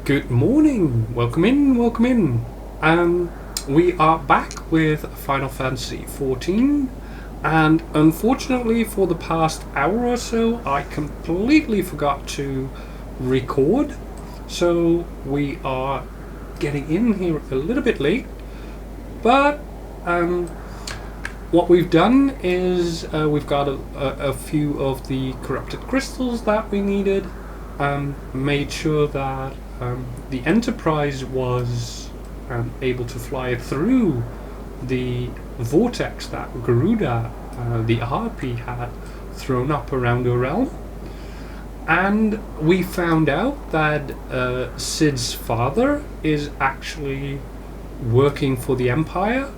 Good morning. Welcome in. Welcome in. We are back with Final Fantasy XIV, and unfortunately, for the past hour or so, I completely forgot to record. So we are getting in here a little bit late, but what we've done is we've got a few of the corrupted crystals that we needed. Made sure that the Enterprise was able to fly through the vortex that Garuda, the RP, had thrown up around her realm. And we found out that Sid's father is actually working for the Empire,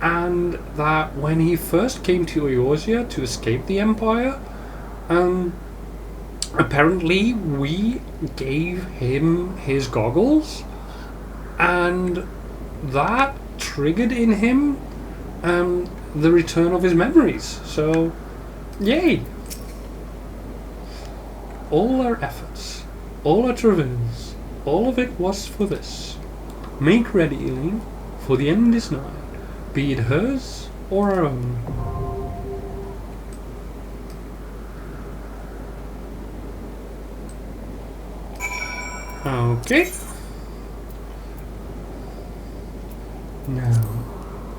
and that when he first came to Eorzea to escape the Empire, apparently we gave him his goggles, and that triggered in him the return of his memories. So, yay! All our efforts, all our travails, all of it was for this. Make ready, Eileen, for the end is nigh, be it hers or our own. Okay. Now,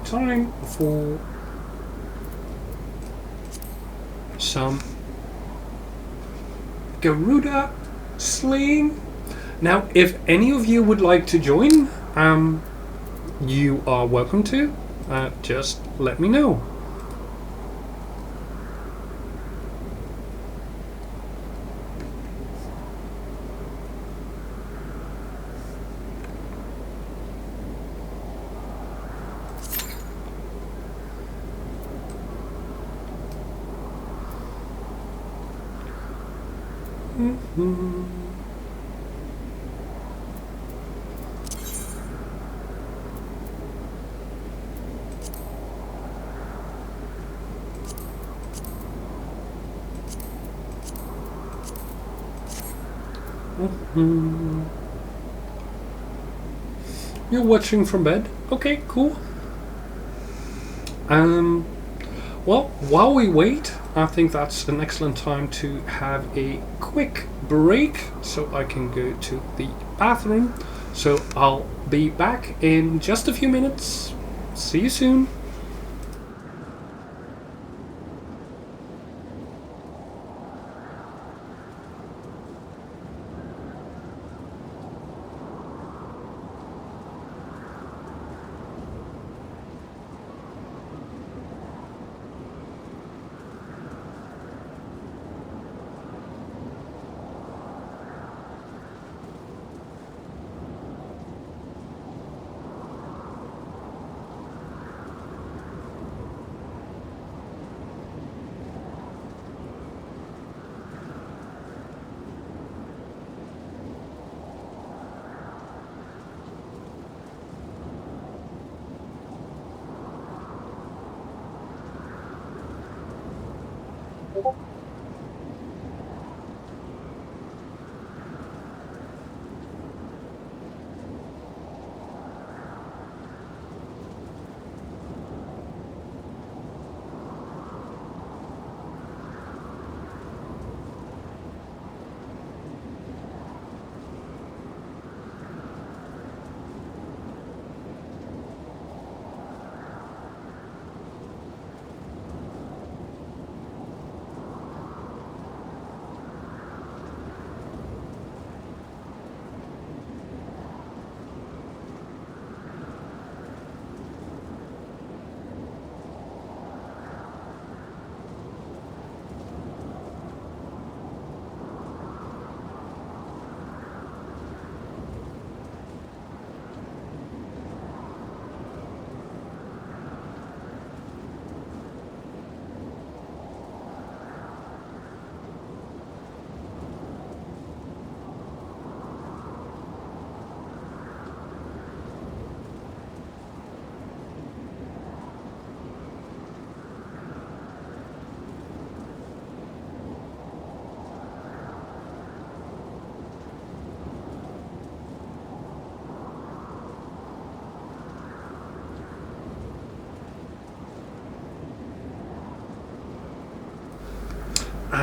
time for some Garuda slaying. Now, if any of you would like to join, you are welcome to. Just let me know. You're watching from bed? Okay, cool. Well, while we wait, I think that's an excellent time to have a quick break so I can go to the bathroom. So I'll be back in just a few minutes. See you soon.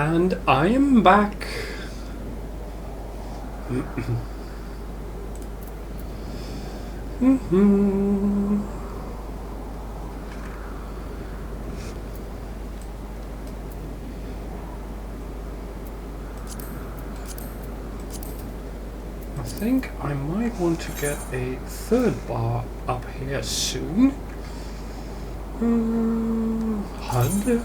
And I am back. I think I might want to get a third bar up here soon. HUD.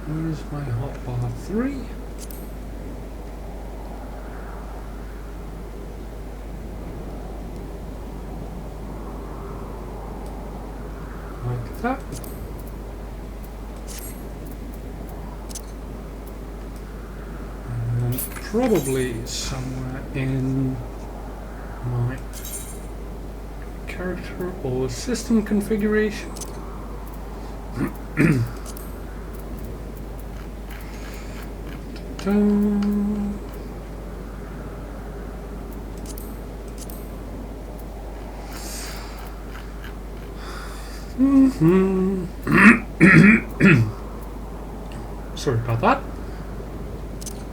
Where's my hotbar 3? Like that. And probably somewhere in my character or system configuration. Sorry about that.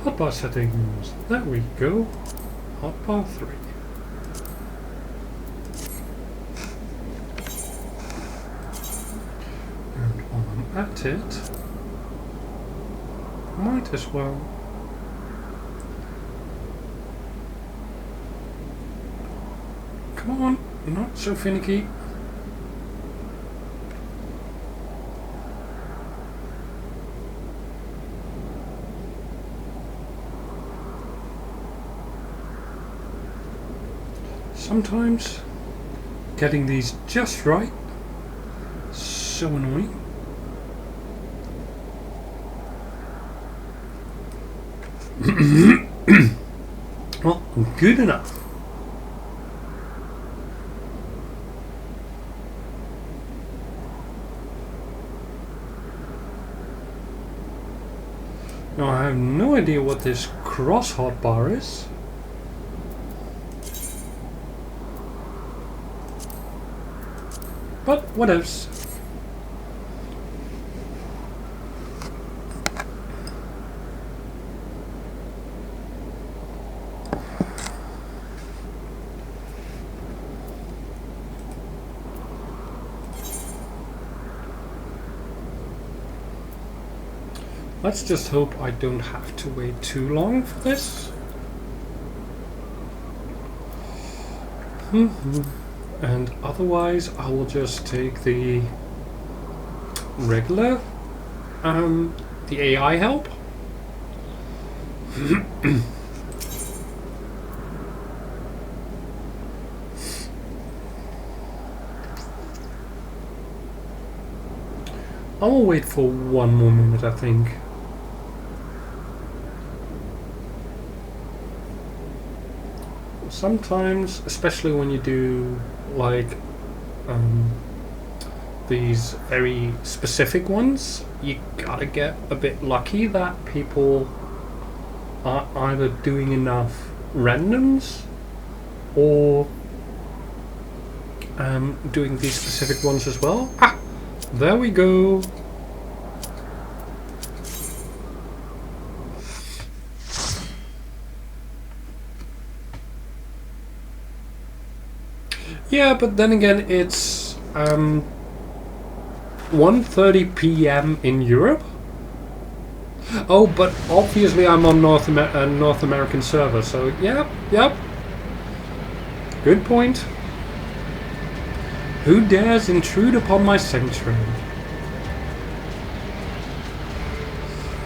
Hotbar settings. There we go. Hotbar 3. And while I'm at it, might as well come on, not so finicky. Sometimes getting these just right, so annoying. Well, good enough. Now I have no idea what this cross hotbar is. But whatevs. Let's just hope I don't have to wait too long for this. And otherwise I will just take the regular, the AI help. I will wait for one more minute, I think. Sometimes, especially when you do like these very specific ones, you gotta get a bit lucky that people are either doing enough randoms or doing these specific ones as well. Ah, there we go. Yeah, but then again, it's 1:30 p.m. in Europe. Oh, but obviously I'm on North American server, so yep. Good point. Who dares intrude upon my sanctuary?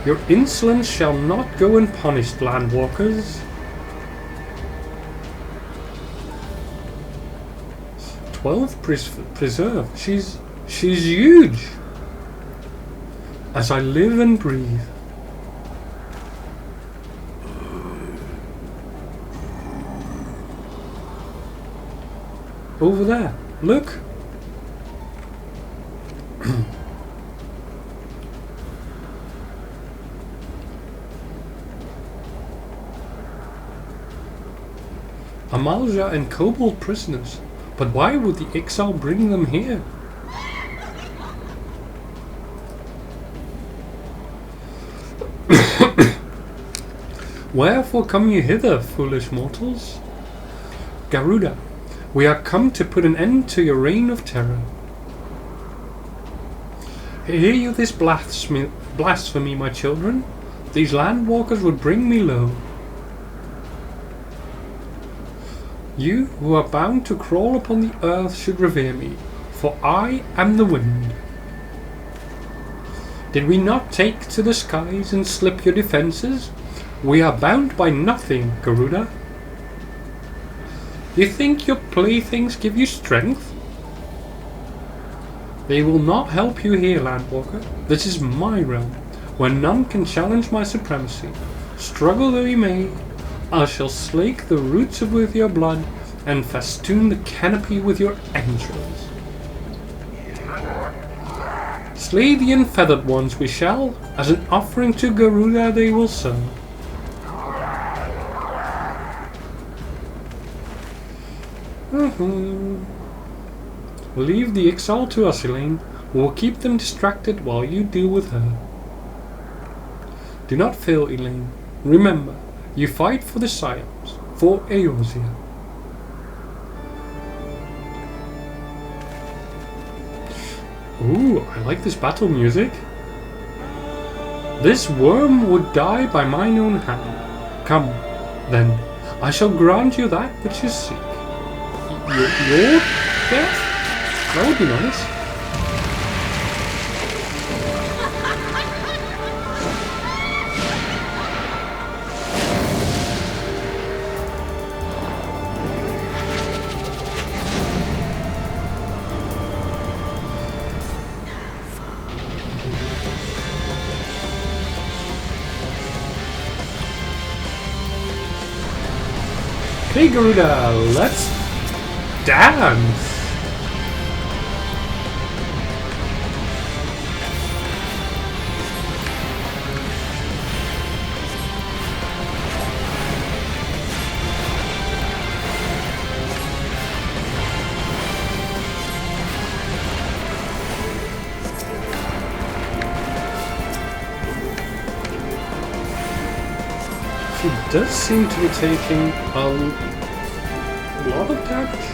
Your insolence shall not go unpunished, landwalkers. 12 preserve. She's huge. As I live and breathe. Over there. Look. Amalja and Kobold prisoners. But why would the exile bring them here? Wherefore come you hither, foolish mortals? Garuda, we are come to put an end to your reign of terror. Hear you this blasphemy, my children? These landwalkers would bring me low. You who are bound to crawl upon the earth should revere me, for I am the wind. Did we not take to the skies and slip your defences? We are bound by nothing, Garuda. You think your playthings give you strength? They will not help you here, Landwalker. This is my realm, where none can challenge my supremacy. Struggle though you may, I shall slake the roots with your blood and festoon the canopy with your entrails. Slay the unfeathered ones we shall, as an offering to Garuda they will serve. Leave the exile to us, Elaine. We will keep them distracted while you deal with her. Do not fail, Elaine. Remember, you fight for the Scions, for Eorzea. Ooh, I like this battle music. This worm would die by mine own hand. Come, then, I shall grant you that which you seek. Your death? That would be nice. Hey Garuda, let's dance! She does seem to be taking a lot of damage.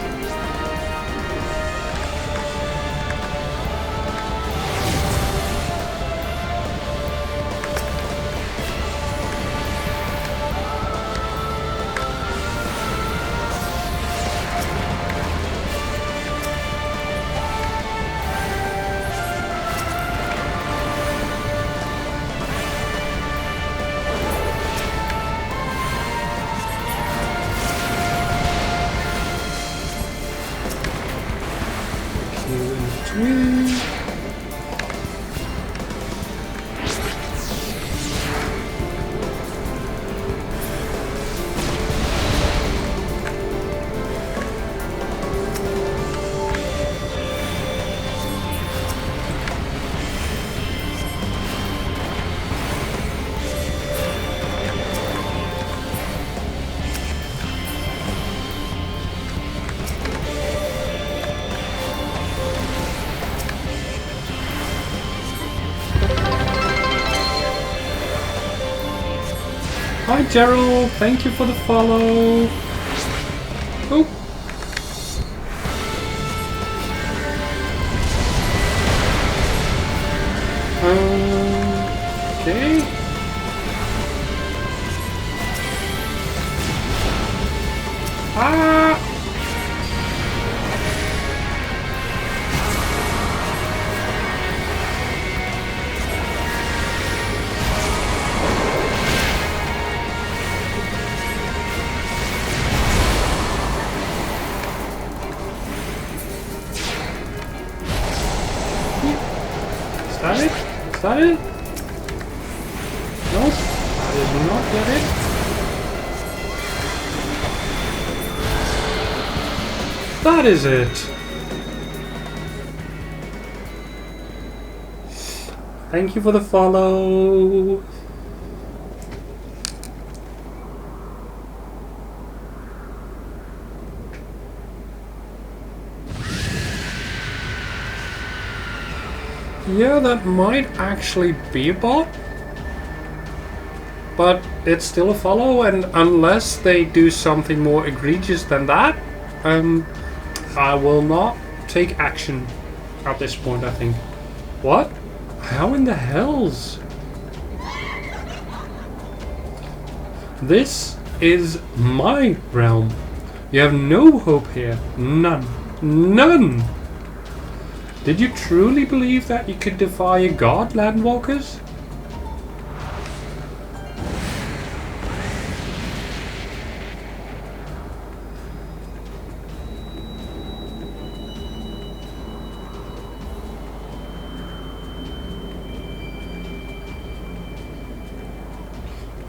Hi Gerald, thank you for the follow. Oh. Okay. Ah. Is that it? Is that it? Nope, that is not yet it. That is it. Thank you for the follow. Yeah, that might actually be a bot. but it's still a follow, and unless they do something more egregious than that, I will not take action at this point, I think. What? How in the hells? This is my realm. You have no hope here. None. None! Did you truly believe that you could defy a god, Landwalkers?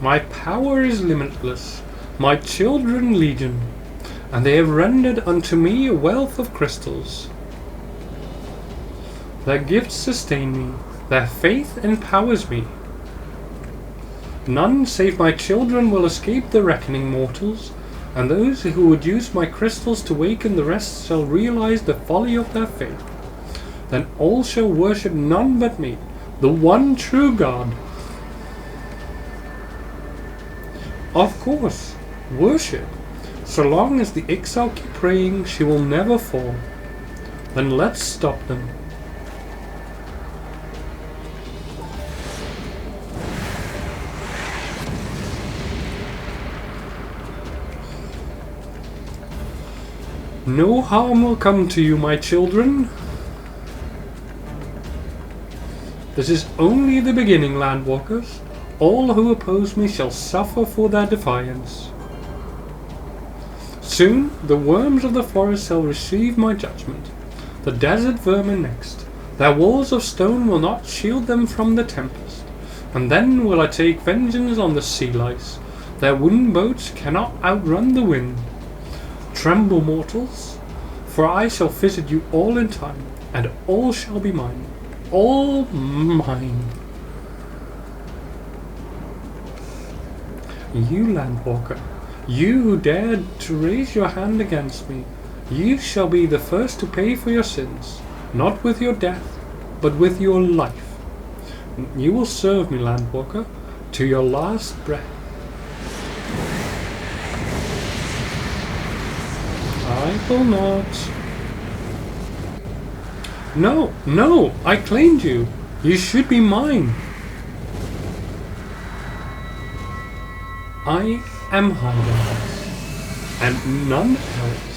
My power is limitless, my children legion, and they have rendered unto me a wealth of crystals. Their gifts sustain me, their faith empowers me. None save my children will escape the reckoning, mortals, and those who would use my crystals to waken the rest shall realize the folly of their faith. Then all shall worship none but me, the one true God. Of course, worship. So long as the exile keep praying, she will never fall. Then let's stop them. No harm will come to you, my children. This is only the beginning, Landwalkers. All who oppose me shall suffer for their defiance. Soon the worms of the forest shall receive my judgment, the desert vermin next. Their walls of stone will not shield them from the tempest, and then will I take vengeance on the sea lice. Their wooden boats cannot outrun the wind. Tremble, mortals, for I shall visit you all in time, and all shall be mine. All mine. You, Landwalker, you who dared to raise your hand against me, you shall be the first to pay for your sins, not with your death, but with your life. You will serve me, Landwalker, to your last breath. I will not. No, no, I claimed you. You should be mine. I am Hydas, and none else.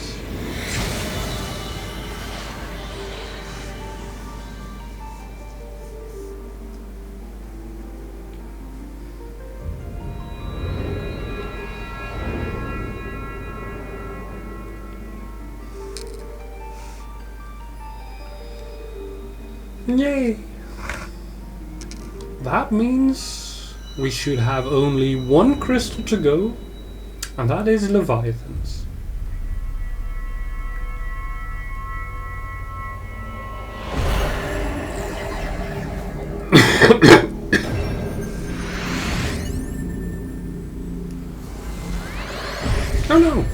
Yay! That means we should have only one crystal to go, and that is Leviathan's. Oh no!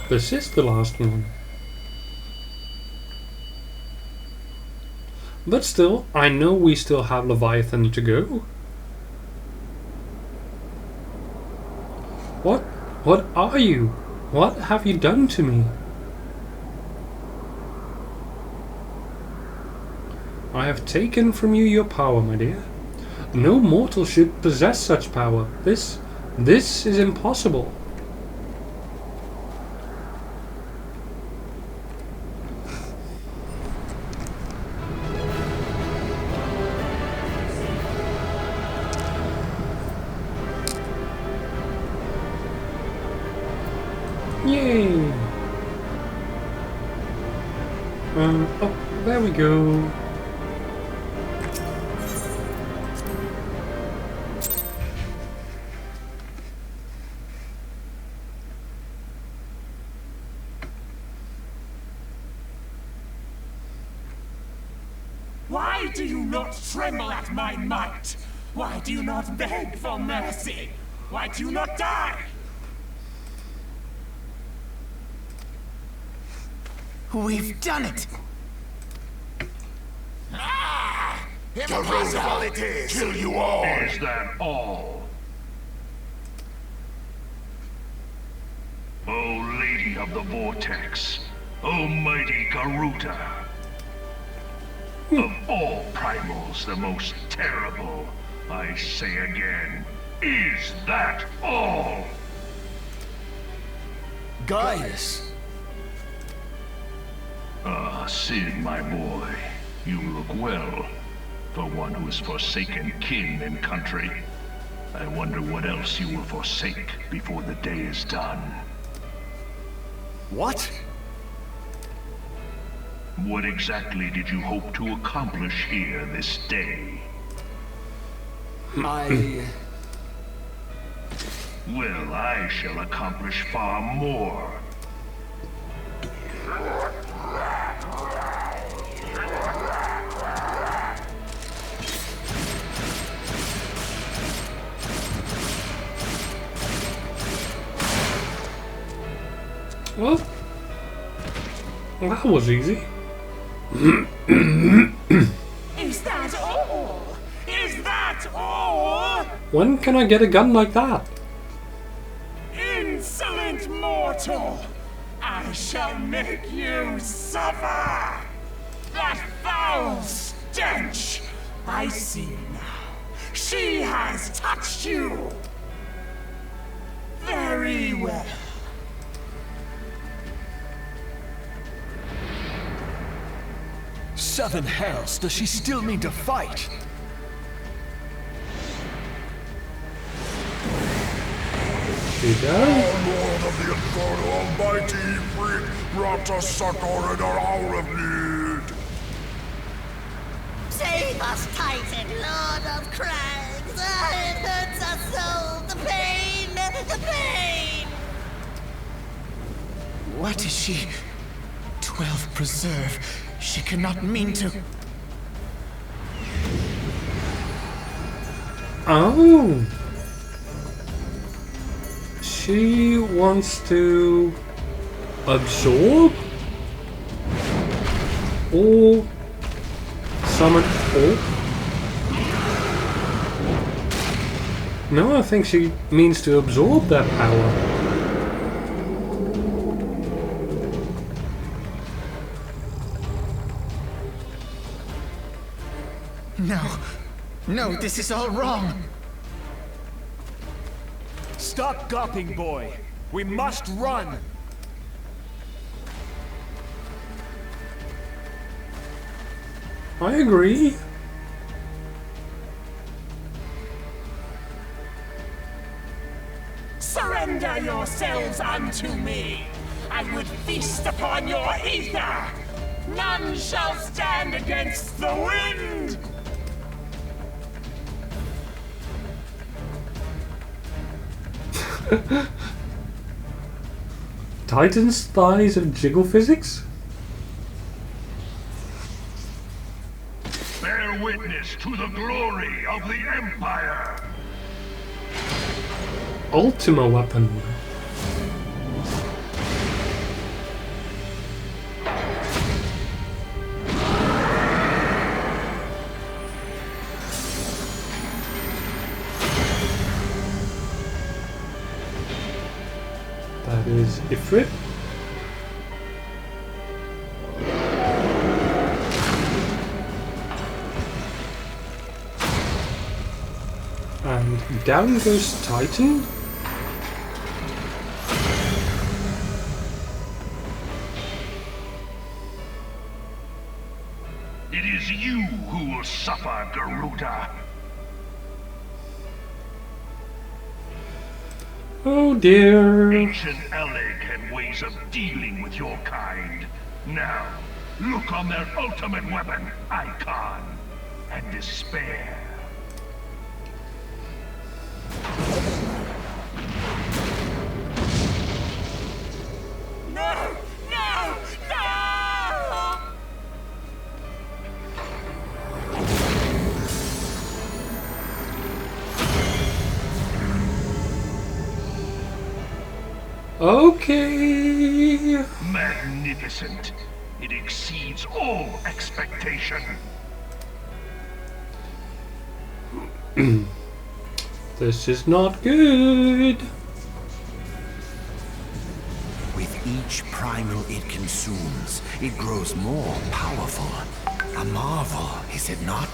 This is the last one. But still, I know we still have Leviathan to go. What are you? What have you done to me? I have taken from you your power, my dear. No mortal should possess such power. This is impossible. Yay! Oh, there we go. Why do you not tremble at my might? Why do you not beg for mercy? Why do you not die? We've done it! Ah! Impossible it is! Kill you all! Is that all? O Lady of the Vortex, O mighty Garuda. Of all primals, the most terrible, I say again, is that all? Gaius! Ah, Sid, my boy, you look well. For one who has forsaken kin and country. I wonder what else you will forsake before the day is done. What? What exactly did you hope to accomplish here this day? I... Well, I shall accomplish far more. Well, that was easy. Is that all? Is that all? When can I get a gun like that? Insolent mortal! I shall make you suffer! That foul stench! I see now. She has touched you! Very well. Seven hells, does she still mean to fight? She does. Lord of the Inferno Almighty, freak, brought us succor in our hour of need. Save us, Titan, Lord of Crags! It hurts us so! The pain! The pain! What is she? 12 preserve. She cannot mean to... Oh. She wants to absorb or summon all. No, I think she means to absorb that power. No. No, this is all wrong. Stop gawping, boy. We must run. I agree. Surrender yourselves unto me. I would feast upon your ether. None shall stand against the wind. Titan's thighs of jiggle physics? Bear witness to the glory of the Empire! Ultima Weapon. That is Ifrit. And down goes Titan. It is you who will suffer, Garuda. Oh dear. Ancient Alec had ways of dealing with your kind. Now, look on their ultimate weapon, Icon, and despair. No! No! No! Okay. Magnificent. It exceeds all expectation. This is not good. With each primal it consumes, it grows more powerful. A marvel, is it not?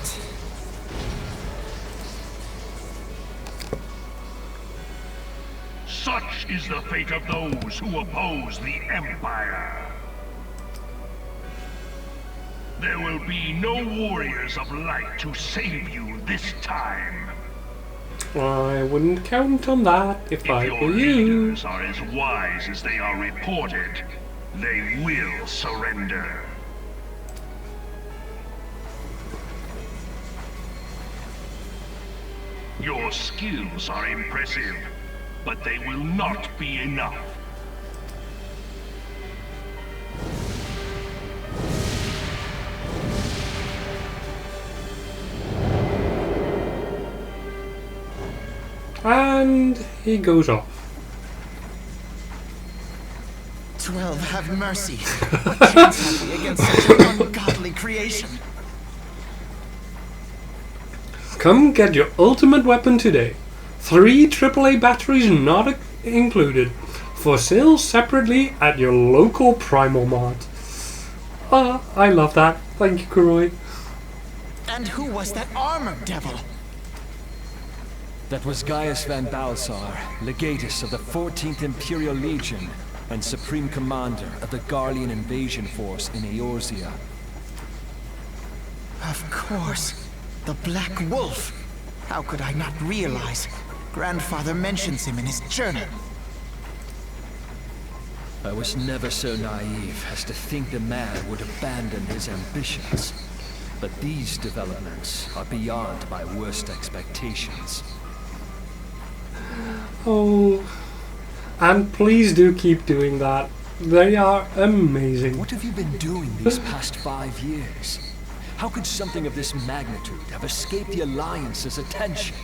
Such is the fate of those who oppose the Empire. There will be no warriors of light to save you this time. I wouldn't count on that if I If were your you. leaders are as wise as they are reported, they will surrender. Your skills are impressive, but they will not be enough. And he goes off. 12, have mercy. What chance have we against such an ungodly creation? Come get your ultimate weapon today. 3 AAA batteries not included. For sale separately at your local Primal Mart. Ah, I love that. Thank you, Kuroi. And who was that armored devil? That was Gaius Van Balsar, Legatus of the 14th Imperial Legion and Supreme Commander of the Garlean Invasion Force in Eorzea. Of course. The Black Wolf. How could I not realize? Grandfather mentions him in his journal. I was never so naive as to think the man would abandon his ambitions. But these developments are beyond my worst expectations. Oh, and please do keep doing that. They are amazing. What have you been doing these past 5 years? How could something of this magnitude have escaped the Alliance's attention?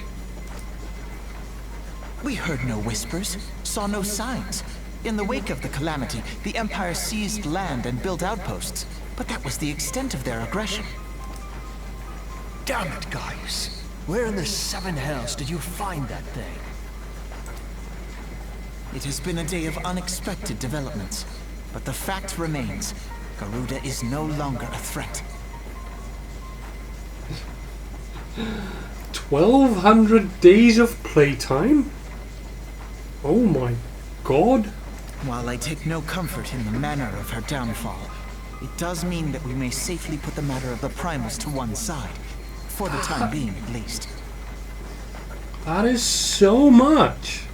We heard no whispers, saw no signs. In the wake of the calamity, the Empire seized land and built outposts. But that was the extent of their aggression. Damn it, Gaius. Where in the 7 hells did you find that thing? It has been a day of unexpected developments. But the fact remains, Garuda is no longer a threat. 1200 days of playtime? Oh my god. While I take no comfort in the manner of her downfall, it does mean that we may safely put the matter of the primals to one side. For the time being, at least. That is so much.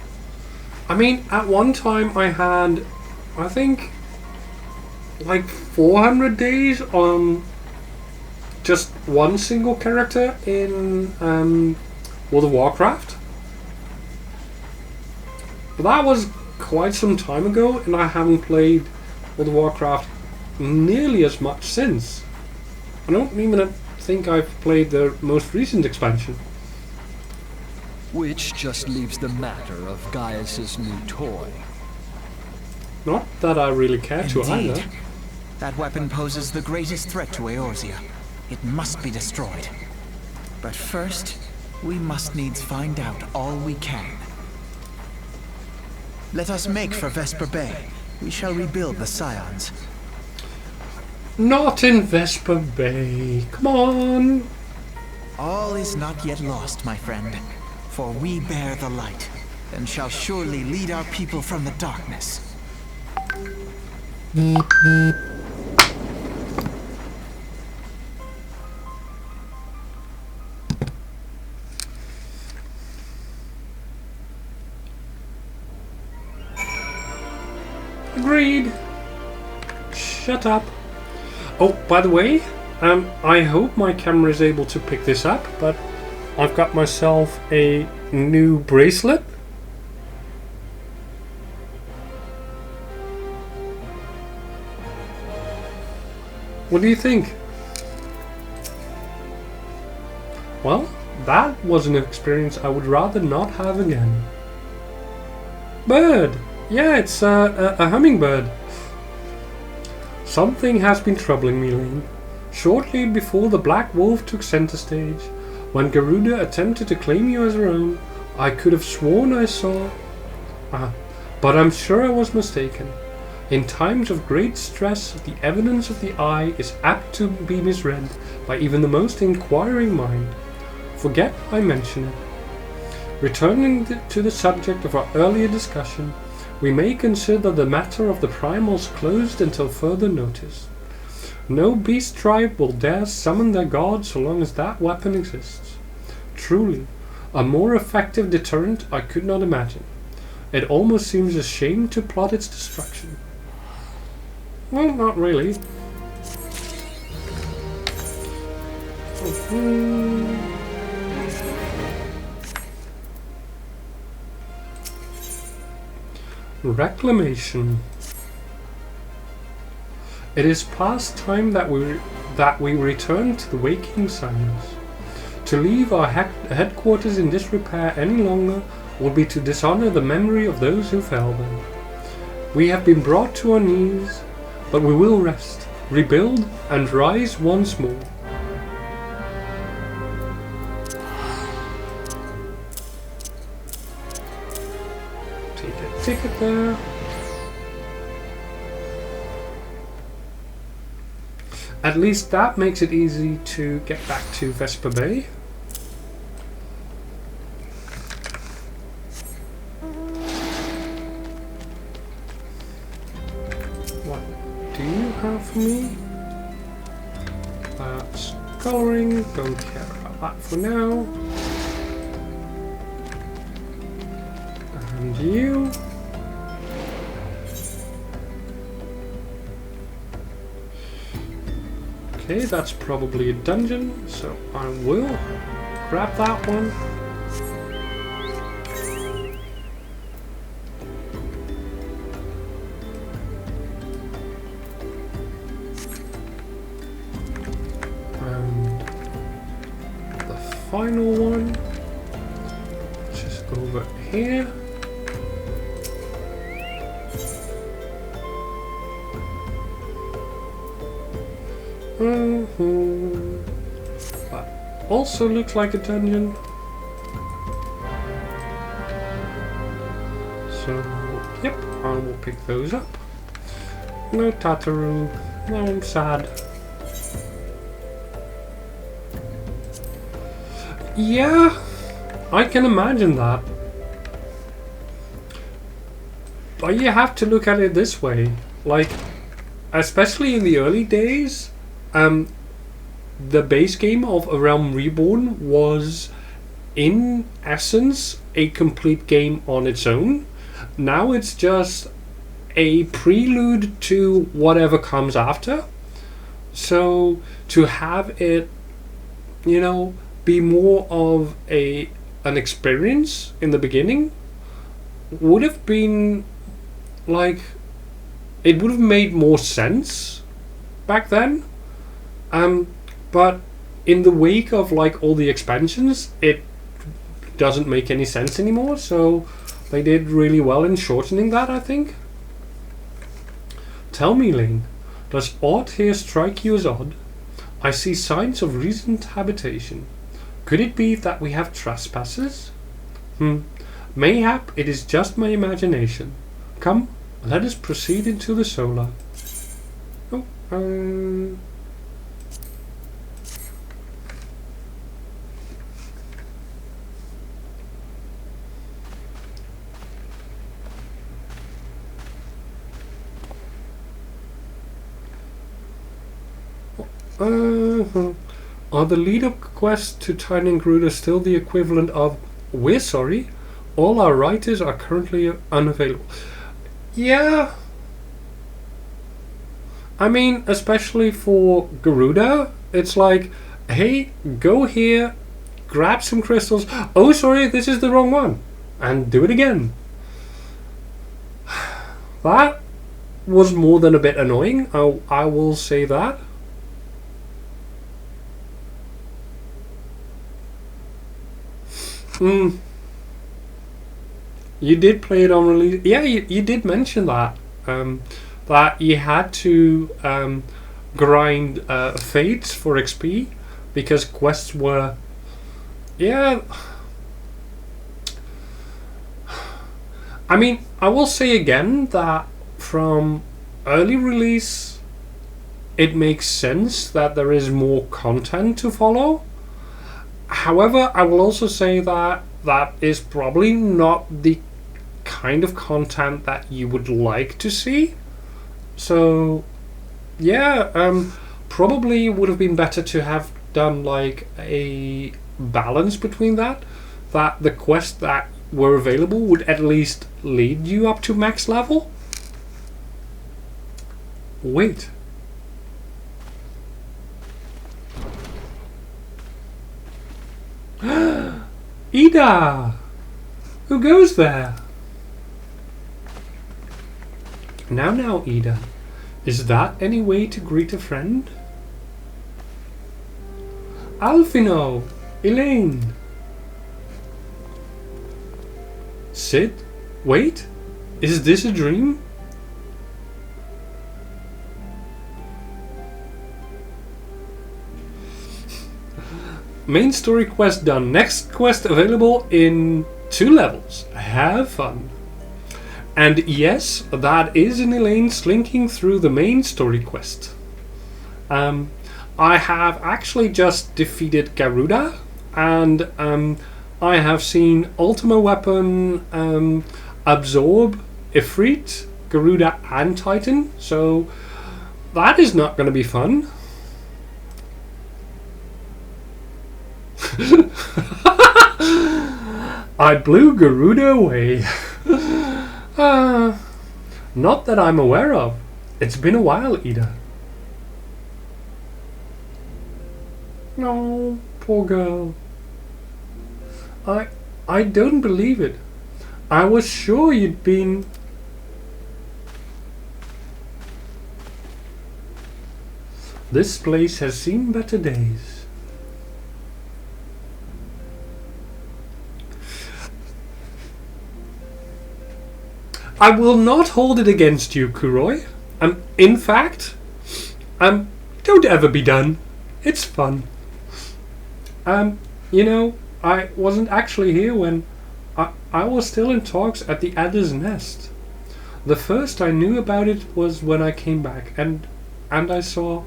I mean, at one time I had, I think, like 400 days on just one single character in World of Warcraft. But that was quite some time ago, and I haven't played World of Warcraft nearly as much since. I don't even think I've played the most recent expansion. Which just leaves the matter of Gaius's new toy. Not that I really care to Indeed. either. That weapon poses the greatest threat to Eorzea. It must be destroyed. But first, we must needs find out all we can. Let us make for Vesper Bay. We shall rebuild the Scions. Not in Vesper Bay. Come on. All is not yet lost, my friend. For we bear the light, and shall surely lead our people from the darkness. Agreed. Shut up. Oh, by the way, I hope my camera is able to pick this up, but I've got myself a new bracelet. What do you think? Well, that was an experience I would rather not have again. Bird! Yeah, it's a hummingbird. Something has been troubling me, Lane. Shortly before the Black Wolf took center stage, When Garuda attempted to claim you as her own, I could have sworn I saw... but I'm sure I was mistaken. In times of great stress, the evidence of the eye is apt to be misread by even the most inquiring mind. Forget I mention it. Returning to the subject of our earlier discussion, we may consider the matter of the primals closed until further notice. No beast tribe will dare summon their god so long as that weapon exists. Truly, a more effective deterrent I could not imagine. It almost seems a shame to plot its destruction. Well, not really. Reclamation. It is past time that we return to the waking sands. To leave our headquarters in disrepair any longer would be to dishonor the memory of those who fell there. We have been brought to our knees, but we will rest, rebuild, and rise once more. Take a ticket there. At least that makes it easy to get back to Vesper Bay. What do you have for me? That's coloring. Don't care about that for now. And you. Okay, that's probably a dungeon, so I will grab that one. And the final one, just over here. That also looks like a dungeon. So, yep, I will pick those up. No Tataru. No, I'm sad. Yeah, I can imagine that. But you have to look at it this way. Like, especially in the early days, the base game of A Realm Reborn was, in essence, a complete game on its own. Now it's just a prelude to whatever comes after. So to have it, you know, be more of an experience in the beginning would have been like, it would have made more sense back then. But in the wake of like all the expansions, it doesn't make any sense anymore. So they did really well in shortening that, I think. Tell me, Lane, does aught here strike you as odd? I see signs of recent habitation. Could it be that we have trespassers? Mayhap it is just my imagination. Come, let us proceed into the solar. Oh, are the lead-up quests to Tiny Garuda still the equivalent of, we're sorry, all our writers are currently unavailable? Yeah. I mean, especially for Garuda, it's like, hey, go here, grab some crystals, oh sorry, this is the wrong one, and do it again. That was more than a bit annoying, I will say that. You did play it on release. Yeah, you did mention that. That you had to grind fates for XP because quests were Yeah. I mean, I will say again that from early release, it makes sense that there is more content to follow. However, I will also say that that is probably not the kind of content that you would like to see. So, yeah, probably would have been better to have done like a balance between that. That the quests that were available would at least lead you up to max level. Wait. Ida! Who goes there? Now, Ida. Is that any way to greet a friend? Alfino! Elaine! Sid? Wait? Is this a dream? Main story quest done. Next quest available in 2 levels. Have fun. And yes, that is an Elaine slinking through the main story quest. I have actually just defeated Garuda, and I have seen Ultima Weapon absorb Ifrit, Garuda, and Titan, so that is not going to be fun. I blew Garuda away. Not that I'm aware of. It's been a while, Ida. No, poor girl. I don't believe it. I was sure you'd been... This place has seen better days. I will not hold it against you, Kuroi. In fact, don't ever be done. It's fun. You know, I wasn't actually here when I was still in talks at the Adder's Nest. The first I knew about it was when I came back and I saw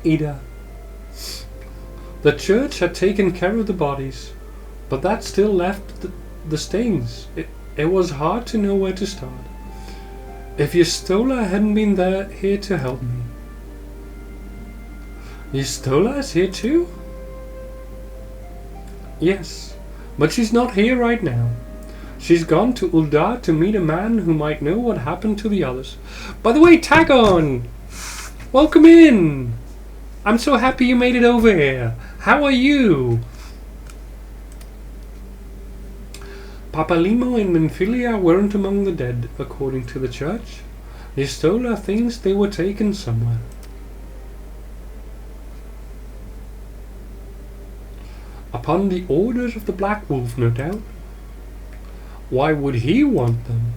Ida. The church had taken care of the bodies, but that still left the stains. It was hard to know where to start. If Yestola hadn't been here to help me. Yestola is here too? Yes, but she's not here right now. She's gone to Uldar to meet a man who might know what happened to the others. By the way, Tagon! Welcome in! I'm so happy you made it over here. How are you? Papalimo and Menphilia weren't among the dead, according to the church. Yestola thinks they were taken somewhere. Upon the orders of the Black Wolf, no doubt. Why would he want them?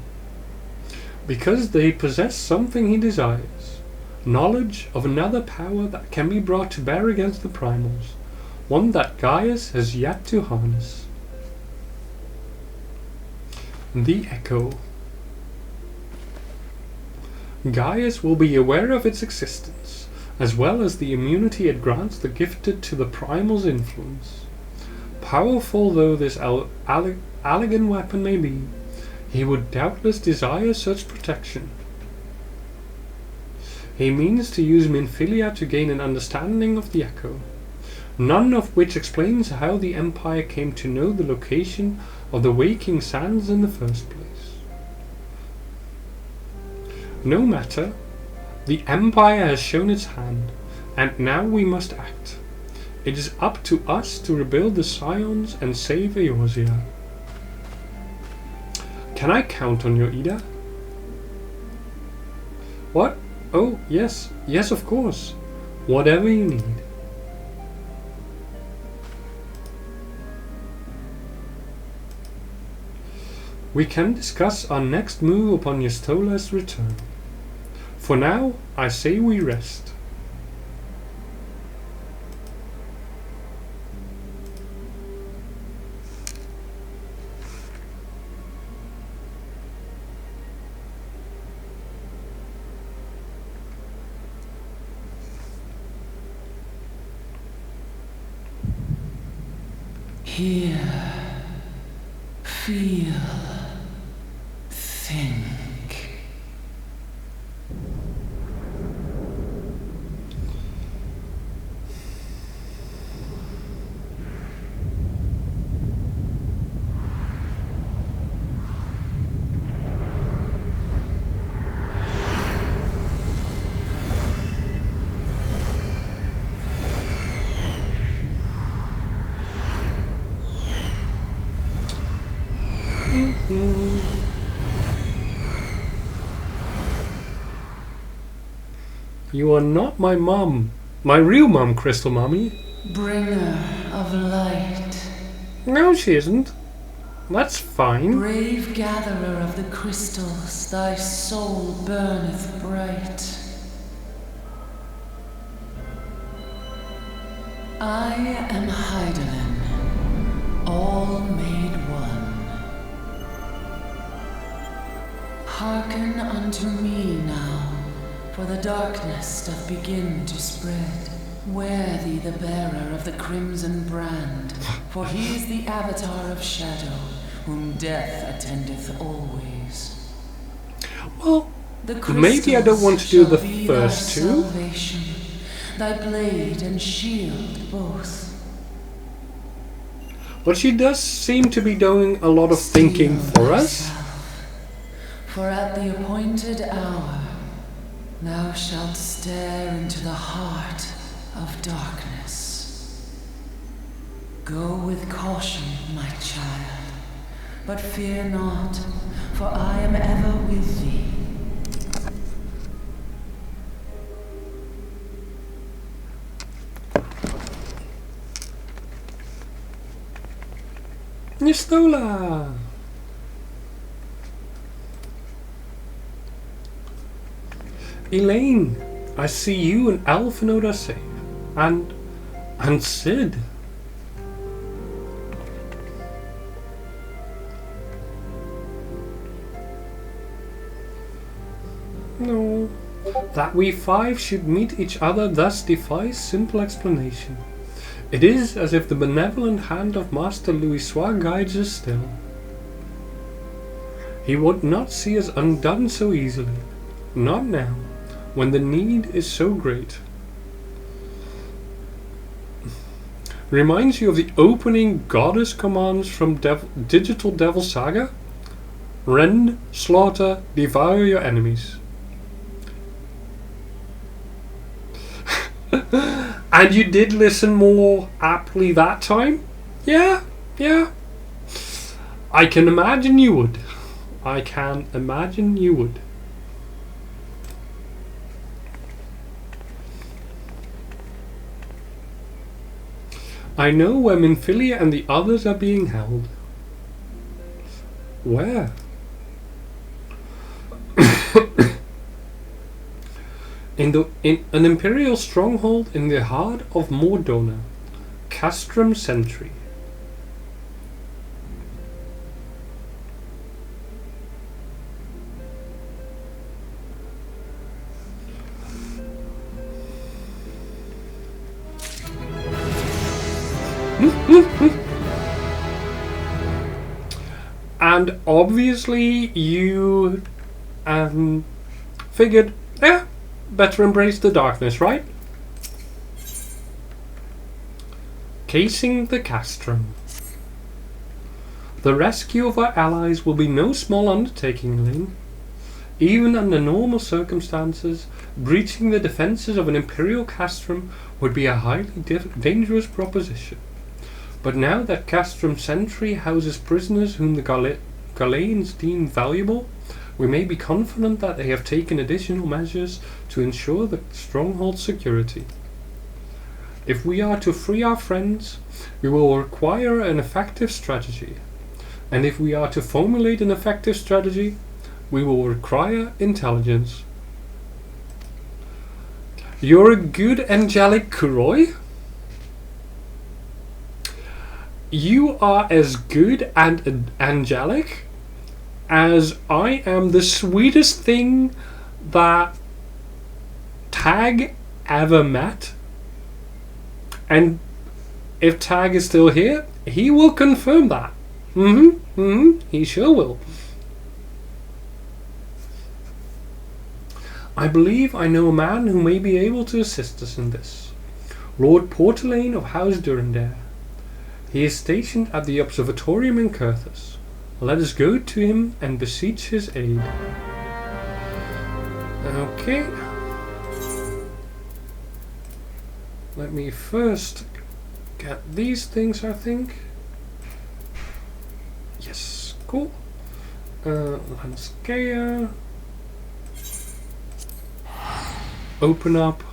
Because they possess something he desires. Knowledge of another power that can be brought to bear against the primals. One that Gaius has yet to harness. The Echo. Gaius will be aware of its existence, as well as the immunity it grants the gifted to the primal's influence. Powerful though this Allegan weapon may be, he would doubtless desire such protection. He means to use Menphilia to gain an understanding of the Echo, none of which explains how the Empire came to know the location of the Waking Sands in the first place. No matter, the Empire has shown its hand, and now we must act. It is up to us to rebuild the Scions and save Eorzea. Can I count on you, Ida? What? Oh, yes. Yes, of course. Whatever you need. We can discuss our next move upon Yestola's return. For now, I say we rest. Hear, feel, think. You are not my mum. My real mum, Crystal Mummy. Bringer of light. No, she isn't. That's fine. Brave gatherer of the crystals, thy soul burneth bright. I am Hydaelyn, all made one. Hearken unto me now, for the darkness doth begin to spread. Wear thee the bearer of the crimson brand, for he is the avatar of shadow, whom death attendeth always. Well, maybe I don't want to do the first two. Thy blade and shield both. But she does seem to be doing a lot of thinking for us. For at the appointed hour, thou shalt stare into the heart of darkness. Go with caution, my child, but fear not, for I am ever with thee. Nistola! Elaine, I see you and Alphinaud are safe. And Sid. No. That we five should meet each other thus defies simple explanation. It is as if the benevolent hand of Master Louisoix guides us still. He would not see us undone so easily. Not now, when the need is so great. Reminds you of the opening goddess commands from Digital Devil Saga? Rend, slaughter, devour your enemies. And you did listen more aptly that time? Yeah. I can imagine you would. I can imagine you would. I know where Minfilia and the others are being held. Where? in an imperial stronghold in the heart of Mordona, Castrum Sentry. And obviously you figured, better embrace the darkness, right? Casing the Castrum. The rescue of our allies will be no small undertaking, Elaine. Even under normal circumstances, breaching the defences of an Imperial Castrum would be a highly dangerous proposition. But now that Castrum Sentry houses prisoners whom the Galanes deem valuable, we may be confident that they have taken additional measures to ensure the stronghold's security. If we are to free our friends, we will require an effective strategy. And if we are to formulate an effective strategy, we will require intelligence. You're a good angelic Kuroi? You are as good and angelic as I am the sweetest thing that Tag ever met. And if Tag is still here, He will confirm that. He sure will. I believe I know a man who may be able to assist us in this. Lord Portelaine of House Durandare. He is stationed at the observatorium in Curthus. Let us go to him and beseech his aid. Okay. Let me first get these things, I think. Yes, cool. Lanskea. Open up.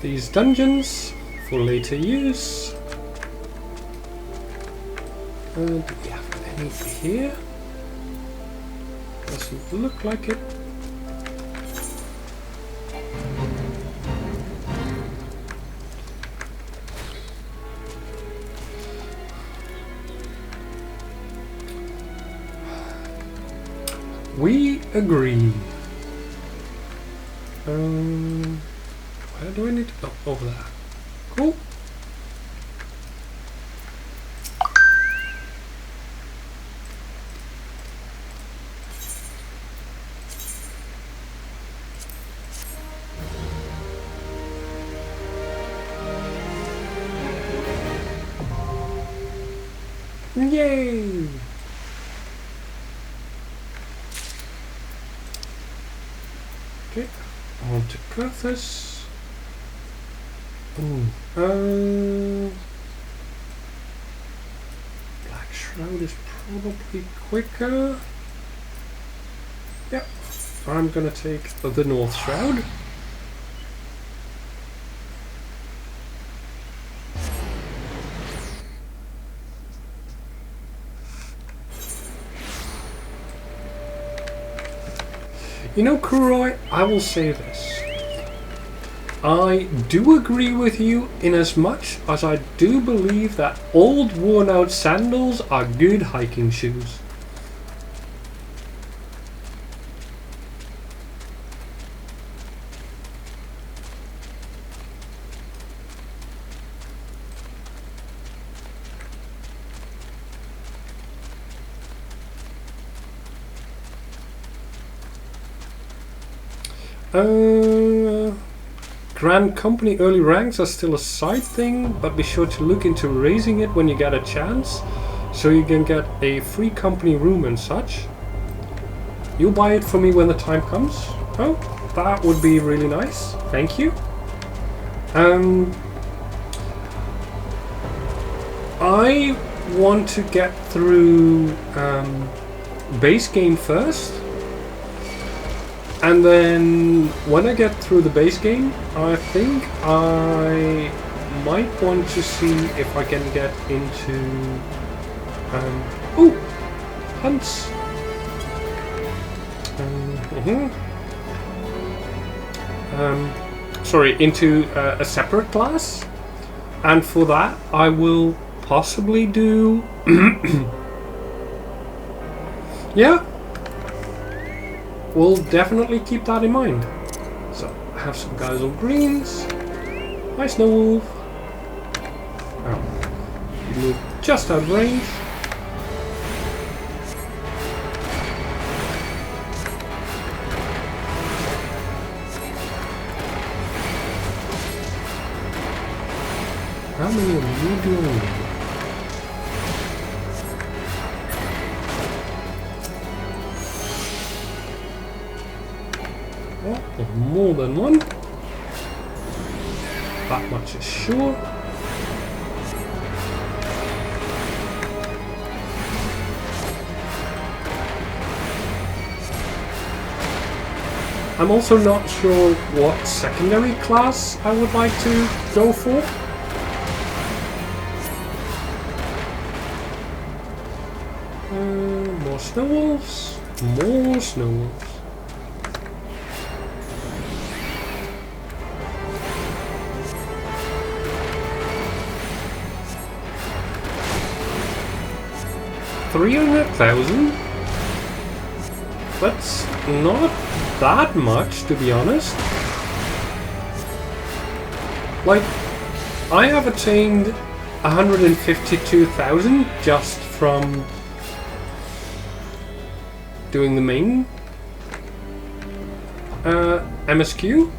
These dungeons for later use. Do we have any here? Doesn't look like it. We agree. Where do I need to go? Over there. Cool. Yay! Okay, on to Curthus. Black Shroud is probably quicker. Yep, I'm gonna take the North Shroud. You know, Kuroi, I will say this. I do agree with you in as much as I do believe that old worn out sandals are good hiking shoes. Grand Company early ranks are still a side thing, but be sure to look into raising it when you get a chance, so you can get a free company room and such. You'll buy it for me when the time comes? Oh, that would be really nice. Thank you. I want to get through base game first. And then when I get through the base game, I think I might want to see if I can get into hunts. Sorry, into a separate class. And for that, I will possibly do. Yeah. We'll definitely keep that in mind. So, I have some guys on greens. Hi, Snow Wolf. Oh, you move just out of range. How many are you doing? More than one. That much is sure. I'm also not sure what secondary class I would like to go for. More snow wolves. More snow wolves. 300,000? That's not that much, to be honest. Like, I have attained 152,000 just from doing the main MSQ.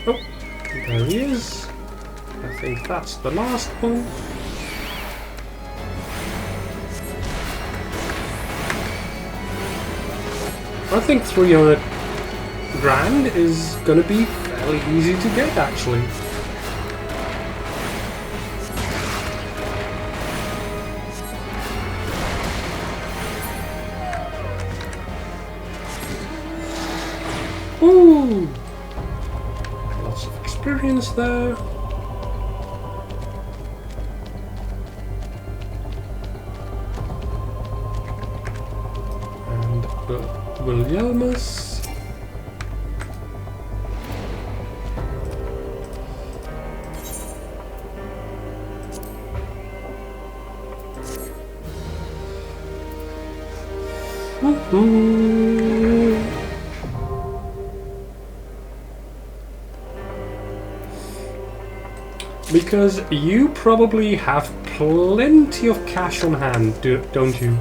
Oh, there he is. I think that's the last one. I think 300 grand is gonna be fairly easy to get, actually. Ooh! Lots of experience there. And Williamus. Because you probably have plenty of cash on hand, don't you?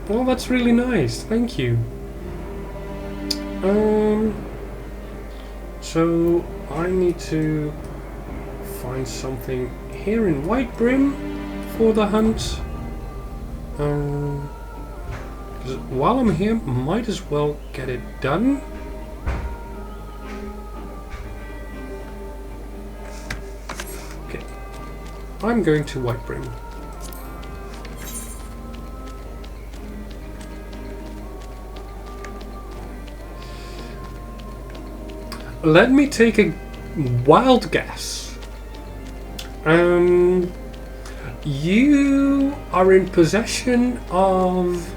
Well, that's really nice, thank you. So I need to find something here in White Brim for the hunt. Because while I'm here, might as well get it done. Okay, I'm going to White Brim. Let me take a wild guess. You are in possession of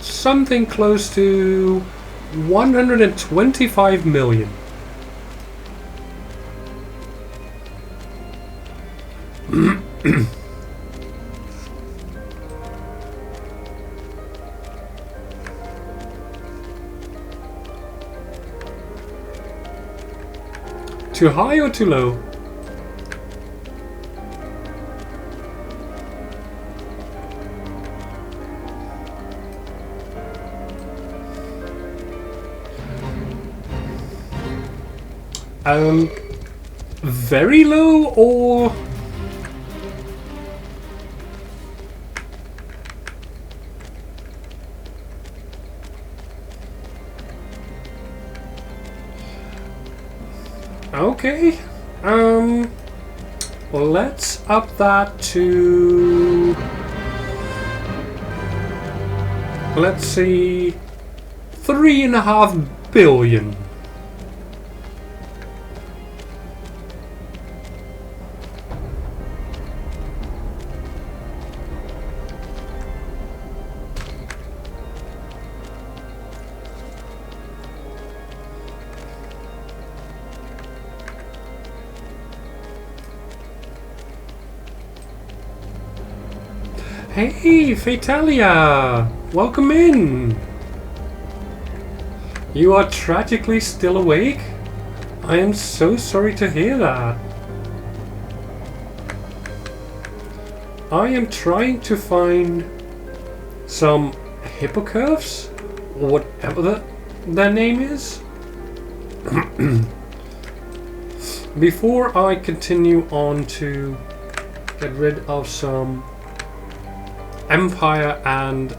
something close to 125 million. Too high or too low? Very low or... Okay, let's up that to, let's see, 3.5 billion. Hey, Fatalia! Welcome in! You are tragically still awake? I am so sorry to hear that. I am trying to find some hippocurves, or whatever their name is, before I continue on to get rid of some Empire and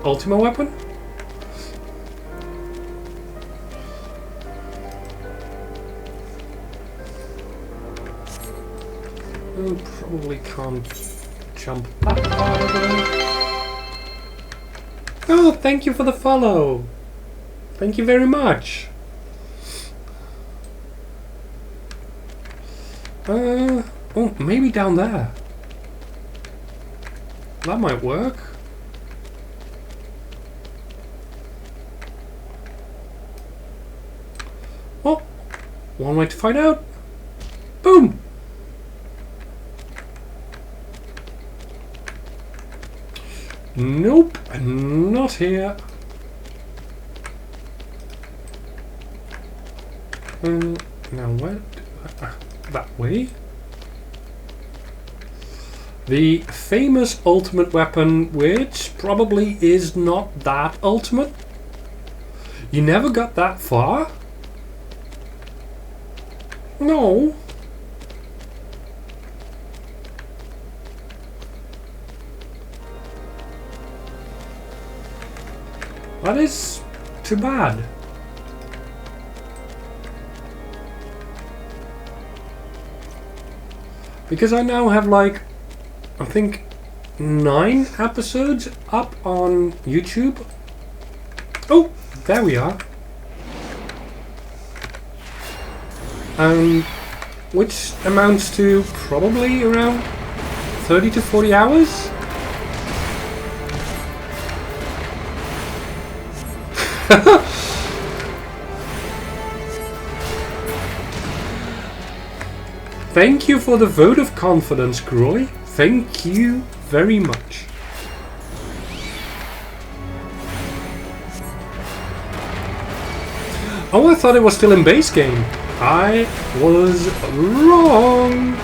Ultima Weapon. Probably can't jump that far over there. Oh, thank you for the follow. Thank you very much. Oh, maybe down there. That might work. One way to find out. Boom! Nope, not here. Now where? That way? The famous ultimate weapon, which probably is not that ultimate. You never got that far? No. That is too bad. Because I now have like, I think 9 episodes up on YouTube. Oh, there we are. Which amounts to probably around 30 to 40 hours. Thank you for the vote of confidence, Groy. Thank you very much. Oh, I thought it was still in base game. I was wrong.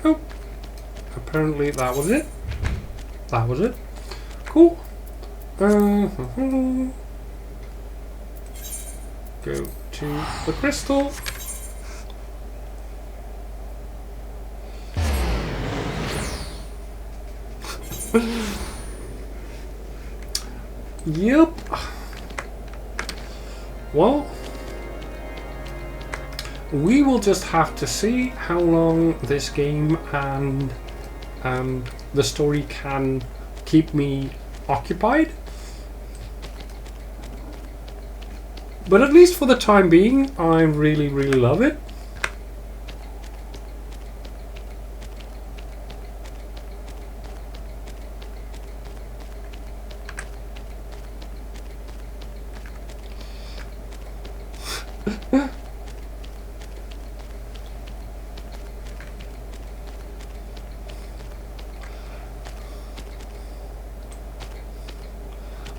Oh, apparently that was it. That was it. Cool. Go to the crystal. Yep. Well, we will just have to see how long this game and the story can keep me occupied. But at least for the time being, I really, really love it.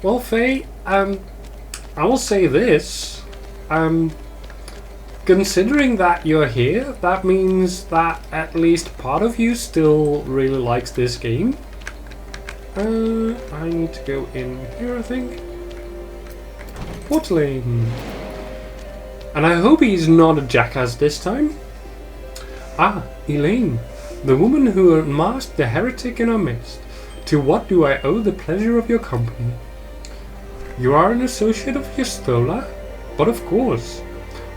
Well, Faye, I will say this. Considering that you're here, that means that at least part of you still really likes this game. I need to go in here, I think. Portaling. And I hope he's not a jackass this time. Ah, Elaine, the woman who unmasked the heretic in our midst. To what do I owe the pleasure of your company? You are an associate of Yastola? But of course.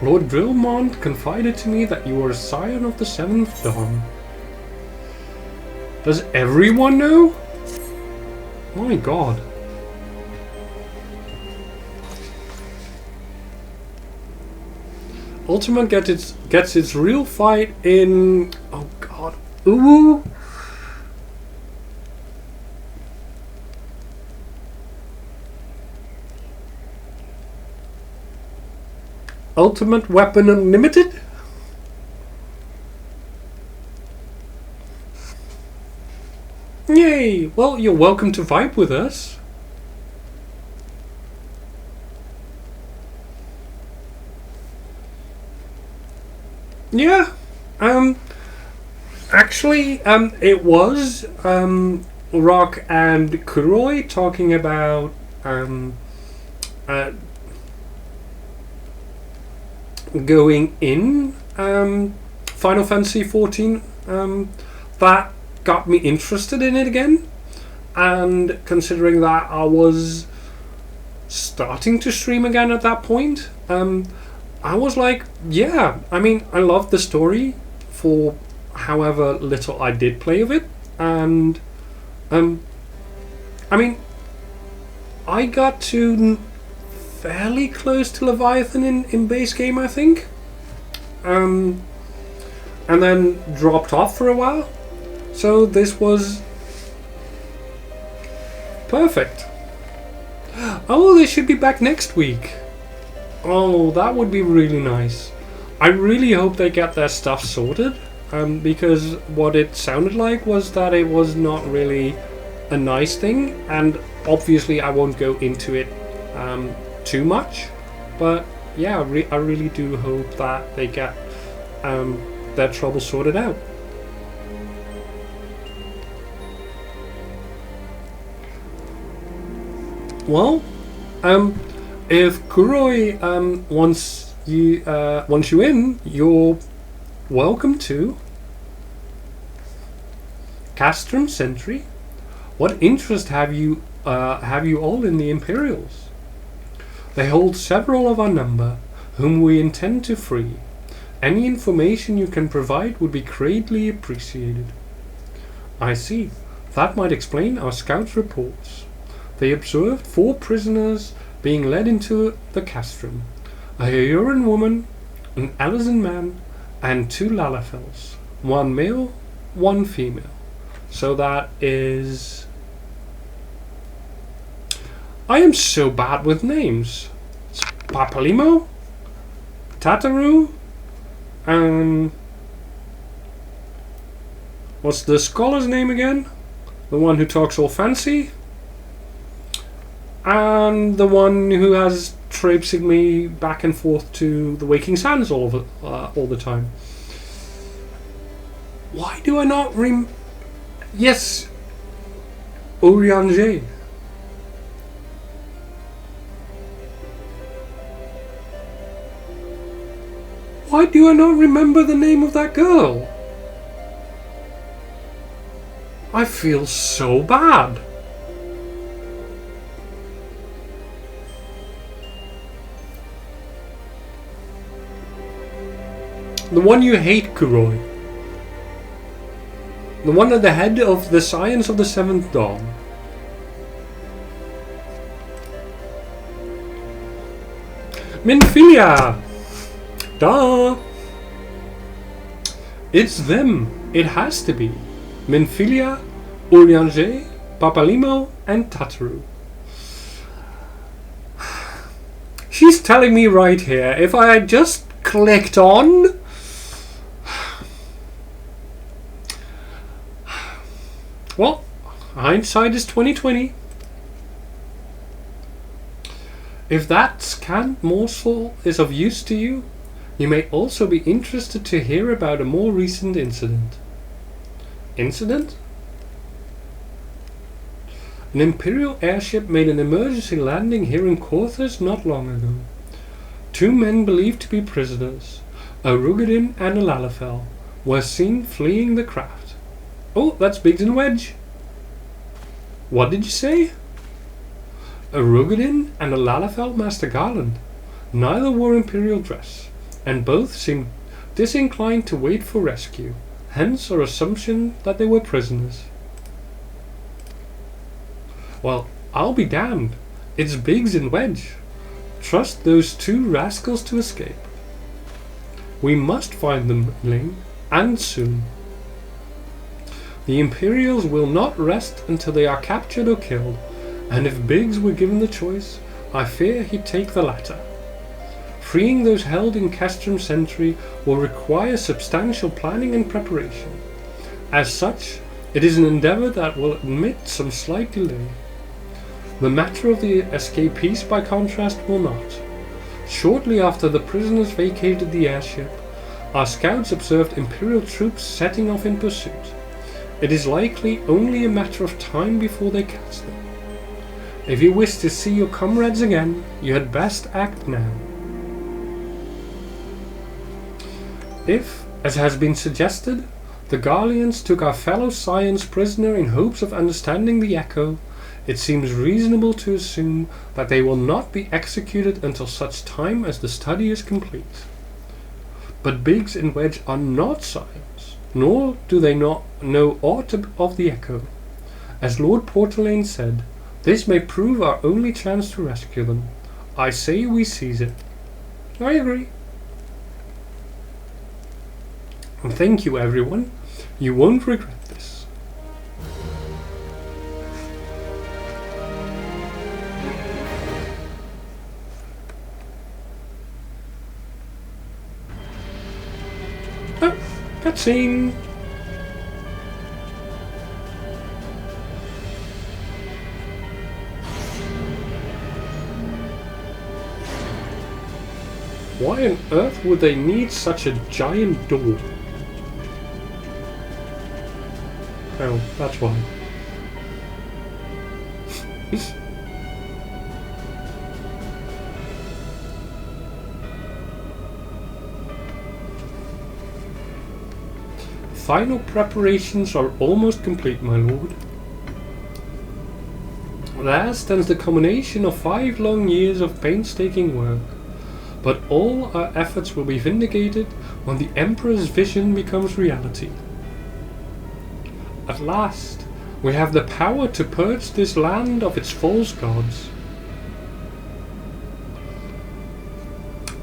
Lord Drillmont confided to me that you were a scion of the 7th Dawn. Does everyone know? My god. Ultima gets its real fight in... Oh god. Ooh. Ultimate Weapon Unlimited? Yay! Well, you're welcome to vibe with us. Yeah. Actually, it was Rock and Kuroi talking about going in Final Fantasy XIV that got me interested in it again, and considering that I was starting to stream again at that point, I was like, yeah, I mean, I love the story for however little I did play of it, and I mean, I got to fairly close to Leviathan in base game, I think. And then dropped off for a while. So this was perfect. Oh, they should be back next week. Oh, that would be really nice. I really hope they get their stuff sorted, because what it sounded like was that it was not really a nice thing, and obviously I won't go into it too much, but yeah, I really do hope that they get their trouble sorted out. Well, if Kuroi wants you in, you're welcome to. Castrum Sentry. What interest have you all in the Imperials? They hold several of our number, whom we intend to free. Any information you can provide would be greatly appreciated. I see. That might explain our scouts' reports. They observed 4 prisoners being led into the castrum. A Heuron woman, an Alizan man, and 2 Lalafels. 1 male, 1 female. So that is... I am so bad with names. It's Papalimo, Tataru, and... what's the scholar's name again? The one who talks all fancy? And the one who has traipsing me back and forth to the Waking Sands all the time. Why do I not Yes, Orianger. Why do I not remember the name of that girl? I feel so bad. The one you hate, Kuroi. The one at the head of the Science of the Seventh Dawn. Minfilia! Duh! It's them. It has to be. Minfilia, Orianger, Papalimo, and Tataru. She's telling me right here, if I had just clicked on... Well, hindsight is 20/20. If that scant morsel is of use to you, you may also be interested to hear about a more recent incident. Incident? An Imperial airship made an emergency landing here in Corthus not long ago. 2 men believed to be prisoners, a Rugadin and a Lalafel, were seen fleeing the craft. Oh, that's Biggs and Wedge. What did you say? A Rugadin and a Lalafel Master Garland. Neither wore Imperial dress, and both seemed disinclined to wait for rescue, hence our assumption that they were prisoners. Well, I'll be damned. It's Biggs and Wedge. Trust those 2 rascals to escape. We must find them, Ling, and soon. The Imperials will not rest until they are captured or killed, and if Biggs were given the choice, I fear he'd take the latter. Freeing those held in Castrum Sentry will require substantial planning and preparation. As such, it is an endeavour that will admit some slight delay. The matter of the escapees, by contrast, will not. Shortly after the prisoners vacated the airship, our scouts observed Imperial troops setting off in pursuit. It is likely only a matter of time before they catch them. If you wish to see your comrades again, you had best act now. If, as has been suggested, the Garleans took our fellow Scions prisoner in hopes of understanding the Echo, it seems reasonable to assume that they will not be executed until such time as the study is complete. But Biggs and Wedge are not Scions, nor do they not know aught of the Echo. As Lord Portelaine said, this may prove our only chance to rescue them. I say we seize it. I agree. And thank you, everyone. You won't regret this. Oh, cutscene. Why on earth would they need such a giant door? Oh, that's why. Final preparations are almost complete, my lord. There stands the culmination of 5 long years of painstaking work. But all our efforts will be vindicated when the Emperor's vision becomes reality. At last, we have the power to purge this land of its false gods.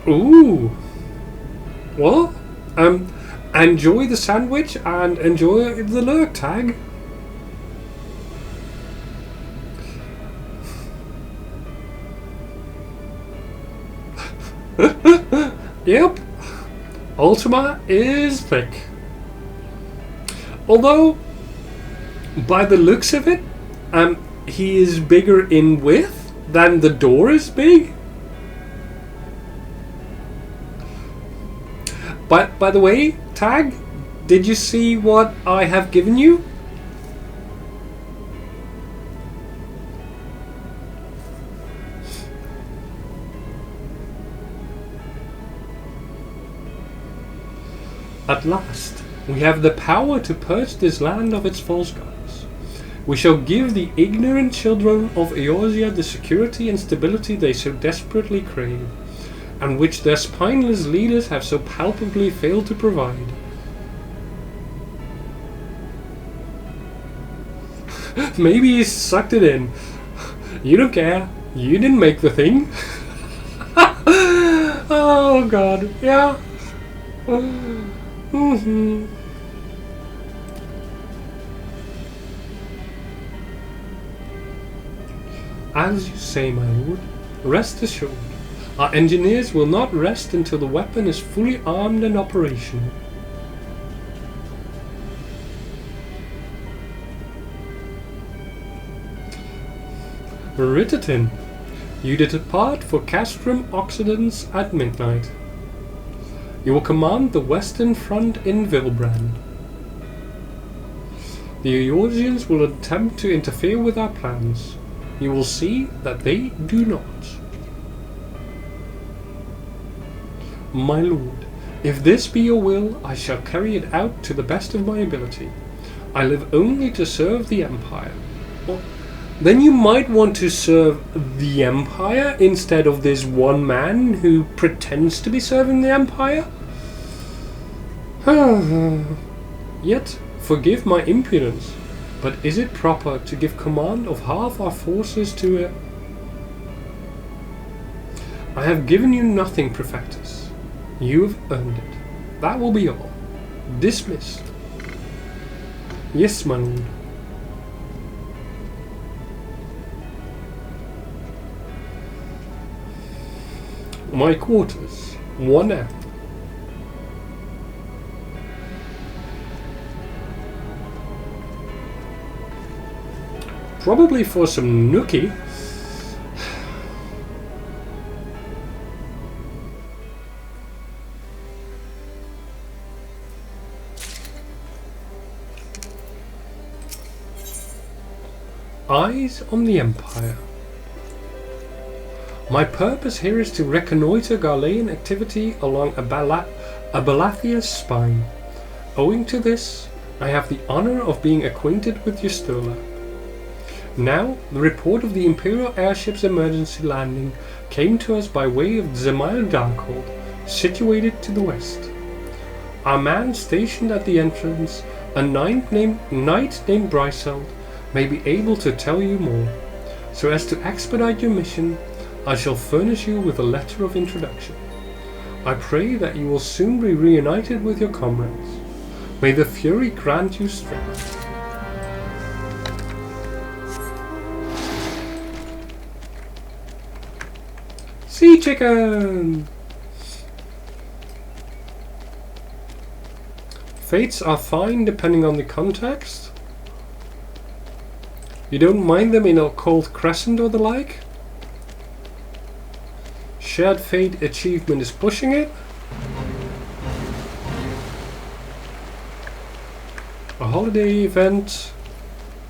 Ooh! Well, enjoy the sandwich and enjoy the lurk tag. Yep, Ultima is thick. Although, by the looks of it, he is bigger in width than the door is big. But by the way, Tag, did you see what I have given you? At last, we have the power to purge this land of its false gods. We shall give the ignorant children of Eorzea the security and stability they so desperately crave, and which their spineless leaders have so palpably failed to provide. Maybe he sucked it in. You don't care. You didn't make the thing. Oh god, yeah. As you say, my lord, rest assured, our engineers will not rest until the weapon is fully armed and operational. Ritterton, you depart for Castrum Occidens at midnight. You will command the western front in Vilbrand. The Eorzeans will attempt to interfere with our plans. You will see that they do not. My lord, if this be your will, I shall carry it out to the best of my ability. I live only to serve the Empire. Well, then you might want to serve the Empire instead of this one man who pretends to be serving the Empire? Yet, forgive my impudence, but is it proper to give command of half our forces to a... I have given you nothing, Prefectus. You have earned it. That will be all. Dismissed. Yes, my lord. My quarters, 1M. Probably for some nookie. Eyes on the Empire. My purpose here is to reconnoiter Garlean activity along Abalathia's spine. Owing to this, I have the honor of being acquainted with Ystula. Now, the report of the Imperial airship's emergency landing came to us by way of Zemail Darkhold, situated to the west. Our man stationed at the entrance, a knight named Bryseld, may be able to tell you more. So as to expedite your mission, I shall furnish you with a letter of introduction. I pray that you will soon be reunited with your comrades. May the Fury grant you strength. Sea chicken! Fates are fine depending on the context. You don't mind them in a cold crescent or the like? Shared fate achievement is pushing it. A holiday event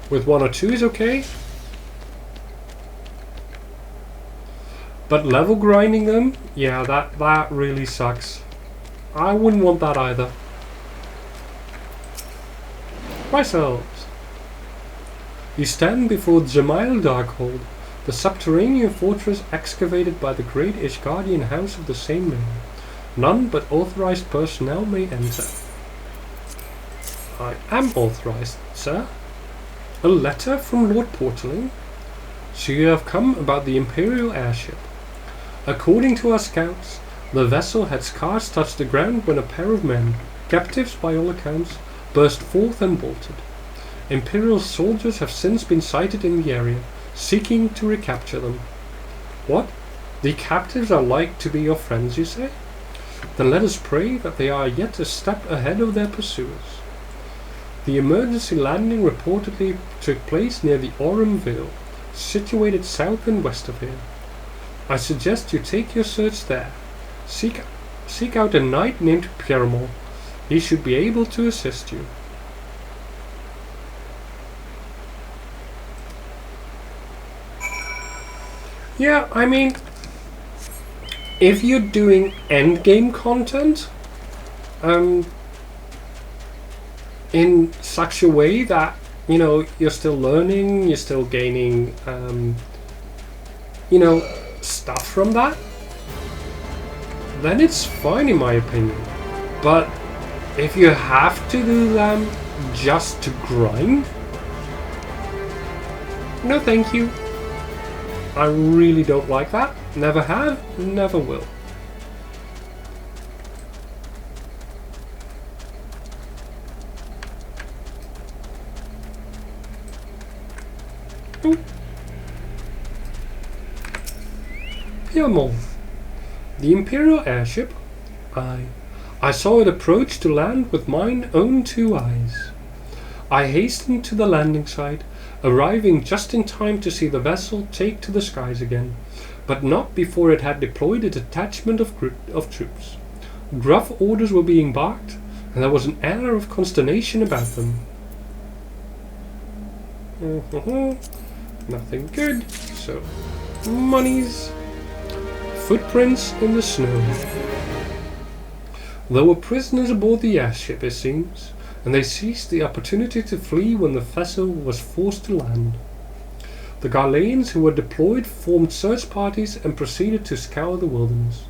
with 1 or 2 is okay. But level grinding them, yeah, that really sucks. I wouldn't want that either. Myself. You stand before Jamail Darkhold, the subterranean fortress excavated by the great Ishgardian house of the same name. None but authorized personnel may enter. I am authorized, sir. A letter from Lord Portaling? So you have come about the Imperial airship. According to our scouts, the vessel had scarce touched the ground when a pair of men, captives by all accounts, burst forth and bolted. Imperial soldiers have since been sighted in the area, seeking to recapture them. What? The captives are like to be your friends, you say? Then let us pray that they are yet a step ahead of their pursuers. The emergency landing reportedly took place near the Aurum Vale, situated south and west of here. I suggest you take your search there. Seek out a knight named Pierremont. He should be able to assist you. Yeah, I mean, if you're doing endgame content, in such a way that, you know, you're still learning, you're still gaining, you know, stuff from that, then it's fine in my opinion. But if you have to do them just to grind, no thank you. I really don't like that. Never have, never will. Pierremont. The Imperial airship? I saw it approach to land with mine own 2 eyes. I hastened to the landing site, arriving just in time to see the vessel take to the skies again, but not before it had deployed a detachment of troops. Gruff orders were being barked, and there was an air of consternation about them. Nothing good, so monies. Footprints in the snow. There were prisoners aboard the airship, it seems, and they seized the opportunity to flee when the vessel was forced to land. The Garleans who were deployed formed search parties and proceeded to scour the wilderness.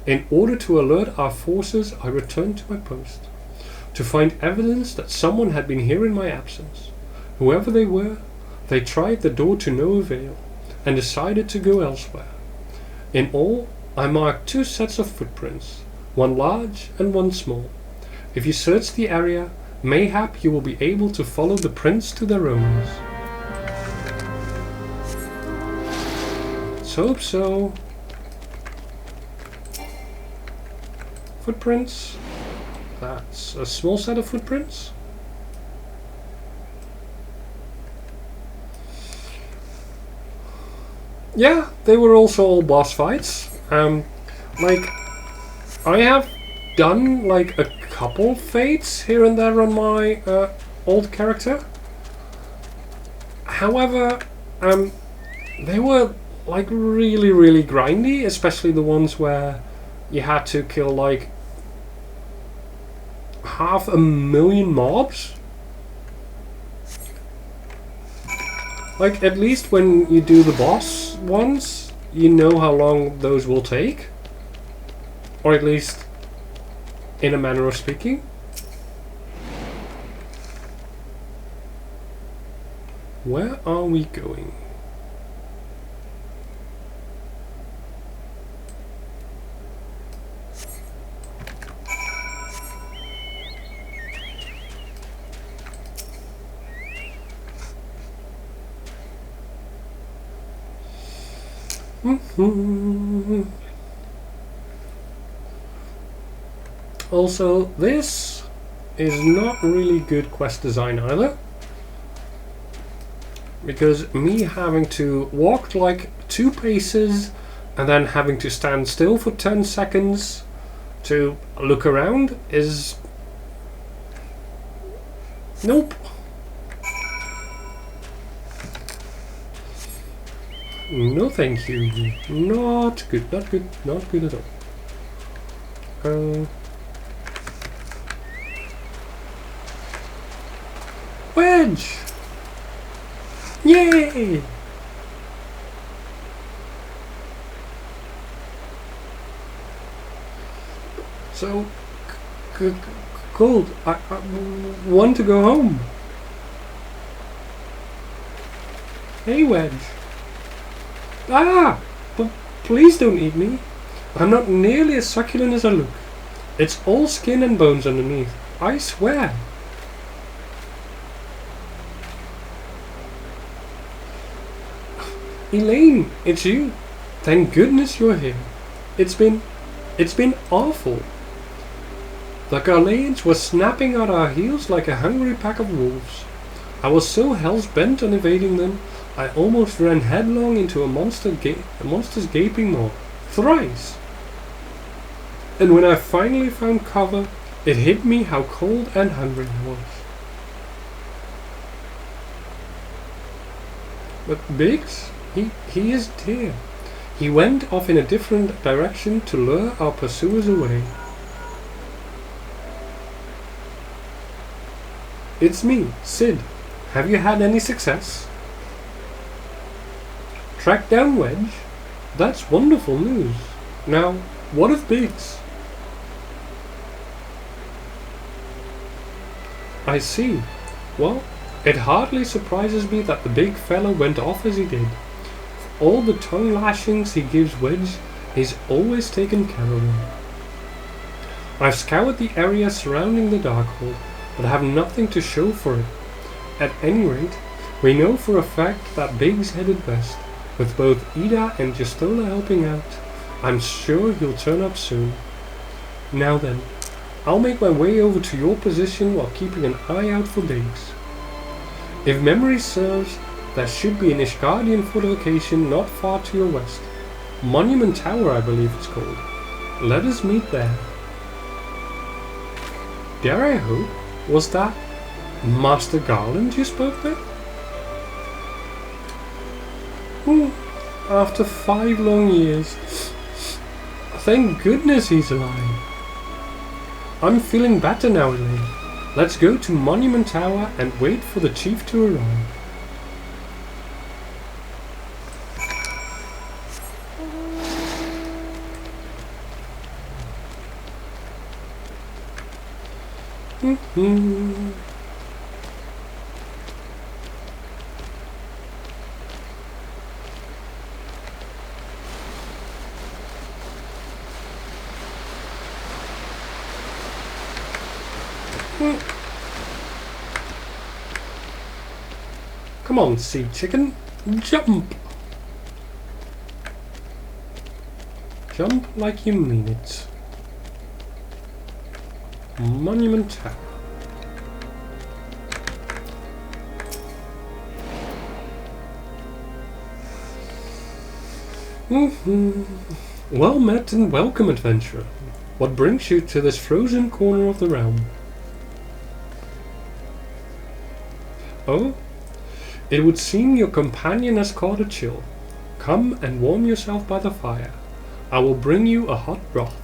In order to alert our forces, I returned to my post, to find evidence that someone had been here in my absence. Whoever they were, they tried the door to no avail, and decided to go elsewhere. In all, I marked 2 sets of footprints, one large and one small. If you search the area, mayhap you will be able to follow the prints to their owners. Let's hope so. Footprints. That's a small set of footprints. Yeah, they were also all boss fights. Like, I have done like a couple fates here and there on my old character. However, they were like really grindy, especially the ones where you had to kill like 500,000 mobs. Like, at least when you do the boss ones, you know how long those will take. Or at least, in a manner of speaking. Where are we going? Also, this is not really good quest design either. Because me having to walk like 2 paces and then having to stand still for 10 seconds to look around is... Nope. No thank you. Not good, not good, not good at all. Wedge! Yay! So, cold. I want to go home. Hey, Wedge. Ah! But please don't eat me. I'm not nearly as succulent as I look. It's all skin and bones underneath. I swear. Elaine, it's you. Thank goodness you're here. It's been awful. The Garleans were snapping at our heels like a hungry pack of wolves. I was so hell-bent on evading them, I almost ran headlong into a monster's gaping maw. Thrice. And when I finally found cover, it hit me how cold and hungry I was. But Biggs? He isn't here. He went off in a different direction to lure our pursuers away. It's me, Sid. Have you had any success? Tracked down Wedge? That's wonderful news. Now, what of Biggs? I see. Well, it hardly surprises me that the big fella went off as he did. For all the tongue lashings he gives Wedge, he's always taken care of him. I've scoured the area surrounding the Darkhold, but have nothing to show for it. At any rate, we know for a fact that Biggs headed west, with both Ida and Justola helping out. I'm sure he'll turn up soon. Now then, I'll make my way over to your position while keeping an eye out for Biggs. If memory serves, there should be an Ishgardian fortification not far to your west. Monument Tower, I believe it's called. Let us meet there. Dare I hope, was that Master Garland you spoke with? After 5 long years. Thank goodness he's alive. I'm feeling better now, Elaine. Let's go to Monument Tower and wait for the chief to arrive. Come on, sea chicken, jump! Jump like you mean it. Monument Tower. Well met and welcome, adventurer. What brings you to this frozen corner of the realm? Oh? It would seem your companion has caught a chill. Come and warm yourself by the fire. I will bring you a hot broth.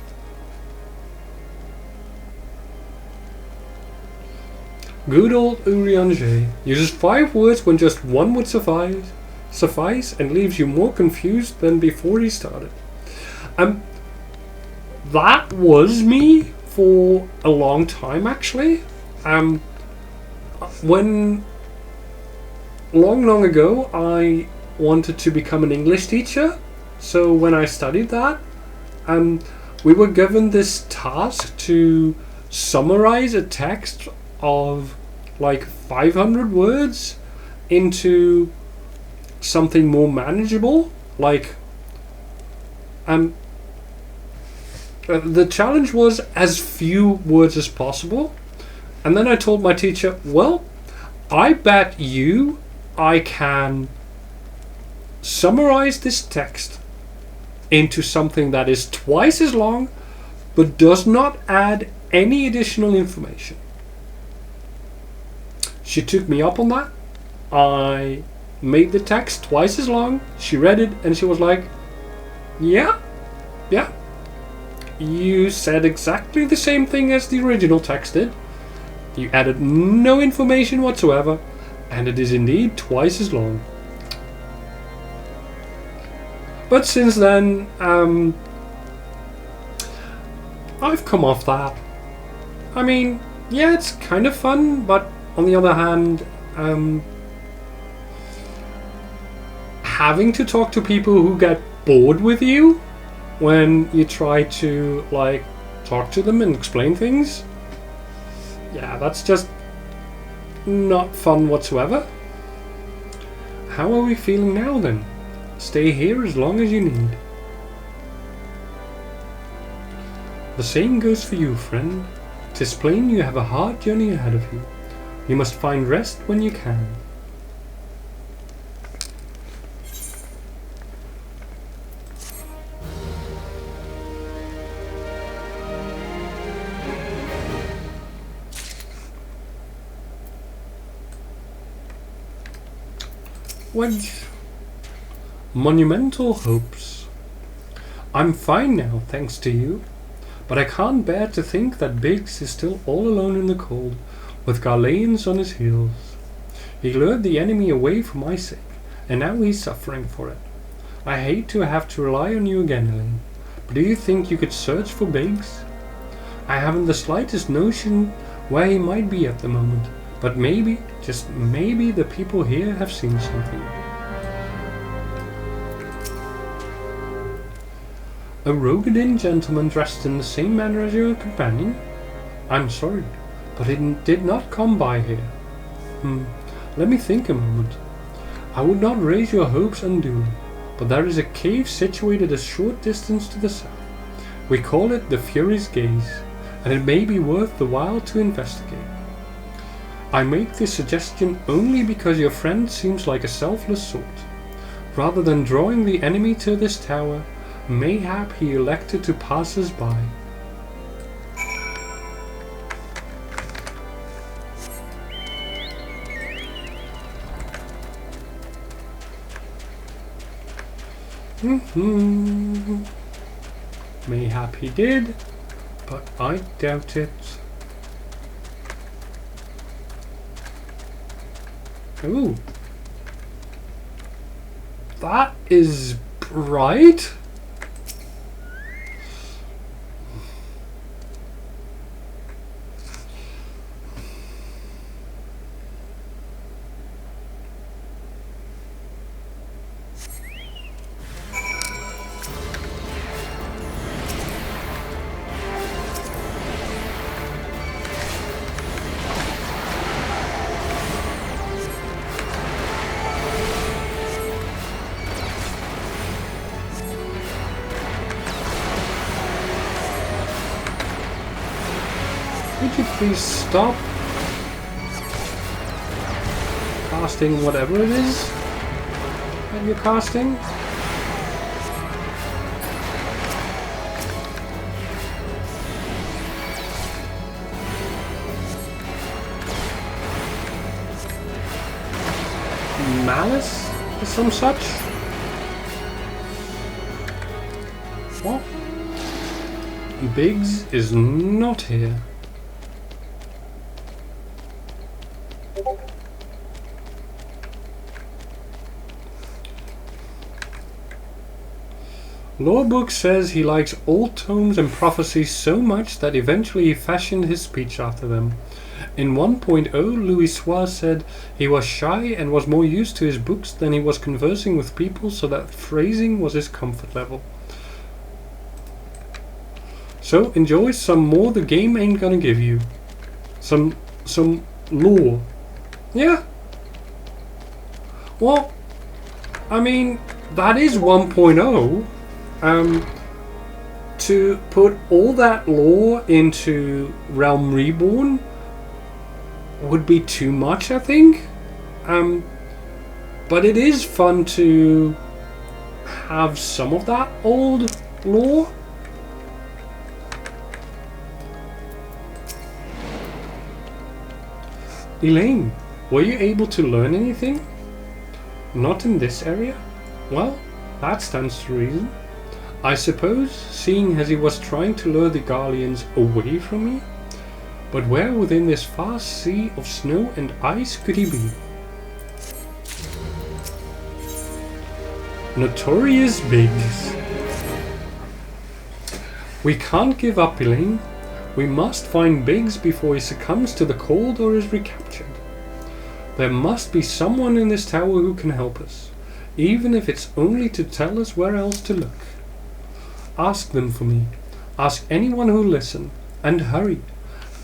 Good old Urianger uses 5 words when just 1 would suffice and leaves you more confused than before he started. That was me for a long time, actually. When long ago I wanted to become an English teacher, so when I studied that, we were given this task to summarize a text of like 500 words into something more manageable, like The challenge was as few words as possible. And then I told my teacher, well, I bet you I can summarize this text into something that is twice as long but does not add any additional information. She took me up on that. I made the text twice as long. She read it and she was like, yeah, you said exactly the same thing as the original text did. You added no information whatsoever, and it is indeed twice as long. But since then, I've come off that. I mean, yeah, it's kind of fun, but on the other hand, having to talk to people who get bored with you when you try to, like, talk to them and explain things, yeah, that's just not fun whatsoever. How are we feeling now then? Stay here as long as you need. The same goes for you, friend. 'Tis plain you have a hard journey ahead of you. You must find rest when you can. Wedge. Monumental hopes. I'm fine now, thanks to you. But I can't bear to think that Biggs is still all alone in the cold, with Garleans on his heels. He lured the enemy away for my sake, and now he's suffering for it. I hate to have to rely on you again, Elaine, but do you think you could search for Biggs? I haven't the slightest notion where he might be at the moment, but maybe, just maybe, the people here have seen something. A Rogadin gentleman dressed in the same manner as your companion? I'm sorry, but it did not come by here. Let me think a moment. I would not raise your hopes unduly, but there is a cave situated a short distance to the south. We call it the Fury's Gaze, and it may be worth the while to investigate. I make this suggestion only because your friend seems like a selfless sort. Rather than drawing the enemy to this tower, mayhap he elected to pass us by. Mayhap he did, but I doubt it. Ooh. That is bright. Would you please stop casting whatever it is that you're casting? Malice or some such? What? Biggs is not here. Lorebook says he likes old tomes and prophecies so much that eventually he fashioned his speech after them. In 1.0, Louis Soir said he was shy and was more used to his books than he was conversing with people, so that phrasing was his comfort level. So enjoy some more the game ain't gonna give you. Some lore. Yeah. Well, I mean, that is 1.0. To put all that lore into Realm Reborn would be too much, I think. But it is fun to have some of that old lore. Elaine, were you able to learn anything? Not in this area? Well, that stands to reason. I suppose, seeing as he was trying to lure the Garleans away from me. But where within this vast sea of snow and ice could he be? Notorious Biggs. We can't give up, Elaine. We must find Biggs before he succumbs to the cold or is recaptured. There must be someone in this tower who can help us, even if it's only to tell us where else to look. Ask them for me. Ask anyone who'll listen. And hurry.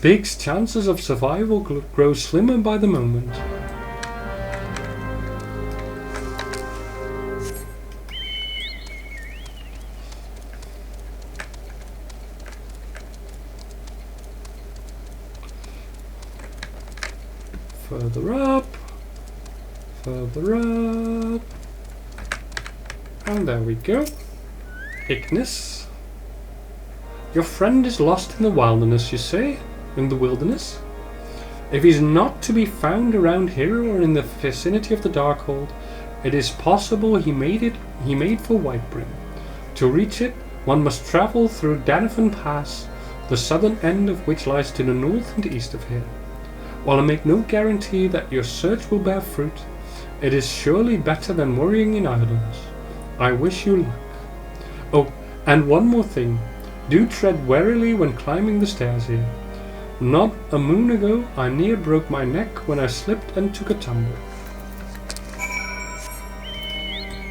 Biggs' chances of survival grow slimmer by the moment. Further up, further up, and there we go. Ignis. Your friend is lost in the wilderness, you say? In the wilderness? If he's not to be found around here or in the vicinity of the Darkhold, it is possible he made for Whitebrim. To reach it, one must travel through Danafan Pass, the southern end of which lies to the north and east of here. While I make no guarantee that your search will bear fruit, it is surely better than worrying in idleness. I wish you luck. Oh, and one more thing. Do tread warily when climbing the stairs here. Not a moon ago, I near broke my neck when I slipped and took a tumble.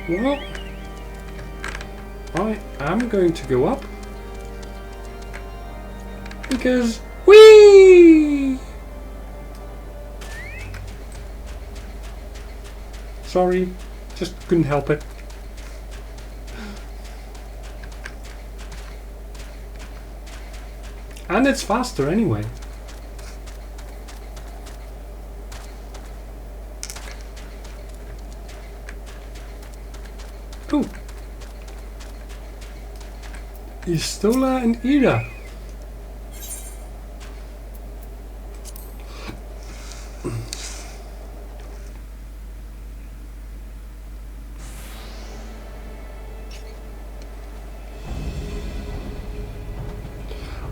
Well, I am going to go up. Because, whee! Sorry, just couldn't help it. And it's faster anyway. Oh. Istola and Ira.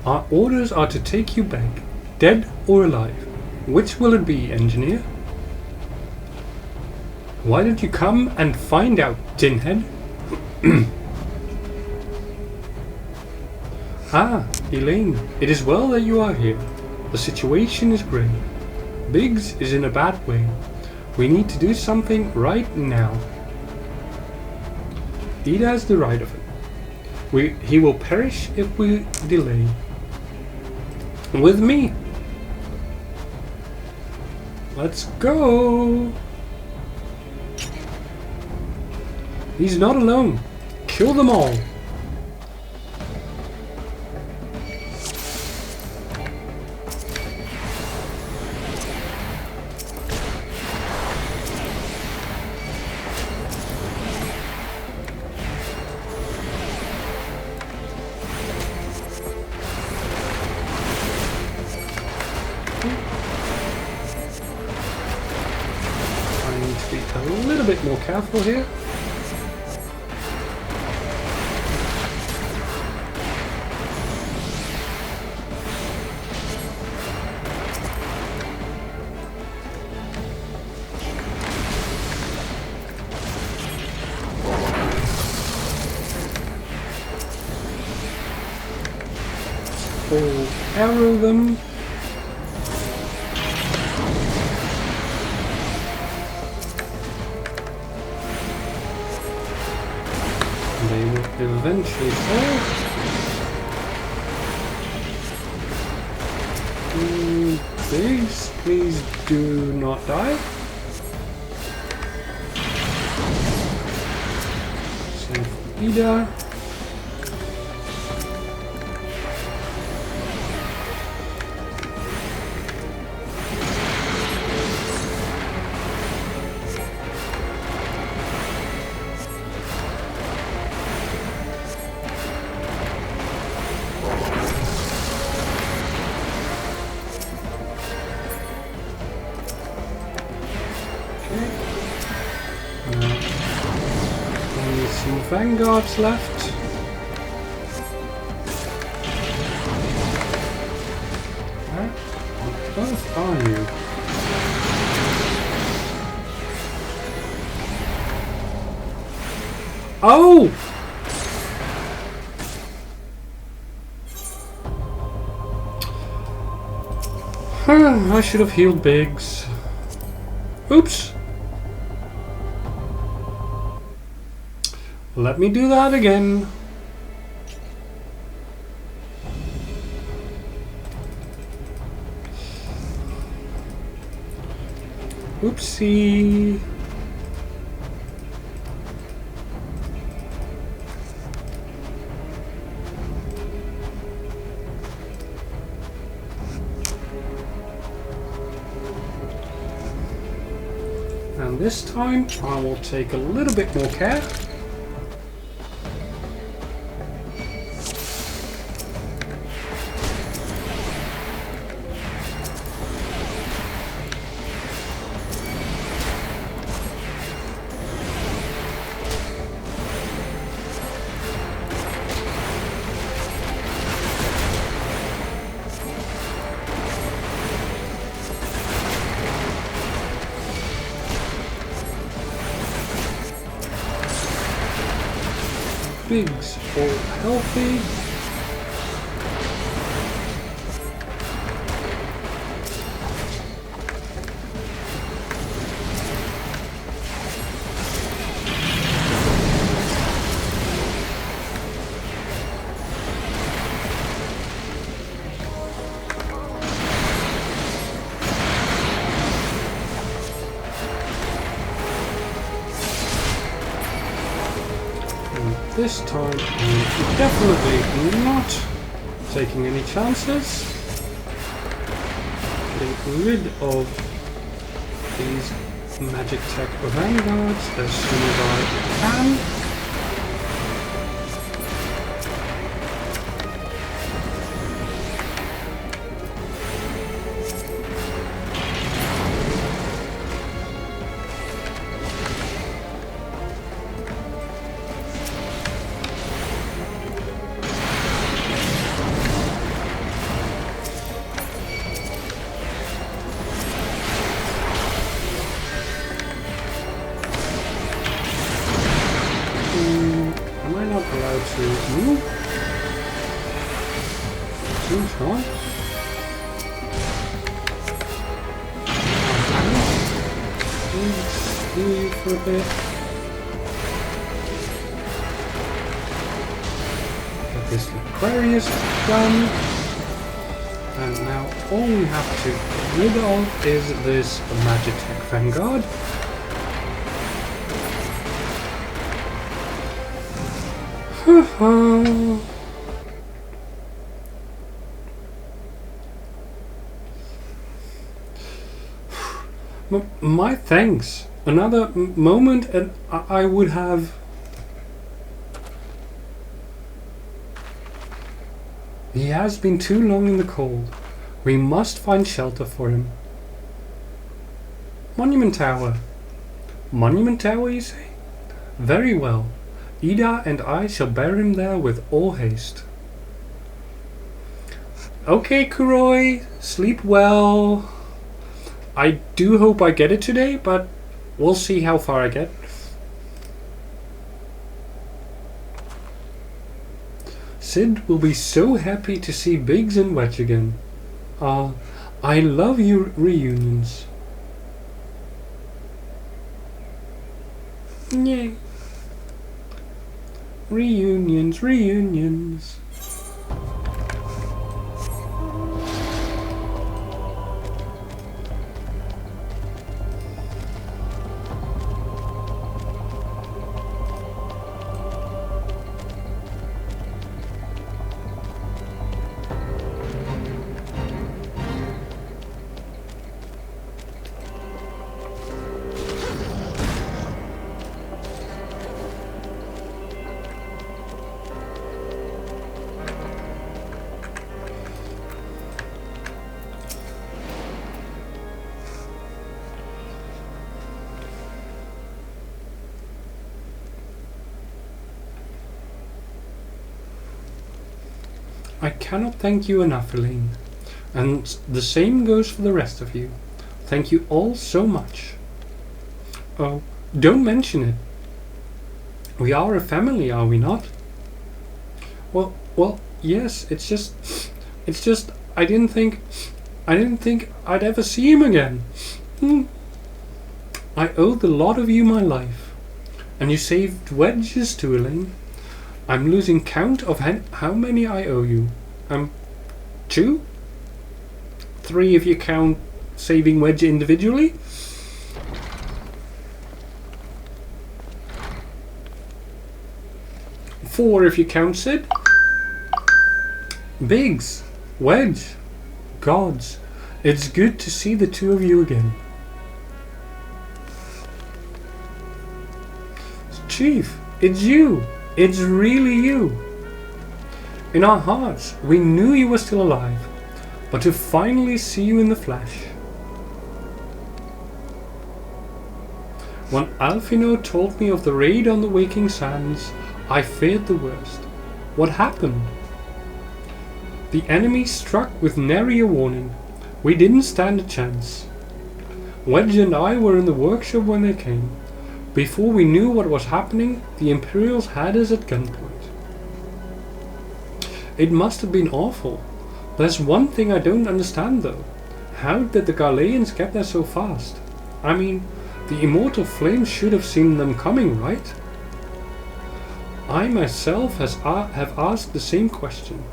Our orders are to take you back, dead or alive. Which will it be, engineer? Why don't you come and find out, tinhead? Ah, Elaine, it is well that you are here. The situation is grave. Biggs is in a bad way. We need to do something right now. Ida has the right of it. He will perish if we delay. With me. Let's go. He's not alone. Kill them all. More careful here. Or arrow them. Eventually fall. Biggs, please do not die. Same for Ida. There's some vanguards left. Where on earth are you? Oh! I should have healed Biggs. Oops. Let me do that again. Oopsie. And this time I will take a little bit more care. Biggs all healthy. This time, I'm definitely not taking any chances. Getting rid of these magic tech vanguards as soon as I can. Am I not allowed to move? Seems not. Let's heal you for a bit. Get this Aquarius done. And now all we have to get rid of is this Magitech Vanguard. My thanks. Another moment and I would have... He has been too long in the cold. We must find shelter for him. Monument Tower. Monument Tower, you say? Very well. Ida and I shall bear him there with all haste. Okay, Kuroi, sleep well. I do hope I get it today, but we'll see how far I get. Sid will be so happy to see Biggs and Wedge again. I love your reunions. Yay. Reunions, reunions. I cannot thank you enough, Elaine. And the same goes for the rest of you. Thank you all so much. Oh, don't mention it. We are a family, are we not? Well, yes, it's just, I didn't think I'd ever see him again. I owe the lot of you my life. And you saved Wedges too, Elaine. I'm losing count of how many I owe you. 2? 3 if you count saving Wedge individually. 4 if you count Sid. Biggs, Wedge, gods, it's good to see the two of you again. Chief, it's you. It's really you. In our hearts, we knew you were still alive, but to finally see you in the flesh. When Alfino told me of the raid on the Waking Sands, I feared the worst. What happened? The enemy struck with nary a warning. We didn't stand a chance. Wedge and I were in the workshop when they came. Before we knew what was happening, the Imperials had us at gunpoint. It must have been awful. There's one thing I don't understand though. How did the Garleans get there so fast? I mean, the immortal flames should have seen them coming, right? I myself have asked the same question.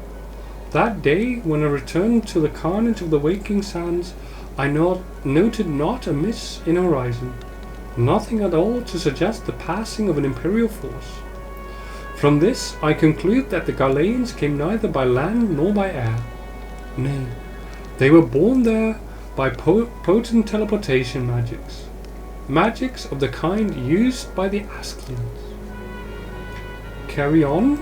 That day, when I returned to the carnage of the Waking Sands, I noted not a miss in horizon. Nothing at all to suggest the passing of an Imperial force. From this, I conclude that the Garleans came neither by land nor by air. Nay, they were born there by potent teleportation magics. Magics of the kind used by the Askians. Carry on.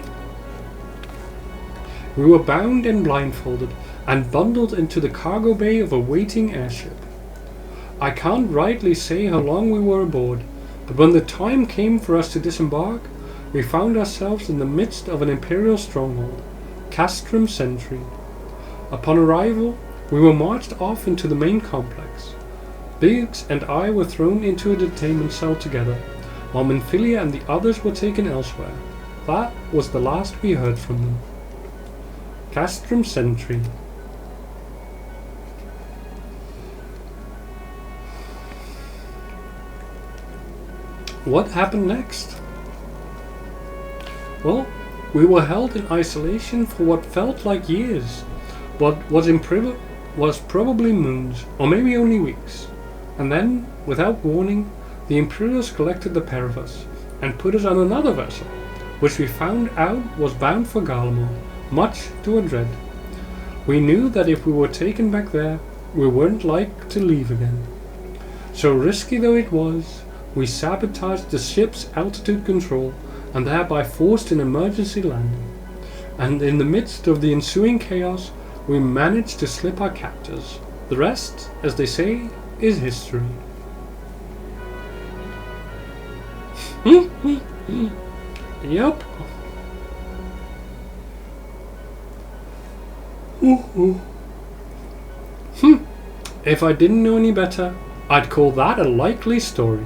We were bound and blindfolded and bundled into the cargo bay of a waiting airship. I can't rightly say how long we were aboard, but when the time came for us to disembark, we found ourselves in the midst of an Imperial stronghold, Castrum Sentry. Upon arrival, we were marched off into the main complex. Biggs and I were thrown into a detainment cell together, while Minfilia and the others were taken elsewhere. That was the last we heard from them. Castrum Sentry. What happened next? Well, we were held in isolation for what felt like years, what was probably moons, or maybe only weeks. And then, without warning, the Imperials collected the pair of us, and put us on another vessel, which we found out was bound for Garlemald, much to our dread. We knew that if we were taken back there, we weren't like to leave again. So risky though it was, we sabotaged the ship's altitude control and thereby forced an emergency landing. And in the midst of the ensuing chaos, we managed to slip our captors. The rest, as they say, is history. Yup. If I didn't know any better, I'd call that a likely story.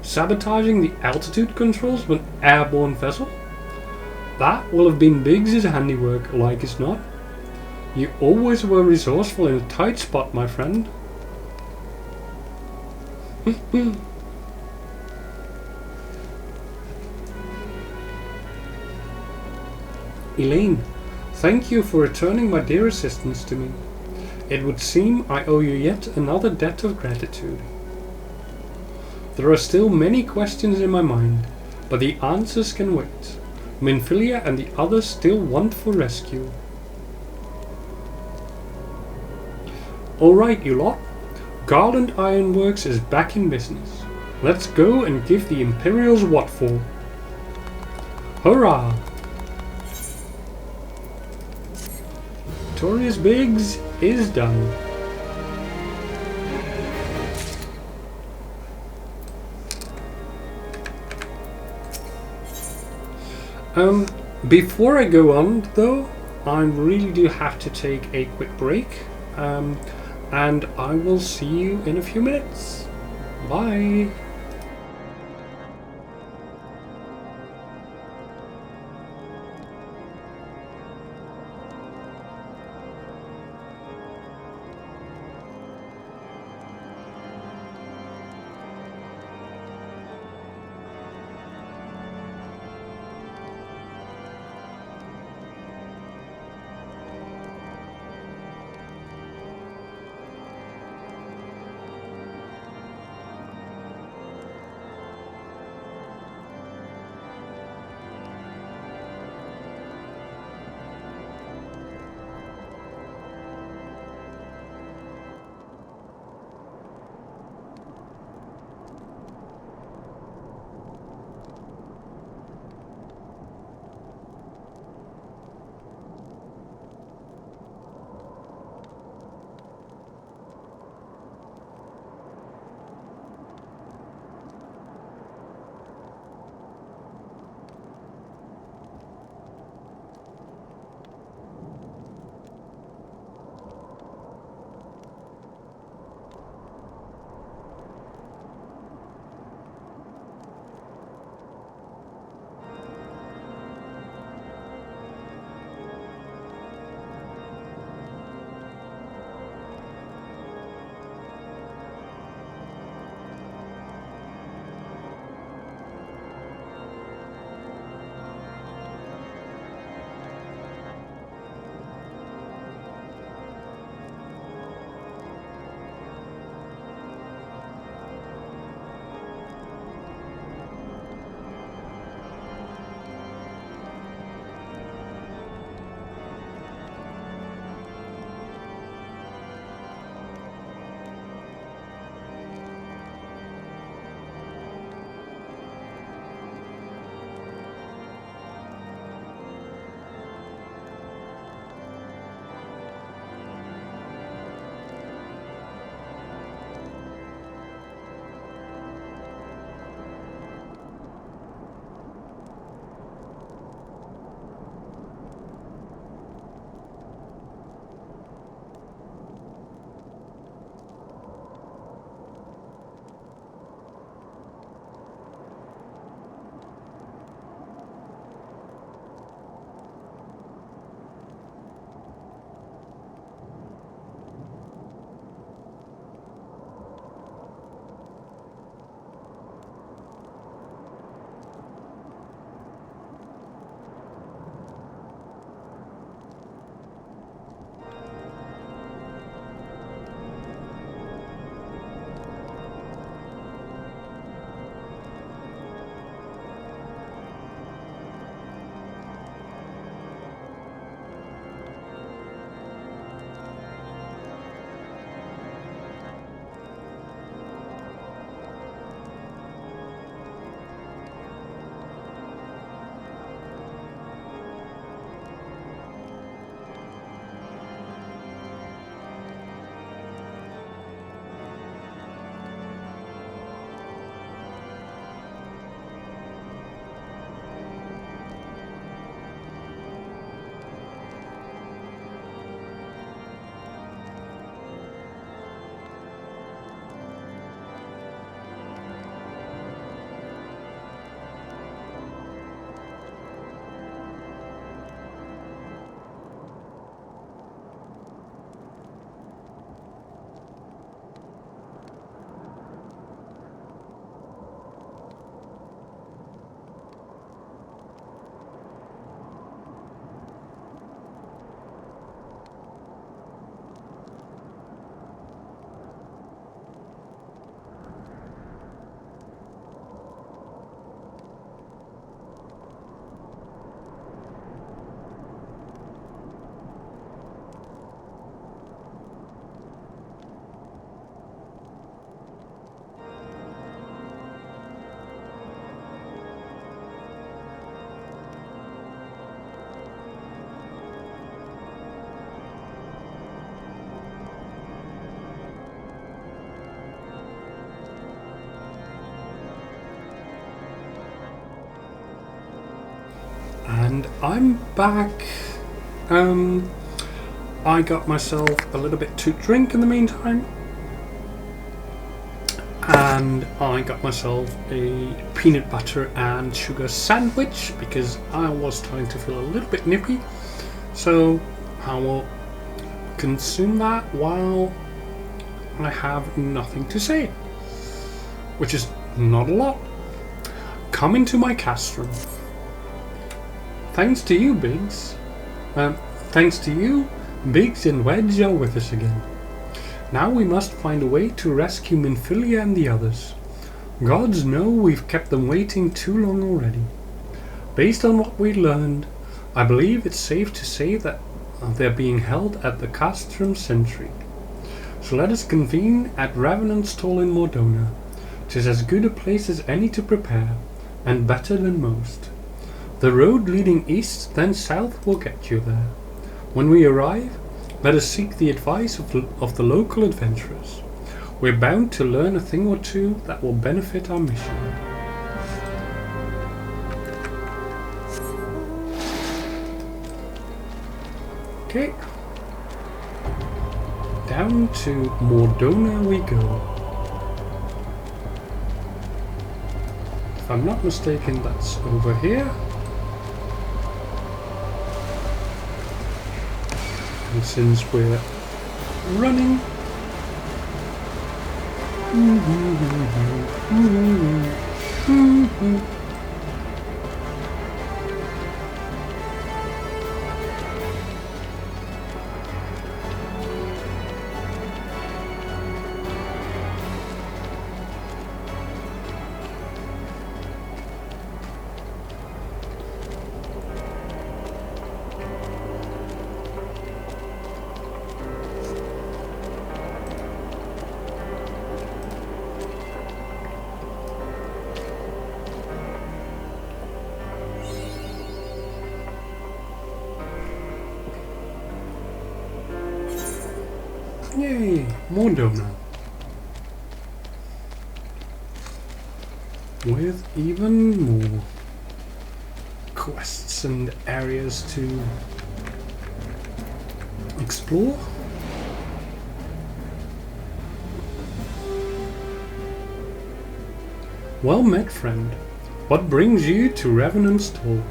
Sabotaging the altitude controls of an airborne vessel? That will have been Biggs' handiwork, like as not. You always were resourceful in a tight spot, my friend. Elaine, thank you for returning my dear assistance to me. It would seem I owe you yet another debt of gratitude. There are still many questions in my mind, but the answers can wait. Minfilia and the others still want for rescue. Alright, you lot. Garland Ironworks is back in business. Let's go and give the Imperials what for. Hurrah! Torius Biggs is done. Before I go on though, I really do have to take a quick break, and I will see you in a few minutes. Bye! And I'm back I got myself a little bit to drink in the meantime. And I got myself a peanut butter and sugar sandwich because I was starting to feel a little bit nippy. So I will consume that while I have nothing to say, which is not a lot. Come into my cast room. Thanks to you, Biggs. Thanks to you, Biggs and Wedge are with us again. Now we must find a way to rescue Minfilia and the others. Gods know we've kept them waiting too long already. Based on what we learned, I believe it's safe to say that they're being held at the Castrum Sentry. So let us convene at Revenant's Stall in Mordona. 'Tis as good a place as any to prepare, and better than most. The road leading east then south will get you there. When we arrive, let us seek the advice of the local adventurers. We're bound to learn a thing or two that will benefit our mission. Okay. Down to Mordona we go. If I'm not mistaken, that's over here. And since we're running, yay, Mordona. With even more quests and areas to explore. Well met, friend. What brings you to Revenant's Stall?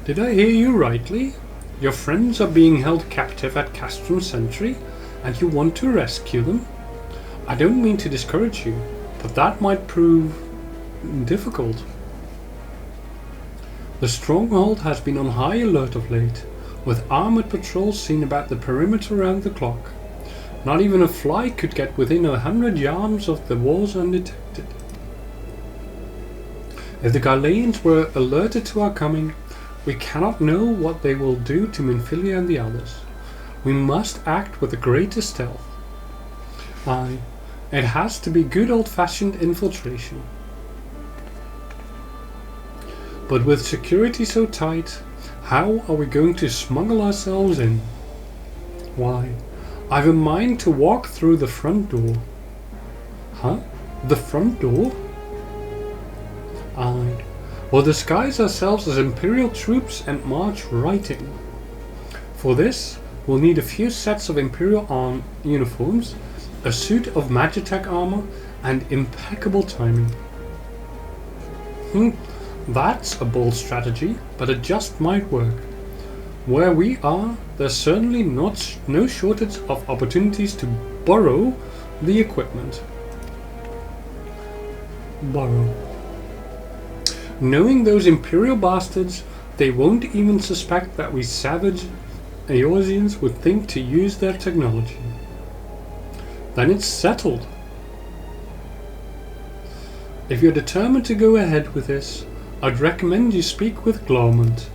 Did I hear you rightly? Your friends are being held captive at Castrum Sentry, and you want to rescue them? I don't mean to discourage you, but that might prove difficult. The stronghold has been on high alert of late, with armored patrols seen about the perimeter around the clock. Not even a fly could get within 100 yards of the walls undetected. If the Galeans were alerted to our coming, we cannot know what they will do to Minfilia and the others. We must act with the greatest stealth. Aye, it has to be good old-fashioned infiltration. But with security so tight, how are we going to smuggle ourselves in? Why, I've a mind to walk through the front door. Huh? The front door? Aye. We'll disguise ourselves as Imperial troops and march right in. For this, we'll need a few sets of Imperial uniforms, a suit of Magitech armor, and impeccable timing. That's a bold strategy, but it just might work. Where we are, there's certainly no shortage of opportunities to borrow the equipment. Borrow. Knowing those Imperial bastards, they won't even suspect that we savage Eorzeans would think to use their technology. Then it's settled. If you're determined to go ahead with this, I'd recommend you speak with Glormont.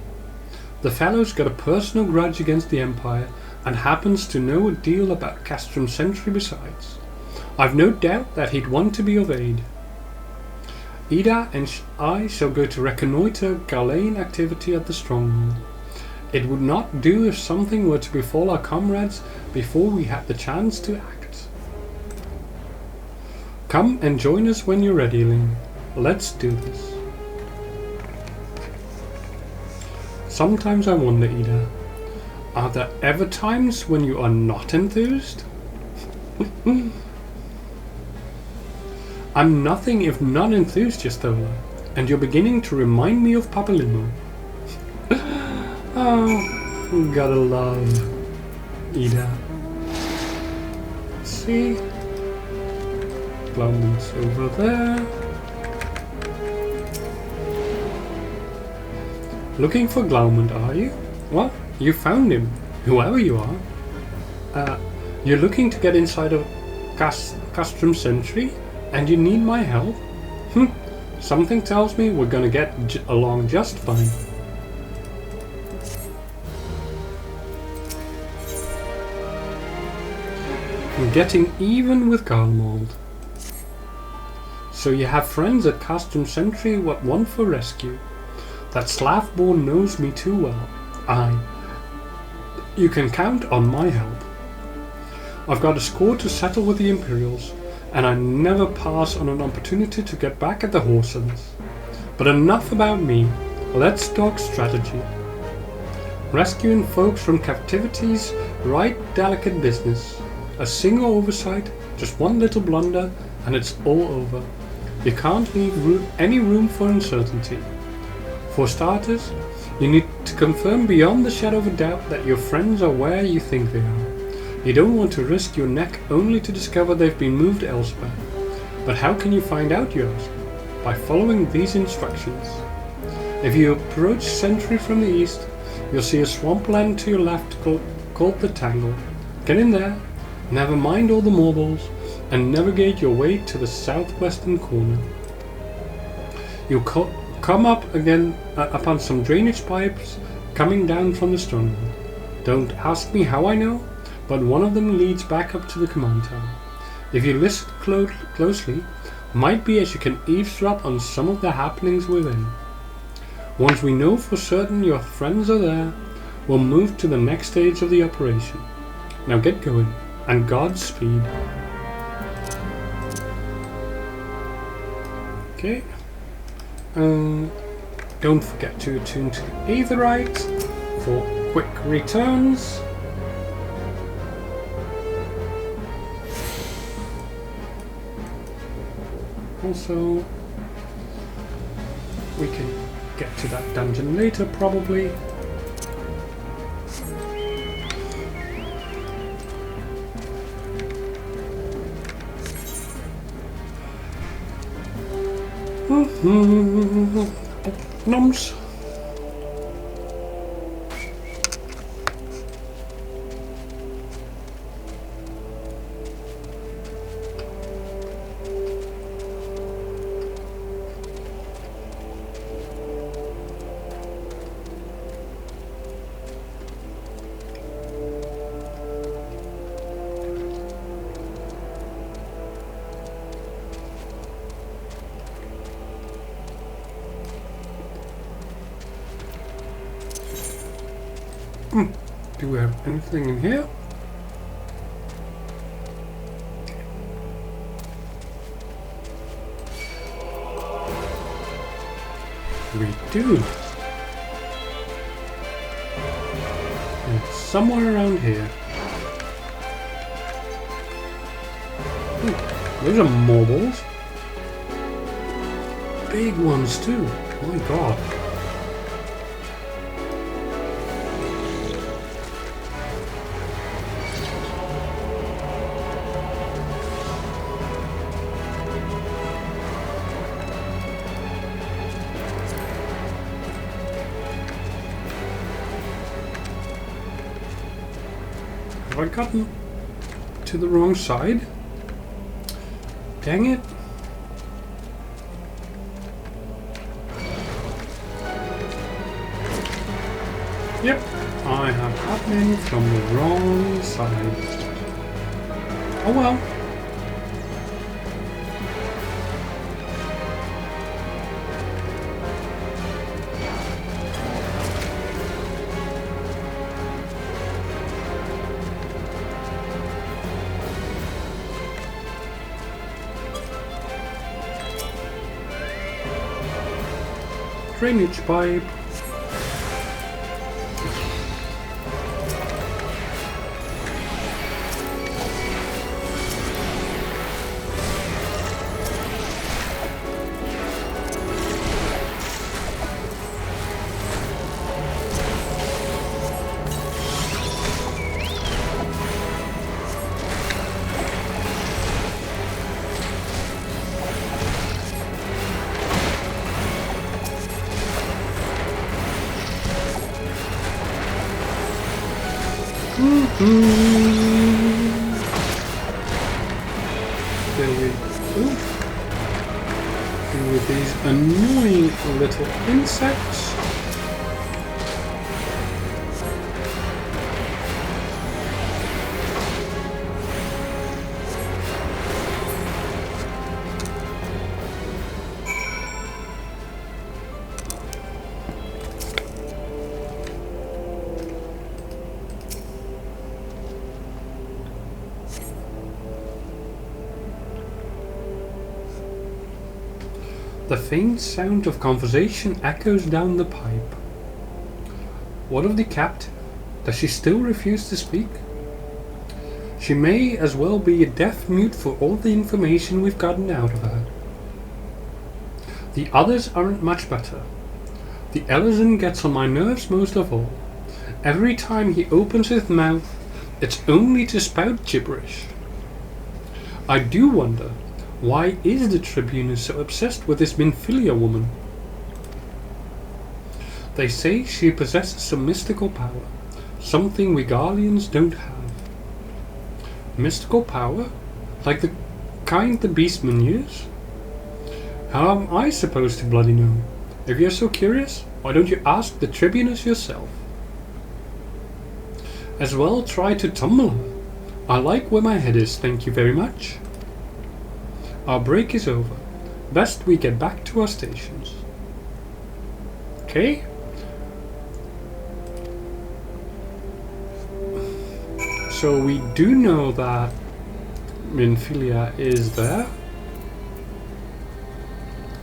The fellow's got a personal grudge against the Empire and happens to know a deal about Castrum Sentry besides. I've no doubt that he'd want to be of aid. Ida and I shall go to reconnoitre Galean activity at the stronghold. It would not do if something were to befall our comrades before we had the chance to act. Come and join us when you're ready, Ling. Let's do this. Sometimes I wonder, Ida, are there ever times when you are not enthused? I'm nothing if not enthused, Yastola, and you're beginning to remind me of Papa Limo. Oh, gotta love Ida. Let's see. Glaumund's over there. Looking for Glaumund, are you? What? You found him, whoever you are. You're looking to get inside of Castrum Sentry, and you need my help? Something tells me we're gonna get along just fine. I'm getting even with Garlemald. So you have friends at Castrum Sentry what want for rescue. That Slavborn knows me too well. Aye. You can count on my help. I've got a score to settle with the Imperials, and I never pass on an opportunity to get back at the Horsens. But enough about me. Let's talk strategy. Rescuing folks from captivity's right delicate business. A single oversight, just one little blunder, and it's all over. You can't leave any room for uncertainty. For starters, you need to confirm beyond the shadow of a doubt that your friends are where you think they are. You don't want to risk your neck only to discover they've been moved elsewhere. But how can you find out, you ask? By following these instructions. If you approach Sentry from the east, you'll see a swampland to your left called the Tangle. Get in there, never mind all the marbles, and navigate your way to the southwestern corner. You'll come up again upon some drainage pipes coming down from the stronghold. Don't ask me how I know, but one of them leads back up to the command tower. If you listen closely, might be as you can eavesdrop on some of the happenings within. Once we know for certain your friends are there, we'll move to the next stage of the operation. Now get going, and Godspeed. Okay. Don't forget to attune to Aetherite for quick returns. Also, we can get to that dungeon later, probably. Noms. Do we have anything in here? We do. It's somewhere around here. Those are marbles. Big ones too. My God. Have I gotten to the wrong side? Dang it. Yep, I have happened from the wrong side. Oh well. Drainage pipe. There we go. And with these annoying little insects. The faint sound of conversation echoes down the pipe. What of the captain? Does she still refuse to speak? She may as well be a deaf mute for all the information we've gotten out of her. The others aren't much better. The Ellison gets on my nerves most of all. Every time he opens his mouth, it's only to spout gibberish. I do wonder, why is the Tribune so obsessed with this Minfilia woman? They say she possesses some mystical power, something we Garleans don't have. Mystical power? Like the kind the Beastmen use? How am I supposed to bloody know? If you're so curious, why don't you ask the Tribunus yourself? As well try to tumble her. I like where my head is, thank you very much. Our break is over. Best we get back to our stations. Okay? So we do know that Minfilia is there.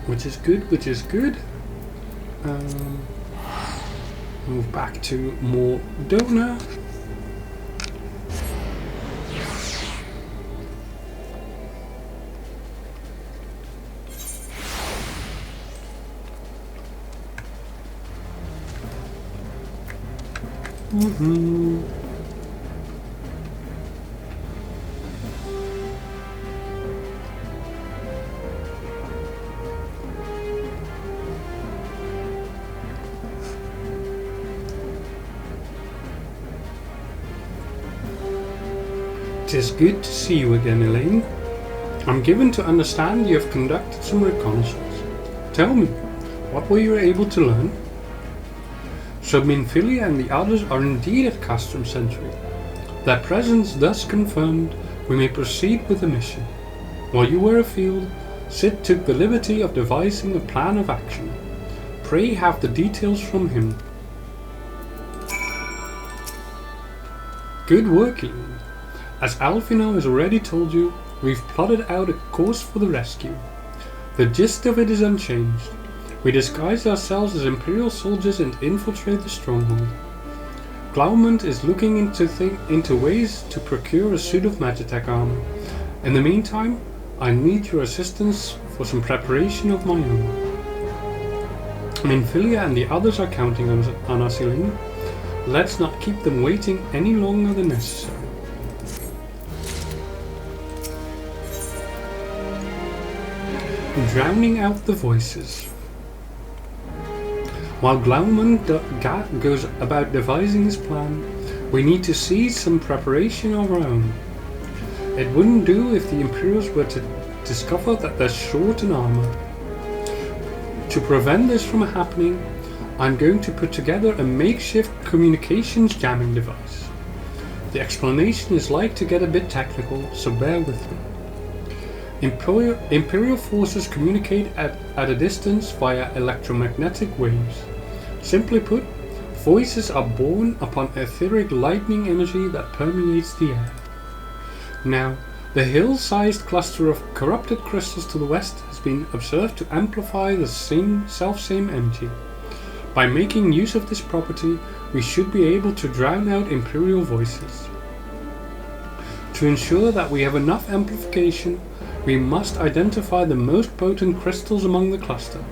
Which is good, which is good. Move back to Mordona. It is good to see you again, Elaine. I'm given to understand you have conducted some reconnaissance. Tell me, what were you able to learn? So Minfilia and the others are indeed at Castrum Century. Their presence thus confirmed, we may proceed with the mission. While you were afield, Sid took the liberty of devising a plan of action. Pray have the details from him. Good work, Elaine. As Alfino has already told you, we've plotted out a course for the rescue. The gist of it is unchanged. We disguise ourselves as Imperial soldiers and infiltrate the stronghold. Glaumund is looking into ways to procure a suit of Magitech armor. In the meantime, I need your assistance for some preparation of my own. Minfilia and the others are counting on us, Elaine. Let's not keep them waiting any longer than necessary. Drowning out the voices. While Glaumund goes about devising his plan, we need to seize some preparation of our own. It wouldn't do if the Imperials were to discover that they're short in armor. To prevent this from happening, I'm going to put together a makeshift communications jamming device. The explanation is like to get a bit technical, so bear with me. Imperial forces communicate at a distance via electromagnetic waves. Simply put, voices are born upon etheric lightning energy that permeates the air. Now, the hill-sized cluster of corrupted crystals to the west has been observed to amplify the selfsame energy. By making use of this property, we should be able to drown out Imperial voices. To ensure that we have enough amplification, we must identify the most potent crystals among the cluster.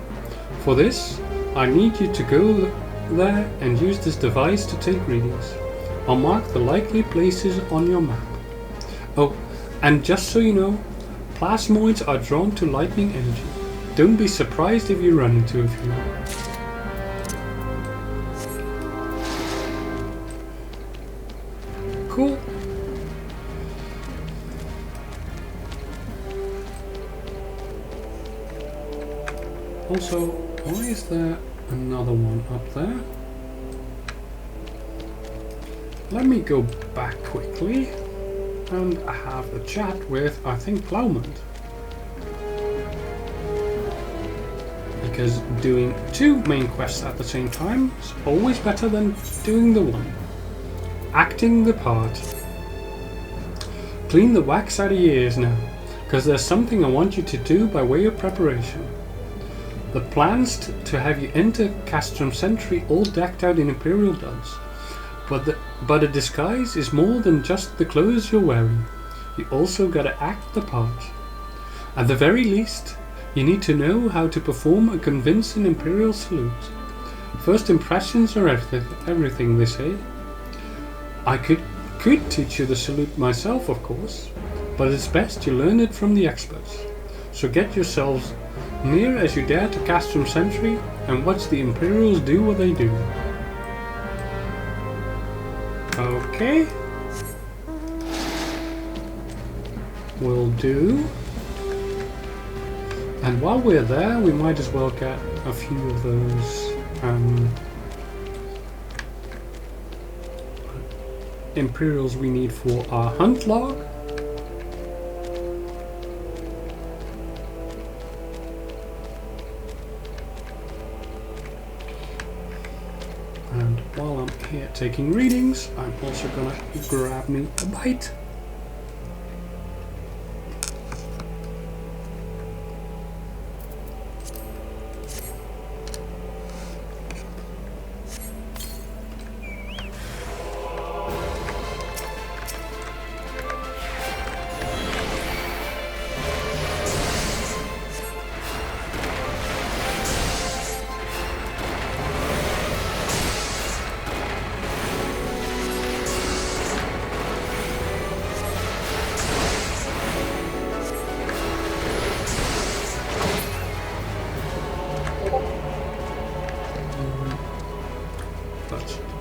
For this, I need you to go there and use this device to take readings. I'll mark the likely places on your map. Oh, and just so you know, plasmoids are drawn to lightning energy. Don't be surprised if you run into a few. Cool. Also, why is there another one up there? Let me go back quickly and have a chat with, I think, Plowman. Because doing 2 main quests at the same time is always better than doing the one. Acting the part. Clean the wax out of your ears now, because there's something I want you to do by way of preparation. The plan's to have you enter Castrum Sentry all decked out in Imperial duds. But a disguise is more than just the clothes you're wearing. You also gotta act the part. At the very least, you need to know how to perform a convincing Imperial salute. First impressions are everything, they say. I could teach you the salute myself, of course, but it's best you learn it from the experts. So get yourselves near as you dare to Castrum Sentry and watch the Imperials do what they do. Okay. Will do. And while we're there, we might as well get a few of those Imperials we need for our hunt log. And while I'm here taking readings, I'm also gonna grab me a bite.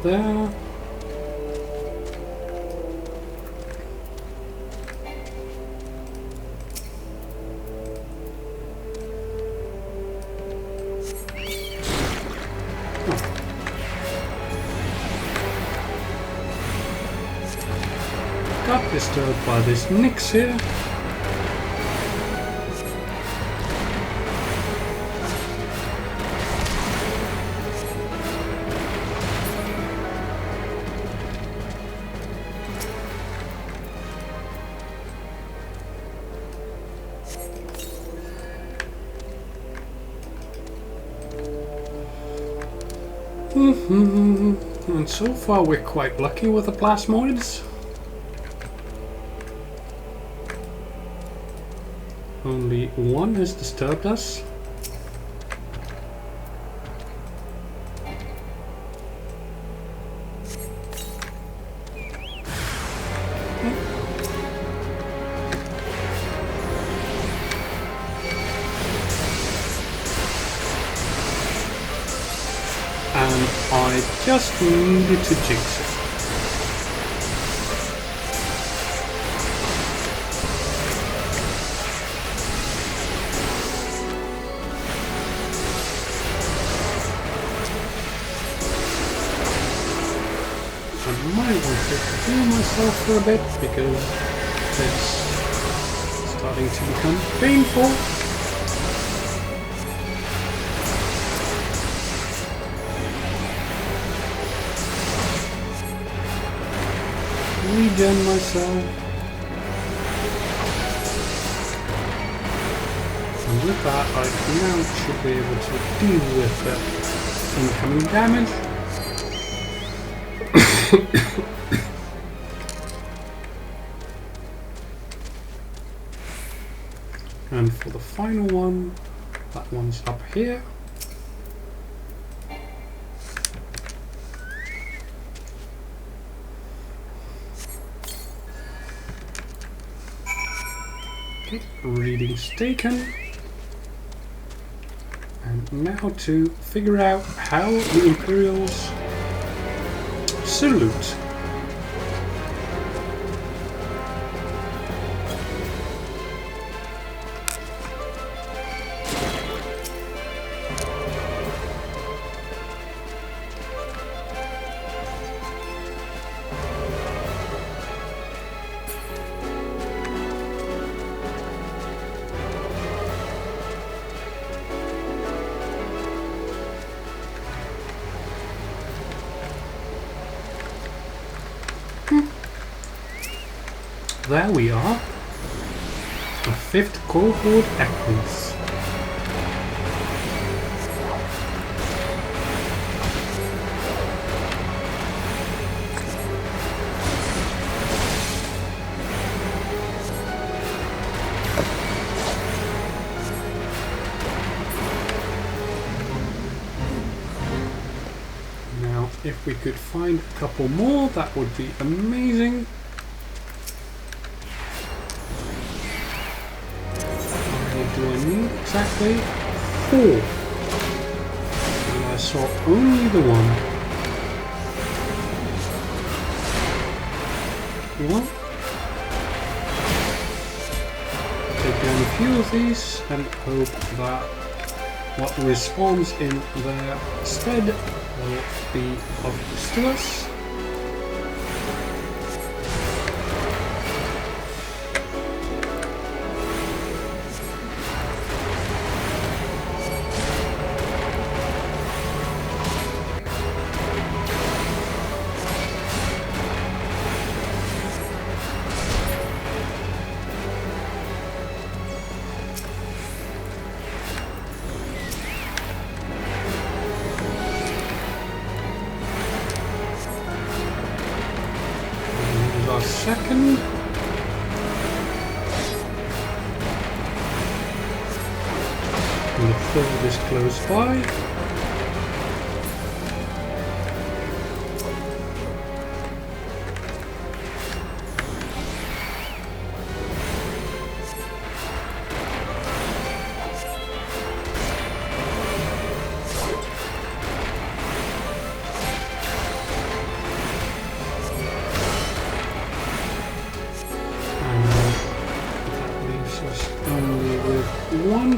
There. Got disturbed by this Nyx here. And so far we're quite lucky with the plasmoids. Only one has disturbed us. And I just needed to jinx it. I might want to heal myself for a bit because it's starting to become painful. Regen myself. And with that, I now should be able to deal with the incoming damage. And for the final one, that one's up here. Okay, readings taken. And now to figure out how the Imperials salute. there we are. A 5th cohort Equus. If we could find a couple more, that would be amazing. How many do I need exactly? 4. And I saw only the one. Well, take down a few of these and hope that what responds in their stead will be of use to us. Second. And the third is close by.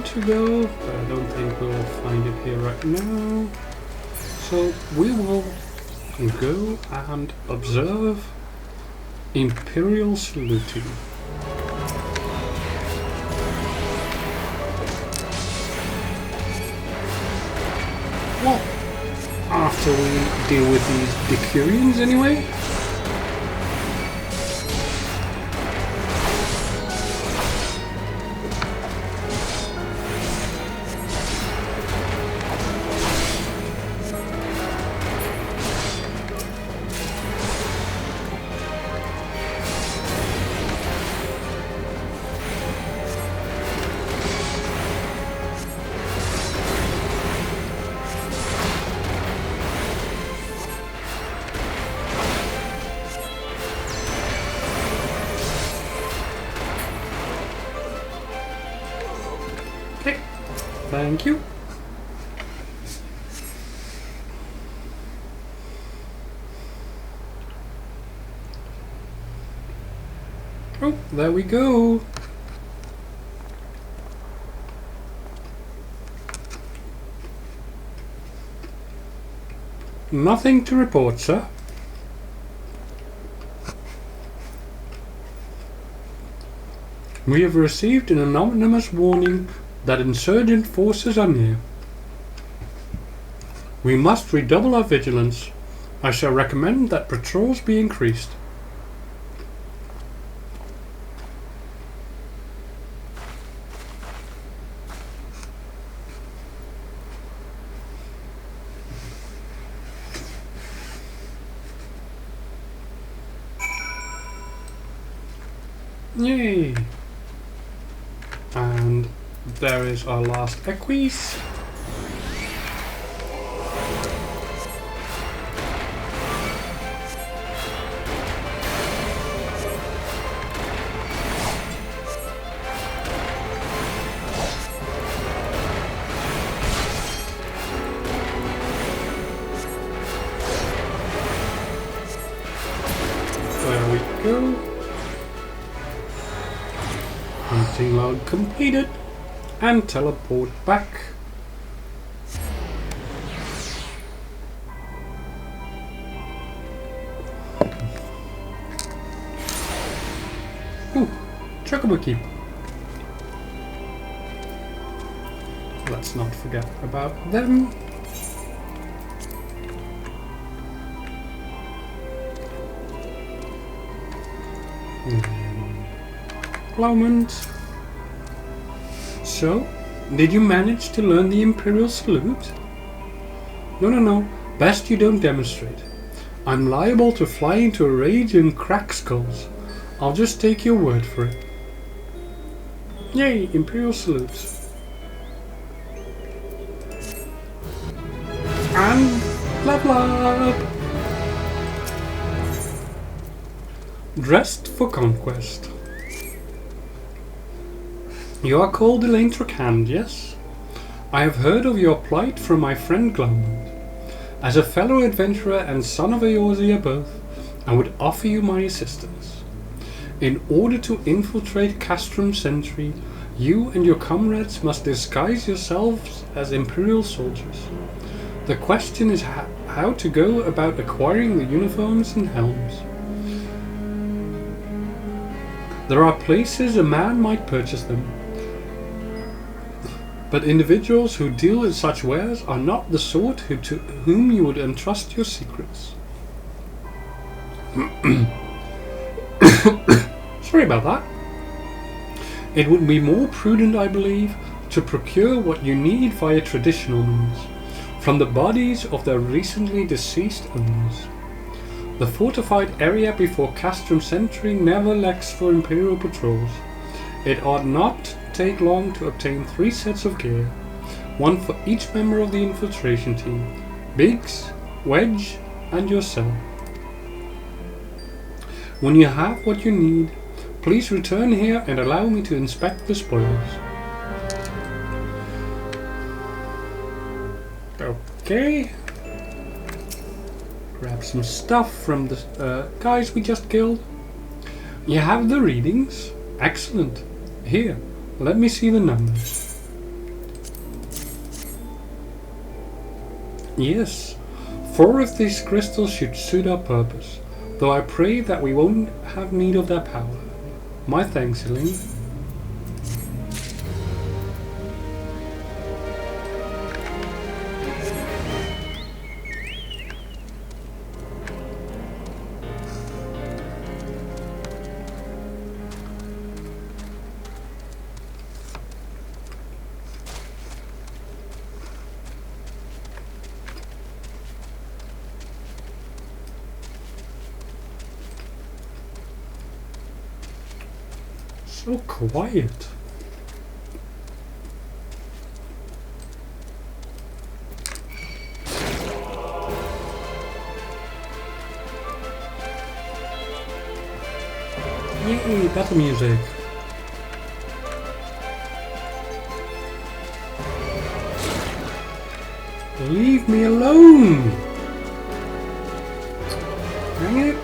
To go, but I don't think we'll find it here right now. So we will go and observe Imperial saluting. Well, after we deal with these Decurions anyway. Thank you. Oh, there we go. Nothing to report, sir. We have received an anonymous warning that insurgent forces are near. We must redouble our vigilance. I shall recommend that patrols be increased. Yay! And there is our last Equus. There we go. Hunting log completed. And teleport back. Ooh, Chocobo Keep. Let's not forget about them. compliment. So, did you manage to learn the Imperial salute? No. Best you don't demonstrate. I'm liable to fly into a rage and crack skulls. I'll just take your word for it. Yay, Imperial salute. And level up! Dressed for conquest. You are called Elaine Trocand, yes? I have heard of your plight from my friend Glaumund. As a fellow adventurer and son of Eorzea both, I would offer you my assistance. In order to infiltrate Castrum Sentry, you and your comrades must disguise yourselves as Imperial soldiers. The question is how to go about acquiring the uniforms and helms. There are places a man might purchase them, but individuals who deal in such wares are not the sort to whom you would entrust your secrets. Sorry about that. It would be more prudent, I believe, to procure what you need via traditional means, from the bodies of their recently deceased owners. The fortified area before Castrum Sentry never lacks for Imperial patrols. It ought not take long to obtain 3 sets of gear, one for each member of the infiltration team, Biggs, Wedge, and yourself. When you have what you need, please return here and allow me to inspect the spoils. Okay. Grab some stuff from the guys we just killed. You have the readings? Excellent. Here, let me see the numbers. Yes, 4 of these crystals should suit our purpose, though I pray that we won't have need of their power. My thanks, Elaine. So quiet. Yay, battle music. Leave me alone! Dang it.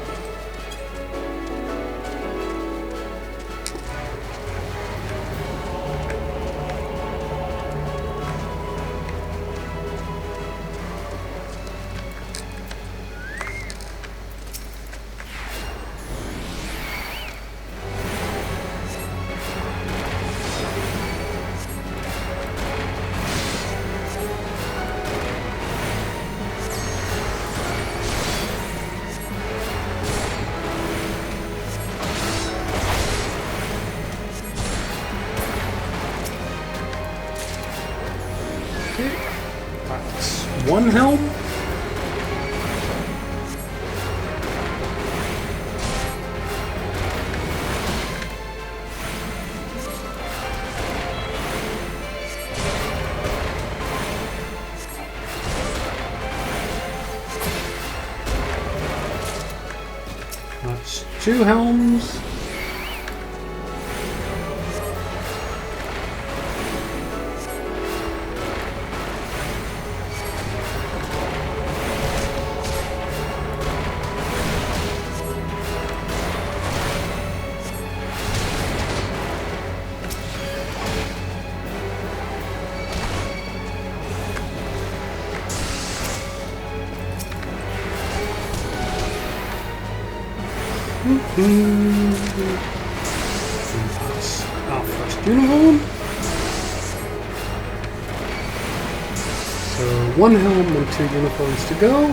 That's 1 helm. That's 2 helms. That's our first uniform. So 1 helm and 2 uniforms to go.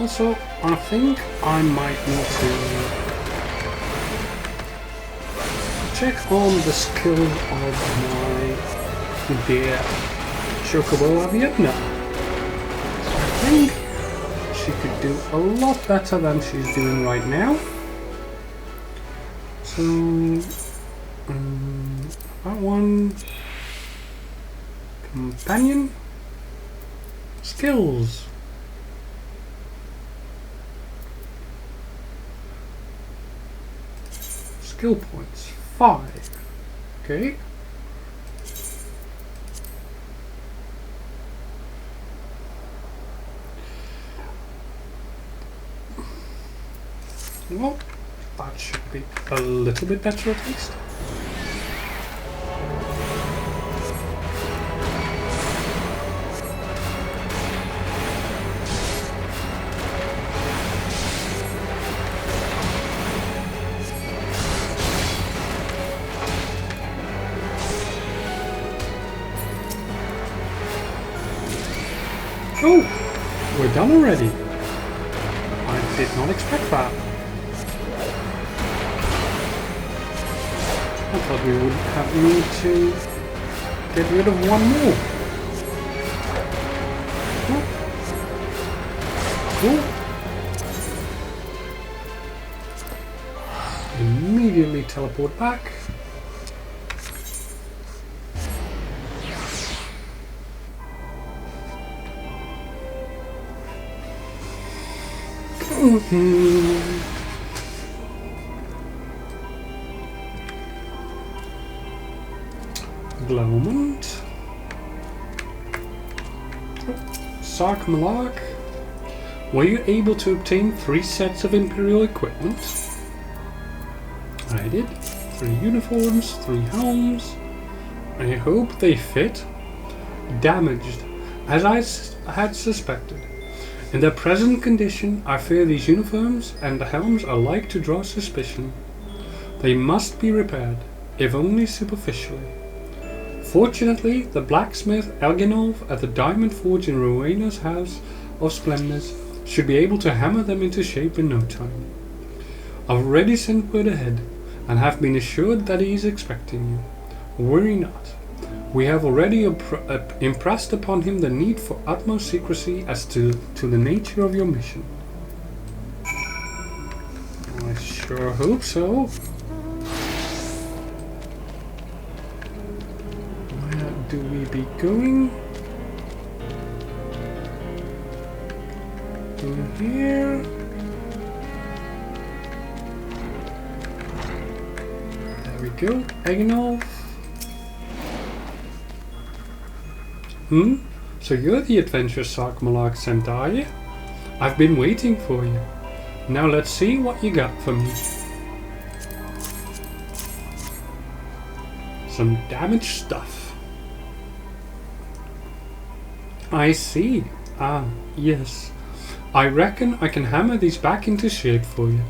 Also, I think I might need to check on the skills of my dear Chocobo Avietna. I think she could do a lot better than she's doing right now. So, that one, companion, skills. Skill points, 5. Okay. Well, that should be a little bit better at least. Oh, we're done already. I did not expect that. I thought we would have need to get rid of one more. Cool. Immediately teleport back. Glowment. Sark Malark. Were you able to obtain 3 sets of Imperial equipment? I did. 3 uniforms, 3 helms. I hope they fit. Damaged, as I had suspected. In their present condition, I fear these uniforms and the helms are like to draw suspicion. They must be repaired, if only superficially. Fortunately, the blacksmith Elginolf at the Diamond Forge in Rowena's House of Splendors should be able to hammer them into shape in no time. I've already sent word ahead, and have been assured that he is expecting you. Worry not. We have already impressed upon him the need for utmost secrecy as to the nature of your mission. I sure hope so. Do we be going in here? There we go, Agnolf. So you're the adventure Sark Malark sent, are you? I've been waiting for you. Now let's see what you got for me. Some damaged stuff. I see. Ah, yes. I reckon I can hammer these back into shape for you.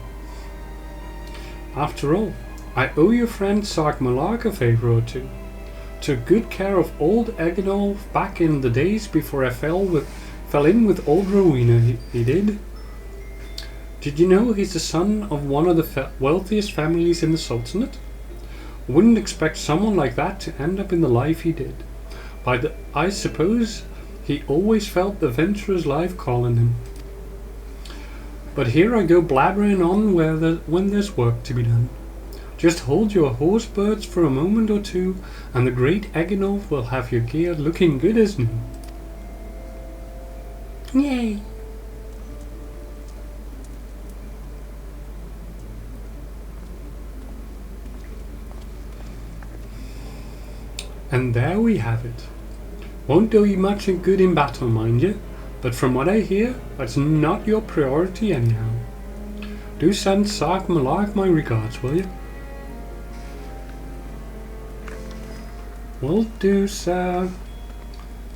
After all, I owe your friend Sark Malark a favor or two. Took good care of old Agnolf back in the days before I fell in with old Rowena, he did. Did you know he's the son of one of the wealthiest families in the Sultanate? Wouldn't expect someone like that to end up in the life he did. But I suppose he always felt the venturer's life calling him. But here I go blabbering on when there's work to be done. Just hold your horse birds for a moment or two, and the great Agnolf will have your gear looking good as new. Yay! And there we have it. Won't do you much good in battle, mind you, but from what I hear, that's not your priority anyhow. Do send Sark Malark my regards, will you? Will do, sir.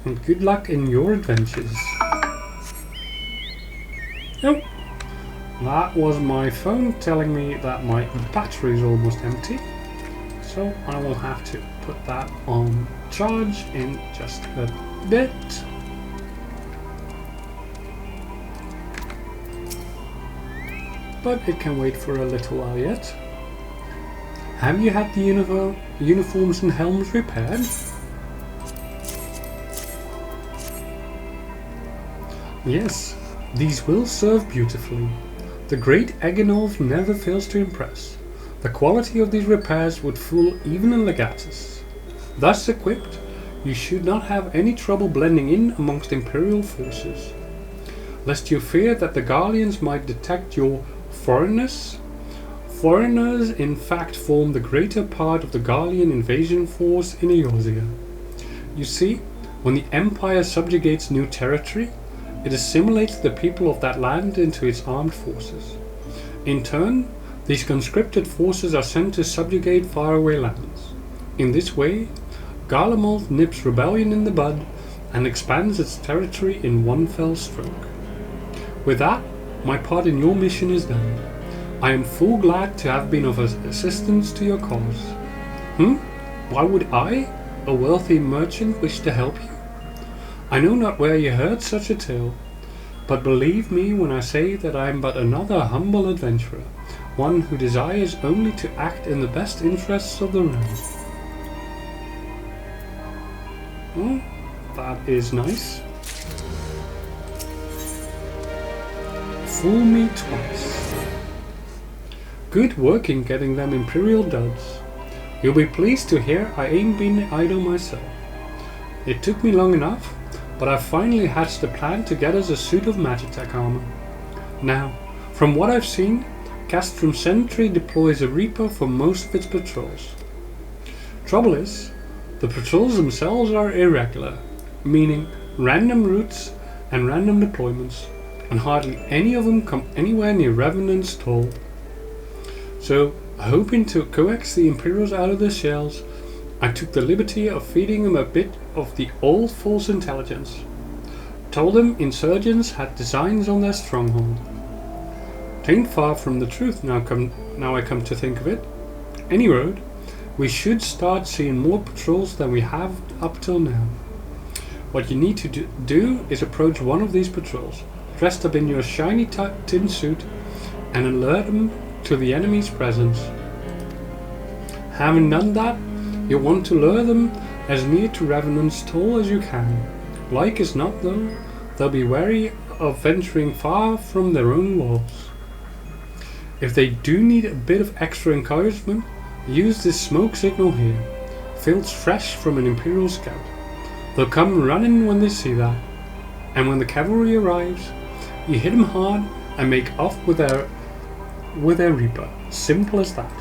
And good luck in your adventures. Oh, that was my phone telling me that my battery is almost empty. So I will have to put that on charge in just a bit. but it can wait for a little while yet. Have you had the uniforms and helms repaired? Yes, these will serve beautifully. The great Egenolf never fails to impress. The quality of these repairs would fool even a legatus. Thus equipped, you should not have any trouble blending in amongst Imperial forces. Lest you fear that the Garleans might detect your foreignness. Foreigners in fact form the greater part of the Garlean invasion force in Eorzea. You see, when the Empire subjugates new territory, it assimilates the people of that land into its armed forces. In turn, these conscripted forces are sent to subjugate faraway lands. In this way, Garlemald nips rebellion in the bud and expands its territory in one fell stroke. With that, my part in your mission is done. I am full glad to have been of assistance to your cause. Why would I, a wealthy merchant, wish to help you? I know not where you heard such a tale, but believe me when I say that I am but another humble adventurer, one who desires only to act in the best interests of the realm. Well, that is nice. Fool me twice. Good work in getting them Imperial duds. You'll be pleased to hear I ain't been idle myself. It took me long enough, but I finally hatched a plan to get us a suit of Magitech armor. Now, from what I've seen, Castrum Sentry deploys a Reaper for most of its patrols. Trouble is, the patrols themselves are irregular, meaning random routes and random deployments, and hardly any of them come anywhere near Revenant's toll. So, hoping to coax the Imperials out of their shells, I took the liberty of feeding them a bit of the old false intelligence. Told them insurgents had designs on their stronghold. Tain't far from the truth now I come to think of it. Any road, we should start seeing more patrols than we have up till now. What you need to do is approach one of these patrols, dressed up in your shiny tin suit, and alert them to the enemy's presence. Having done that, you'll want to lure them as near to Revenant's toll as you can. Like as not though, they'll be wary of venturing far from their own walls. If they do need a bit of extra encouragement, use this smoke signal here, filched fresh from an Imperial scout. They'll come running when they see that, and when the cavalry arrives, you hit them hard and make off with their Reaper. Simple as that.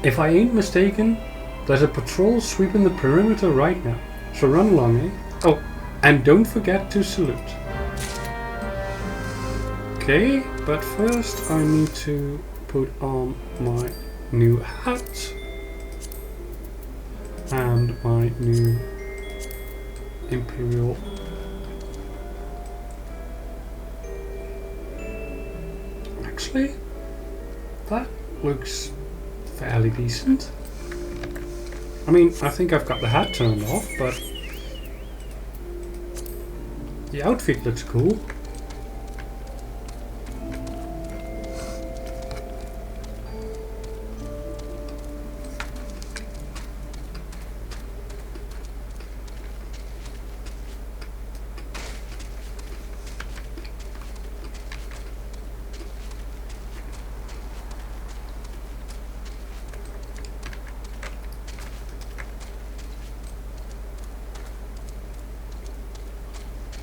If I ain't mistaken, there's a patrol sweeping the perimeter right now, so run along, eh? Oh, and don't forget to salute. Okay, but first I need to put on my new hat and my new Imperial actually that looks fairly decent. I mean, I think I've got the hat turned off, but the outfit looks cool.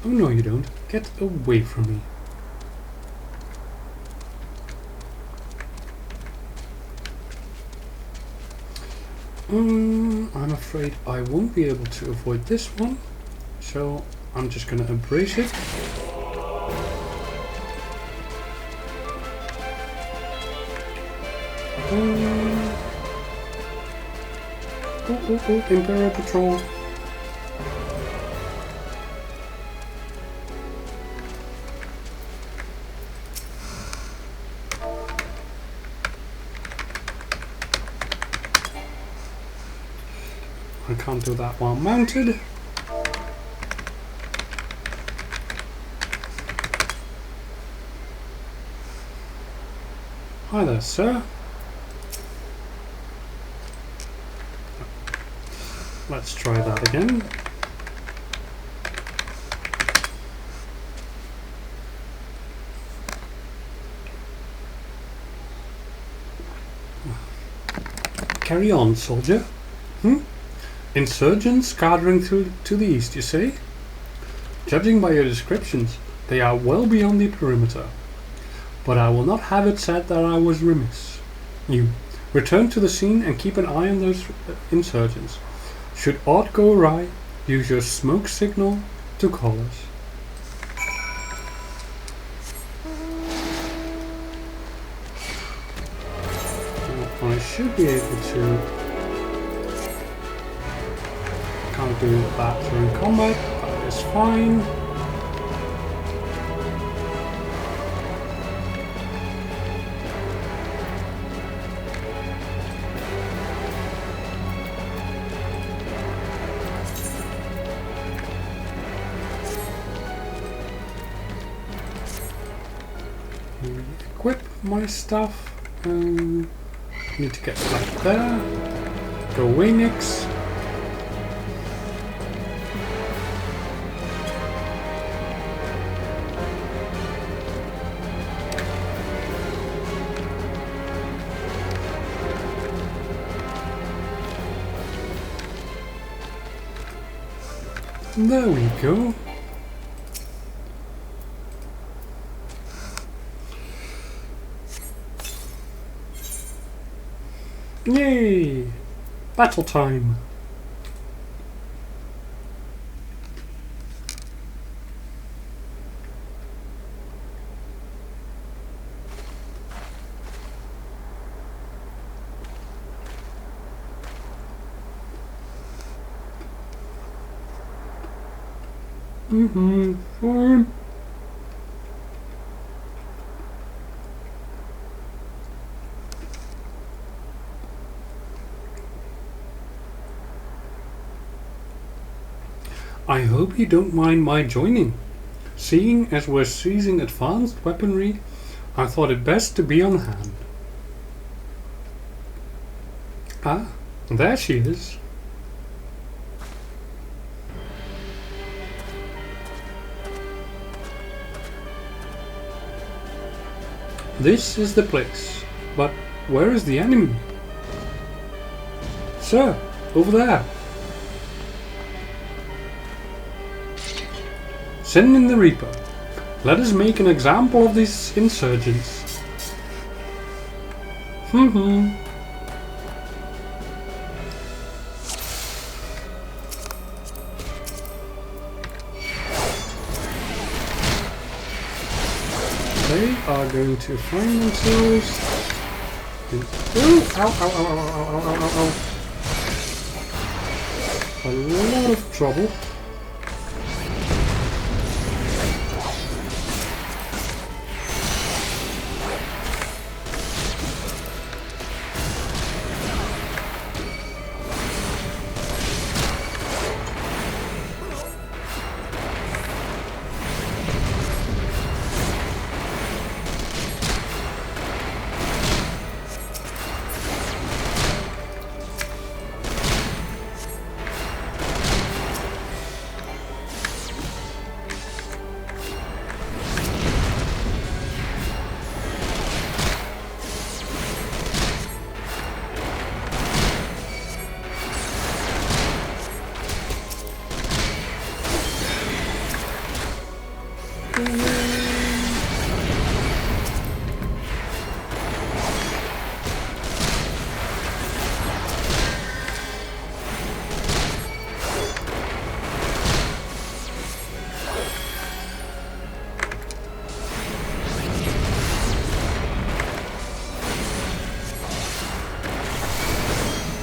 Oh no you don't. Get away from me. I'm afraid I won't be able to avoid this one, so I'm just gonna embrace it. Imperial Patrol. I can't do that while mounted. Hi there, sir. Let's try that again. Carry on, soldier. Insurgents gathering through to the east, you say? Judging by your descriptions, they are well beyond the perimeter. But I will not have it said that I was remiss. You, return to the scene and keep an eye on those insurgents. Should aught go awry, use your smoke signal to call us. I should be able to. Can't do that during combat, that is fine. Equip my stuff. Need to get back there. Go away, Nix. There we go. Yay! Battle time! Fine. I hope you don't mind my joining. Seeing as we're seizing advanced weaponry, I thought it best to be on hand. Ah, there she is. This is the place, but where is the enemy? Sir, over there. Send in the Reaper. Let us make an example of these insurgents. They are going to find themselves in... Oh! Ow, ow, ow, ow, ow, ow, ow, ow. A lot of trouble.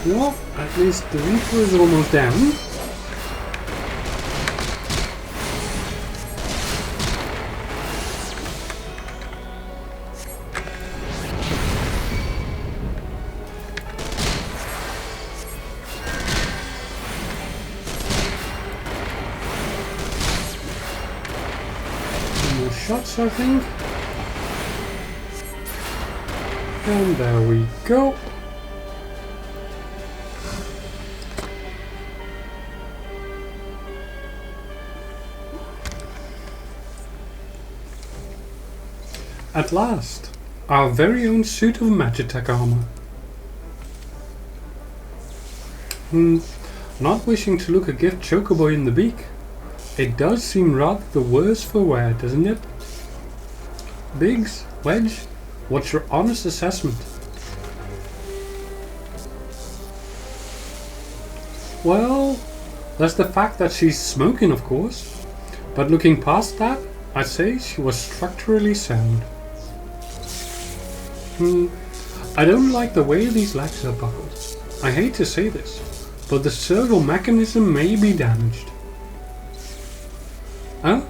Well, at least the Reaper is almost down. More shots, I think. And there we go. At last, our very own suit of Magitech armor. Not wishing to look a gift chocobo in the beak, it does seem rather the worse for wear, doesn't it? Biggs, Wedge, what's your honest assessment? Well, there's the fact that she's smoking, of course, but looking past that, I'd say she was structurally sound. I don't like the way these legs are buckled. I hate to say this, but the servo mechanism may be damaged. Huh?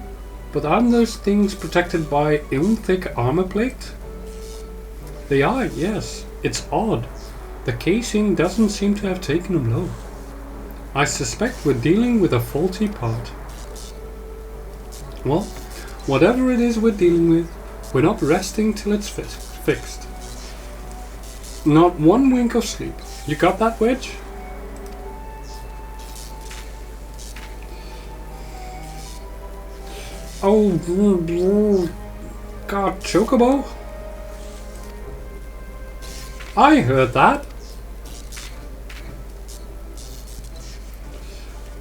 But aren't those things protected by thick armor plate? They are, yes. It's odd. The casing doesn't seem to have taken a blow. I suspect we're dealing with a faulty part. Well, whatever it is we're dealing with, we're not resting till it's fixed. Not one wink of sleep. You got that, Wedge? Oh, God, chocobo? I heard that.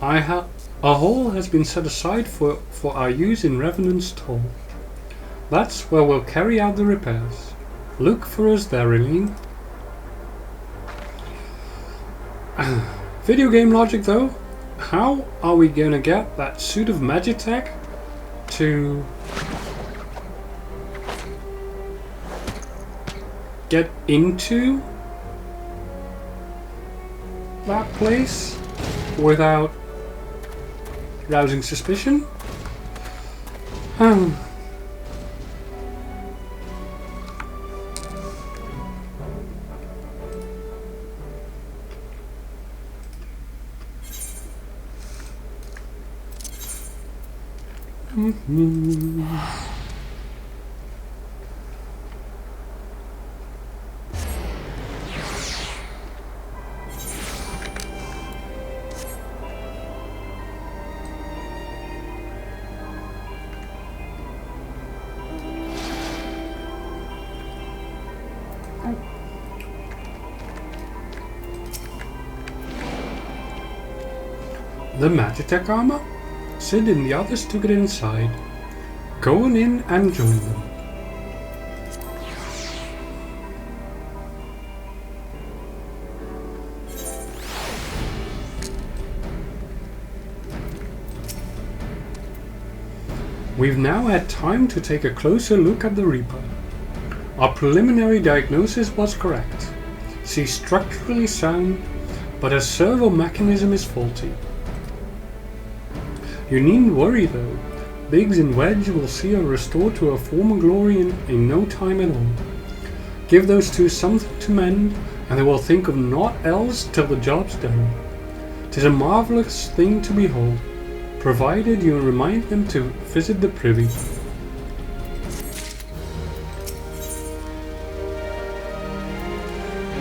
A hole has been set aside for our use in Revenant's Toll. That's where we'll carry out the repairs. Look for us there, Eileen. Video game logic though, how are we gonna get that suit of Magitech to get into that place without rousing suspicion? The Magitech armor? Sid and the others took it inside. Go on in and join them. We've now had time to take a closer look at the Reaper. Our preliminary diagnosis was correct. She's structurally sound, but her servo mechanism is faulty. You needn't worry though. Biggs and Wedge will see her restored to her former glory in no time at all. Give those two something to mend, and they will think of naught else till the job's done. 'Tis a marvellous thing to behold, provided you remind them to visit the privy.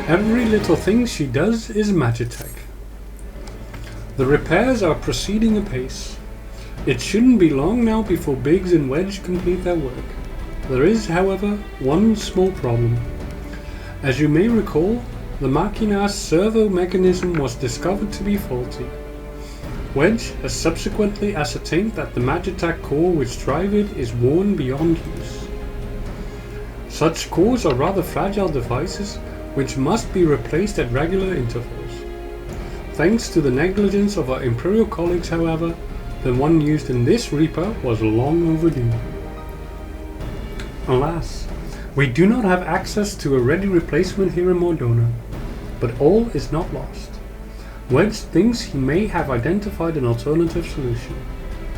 Every little thing she does is Magitech. The repairs are proceeding apace. It shouldn't be long now before Biggs and Wedge complete their work. There is, however, one small problem. As you may recall, the Machina's servo mechanism was discovered to be faulty. Wedge has subsequently ascertained that the Magitech core which drive it is worn beyond use. Such cores are rather fragile devices which must be replaced at regular intervals. Thanks to the negligence of our Imperial colleagues, however, the one used in this Reaper was long overdue. Alas, we do not have access to a ready replacement here in Mordona, but all is not lost. Wedge thinks he may have identified an alternative solution.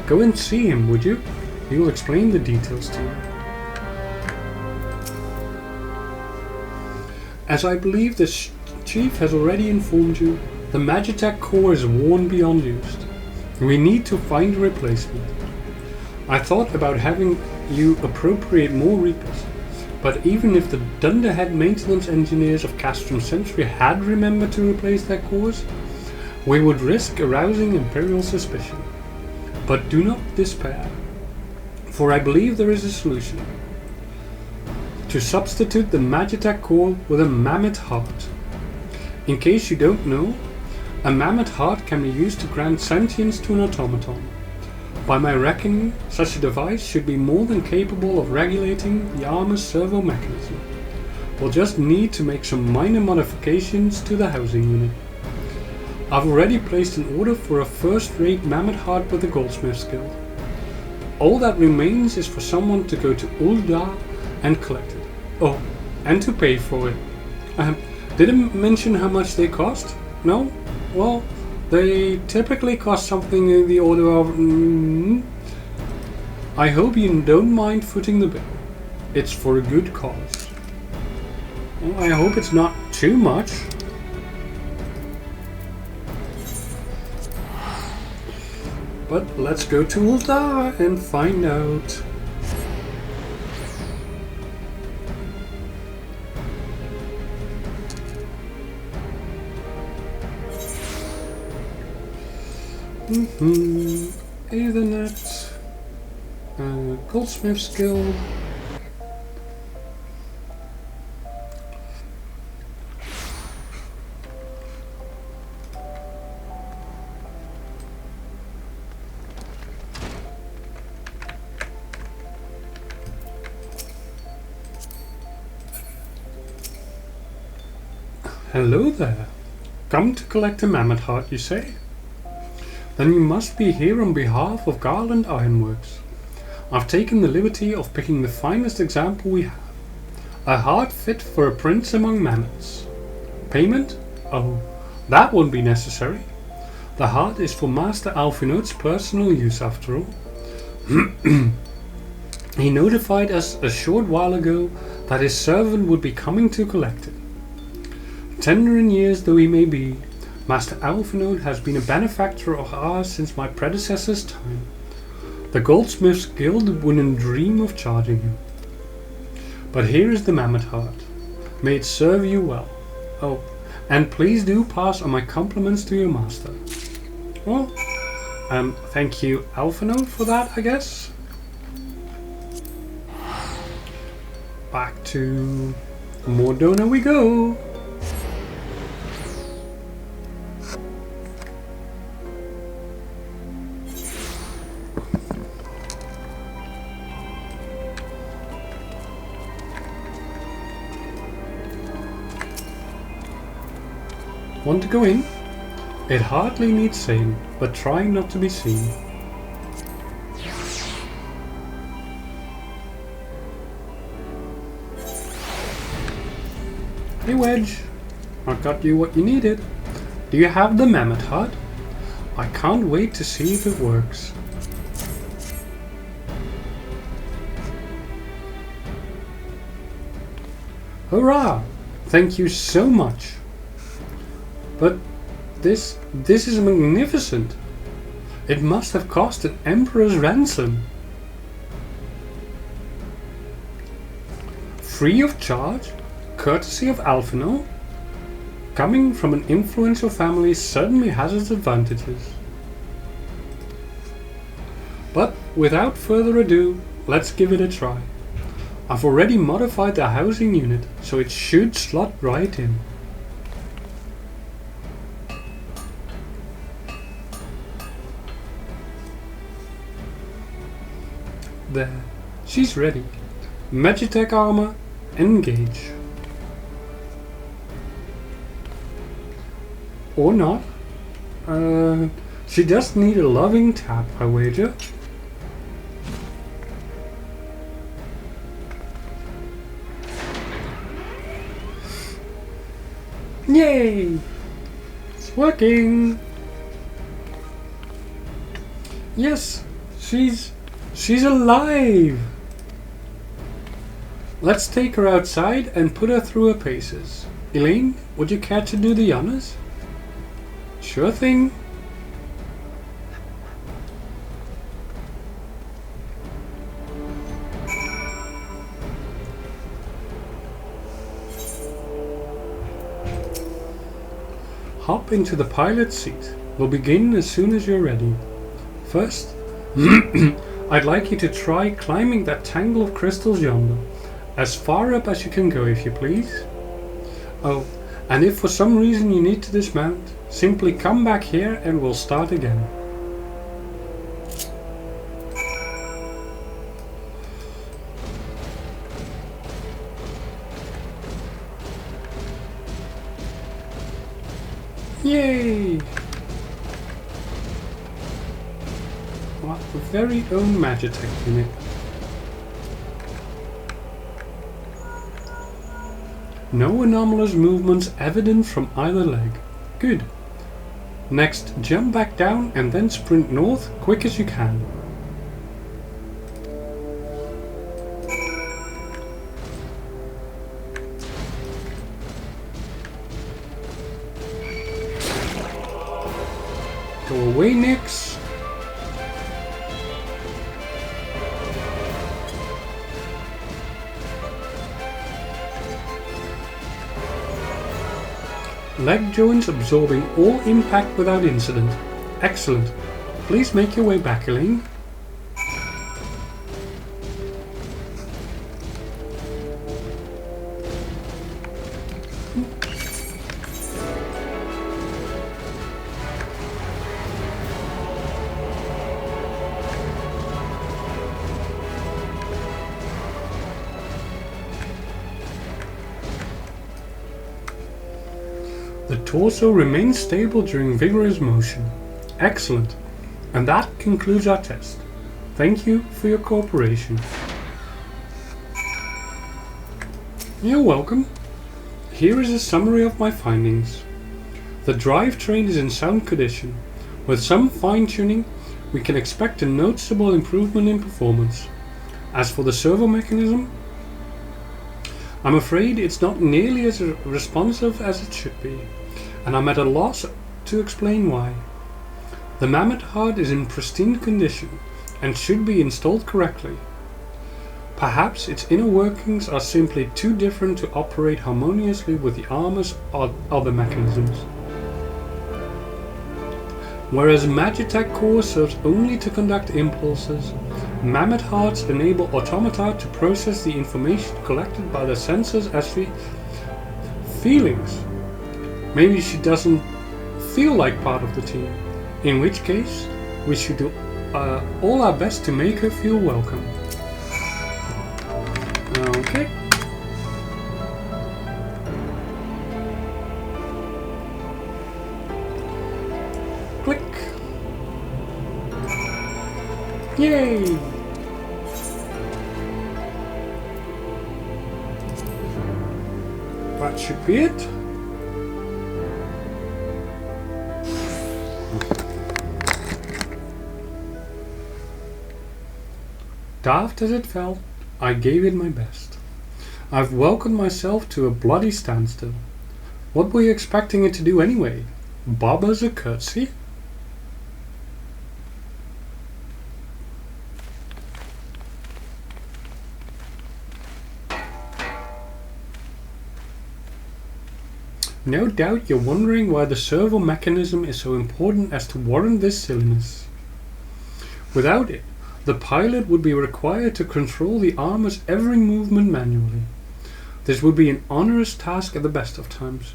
Go and see him, would you? He will explain the details to you. As I believe the Chief has already informed you, the Magitech core is worn beyond use. We need to find a replacement. I thought about having you appropriate more Reapers, But even if the dunderhead maintenance engineers of Castrum Century had remembered to replace their cores, we would risk arousing Imperial suspicion. But do not despair, for I believe there is a solution. To substitute the Magitech core with a mammoth heart. In case you don't know, a mammoth heart can be used to grant sentience to an automaton. By my reckoning, such a device should be more than capable of regulating the armor's servo mechanism. We'll just need to make some minor modifications to the housing unit. I've already placed an order for a first-rate mammoth heart with the Goldsmith's Guild. All that remains is for someone to go to Ulda and collect it. Oh, and to pay for it. Didn't mention how much they cost? No? Well, they typically cost something in the order of... I hope you don't mind footing the bill. It's for a good cause. Well, I hope it's not too much. But let's go to Ulta and find out. Ethernet, Goldsmith's Guild. Hello there. Come to collect a mammoth heart, you say? Then you must be here on behalf of Garland Ironworks. I've taken the liberty of picking the finest example we have. A heart fit for a prince among mammoths. Payment? Oh, that won't be necessary. The heart is for Master Alphinaud's personal use after all. He notified us a short while ago that his servant would be coming to collect it. Tender in years though he may be, Master Alphinaud has been a benefactor of ours since my predecessor's time. The Goldsmith's Guild wouldn't dream of charging him. But here is the mammoth heart. May it serve you well. Oh, and please do pass on my compliments to your master. Well, thank you, Alphinaud, for that, I guess. Back to Mordona we go. Want to go in? It hardly needs saying, but try not to be seen. Hey Wedge, I got you what you needed. Do you have the mammoth heart? I can't wait to see if it works. Hurrah! Thank you so much. But this is magnificent. It must have cost an emperor's ransom. Free of charge, courtesy of Alphinaud. Coming from an influential family certainly has its advantages. But without further ado, let's give it a try. I've already modified the housing unit, so it should slot right in. There, she's ready. Magitech armor, engage. Or not. She does need a loving tap, I wager. Yay! It's working! Yes, she's alive! Let's take her outside and put her through her paces. Elaine, would you care to do the honors? Sure thing. Hop into the pilot's seat. We'll begin as soon as you're ready. First, I'd like you to try climbing that tangle of crystals yonder. As far up as you can go, if you please. Oh, and if for some reason you need to dismount, simply come back here and we'll start again. Yay! Our very own Magitech unit. No anomalous movements evident from either leg. Good. Next, jump back down and then sprint north quick as you can. Go away, Nix. Leg joints absorbing all impact without incident. Excellent. Please make your way back, Elaine. The torso remains stable during vigorous motion. Excellent. And that concludes our test. Thank you for your cooperation. You're welcome. Here is a summary of my findings. The drivetrain is in sound condition. With some fine-tuning, we can expect a noticeable improvement in performance. As for the servo mechanism, I'm afraid it's not nearly as responsive as it should be, and I'm at a loss to explain why. The mammoth heart is in pristine condition and should be installed correctly. Perhaps its inner workings are simply too different to operate harmoniously with the armor's other mechanisms. Whereas Magitech core serves only to conduct impulses, mammoth hearts enable automata to process the information collected by the sensors as feelings. Maybe she doesn't feel like part of the team, in which case we should do all our best to make her feel welcome. Okay. Click. Yay! That should be it. Daft as it felt, I gave it my best. I've welcomed myself to a bloody standstill. What were you expecting it to do anyway? Bob us a curtsy? No doubt you're wondering why the servo mechanism is so important as to warrant this silliness. Without it, the pilot would be required to control the armor's every movement manually. This would be an onerous task at the best of times,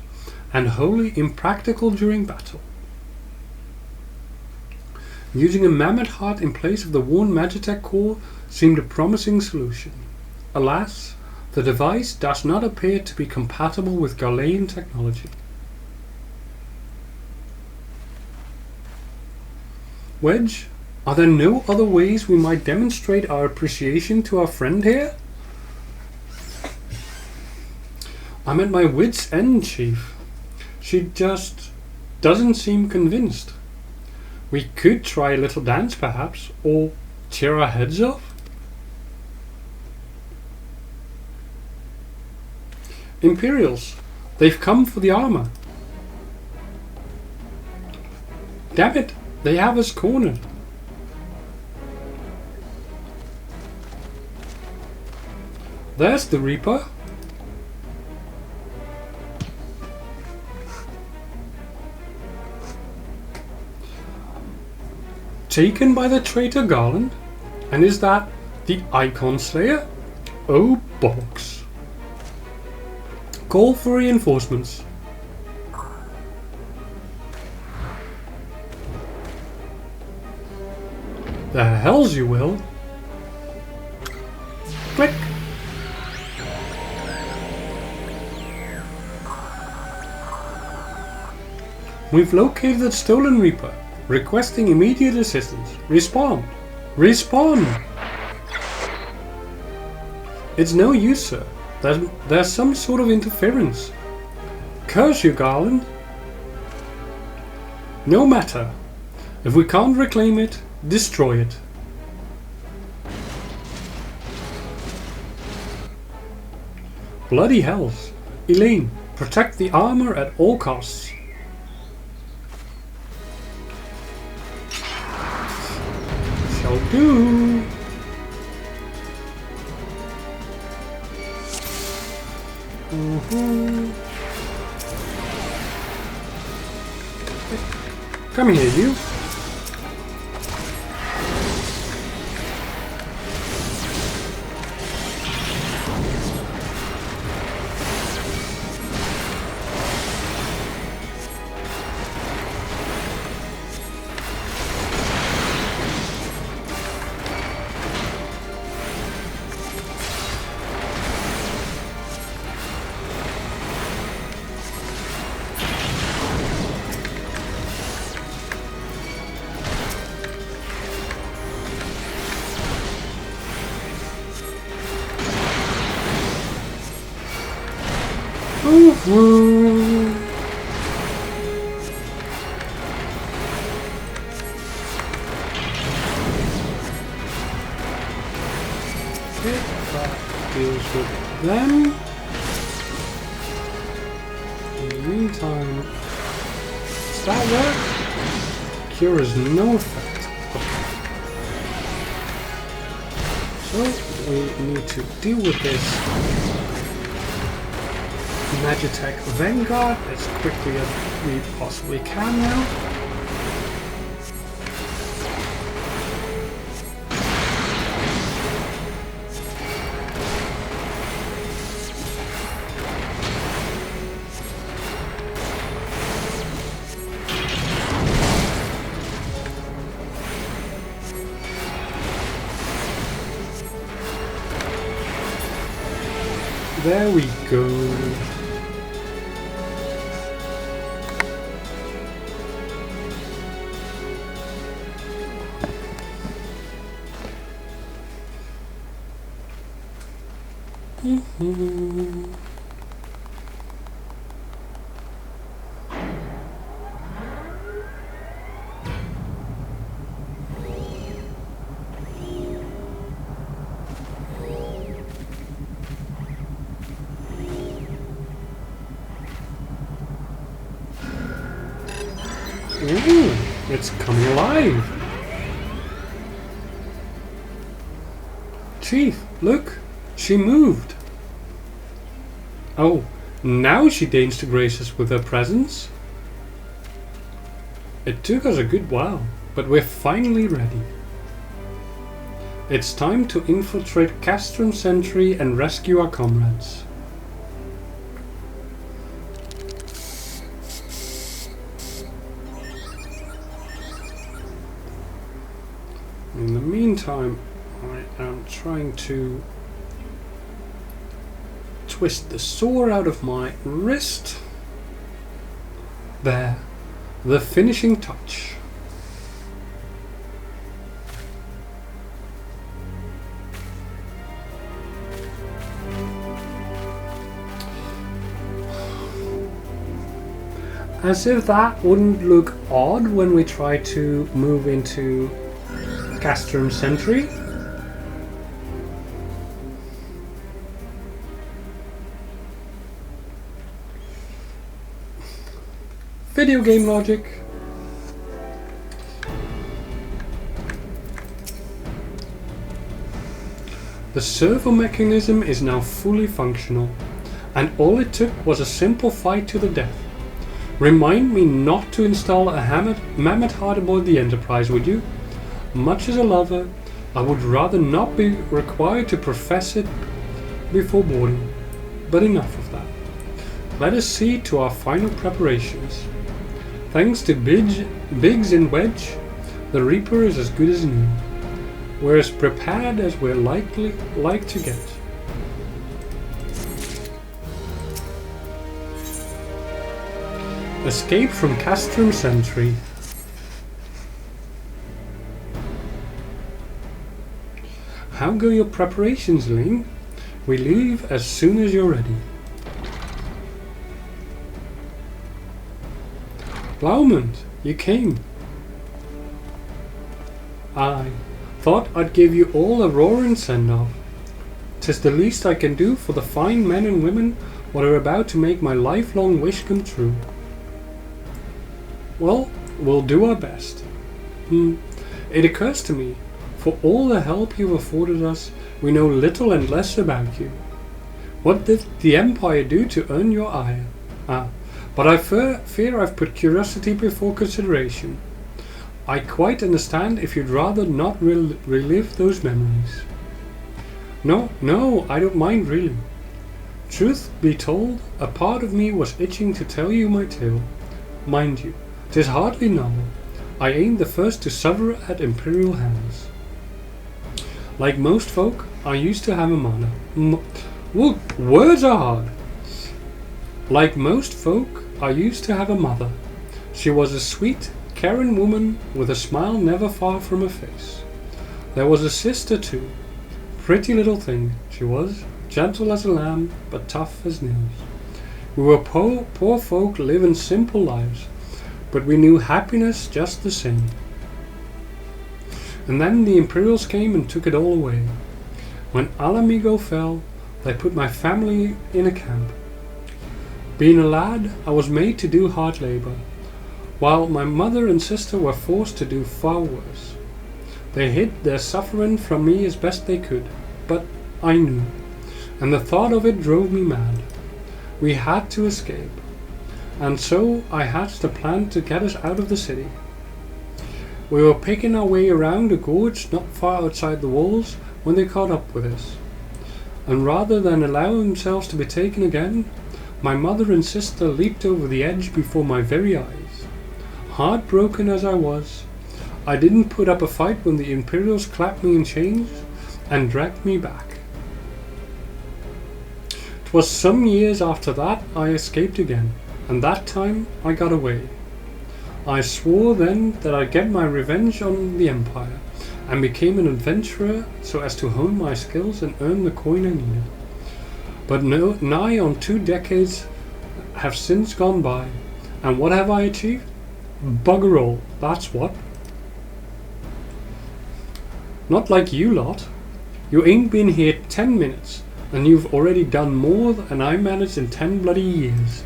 and wholly impractical during battle. Using a mammoth heart in place of the worn Magitech core seemed a promising solution. Alas, the device does not appear to be compatible with Galilean technology. Wedge, are there no other ways we might demonstrate our appreciation to our friend here? I'm at my wit's end, Chief. She just doesn't seem convinced. We could try a little dance perhaps, or tear our heads off. Imperials, they've come for the armor. Damn it, they have us cornered. There's the Reaper. Taken by the traitor Garland? And is that the Icon Slayer? Oh bollocks. Call for reinforcements. The hells you will. Click. We've located the Stolen Reaper. Requesting immediate assistance. Respond. Respond! It's no use, sir. There's some sort of interference. Curse you, Garland. No matter. If we can't reclaim it, destroy it. Bloody hells. Elaine, protect the armor at all costs. Shall do. Come here, you. That deals with them. In the meantime, does that work? Cure has no effect. Okay. So we need to deal with this Magitech Vanguard as quickly as we possibly can now. There we go. Ooh, it's coming alive! Chief, look! She moved! Oh, now she deigns to grace us with her presence? It took us a good while, but we're finally ready. It's time to infiltrate Castrum Sentry and rescue our comrades. In the meantime, I am trying to twist the sword out of my wrist. There, the finishing touch. As if that wouldn't look odd when we try to move into Castrum Sentry. Video game logic. The servo mechanism is now fully functional, and all it took was a simple fight to the death. Remind me not to install a mammoth heart aboard the Enterprise, would you? Much as a lover, I would rather not be required to profess it before boarding. But enough of that. Let us see to our final preparations. Thanks to Biggs and Wedge, the Reaper is as good as new. We're as prepared as we're like to get. Escape from Castrum Sentry. How go your preparations, Ling? We leave as soon as you're ready. Blaumund, you came. I thought I'd give you all a roaring send-off. 'Tis the least I can do for the fine men and women what are about to make my lifelong wish come true. Well, we'll do our best. It occurs to me, for all the help you've afforded us, we know little and less about you. What did the Empire do to earn your ire? But I fear I've put curiosity before consideration. I quite understand if you'd rather not relive those memories. No, I don't mind really. Truth be told, a part of me was itching to tell you my tale. Mind you, 'tis hardly novel. I ain't the first to suffer at Imperial hands. Like most folk, I used to have a mother. Words are hard. Like most folk, I used to have a mother. She was a sweet, caring woman with a smile never far from her face. There was a sister too. Pretty little thing, she was, gentle as a lamb, but tough as nails. We were poor folk living simple lives, but we knew happiness just the same. And then the Imperials came and took it all away. When Alamigo fell, they put my family in a camp. Being a lad, I was made to do hard labor, while my mother and sister were forced to do far worse. They hid their suffering from me as best they could, but I knew, and the thought of it drove me mad. We had to escape, and so I hatched a plan to get us out of the city. We were picking our way around a gorge not far outside the walls when they caught up with us, and rather than allow themselves to be taken again, my mother and sister leaped over the edge before my very eyes. Heartbroken as I was, I didn't put up a fight when the Imperials clapped me in chains and dragged me back. 'Twas some years after that I escaped again, and that time I got away. I swore then that I'd get my revenge on the Empire, and became an adventurer so as to hone my skills and earn the coin I needed. But nigh on 2 decades have since gone by, and what have I achieved? Bugger all, that's what. Not like you lot. You ain't been here 10 minutes, and you've already done more than I managed in 10 bloody years.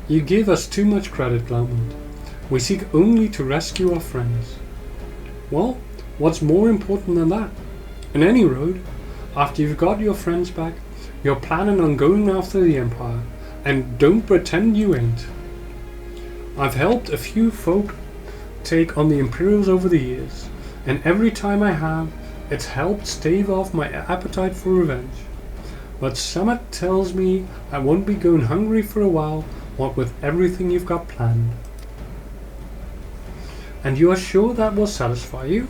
You give us too much credit, Blaumund. We seek only to rescue our friends. Well, what's more important than that? In any road, after you've got your friends back, you're planning on going after the Empire, and don't pretend you ain't. I've helped a few folk take on the Imperials over the years, and every time I have, it's helped stave off my appetite for revenge. But Summit tells me I won't be going hungry for a while, what with everything you've got planned. And you are sure that will satisfy you?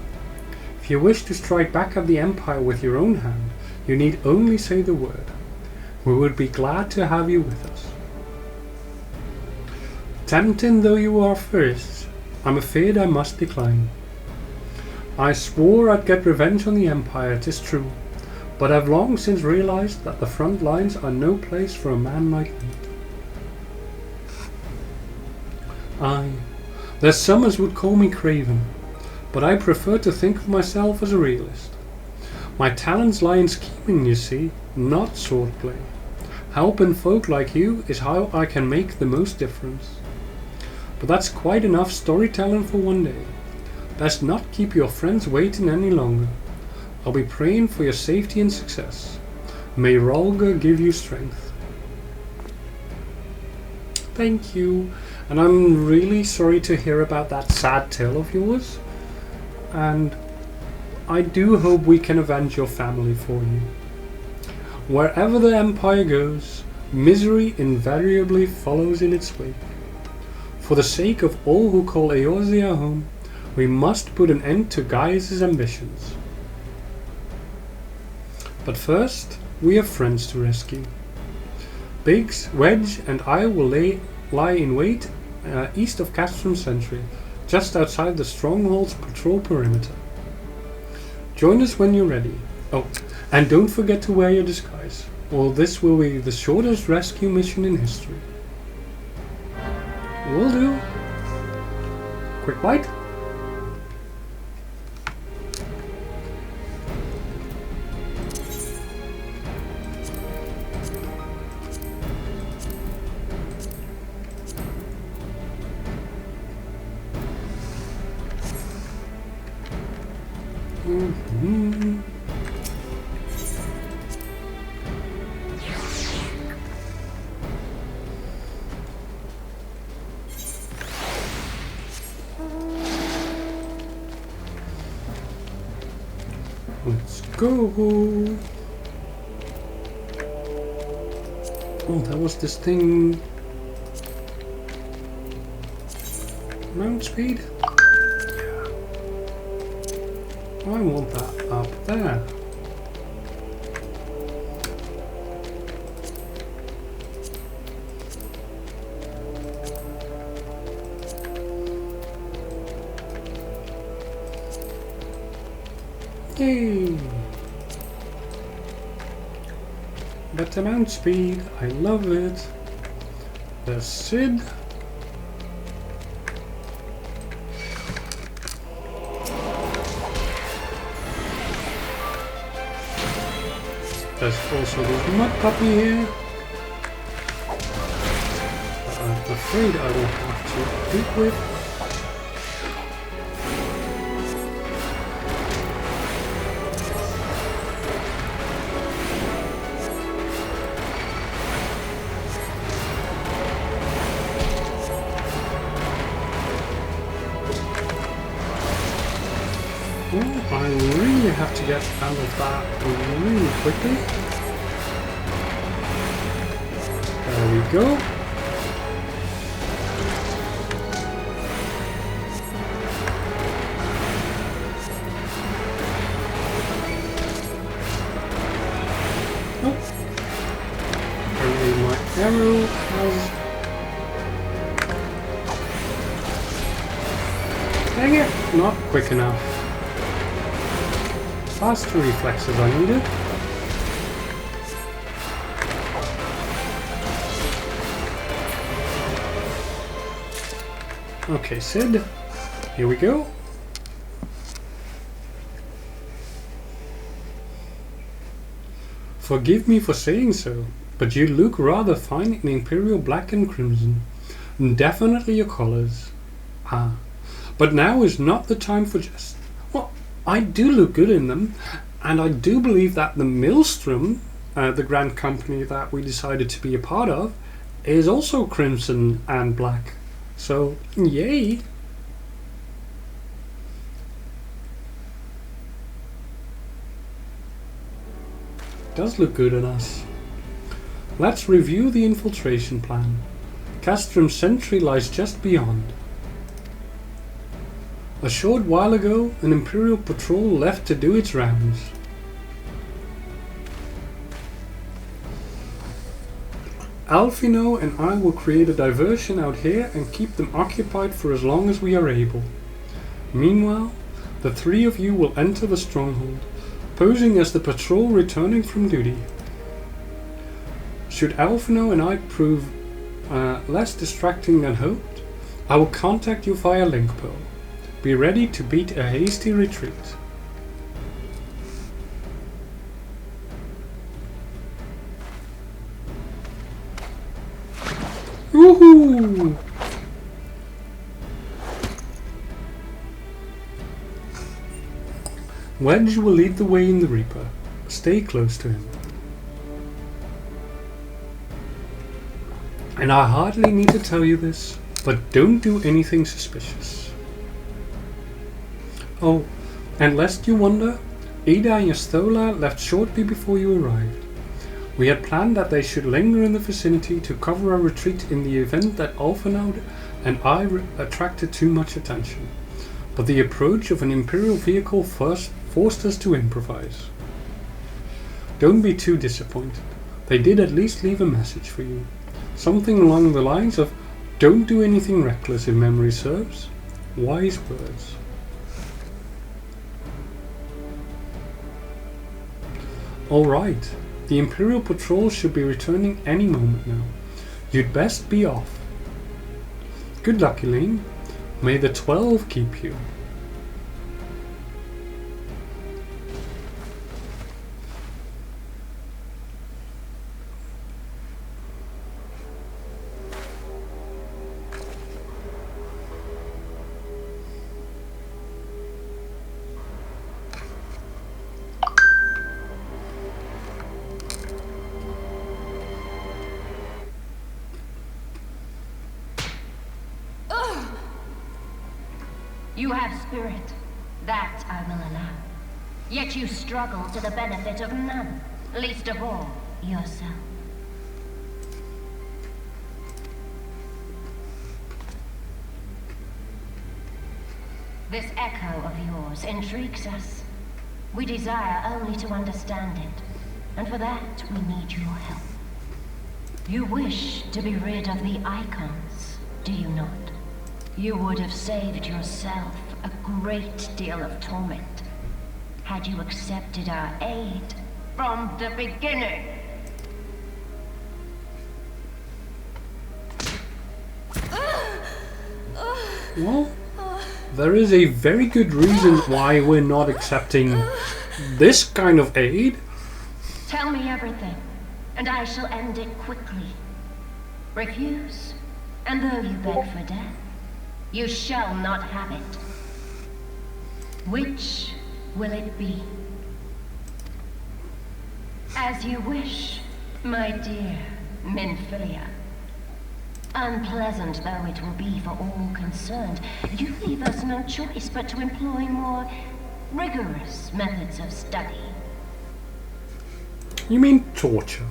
If you wish to strike back at the Empire with your own hand, you need only say the word. We would be glad to have you with us. Tempting though you are first, I'm afraid I must decline. I swore I'd get revenge on the Empire, 'tis true, but I've long since realized that the front lines are no place for a man like me. There's some as would call me craven, but I prefer to think of myself as a realist. My talents lie in scheming, you see, not swordplay. Helping folk like you is how I can make the most difference. But that's quite enough storytelling for one day. Best not keep your friends waiting any longer. I'll be praying for your safety and success. May Rolga give you strength. Thank you. And I'm really sorry to hear about that sad tale of yours. And I do hope we can avenge your family for you. Wherever the Empire goes, misery invariably follows in its wake. For the sake of all who call Eorzea home, we must put an end to Gaius' ambitions. But first, we have friends to rescue. Biggs, Wedge and I will lie in wait east of Castrum Sentry, just outside the Stronghold's patrol perimeter. Join us when you're ready. Oh, and don't forget to wear your disguise, or this will be the shortest rescue mission in history. Will do. Quick bite. Let's go. Oh, that was this thing. Mount speed? Yeah. I want that up there. Yay! Better mount speed, I love it. The Sid. There's also this mud puppy here. I'm afraid I will have to deal with. I really have to get out of that really quickly. There we go. Oh. Apparently my arrow has... Dang it! Not quick enough. Faster reflexes are needed. Okay, Sid, here we go. Forgive me for saying so, but you look rather fine in Imperial black and crimson. Definitely your colors. Ah, but now is not the time for jest. Well, I do look good in them, and I do believe that the Maelstrom, the grand company that we decided to be a part of, is also crimson and black. So, yay! Does look good on us. Let's review the infiltration plan. Castrum Sentry lies just beyond. A short while ago, an Imperial patrol left to do its rounds. Alfino and I will create a diversion out here and keep them occupied for as long as we are able. Meanwhile, the three of you will enter the stronghold, posing as the patrol returning from duty. Should Alfino and I prove less distracting than hoped, I will contact you via link pearl. Be ready to beat a hasty retreat. Woohoo! Wedge will lead the way in the Reaper. Stay close to him. And I hardly need to tell you this, But don't do anything suspicious. Oh, and lest you wonder, Ada and Yastola left shortly before you arrived. We had planned that they should linger in the vicinity to cover our retreat in the event that Alphanaud and I attracted too much attention. But the approach of an Imperial vehicle first forced us to improvise. Don't be too disappointed. They did at least leave a message for you. Something along the lines of, "Don't do anything reckless if memory serves." Wise words. Alright, the Imperial patrol should be returning any moment now. You'd best be off. Good luck, Elaine. May the 12 keep you. You have spirit. That I will allow. Yet you struggle to the benefit of none, least of all, yourself. This echo of yours intrigues us. We desire only to understand it, and for that we need your help. You wish to be rid of the icons, do you not? You would have saved yourself a great deal of torment had you accepted our aid from the beginning. Well, there is a very good reason why we're not accepting this kind of aid. Tell me everything, and I shall end it quickly. Refuse, and though you beg for death, you shall not have it. Which will it be? As you wish, my dear Minfilia. Unpleasant though it will be for all concerned, you leave us no choice but to employ more rigorous methods of study. You mean torture?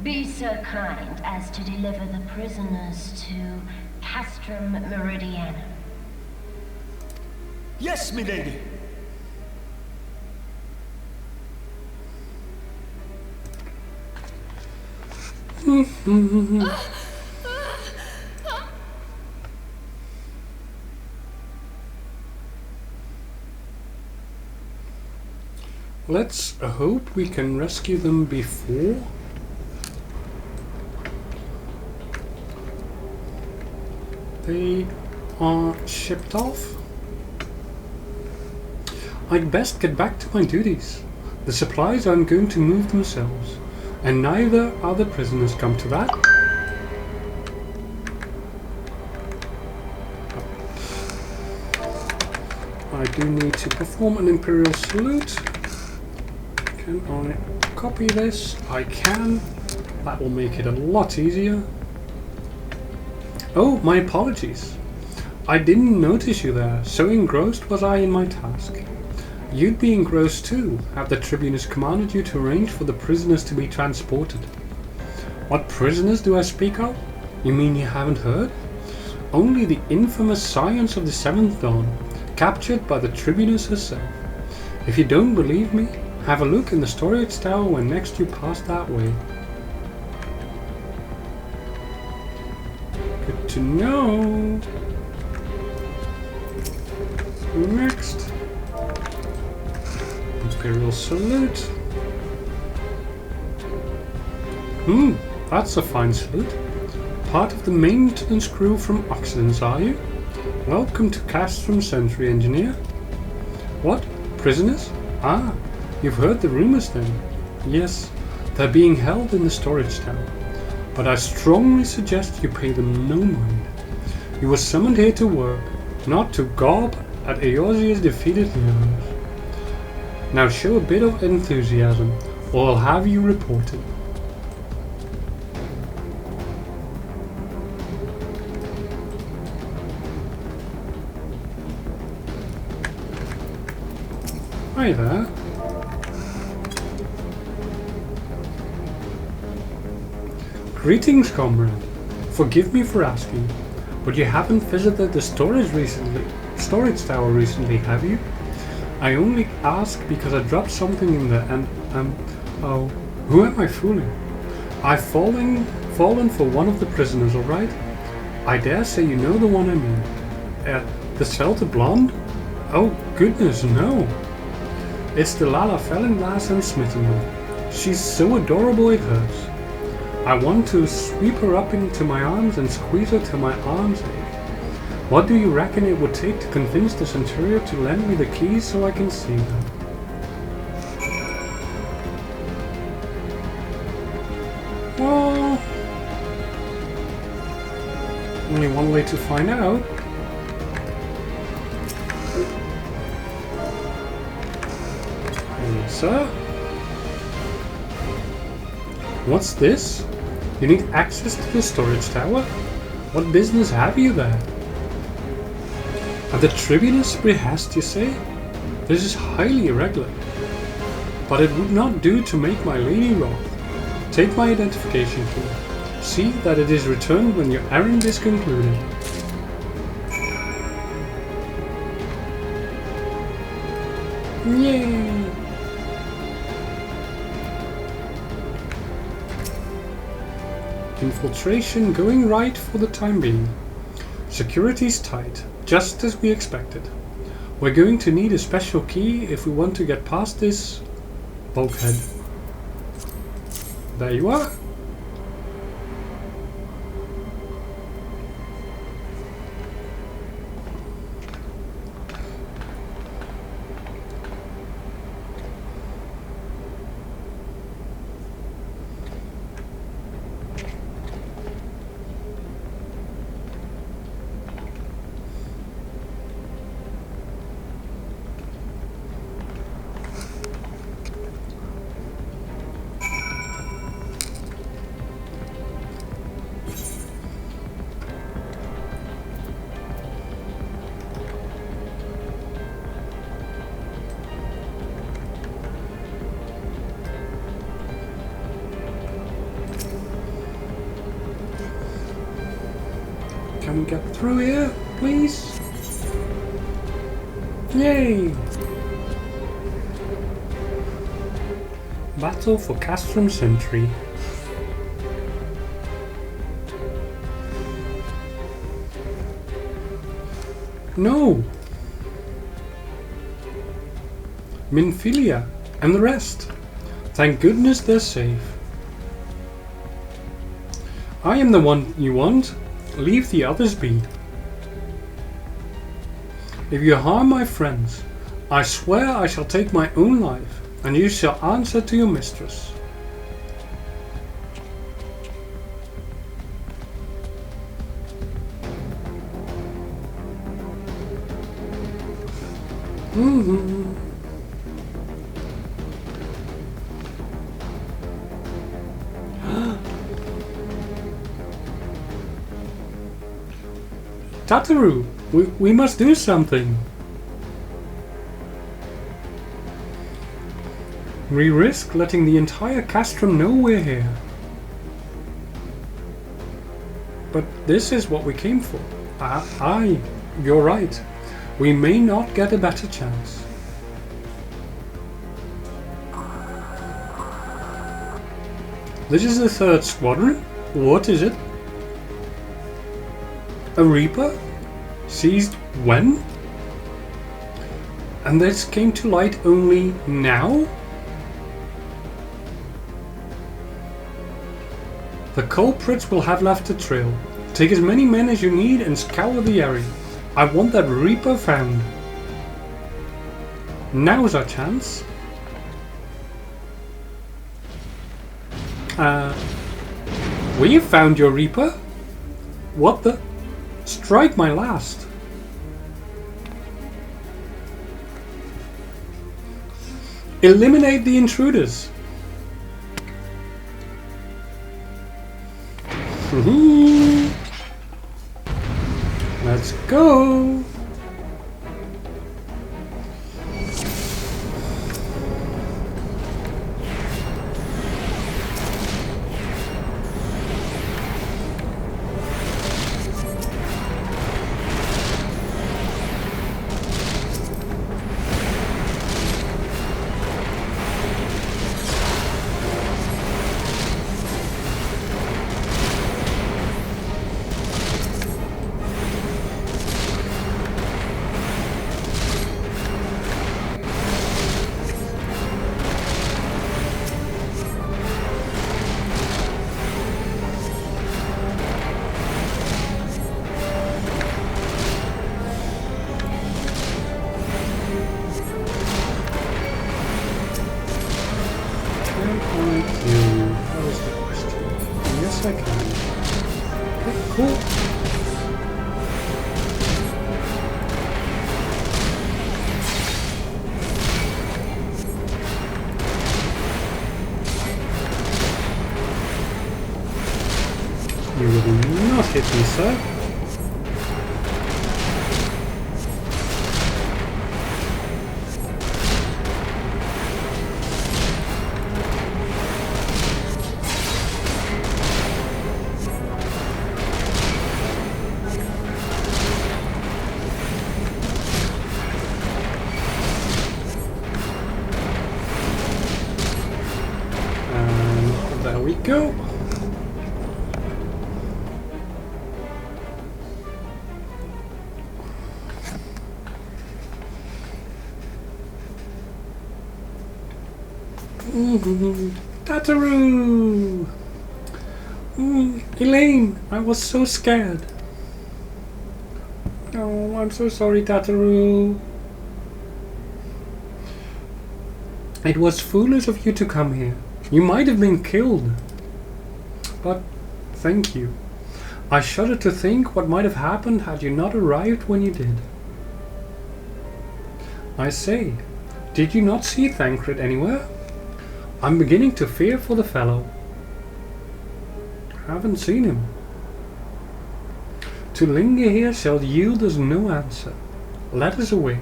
Be so kind as to deliver the prisoners to Castrum Meridianum. Yes, milady. Let's hope we can rescue them before they are shipped off. I'd best get back to my duties. The supplies aren't going to move themselves, and neither are the prisoners, come to that. I do need to perform an Imperial salute. Can I copy this? I can. That will make it a lot easier. Oh, my apologies. I didn't notice you there, so engrossed was I in my task. You'd be engrossed too, had the Tribunus commanded you to arrange for the prisoners to be transported. What prisoners do I speak of? You mean you haven't heard? Only the infamous Scions of the Seventh Dawn, captured by the Tribunus herself. If you don't believe me, have a look in the storage tower when next you pass that way. Good to know. Next. Imperial salute. That's a fine salute. Part of the maintenance crew from Occident, are you? Welcome to Castrum Sentry, Engineer. What? Prisoners? Ah, you've heard the rumors then. Yes, they're being held in the storage tower. But I strongly suggest you pay them no mind. You were summoned here to work, not to gob at Eorzea's defeated heroes. Now show a bit of enthusiasm, or I'll have you reported. Hi there. Greetings, comrade. Forgive me for asking, but you haven't visited the storage tower recently, have you? I only ask because I dropped something in there and, oh, who am I fooling? I've fallen for one of the prisoners, alright? I dare say you know the one I mean. The Celtic blonde? Oh, goodness, no. It's the Lala fell in glass and smitten her. She's so adorable it hurts. I want to sweep her up into my arms and squeeze her till my arms ache. What do you reckon it would take to convince the Centurion to lend me the keys so I can see them? Well, only one way to find out. Yes, sir. What's this? You need access to the storage tower? What business have you there? At the Tribunus' behest, you say? This is highly irregular. But it would not do to make my lady wroth. Take my identification key. See that it is returned when your errand is concluded. Yay! Infiltration going right for the time being. Security's tight, just as we expected. We're going to need a special key if we want to get past this bulkhead. There you are. Can we get through here, please? Yay! Battle for Castrum Sentry. No! Minfilia and the rest. Thank goodness they're safe. I am the one you want. Leave the others be. If you harm my friends, I swear I shall take my own life, and you shall answer to your mistress. Tataru, we must do something. We risk letting the entire Castrum know we're here. But this is what we came for. Aye, you're right. We may not get a better chance. This is the 3rd squadron? What is it? A Reaper? Seized when? And this came to light only now? The culprits will have left a trail. Take as many men as you need and scour the area. I want that Reaper found. Now's our chance. We have found your Reaper. What the? Strike my last. Eliminate the intruders. Let's go. Yes, I can. Okay, cool. You will not hit me, sir. And there we go. Tataru! Elaine, I was so scared. Oh, I'm so sorry, Tataru. It was foolish of you to come here. You might have been killed. But thank you. I shudder to think what might have happened had you not arrived when you did. I say, did you not see Thancred anywhere? I'm beginning to fear for the fellow. Haven't seen him. To linger here shall yield us no answer. Let us away,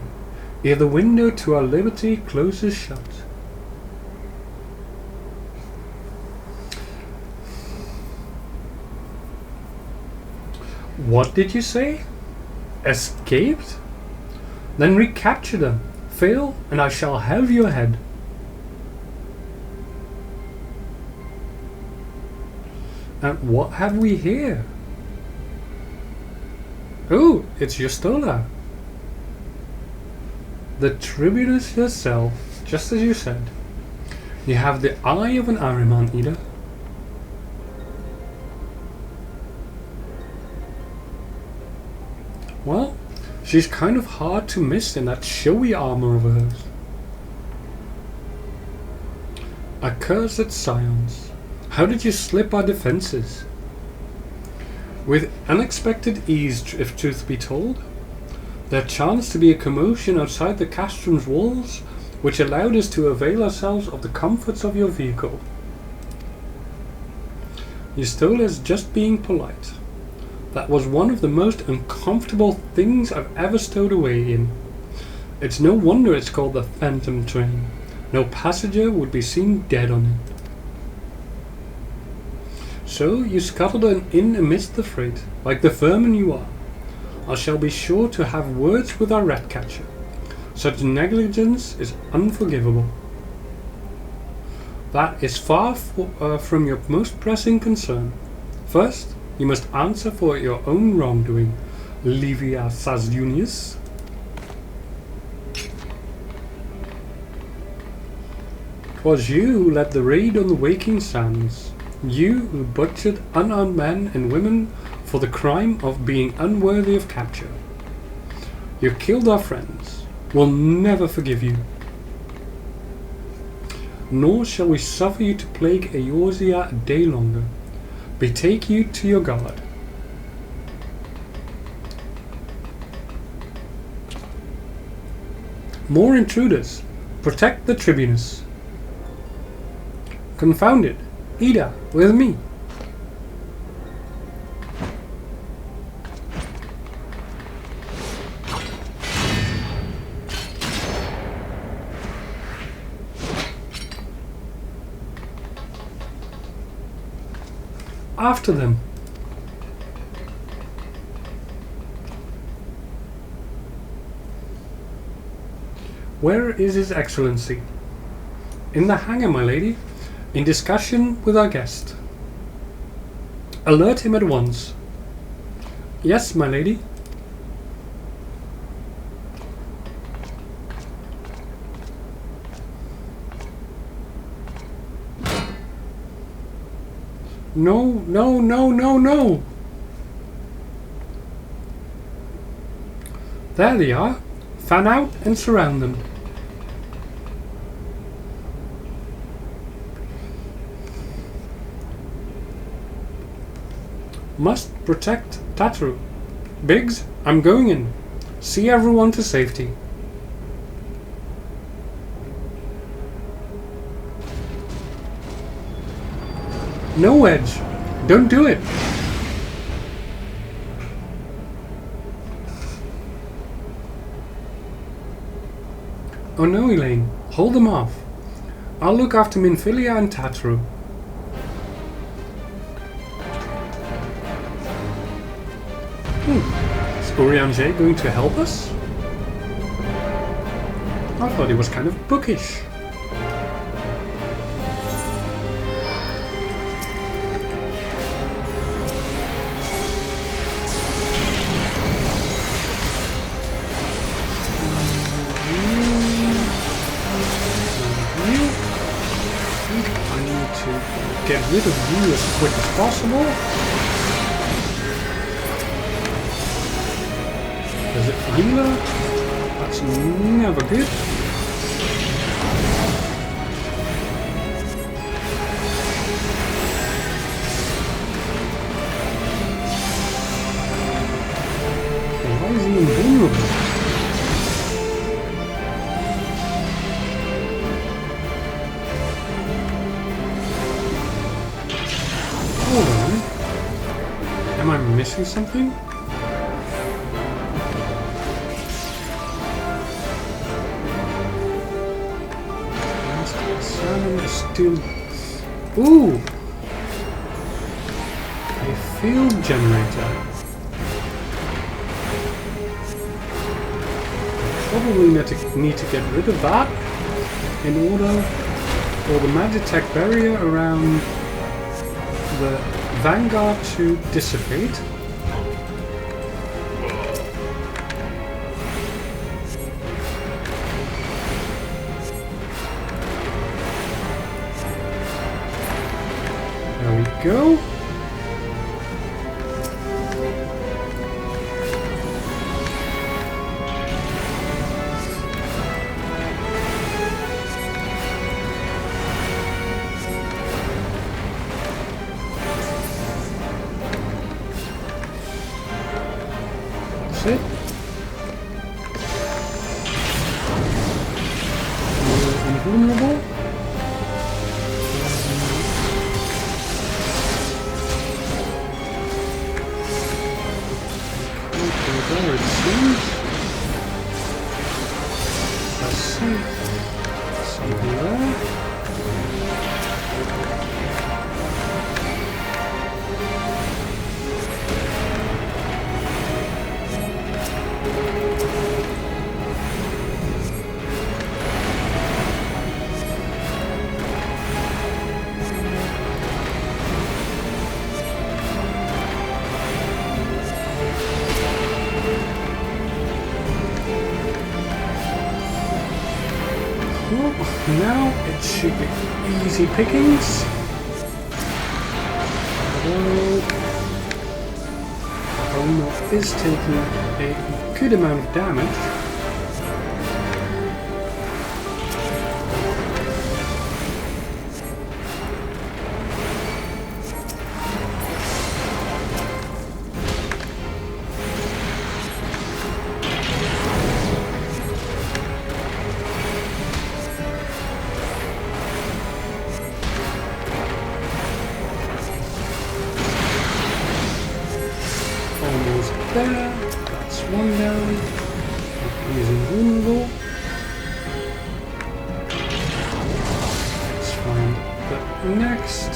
ere the window to our liberty closes shut. What did you say? Escaped? Then recapture them. Fail, and I shall have your head. And what have we here? Oh, it's Justola. The Tribunus herself, just as you said. You have the eye of an Ahriman eater. Well, she's kind of hard to miss in that showy armor of hers. Accursed scions. How did you slip our defenses? With unexpected ease, if truth be told. There chanced to be a commotion outside the castrum's walls, which allowed us to avail ourselves of the comforts of your vehicle. You stole us just being polite. That was one of the most uncomfortable things I've ever stowed away in. It's no wonder it's called the Phantom Train. No passenger would be seen dead on it. So you scuttled in amidst the freight, like the vermin you are. I shall be sure to have words with our rat catcher. Such negligence is unforgivable. That is far from your most pressing concern. First, you must answer for your own wrongdoing, Livia Sasunius. 'Twas you who led the raid on the Waking Sands. You who butchered unarmed men and women for the crime of being unworthy of capture. You killed our friends. We'll never forgive you. Nor shall we suffer you to plague Eorzea a day longer. Betake you to your guard. More intruders. Protect the Tribunus. Confound it. Ida, with me. After them. Where is His Excellency? In the hangar, my lady. In discussion with our guest. Alert him at once. Yes, my lady. No, no, no, no, no. There they are. Fan out and surround them. Must protect Tatru. Biggs, I'm going in. See everyone to safety. No, Edge. Don't do it. Oh no, Elaine. Hold them off. I'll look after Minfilia and Tatru. Is Urianger going to help us? I thought he was kind of bookish. Get rid of you as quick as possible. Is it healer? That's never good. Why is he invulnerable? Am I missing something? Salmon is still... Ooh! A field generator. Probably need to get rid of that in order for the Magitech barrier around the Vanguard to dissipate. There we go. It. Invulnerable. Okay, there it seems. Let's see. Something there. Now it should be easy pickings. Although Aruna is taking a good amount of damage. Almost there. That's one down. He's invulnerable. Let's find the next.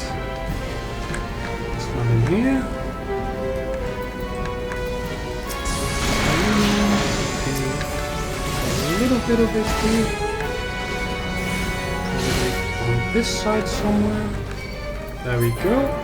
It's not in here. A little bit of HP. Probably on this side somewhere. There we go.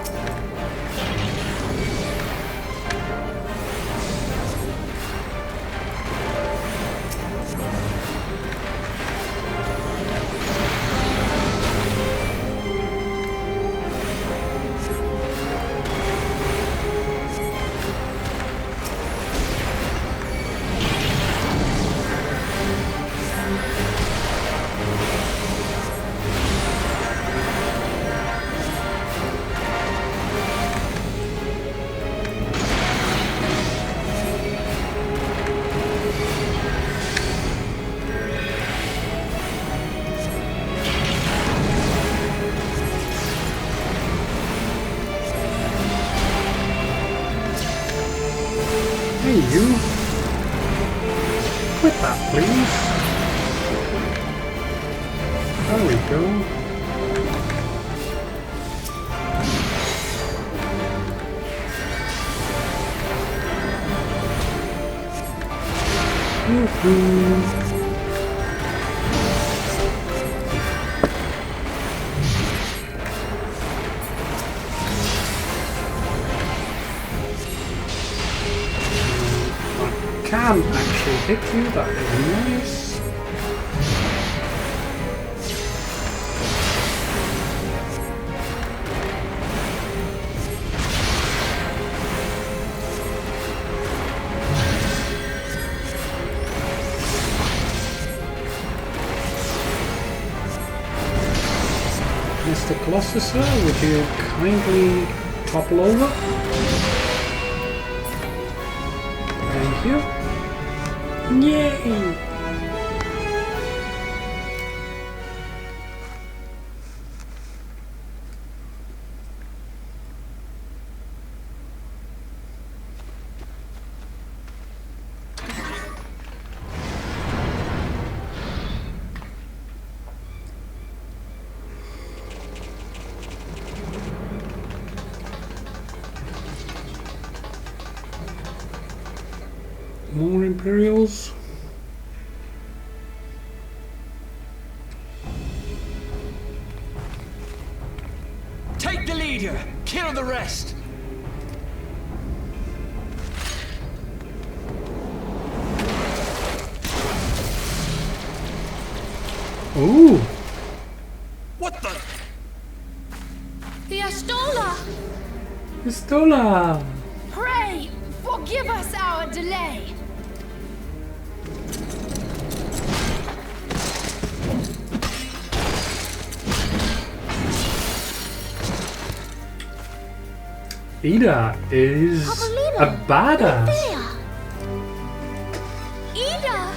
you. Quit that, please. There we go. Can actually hit you, that is nice. Mr. Colossus, sir, would you kindly topple over? Thank you. Yay! More Imperials. Take the leader, kill the rest. Ooh. What the? The Astola! Pistola! Pray, forgive us our delay. Ida is a badass. Ida!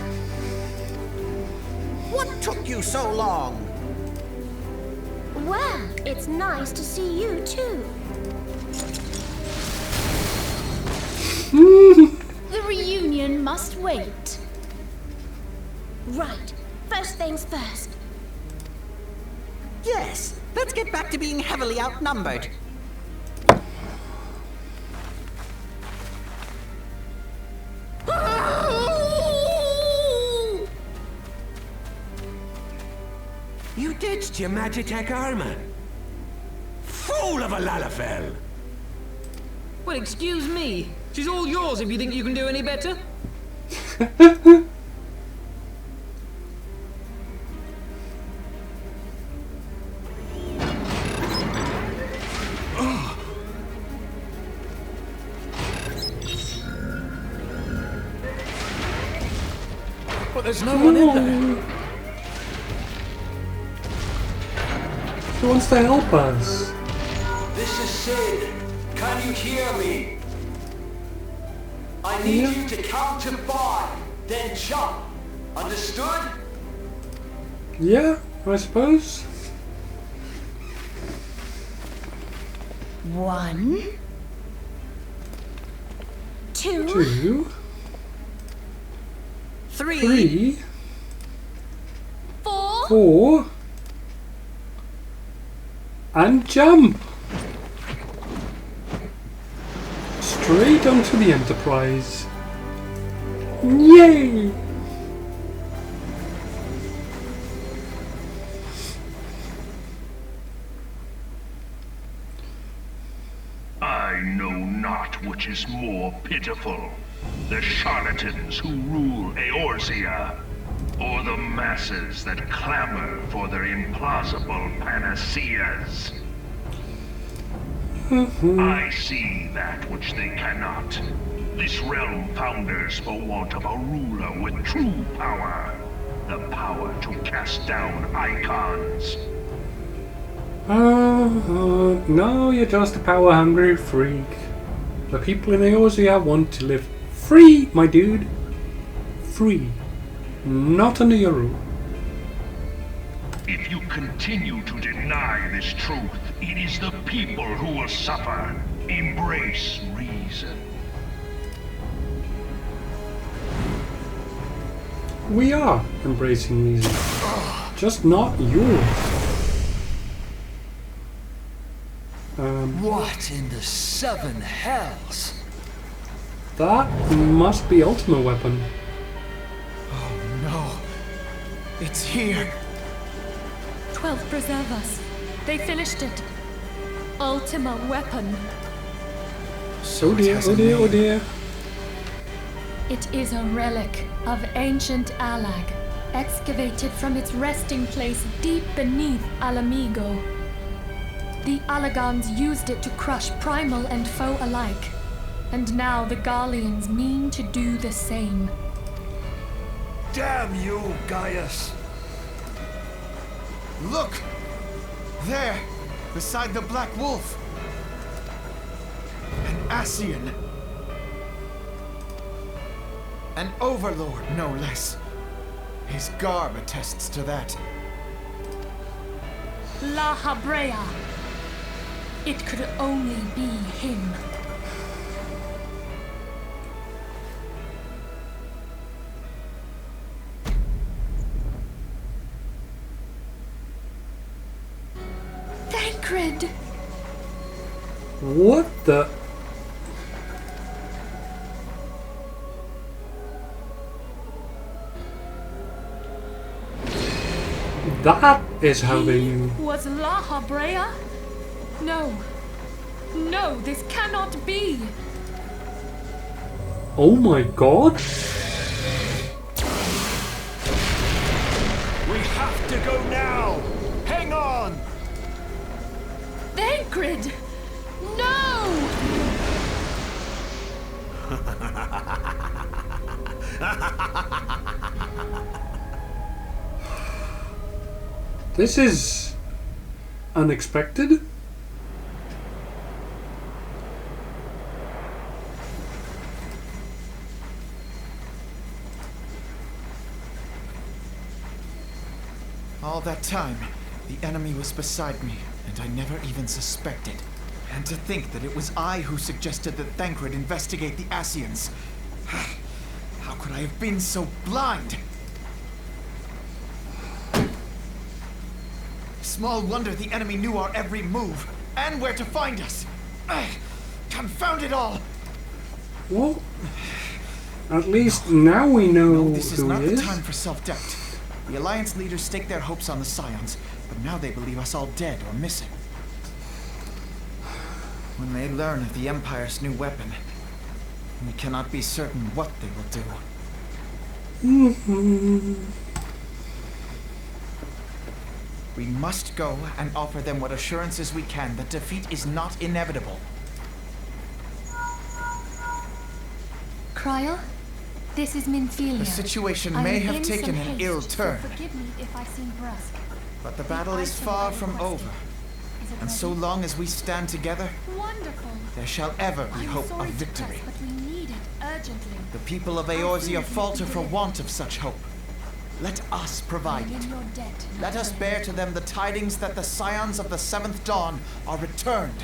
What took you so long? Well, it's nice to see you too. The reunion must wait. Right. First things first. Yes, let's get back to being heavily outnumbered. You ditched your Magitech armor. Fool of a Lalafell! Well, excuse me. She's all yours if you think you can do any better. But there's no one in there. He wants to help us. This is Sid. Can you hear me? I need you to count to 5, then jump. Understood? Yeah, I suppose. 1, 2, 2, 3, 4, 4, and jump! Straight onto the Enterprise. Yay! I know not which is more pitiful, the charlatans who rule Eorzea, or the masses that clamor for their implausible panaceas. I see that which they cannot. This realm founders for want of a ruler with true power. The power to cast down icons. No, you're just a power-hungry freak. The people in Eorzea want to live free, my dude. Free. Not under your rule. If you continue to deny this truth, it is the people who will suffer. Embrace reason. We are embracing reason. Just not yours. What in the seven hells? That must be Ultima Weapon. Oh no. It's here. 12 preserve us. They finished it. Ultima Weapon. Oh dear, oh dear, oh dear. It is a relic of ancient Alag, excavated from its resting place deep beneath Alamigo. The Alagans used it to crush primal and foe alike, and now the Garleans mean to do the same. Damn you, Gaius! Look! There! Beside the Black Wolf! An Ascian! An overlord, no less. His garb attests to that. La Habrea. It could only be him. Thancred! What the? That is how they knew. Was La Habrea? No. No, this cannot be. Oh my god. We have to go now! Hang on! Thancred! No! This is unexpected. All that time, the enemy was beside me, and I never even suspected. And to think that it was I who suggested that Thancred investigate the Ascians. How could I have been so blind? Small wonder the enemy knew our every move, and where to find us. Confound it all! Well, at least now we know No, this is who not he the is. time for self-doubt. The Alliance leaders stake their hopes on the Scions, but now they believe us all dead or missing. When they learn of the Empire's new weapon, we cannot be certain what they will do. We must go and offer them what assurances we can that defeat is not inevitable. Cryle, this is Minfilia. The situation I may am have in taken some an haste, ill so turn, forgive me if I seem brusque. but the battle is far from over. And so long as we stand together, Wonderful. there shall ever be I'm hope sorry of to victory. press, but we need it urgently. The people of Eorzea falter for want of such hope. Let us provide I am it. in your debt. Let us bear to them the tidings that the Scions of the Seventh Dawn are returned.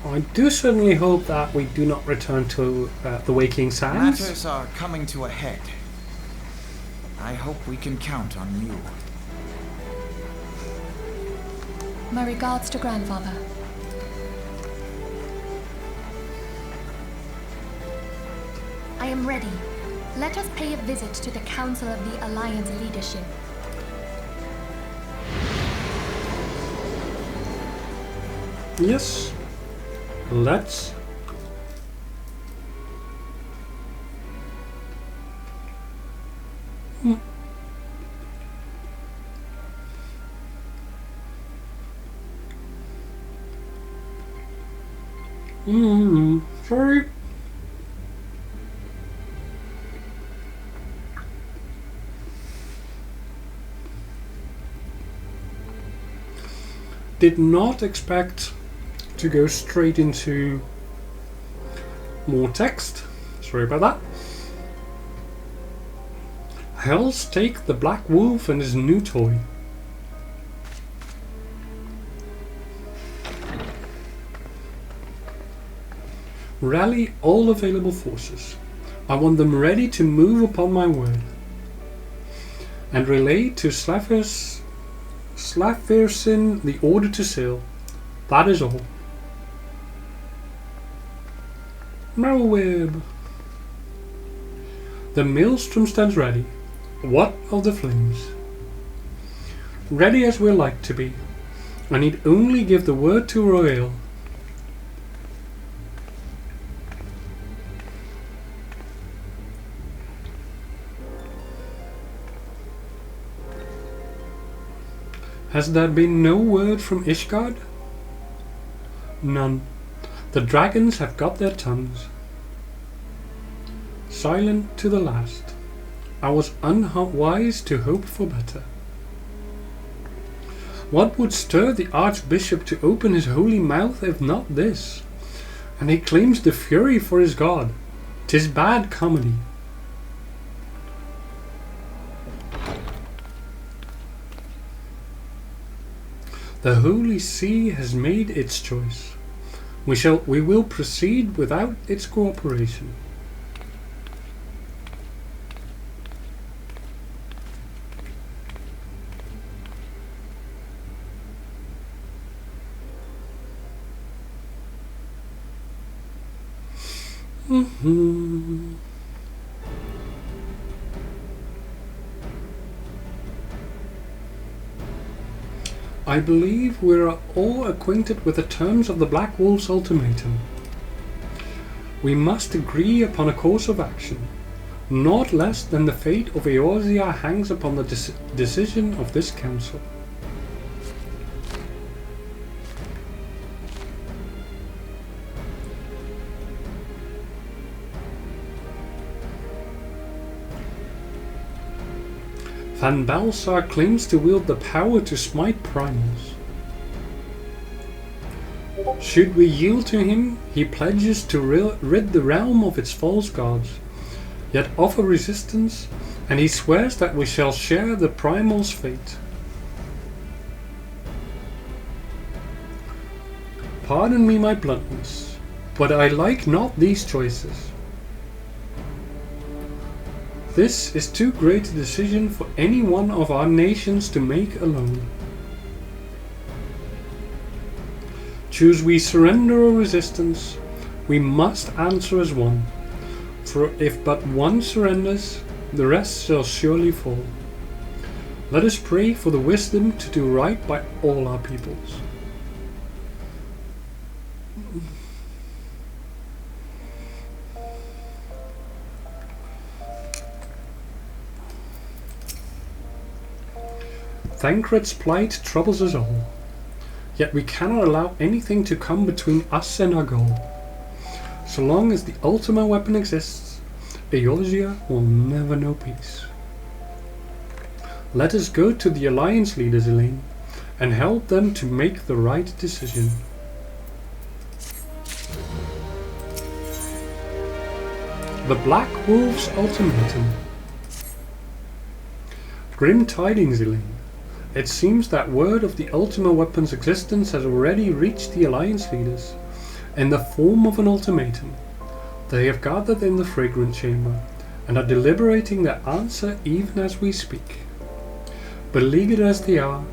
I do certainly hope that we do not return to the Waking Sands. Matters are coming to a head. I hope we can count on you. My regards to grandfather. I am ready. Let us pay a visit to the Council of the Alliance leadership. Yes. Let's. Sorry. Did not expect to go straight into more text. Sorry about that. Hell's take the Black Wolf and his new toy. Rally all available forces. I want them ready to move upon my word. and relay to Slafirsin the order to sail. That is all. Marrowweb. The maelstrom stands ready. What of the flames? Ready as we're like to be. I need only give the word to Royale. Has there been no word from Ishgard? None. The dragons have got their tongues. Silent to the last. I was unwise to hope for better. What would stir the Archbishop to open his holy mouth if not this? And he claims the fury for his god. 'Tis bad comedy. The Holy See has made its choice. We will proceed without its cooperation. I believe we are all acquainted with the terms of the Black Wolf's ultimatum. We must agree upon a course of action. Not less than the fate of Eorzea hangs upon the decision of this council. Van Balsar claims to wield the power to smite primals. Should we yield to him, he pledges to rid the realm of its false gods, yet offer resistance, and he swears that we shall share the primal's fate. Pardon me my bluntness, but I like not these choices. This is too great a decision for any one of our nations to make alone. Choose we surrender or resistance, we must answer as one, for if but one surrenders, the rest shall surely fall. Let us pray for the wisdom to do right by all our peoples. Thancred's plight troubles us all, yet we cannot allow anything to come between us and our goal. So long as the Ultima Weapon exists, Eorzea will never know peace. Let us go to the Alliance leaders, Elaine, and help them to make the right decision. The Black Wolf's Ultimatum. Grim tidings, Elaine. It seems that word of the Ultima Weapon's existence has already reached the Alliance leaders, in the form of an ultimatum. They have gathered in the Fragrant Chamber, and are deliberating their answer even as we speak. Beleaguered as they are,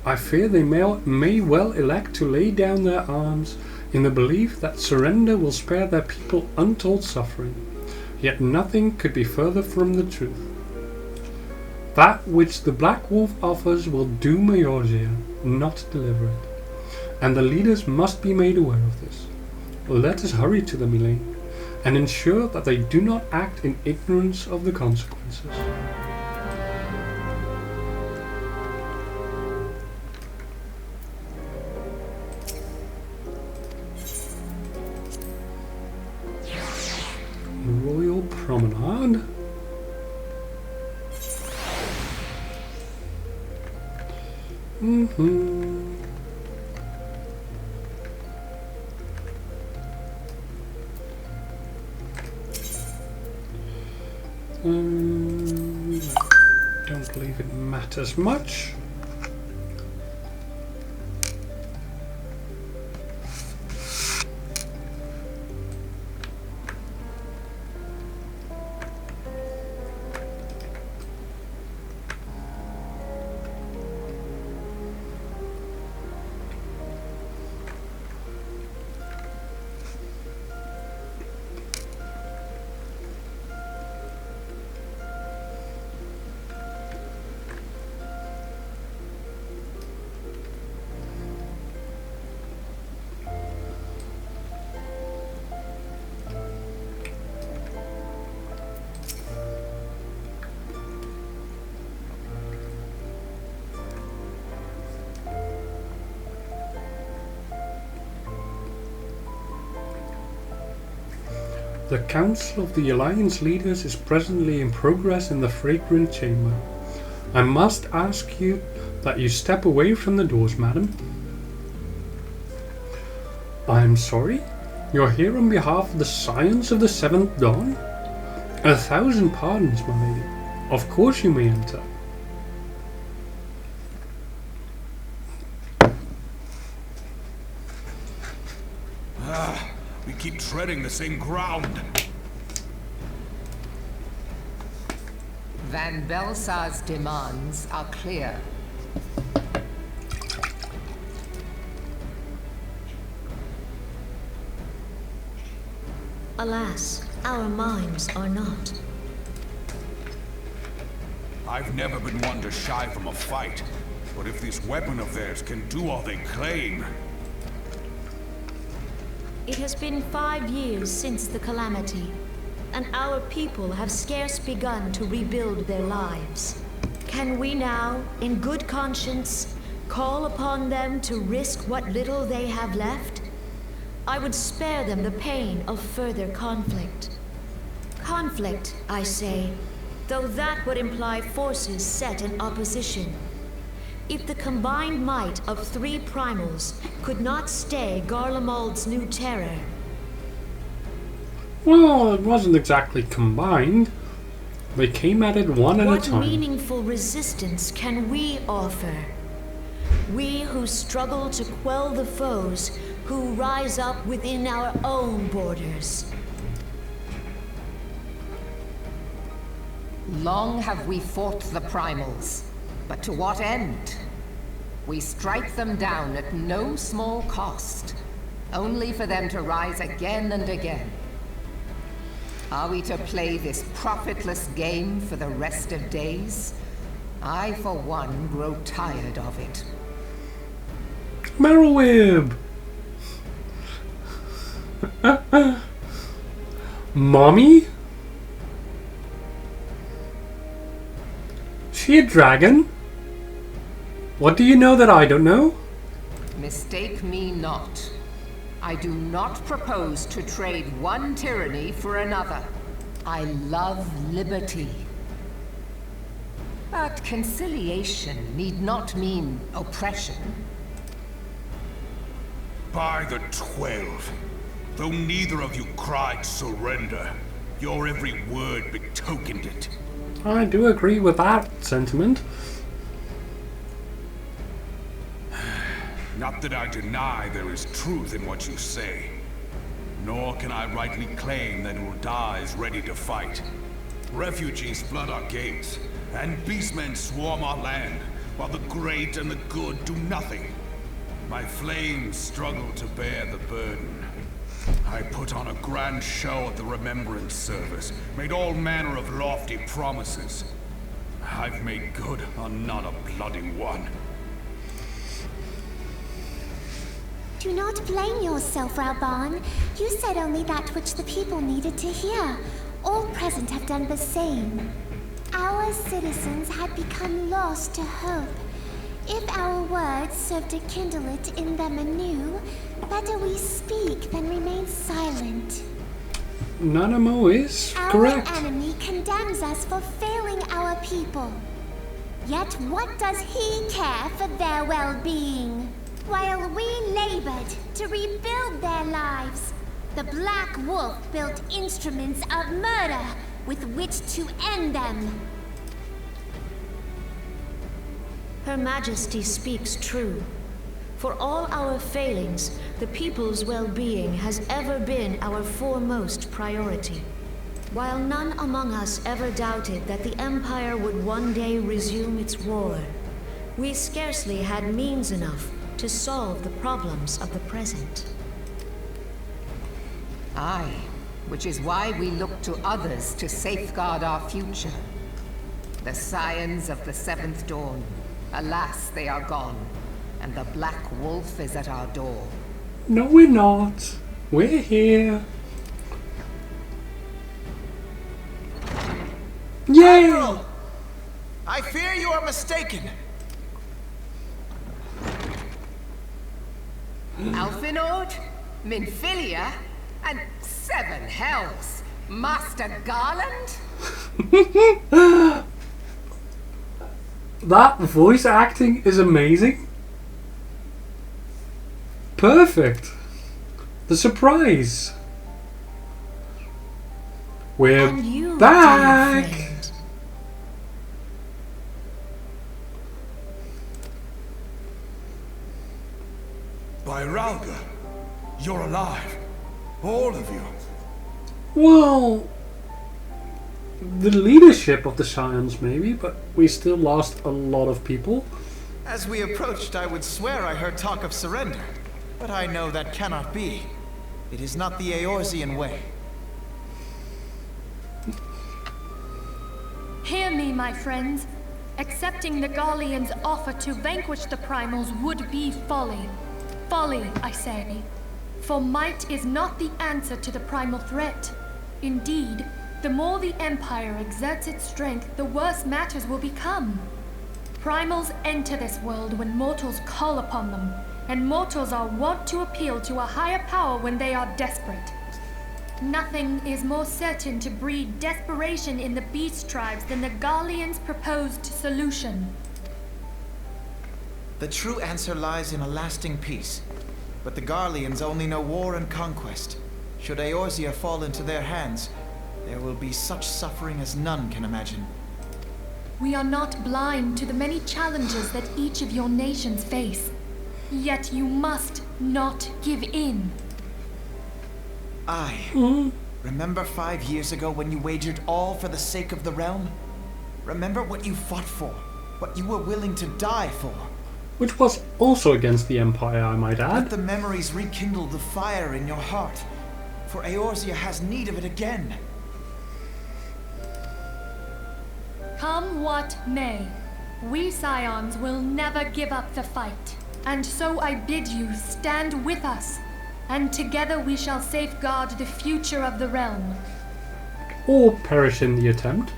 I fear they may well elect to lay down their arms in the belief that surrender will spare their people untold suffering, yet nothing could be further from the truth. That which the Black Wolf offers will doom Eorzea, not deliver it. And the leaders must be made aware of this. Let us hurry to them, Elaine, and ensure that they do not act in ignorance of the consequences. Royal Promenade. Don't believe it matters much. The Council of the Alliance Leaders is presently in progress in the Fragrant Chamber. I must ask you that you step away from the doors, madam. I am sorry? You're here on behalf of the Scions of the Seventh Dawn? 1,000 pardons, my lady. Of course you may enter. We keep treading the same ground. Van Belsar's demands are clear. Alas, our minds are not. I've never been one to shy from a fight, but if this weapon of theirs can do all they claim... It has been 5 years since the calamity, and our people have scarce begun to rebuild their lives. Can we now, in good conscience, call upon them to risk what little they have left? I would spare them the pain of further conflict. Conflict, I say, though that would imply forces set in opposition. If the combined might of 3 primals could not stay Garlemald's new terror... Well, it wasn't exactly combined. They came at it one at a time. What meaningful resistance can we offer? We who struggle to quell the foes who rise up within our own borders. Long have we fought the primals, but to what end? We strike them down at no small cost, only for them to rise again and again. Are we to play this profitless game for the rest of days? I, for one, grow tired of it. Merrowweb! Mommy? She a dragon? What do you know that I don't know? Mistake me not. I do not propose to trade one tyranny for another. I love liberty. But conciliation need not mean oppression. By the 12, though neither of you cried surrender, your every word betokened it. I do agree with that sentiment. Not that I deny there is truth in what you say, nor can I rightly claim that Ulda is ready to fight. Refugees flood our gates, and beastmen swarm our land, while the great and the good do nothing. My flames struggle to bear the burden. I put on a grand show at the Remembrance Service, made all manner of lofty promises. I've made good on not a bloody one. Do not blame yourself, Rauban. You said only that which the people needed to hear. All present have done the same. Our citizens had become lost to hope. If our words serve to kindle it in them anew, better we speak than remain silent. Nanamo is correct. Our enemy condemns us for failing our people. Yet what does he care for their well-being? While we labored to rebuild their lives, the Black Wolf built instruments of murder with which to end them. Her Majesty speaks true. For all our failings, the people's well-being has ever been our foremost priority. While none among us ever doubted that the Empire would one day resume its war, we scarcely had means enough to solve the problems of the present. Aye, which is why we look to others to safeguard our future. The Scions of the Seventh Dawn. Alas, they are gone, and the Black Wolf is at our door. No, we're not. We're here. Yay! Admiral! I fear you are mistaken. Alfinord? Minfilia? And 7 hells! Master Garland? That voice acting is amazing. Perfect. The surprise. We're back. By Ralga, you're alive. All of you. Well, the leadership of the Scions maybe, but we still lost a lot of people. As we approached, I would swear I heard talk of surrender. But I know that cannot be. It is not the Eorzean way. Hear me, my friends. Accepting the Garleans' offer to vanquish the Primals would be folly. Folly, I say. For might is not the answer to the primal threat. Indeed, the more the Empire exerts its strength, the worse matters will become. Primals enter this world when mortals call upon them, and mortals are wont to appeal to a higher power when they are desperate. Nothing is more certain to breed desperation in the beast tribes than the Garleans' proposed solution. The true answer lies in a lasting peace. But the Garleans only know war and conquest. Should Eorzea fall into their hands, there will be such suffering as none can imagine. We are not blind to the many challenges that each of your nations face. Yet you must not give in. Remember 5 years ago when you wagered all for the sake of the realm? Remember what you fought for, what you were willing to die for. Which was also against the Empire, I might add. Let the memories rekindle the fire in your heart, for Eorzea has need of it again. Come what may, we Scions will never give up the fight. And so I bid you stand with us, and together we shall safeguard the future of the realm. Or perish in the attempt.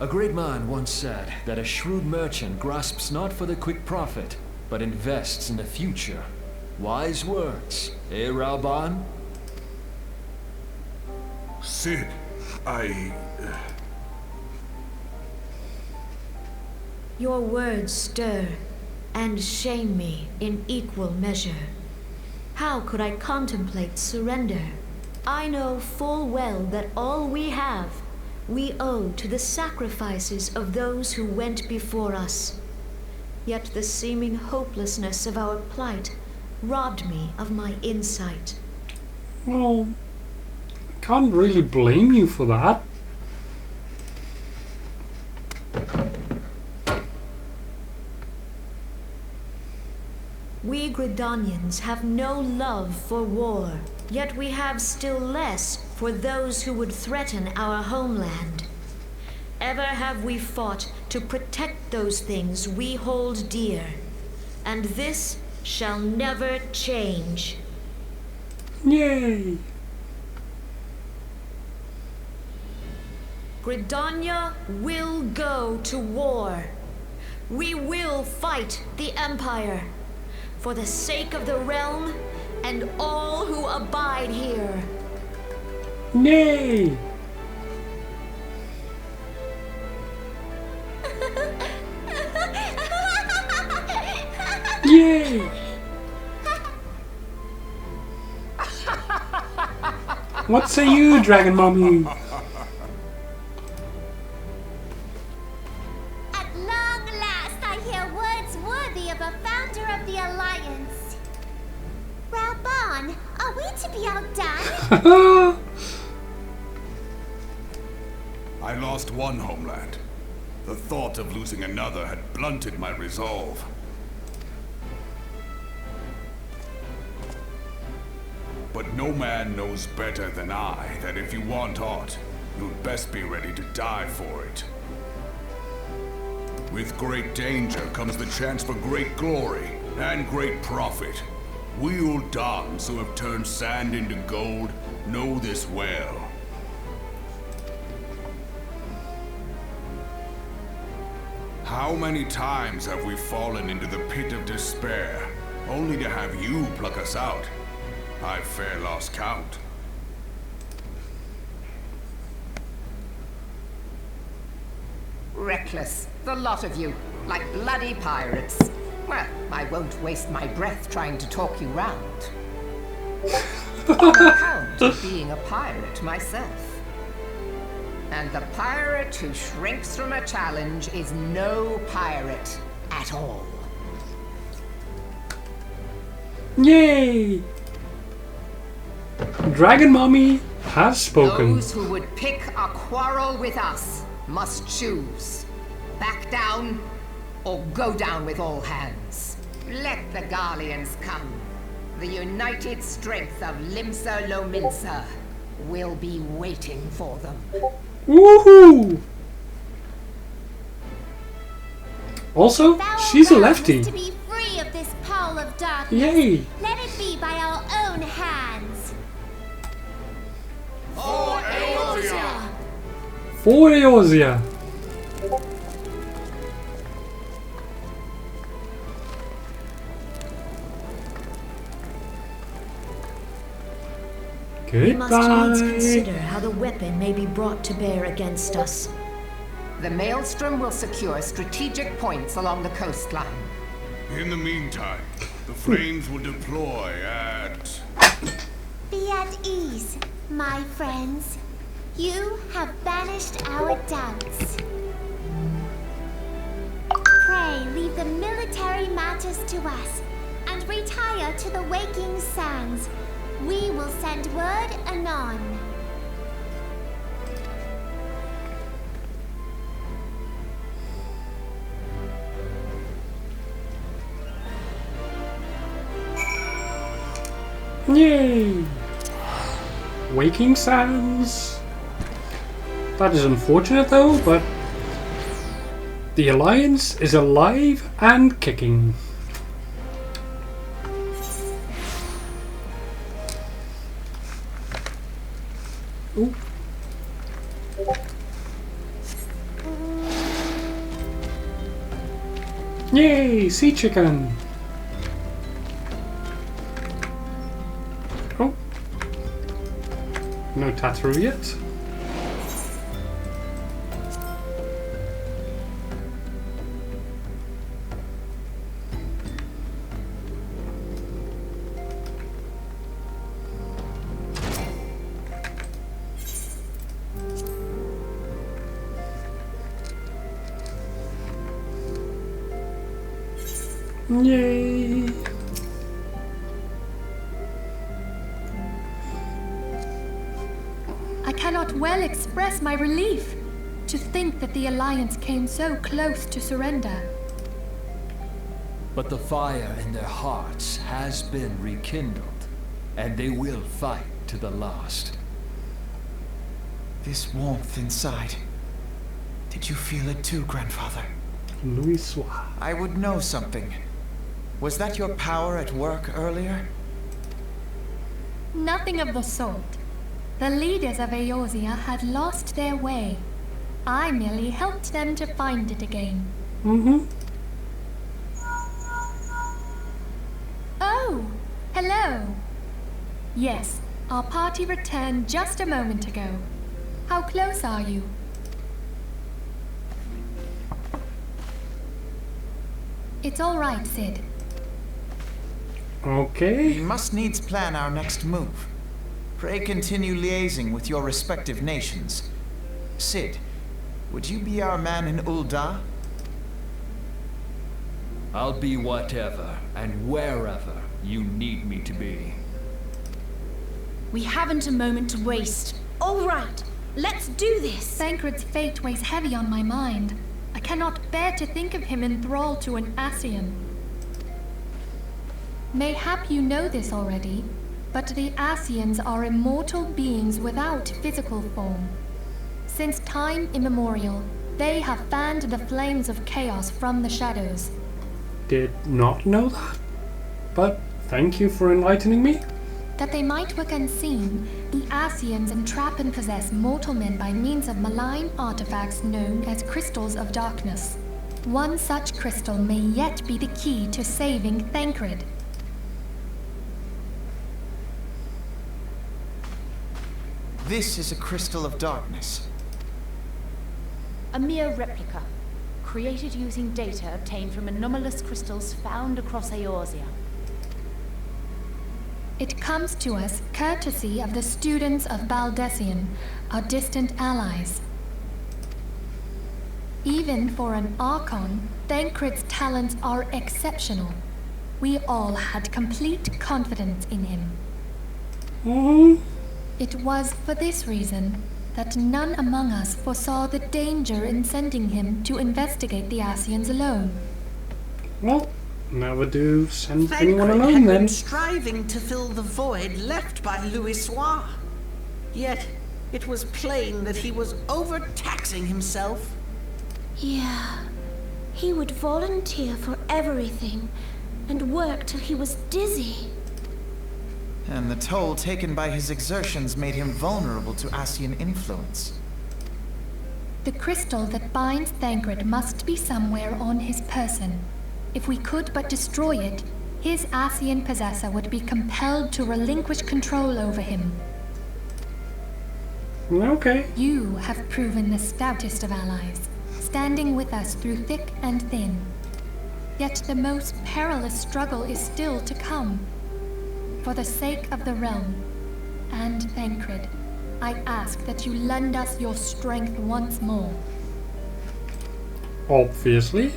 A great man once said that a shrewd merchant grasps not for the quick profit, but invests in the future. Wise words, eh, Ralban? Sid, Your words stir and shame me in equal measure. How could I contemplate surrender? I know full well that all we have we owe to the sacrifices of those who went before us. Yet the seeming hopelessness of our plight robbed me of my insight. Well, can't really blame you for that. We Gridanians have no love for war, yet we have still less for those who would threaten our homeland. Ever have we fought to protect those things we hold dear, and this shall never change. Yay! Gridania will go to war. We will fight the Empire for the sake of the realm and all who abide here. Yay! Yay! What say you, Dragon Mommy? At long last, I hear words worthy of a founder of the Alliance. Ralban, are we to be outdone? I lost one homeland. The thought of losing another had blunted my resolve. But no man knows better than I that if you want aught, you'd best be ready to die for it. With great danger comes the chance for great glory and great profit. We Uldans who have turned sand into gold know this well. How many times have we fallen into the pit of despair, only to have you pluck us out. I've fair lost count. Reckless, the lot of you, like bloody pirates. Well, I won't waste my breath trying to talk you round. On account of being a pirate myself. And the pirate who shrinks from a challenge is no pirate at all. Yay! Dragon Mommy has spoken. Those who would pick a quarrel with us must choose. Back down or go down with all hands. Let the Garleans come. The united strength of Limsa Lominsa will be waiting for them. Woohoo! Also, she's a lefty. To be free of this pall of darkness. Yay! Let it be by our own hands. For Eorzea! For Eorzea! We must needs Goodbye. consider how the weapon may be brought to bear against us. The Maelstrom will secure strategic points along the coastline. In the meantime, the flames will deploy at... Be at ease, my friends. You have banished our doubts. Pray leave the military matters to us and retire to the waking sands. We will send word anon. Yay! Waking Sands. That is unfortunate though, but the Alliance is alive and kicking. Ooh. Yay! Sea chicken! Oh. No tattoo yet. Yay! I cannot well express my relief to think that the Alliance came so close to surrender. But the fire in their hearts has been rekindled, and they will fight to the last. This warmth inside. Did you feel it too, Grandfather? Louis Soir. I would know something. Was that your power at work earlier? Nothing of the sort. The leaders of Eorzea had lost their way. I merely helped them to find it again. Mm-hmm. Oh, hello. Yes, our party returned just a moment ago. How close are you? It's all right, Sid. Okay. We must needs plan our next move. Pray continue liaising with your respective nations. Sid, would you be our man in Ul'dah? I'll be whatever and wherever you need me to be. We haven't a moment to waste. All right, let's do this. Thancred's fate weighs heavy on my mind. I cannot bear to think of him in thrall to an Ascian. Mayhap you know this already, but the Ascians are immortal beings without physical form. Since time immemorial, they have fanned the flames of chaos from the shadows. Did not know that, but thank you for enlightening me. That they might work unseen, the Ascians entrap and possess mortal men by means of malign artifacts known as crystals of darkness. One such crystal may yet be the key to saving Thancred. This is a crystal of darkness. A mere replica, created using data obtained from anomalous crystals found across Eorzea. It comes to us courtesy of the students of Baldessian, our distant allies. Even for an Archon, Thancred's talents are exceptional. We all had complete confidence in him. It was for this reason that none among us foresaw the danger in sending him to investigate the Ascians alone. Well, never do send Thancred anyone alone had then. been striving to fill the void left by Louisoix. Yet, it was plain that he was overtaxing himself. Yeah. He would volunteer for everything and work till he was dizzy. And the toll taken by his exertions made him vulnerable to Ascian influence. The crystal that binds Thancred must be somewhere on his person. If we could but destroy it, his Ascian possessor would be compelled to relinquish control over him. Okay. You have proven the stoutest of allies, standing with us through thick and thin. Yet the most perilous struggle is still to come. For the sake of the realm and Thancred, I ask that you lend us your strength once more. Obviously.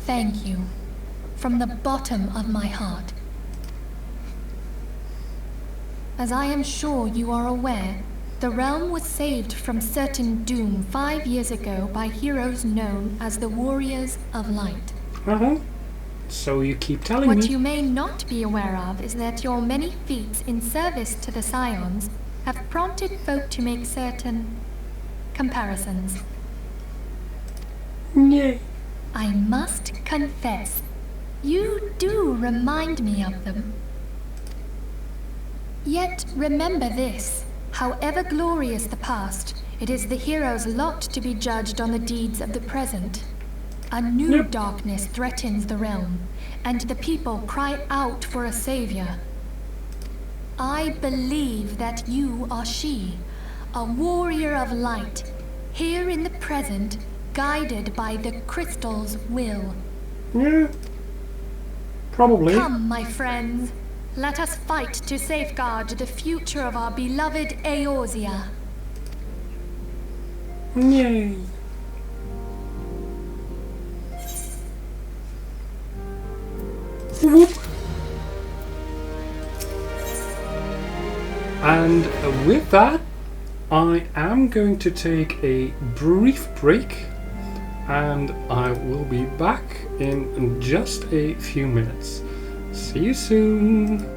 Thank you, from the bottom of my heart. As I am sure you are aware, the realm was saved from certain doom 5 years ago by heroes known as the Warriors of Light. So you keep telling me. What you may not be aware of is that your many feats in service to the Scions have prompted folk to make certain comparisons. Yay. I must confess, you do remind me of them. Yet remember this, however glorious the past, it is the hero's lot to be judged on the deeds of the present. A new darkness threatens the realm, and the people cry out for a savior. I believe that you are she, a warrior of light, here in the present, guided by the crystal's will. Yeah, probably. Come, my friends, let us fight to safeguard the future of our beloved Eorzea. Yay. Whoop. And with that, I am going to take a brief break, and I will be back in just a few minutes. See you soon.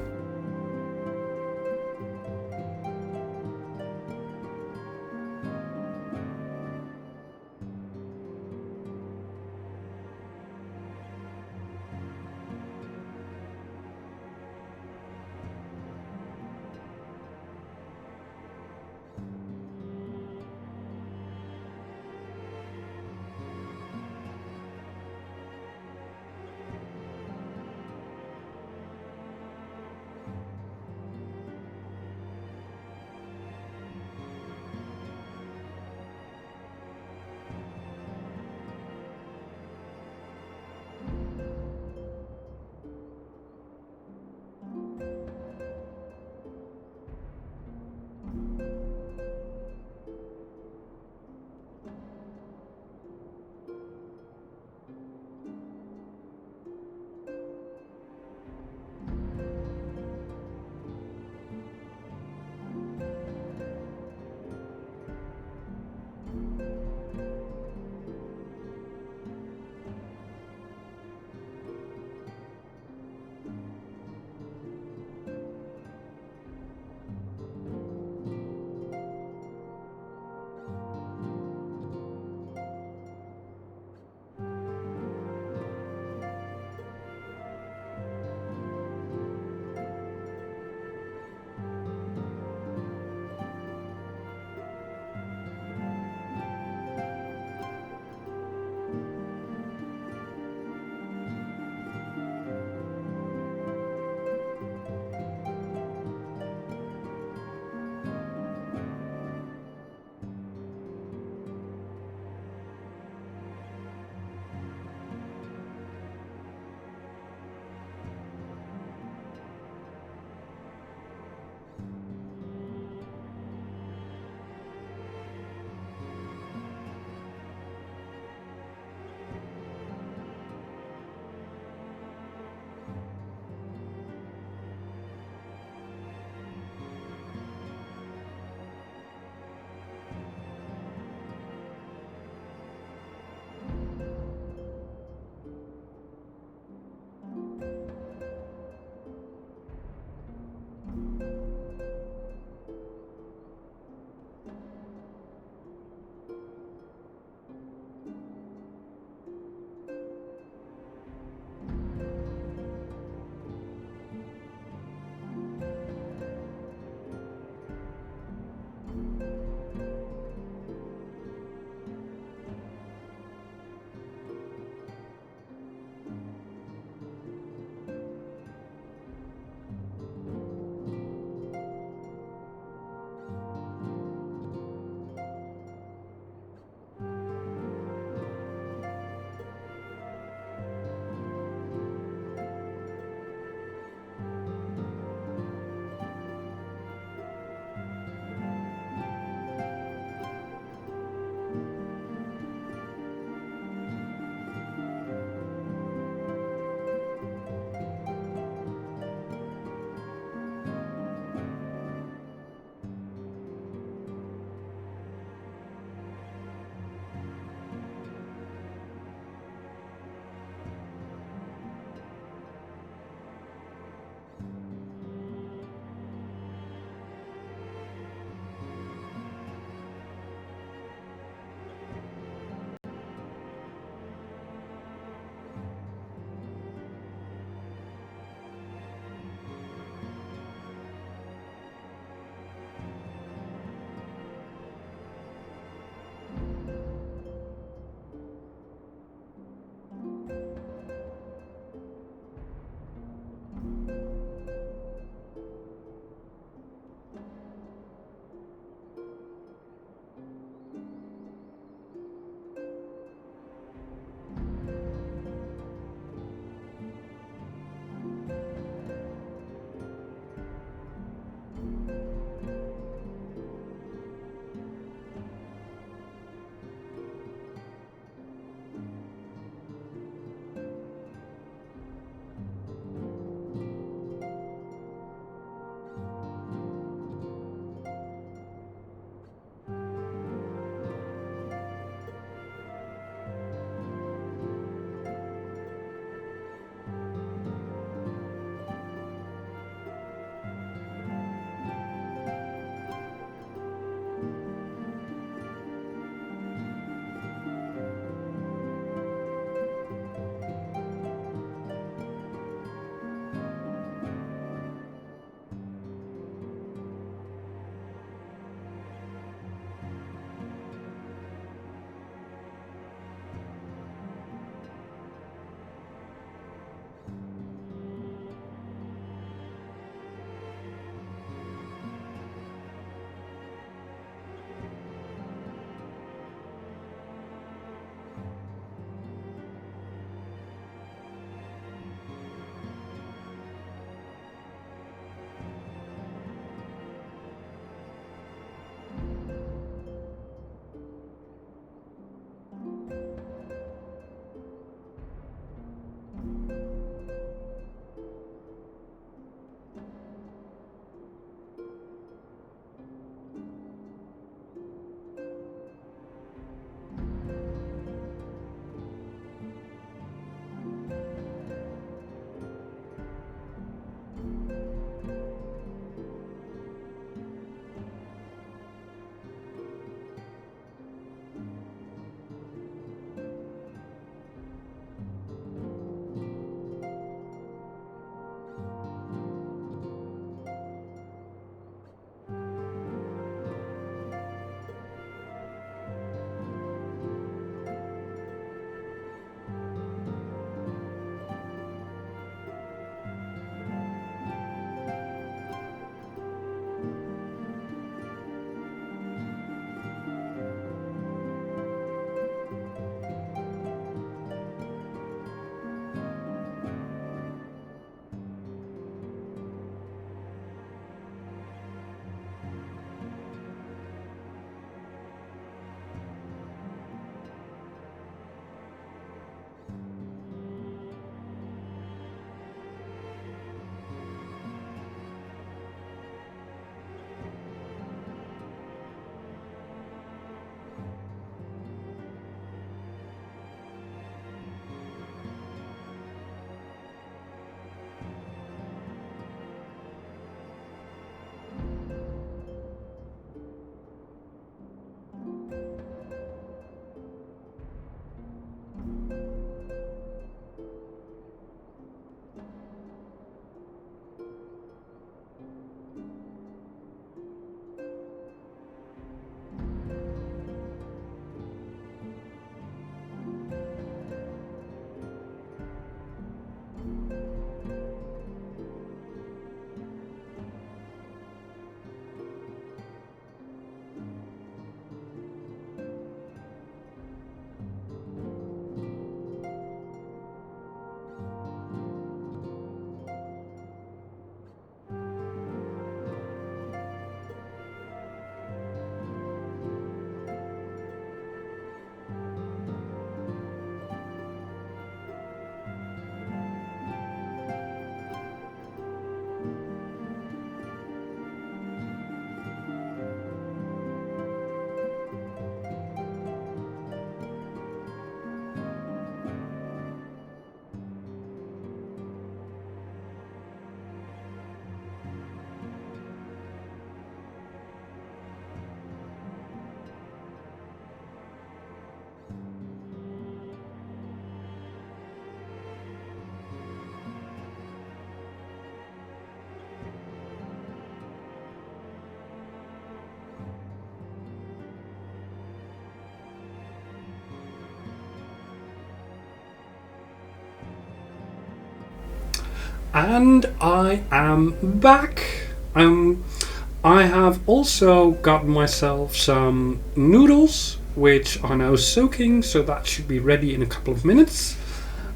And I am back. I have also got myself some noodles, which are now soaking, so that should be ready in a couple of minutes.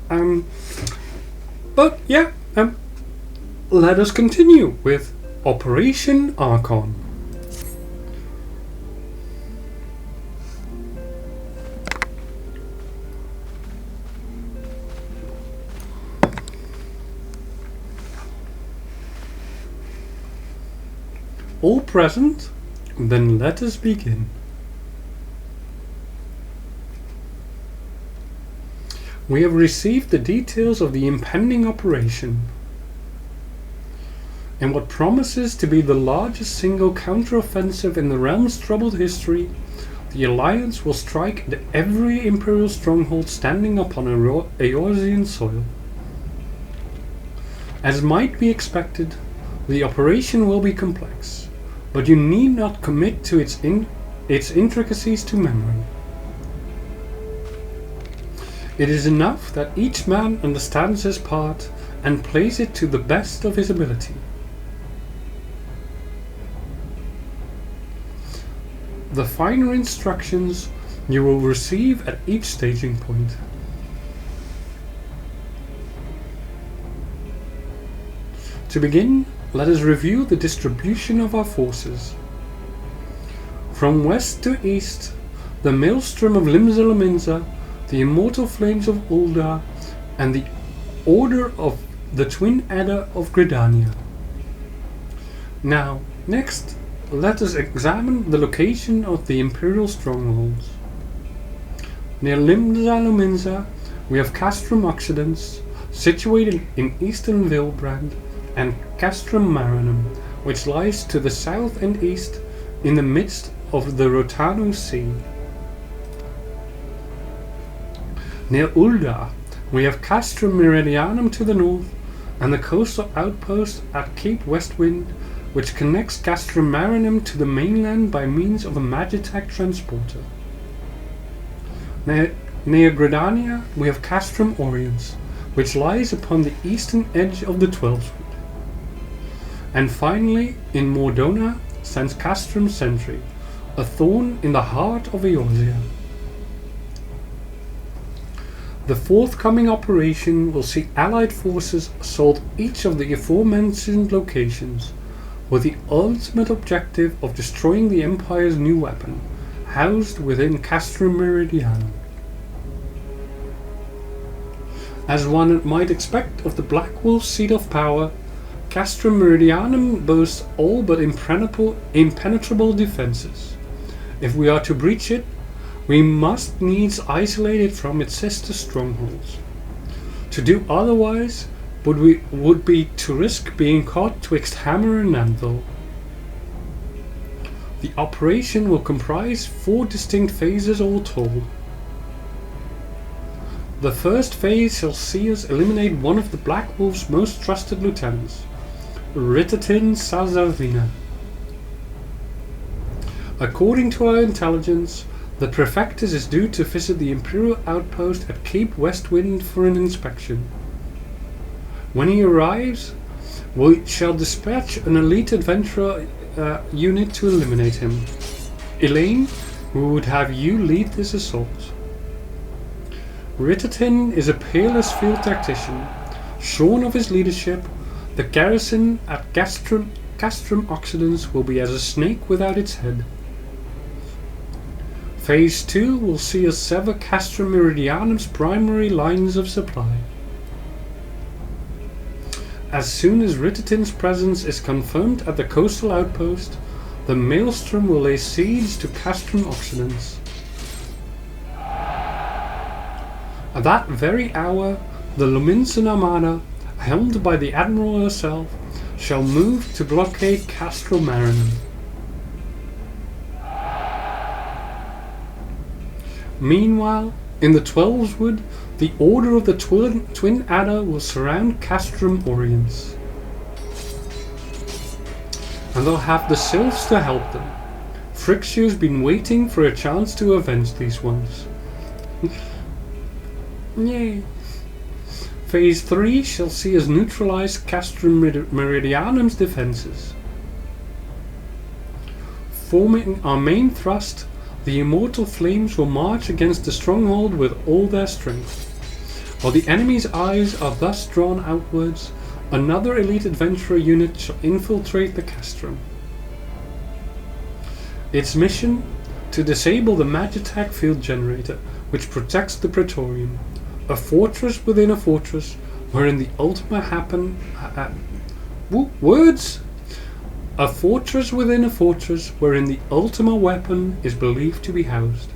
But yeah, let us continue with Operation Archon. All present? Then let us begin. We have received the details of the impending operation. In what promises to be the largest single counteroffensive in the realm's troubled history, the Alliance will strike at every Imperial stronghold standing upon Eorzean soil. As might be expected, the operation will be complex, but you need not commit to its intricacies to memory. It is enough that each man understands his part and plays it to the best of his ability. The finer instructions you will receive at each staging point. To begin, let us review the distribution of our forces. From west to east, the Maelstrom of Limsa Lominsa, the Immortal Flames of Ulda, and the Order of the Twin Adder of Gridania. Now, next, let us examine the location of the Imperial strongholds. Near Limsa Lominsa, we have Castrum Occidens, situated in eastern Vilbrand, and Castrum Marinum, which lies to the south and east in the midst of the Rotanu Sea. Near Ulda, we have Castrum Meridianum to the north, and the coastal outpost at Cape Westwind, which connects Castrum Marinum to the mainland by means of a Magitech transporter. Near Gridania, we have Castrum Oriens, which lies upon the eastern edge of the Twelvewood. And finally, in Mordona, stands Castrum Sentry, a thorn in the heart of Eorzea. The forthcoming operation will see Allied forces assault each of the aforementioned locations, with the ultimate objective of destroying the Empire's new weapon, housed within Castrum Meridianum. As one might expect of the Black Wolf's seat of power, Castrum Meridianum boasts all but impenetrable defenses. If we are to breach it, we must needs isolate it from its sister strongholds. To do otherwise would be to risk being caught twixt hammer and anvil. The operation will comprise 4 distinct phases all told. The first phase shall see us eliminate one of the Black Wolf's most trusted lieutenants, Ritatin Sazavina. According to our intelligence, the Prefectus is due to visit the Imperial outpost at Cape Westwind for an inspection. When he arrives, we shall dispatch an elite adventurer unit to eliminate him. Elaine, we would have you lead this assault. Ritatin is a peerless field tactician. Shorn of his leadership, the garrison at Castrum Occidens will be as a snake without its head. Phase 2 will see us sever Castrum Meridianum's primary lines of supply. As soon as Ritatin's presence is confirmed at the coastal outpost, the Maelstrom will lay siege to Castrum Occidens. At that very hour, the Lominsan Armada, helmed by the Admiral herself, shall move to blockade Castrum Marinum. Meanwhile, in the Twelvewood, the Order of the Twin Adder will surround Castrum Oriens. And they'll have the Sylphs to help them. Phrixio's been waiting for a chance to avenge these ones. Yay! Phase 3 shall see us neutralize Castrum Meridianum's defenses. Forming our main thrust, the immortal flames will march against the stronghold with all their strength. While the enemy's eyes are thus drawn outwards, another elite adventurer unit shall infiltrate the castrum. Its mission? To disable the Magitech field generator, which protects the Praetorium, a fortress within a fortress, wherein the Ultima happen... words? A fortress within a fortress, wherein the Ultima weapon is believed to be housed.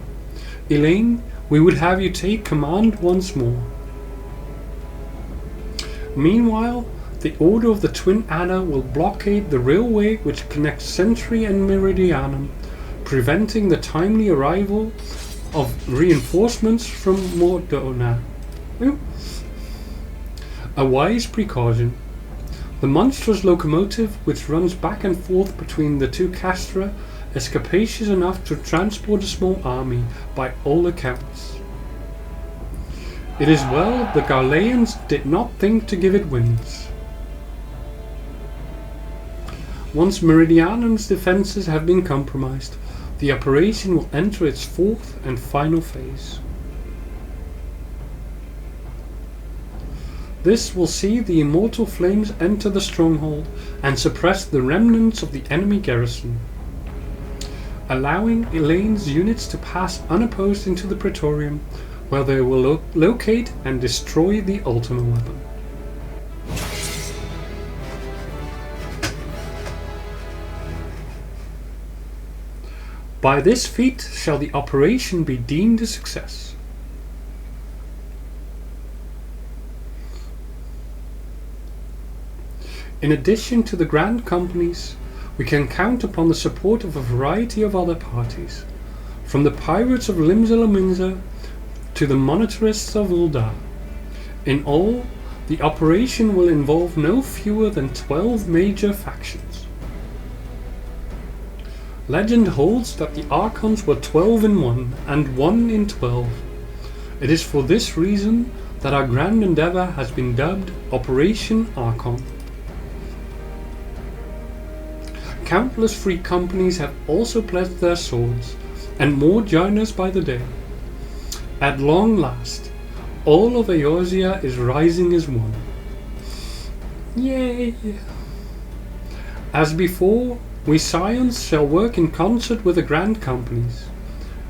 Elaine, we would have you take command once more. Meanwhile, the Order of the Twin Anna will blockade the railway which connects Sentry and Meridianum, preventing the timely arrival of reinforcements from Mordona. A wise precaution. The monstrous locomotive, which runs back and forth between the two castra, is capacious enough to transport a small army, by all accounts. It is well the Garleans did not think to give it wings. Once Meridianum's defences have been compromised, the operation will enter its fourth and final phase. This will see the immortal flames enter the stronghold and suppress the remnants of the enemy garrison, allowing Elaine's units to pass unopposed into the Praetorium, where they will locate and destroy the Ultima weapon. By this feat shall the operation be deemed a success. In addition to the Grand Companies, we can count upon the support of a variety of other parties, from the pirates of Limsa to the monetarists of Ulda. In all, the operation will involve no fewer than 12 major factions. Legend holds that the Archons were 12 in 1 and 1 in 12. It is for this reason that our grand endeavour has been dubbed Operation Archon. Countless free companies have also pledged their swords, and more join us by the day. At long last, all of Eorzea is rising as one. Yay! As before, we Scions shall work in concert with the Grand Companies.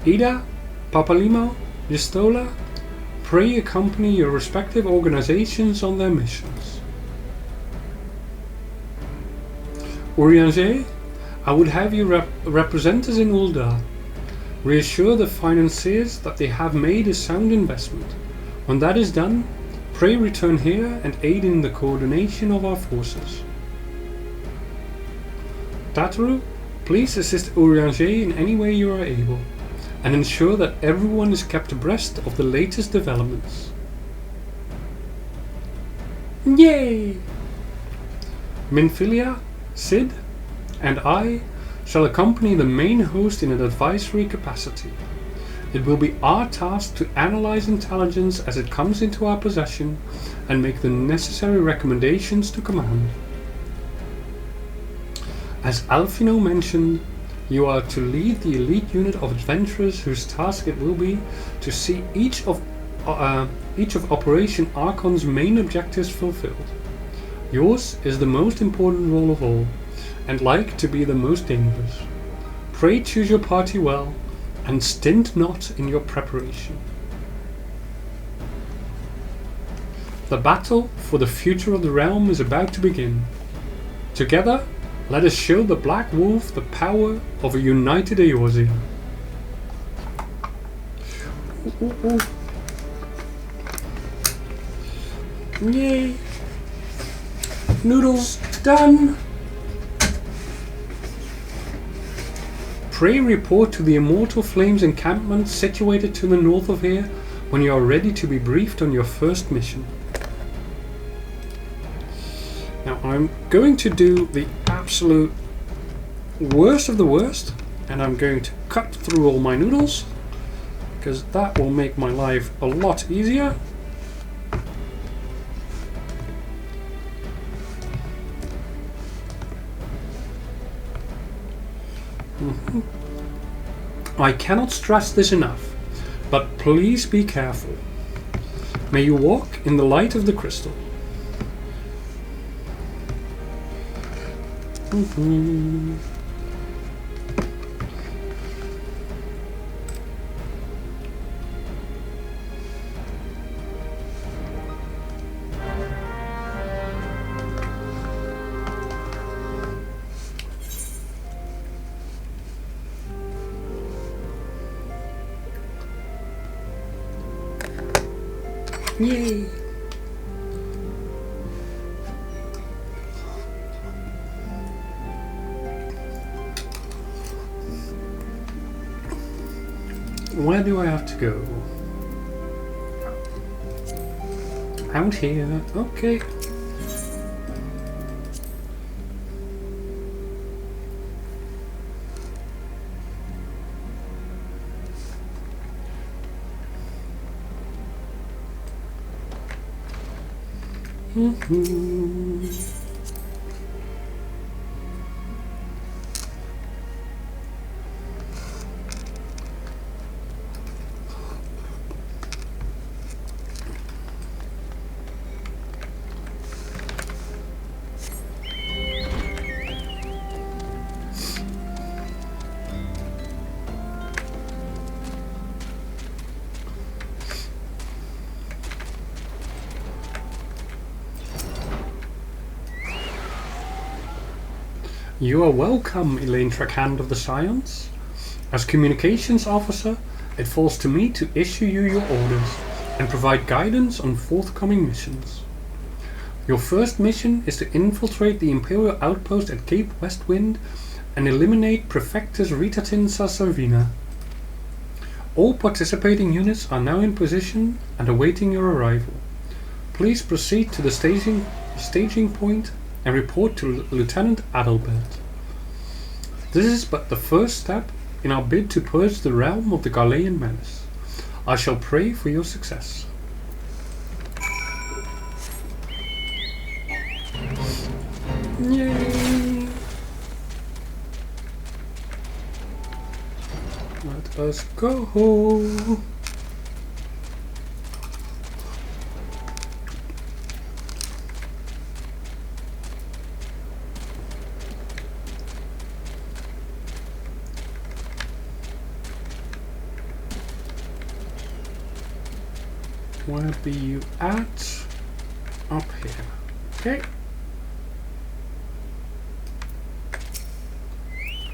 Ida, Papalimo, Gistola, pray accompany your respective organizations on their missions. Urianger, I would have you represent us in Ulda. Reassure the financiers that they have made a sound investment. When that is done, pray return here and aid in the coordination of our forces. Tataru, please assist Urianger in any way you are able, and ensure that everyone is kept abreast of the latest developments. Yay! Minfilia, Sid, and I shall accompany the main host in an advisory capacity. It will be our task to analyze intelligence as it comes into our possession and make the necessary recommendations to command. As Alfino mentioned, you are to lead the elite unit of adventurers whose task it will be to see each of Operation Archon's main objectives fulfilled. Yours is the most important role of all, and like to be the most dangerous. Pray choose your party well, and stint not in your preparation. The battle for the future of the realm is about to begin. Together, let us show the Black Wolf the power of a united Eorzea. Yay! Noodles done! Pray report to the Immortal Flames encampment situated to the north of here when you are ready to be briefed on your first mission. Now I'm going to do the absolute worst of the worst, and I'm going to cut through all my noodles because that will make my life a lot easier. I cannot stress this enough, but please be careful. May you walk in the light of the crystal. Yay! Where do I have to go? Out here. Okay. You are welcome, Elaine Trackhand of the Scions. As communications officer, it falls to me to issue you your orders and provide guidance on forthcoming missions. Your first mission is to infiltrate the Imperial outpost at Cape Westwind and eliminate Prefectus Ritatin Sassavina. All participating units are now in position and awaiting your arrival. Please proceed to the staging point and report to Lieutenant Adalbert. This is but the first step in our bid to purge the realm of the Garlean menace. I shall pray for your success. Yay! Let us go! Where be you at? Up here. Okay.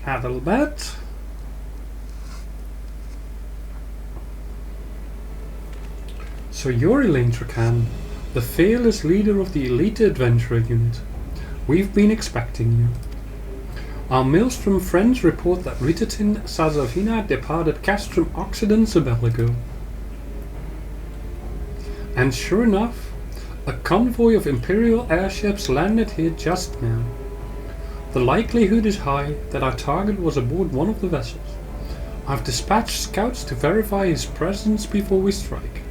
Adalbert. So you're Elaine Trachan, the fearless leader of the Elite Adventurer Unit. We've been expecting you. Our Maelstrom friends report that Ritatin Sassavina departed Castrum Occident a bell ago. And sure enough, a convoy of Imperial airships landed here just now. The likelihood is high that our target was aboard one of the vessels. I've dispatched scouts to verify his presence before we strike.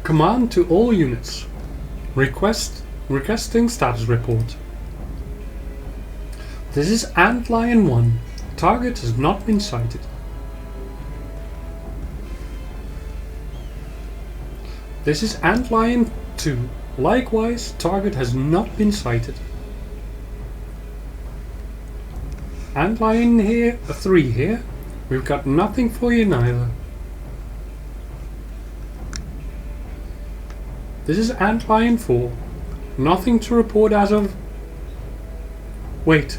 Command to all units. Requesting status report. This is Antlion 1. Target has not been sighted. This is Antlion 2. Likewise, target has not been sighted. Antlion here, 3 here. We've got nothing for you neither. This is Antlion 4. Nothing to report as of... Wait.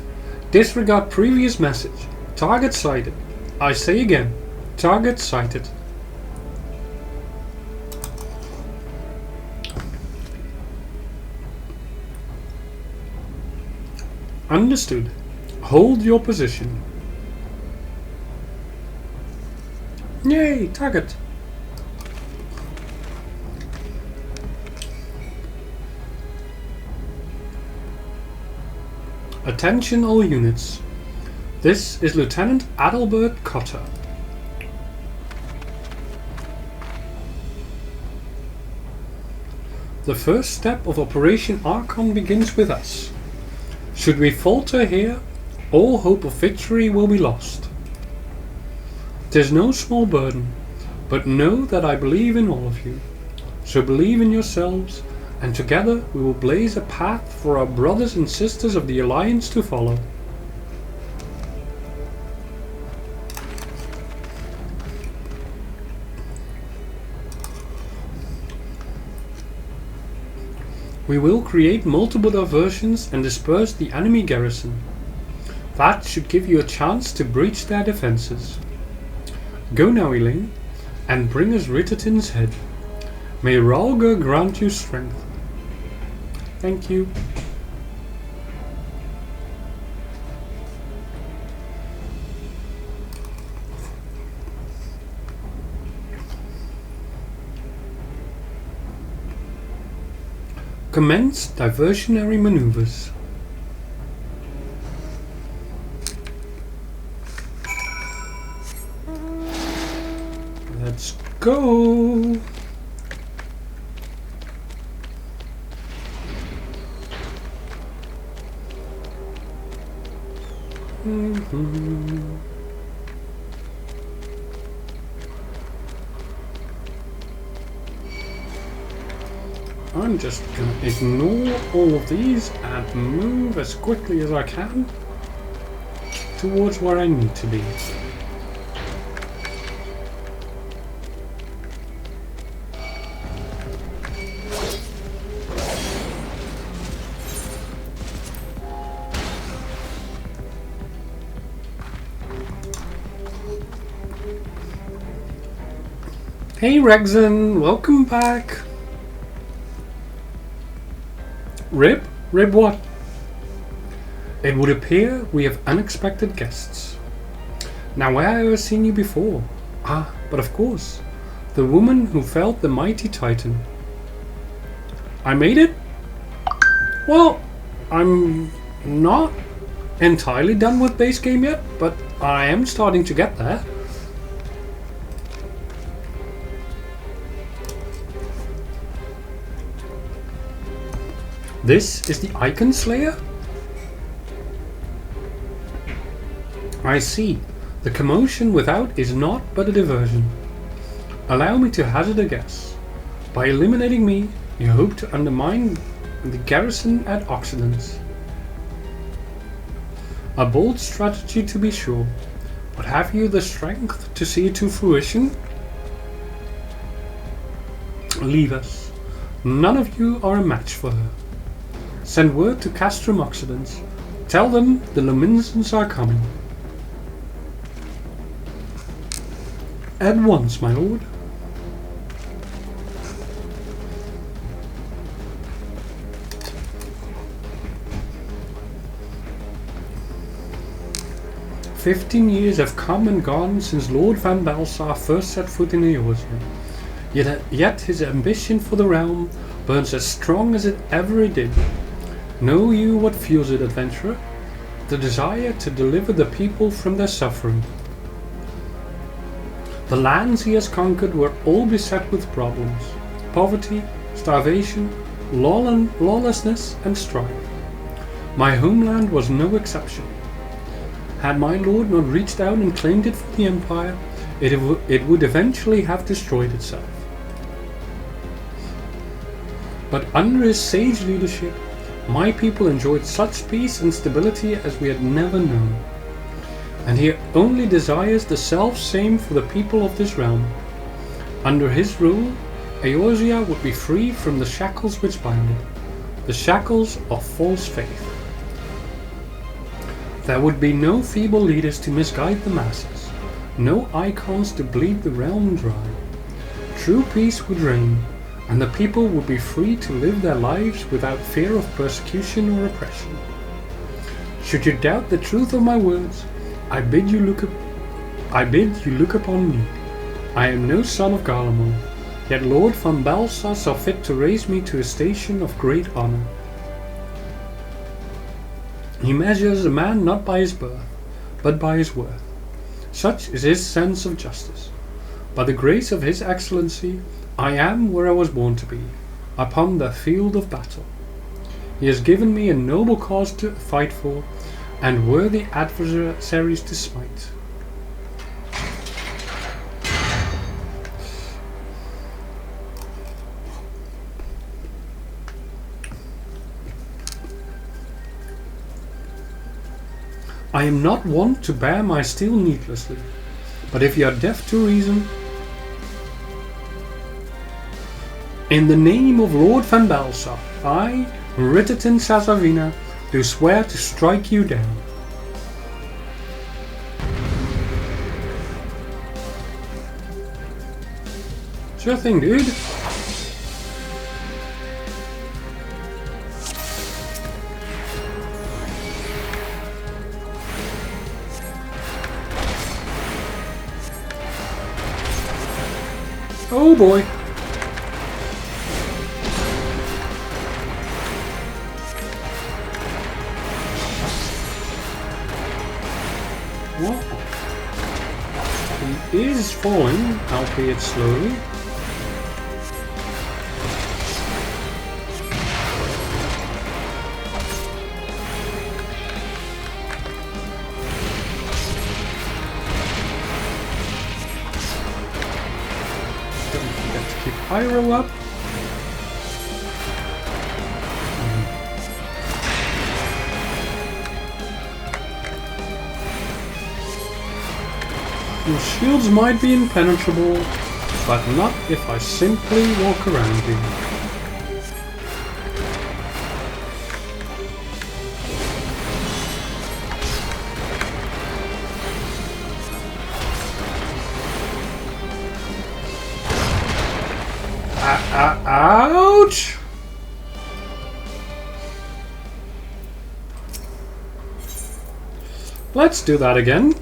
Disregard previous message. Target sighted. I say again. Target sighted. Understood. Hold your position. Yay! Target. Attention all units. This is Lieutenant Adalbert Cotter. The first step of Operation Archon begins with us. Should we falter here, all hope of victory will be lost. 'Tis no small burden, but know that I believe in all of you. So believe in yourselves, and together we will blaze a path for our brothers and sisters of the Alliance to follow. We will create multiple diversions and disperse the enemy garrison. That should give you a chance to breach their defenses. Go now, Elaine, and bring us Ritterton's head. May Ralga grant you strength. Thank you. Commence diversionary maneuvers. Let's go. I'm just gonna ignore all of these and move as quickly as I can towards where I need to be. Hey Rexon, welcome back. Rib? Rib what? It would appear we have unexpected guests. Now where have I seen you before? Ah, but of course, the woman who felled the mighty titan. I made it? Well, I'm not entirely done with base game yet, but I am starting to get there. This is the Icon Slayer? I see. The commotion without is not but a diversion. Allow me to hazard a guess. By eliminating me, you hope to undermine the garrison at Occident. A bold strategy to be sure, but have you the strength to see it to fruition? Leave us. None of you are a match for her. Send word to Castrum Occident. Tell them the Luminescents are coming. At once, my lord. "15 years have come and gone since Lord Van Balsar first set foot in Eorzea. Yet his ambition for the realm burns as strong as it ever did. Know you what fuels it, adventurer? The desire to deliver the people from their suffering. The lands he has conquered were all beset with problems. Poverty, starvation, lawlessness and strife. My homeland was no exception. Had my lord not reached out and claimed it for the Empire, it would eventually have destroyed itself. But under his sage leadership, my people enjoyed such peace and stability as we had never known. And he only desires the self-same for the people of this realm. Under his rule, Eorzea would be free from the shackles which bind it, the shackles of false faith. There would be no feeble leaders to misguide the masses, no icons to bleed the realm dry. True peace would reign, and the people would be free to live their lives without fear of persecution or oppression. Should you doubt the truth of my words, I bid you look upon me. I am no son of Garlemald, yet Lord Van Balsar saw fit to raise me to a station of great honor. He measures a man not by his birth, but by his worth. Such is his sense of justice. By the grace of his excellency, I am where I was born to be, upon the field of battle. He has given me a noble cause to fight for, and worthy adversaries to smite. I am not wont to bear my steel needlessly, but if you are deaf to reason, in the name of Lord Van Balsa, I, Rititin Sazavina, do swear to strike you down. Sure thing, dude. Oh boy. What? He is falling, albeit slowly. Pyro up. Your shields might be impenetrable, but not if I simply walk around you. Ouch! Let's do that again.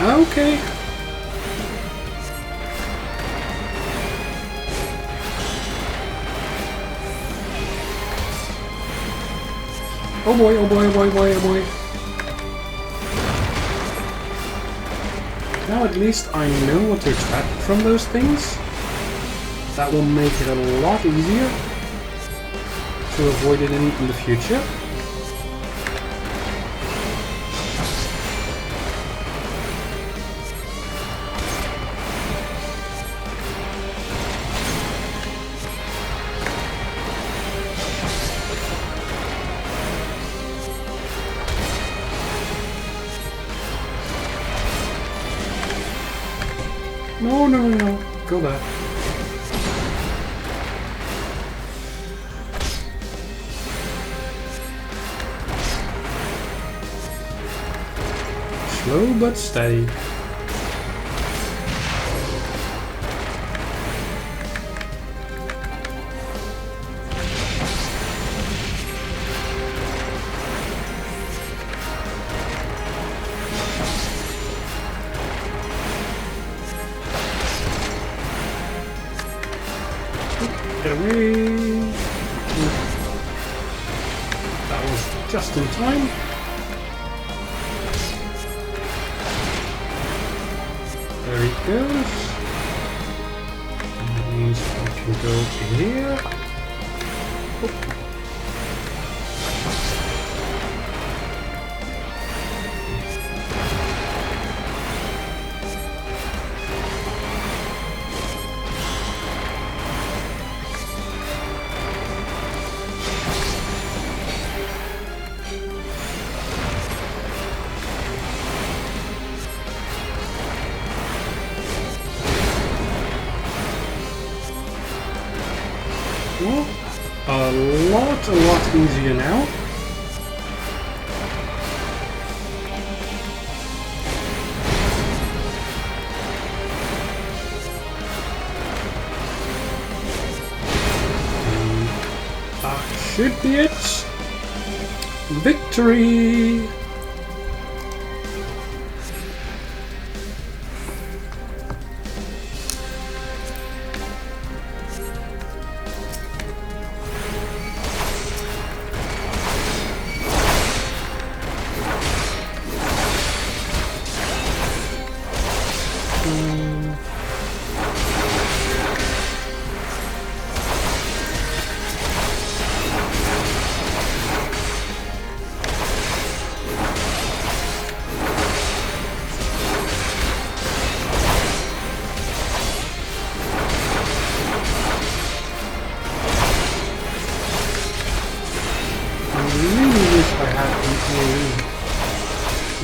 Okay. Oh boy, oh boy, oh boy, oh boy, oh boy. Now at least I know what to expect from those things. That will make it a lot easier to avoid it in the future. No, no, no, no. Go back. Slow but steady. Get away. That was just in time. There he goes. And that means I can go here. Oh. Well, a lot easier now. And that should be it. Victory!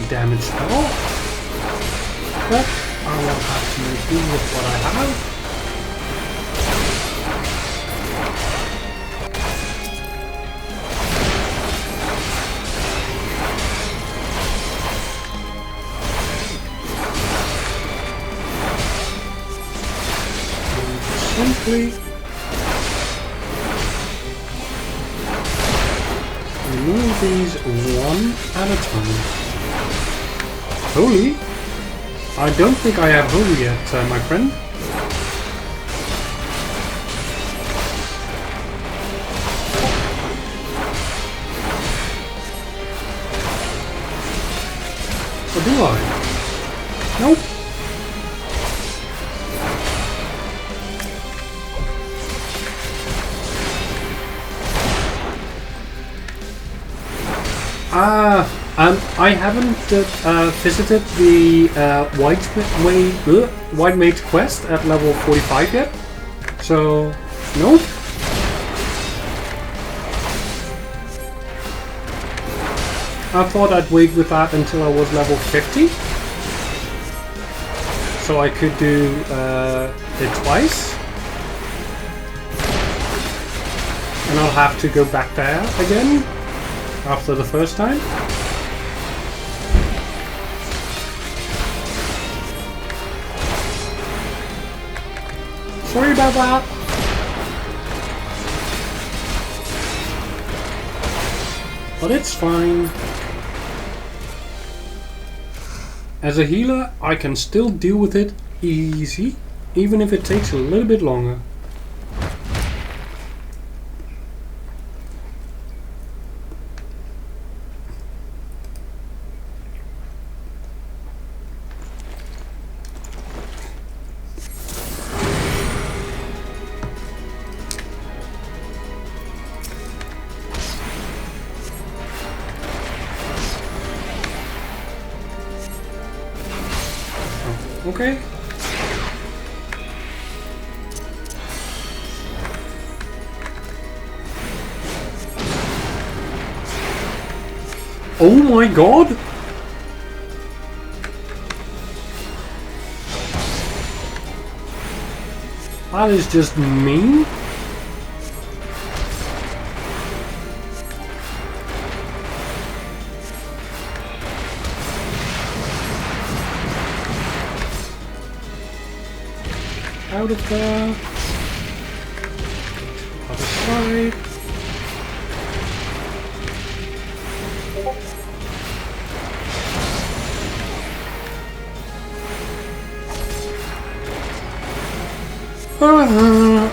Damage spell, but I will have to make do with what I have. And simply remove these one at a time. Holy? I don't think I have holy yet, my friend. Or do I? Nope. I haven't visited the White Mage quest at level 45 yet, so nope. I thought I'd wait with that until I was level 50, so I could do it twice, and I'll have to go back there again after the first time. Sorry about that. But it's fine. As a healer, I can still deal with it easy, even if it takes a little bit longer. Okay. Oh my god! That is just mean. Out of there. Other side.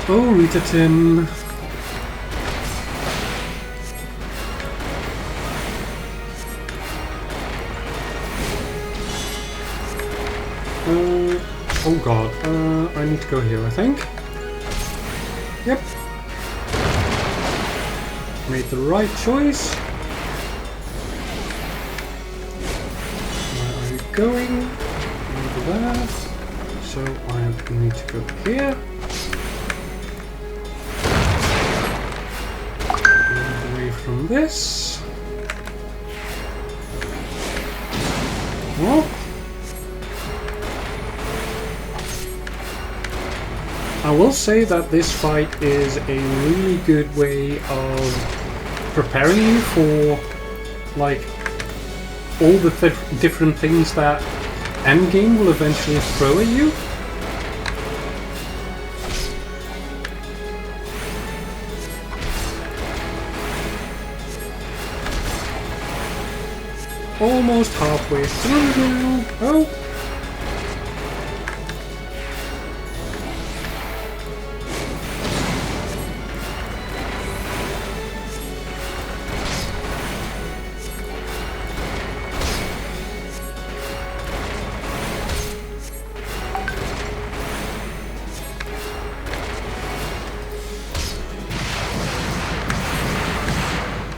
Oh, Rita Tim. Oh god, I need to go here, I think. Yep. Made the right choice. Where are you going? Over there. So I need to go here. Away from this. Well, I will say that this fight is a really good way of preparing you for like all the different things that endgame will eventually throw at you. Almost halfway through now. Oh!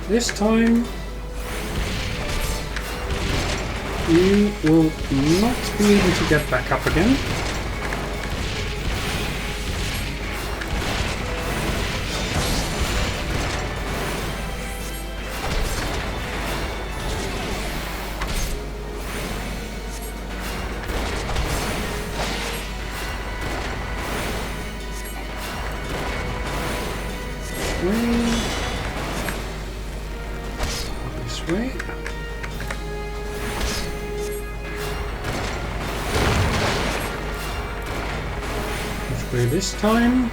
This time you will not be able to get back up again. This way. This time.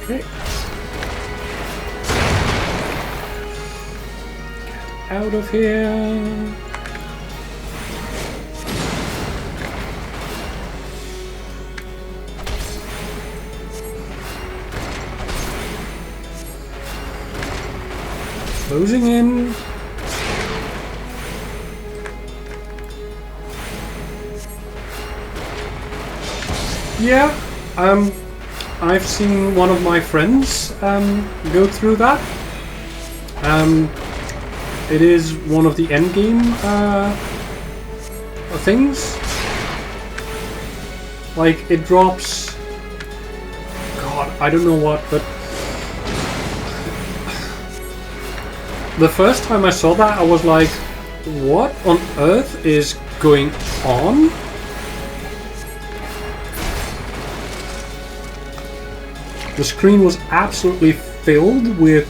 Okay. Get out of here. Closing in. Yeah, I've seen one of my friends go through that. It is one of the endgame things. Like, it drops... God, I don't know what, but... The first time I saw that, I was like, what on earth is going on? The screen was absolutely filled with,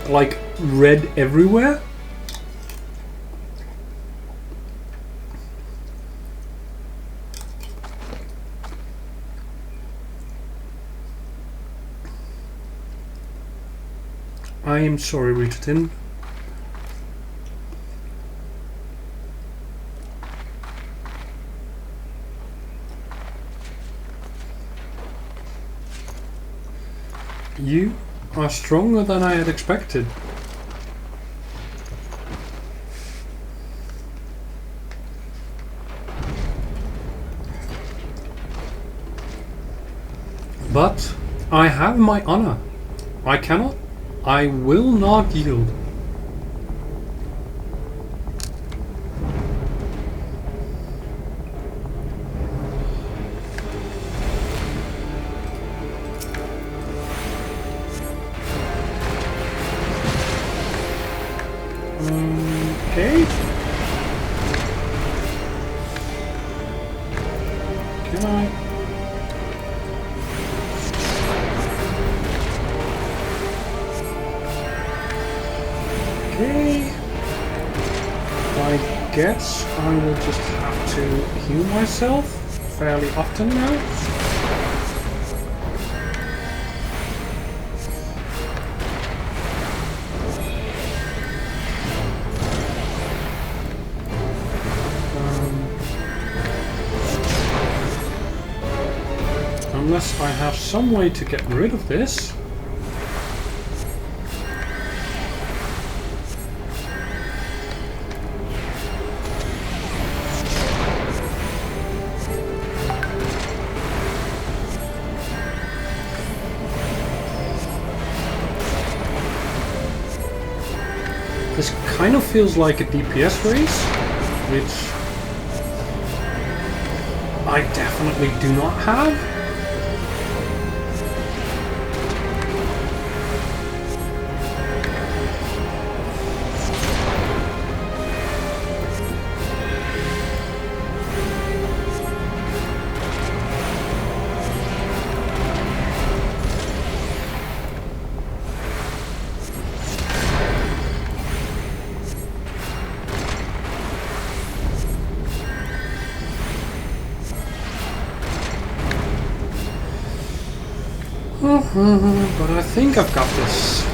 like, red everywhere. I am sorry, Ritatin. You are stronger than I had expected. But I have my honor. I will not yield. Okay. Can I? Okay. I guess I will just have to heal myself fairly often now. Unless I have some way to get rid of this. kind of feels like a DPS race, which I definitely do not have. But I think I've got this.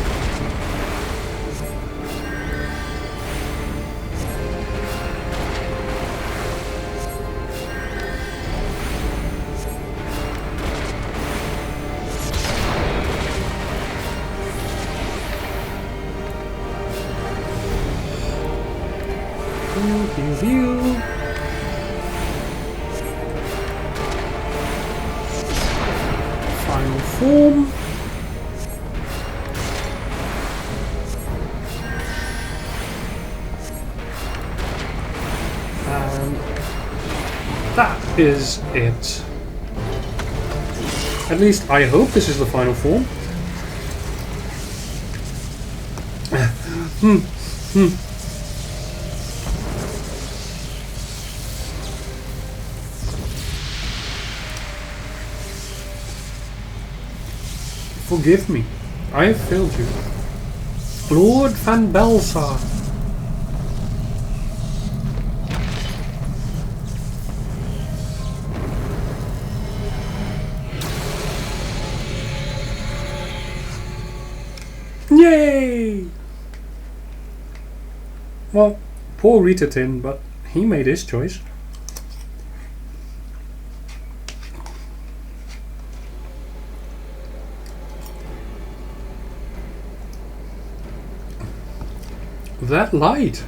Final form. And that is it. At least I hope this is the final form. Forgive me, I have failed you. Lord Van Belsar. Yay! Well, poor E10, but he made his choice. That light!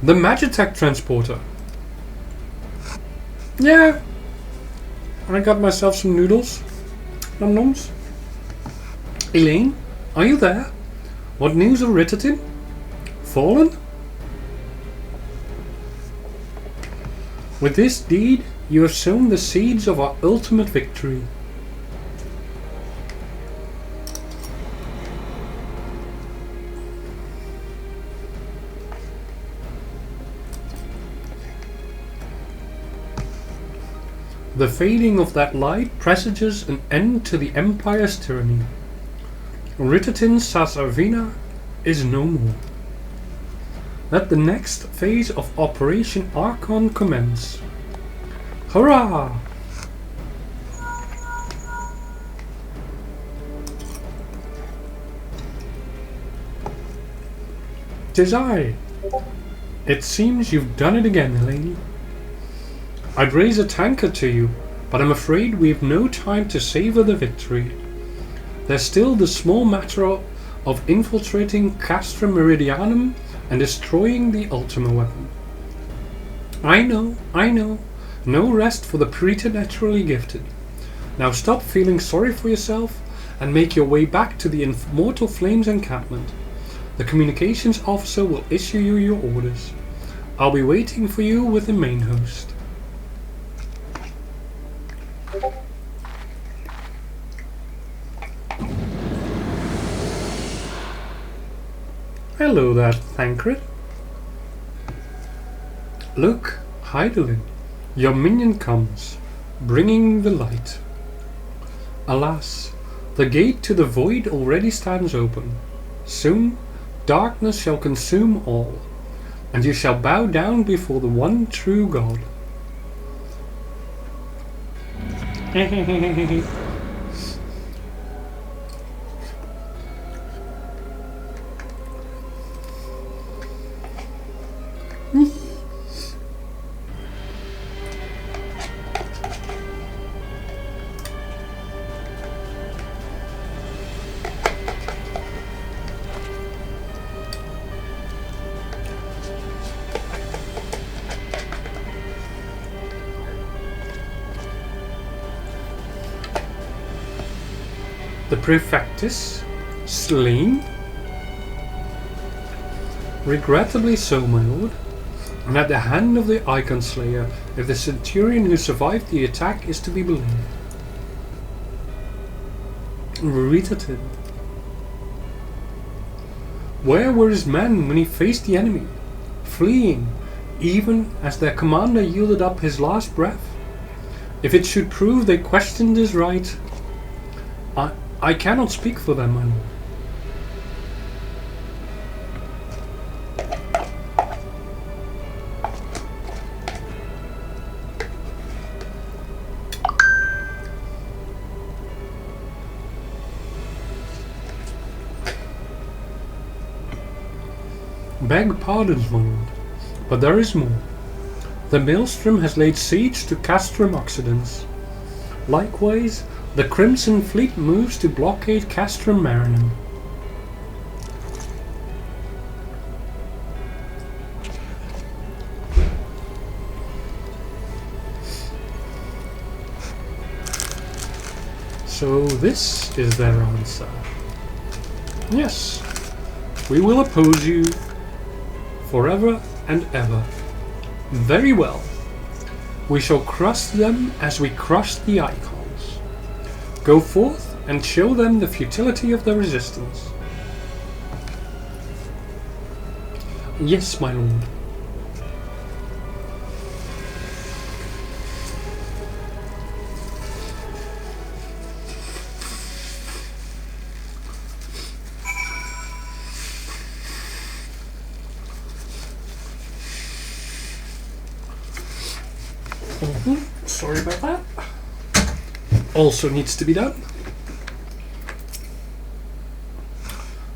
The Magitech transporter! Yeah! I got myself some noodles. Nom noms. Elaine, are you there? What news of E10? Fallen? With this deed, you have sown the seeds of our ultimate victory. The fading of that light presages an end to the Empire's tyranny. E10 Sasavina is no more. Let the next phase of Operation Archon commence. Hurrah! "'Tis I. It seems you've done it again, Elaine. I'd raise a tankard to you, but I'm afraid we've no time to savor the victory. There's still the small matter of infiltrating Castra Meridianum and destroying the Ultima Weapon. I know. No rest for the preternaturally gifted. Now stop feeling sorry for yourself and make your way back to the Immortal Flames encampment. The communications officer will issue you your orders. I'll be waiting for you with the main host." Hello there, Thancred. Look, Hydaelyn, your minion comes, bringing the light. Alas, the gate to the void already stands open. Soon, darkness shall consume all, and you shall bow down before the one true God. The Prefectus slain? Regrettably so, my lord. And at the hand of the Icon Slayer, if the centurion who survived the attack is to be believed. Ritatin. Where were his men when he faced the enemy? Fleeing, even as their commander yielded up his last breath? If it should prove they questioned his right, I cannot speak for them, my lord. Beg pardons, my lord, but there is more. The Maelstrom has laid siege to Castrum Occidens. Likewise, the Crimson Fleet moves to blockade Castrum Marinum. So this is their answer. Yes, we will oppose you forever and ever. Very well. We shall crush them as we crushed the Icons. Go forth and show them the futility of their resistance. Yes, my lord. Sorry about that. Also needs to be done.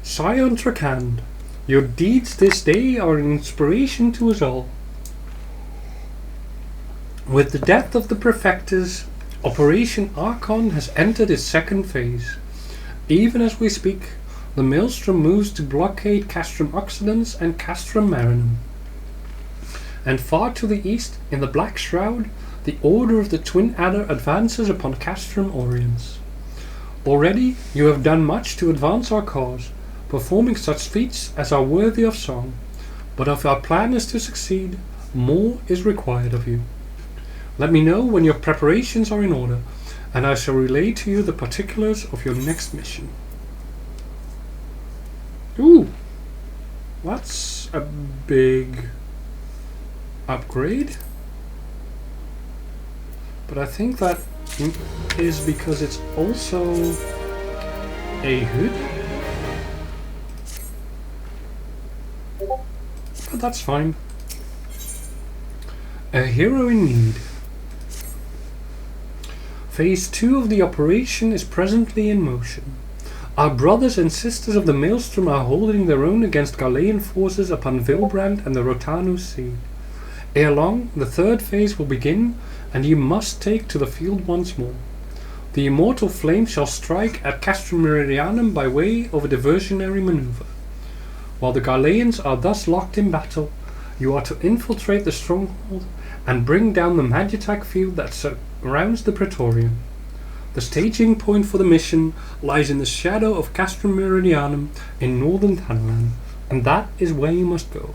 Scion Trakand, your deeds this day are an inspiration to us all. With the death of the Prefectors, Operation Archon has entered its second phase. Even as we speak, the Maelstrom moves to blockade Castrum Occidens and Castrum Marinum. And far to the east, in the Black Shroud, the Order of the Twin Adder advances upon Castrum Oriens. Already you have done much to advance our cause, performing such feats as are worthy of song. But if our plan is to succeed, more is required of you. Let me know when your preparations are in order, and I shall relay to you the particulars of your next mission. Ooh, that's a big upgrade. But I think that is because it's also a hood. But that's fine. A hero in need. Phase 2 of the operation is presently in motion. Our brothers and sisters of the Maelstrom are holding their own against Galean forces upon Vilbrand and the Rotanu Sea. Ere long, the third phase will begin, and you must take to the field once more. The immortal flame shall strike at Castrum Meridianum by way of a diversionary maneuver. While the Galeans are thus locked in battle, you are to infiltrate the stronghold and bring down the Magitac field that surrounds the Praetorium. The staging point for the mission lies in the shadow of Castrum Meridianum in northern Thanalan, and that is where you must go.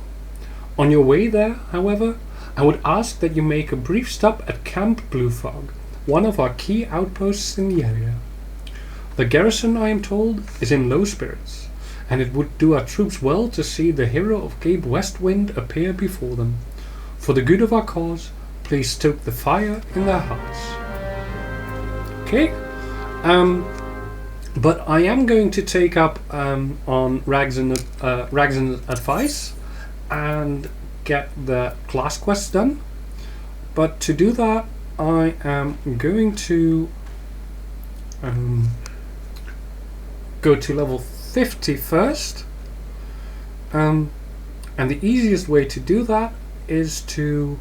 On your way there, however, I would ask that you make a brief stop at Camp Blue Fog, one of our key outposts in the area. The garrison, I am told, is in low spirits, and it would do our troops well to see the hero of Cape Westwind appear before them. For the good of our cause, please stoke the fire in their hearts. Okay, but I am going to take up on Ragzan's advice and get the class quest done. But to do that, I am going to go to level 50 first. And the easiest way to do that is to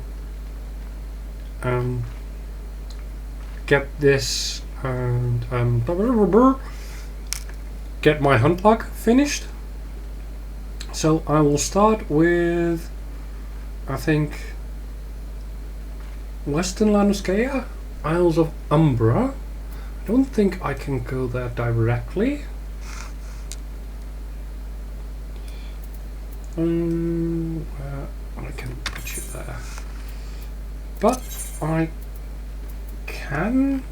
get this and get my hunt log finished. So I will start with, I think, Western Lanuskeia, Isles of Umbra. I don't think I can go there directly. I can put you there. But I can...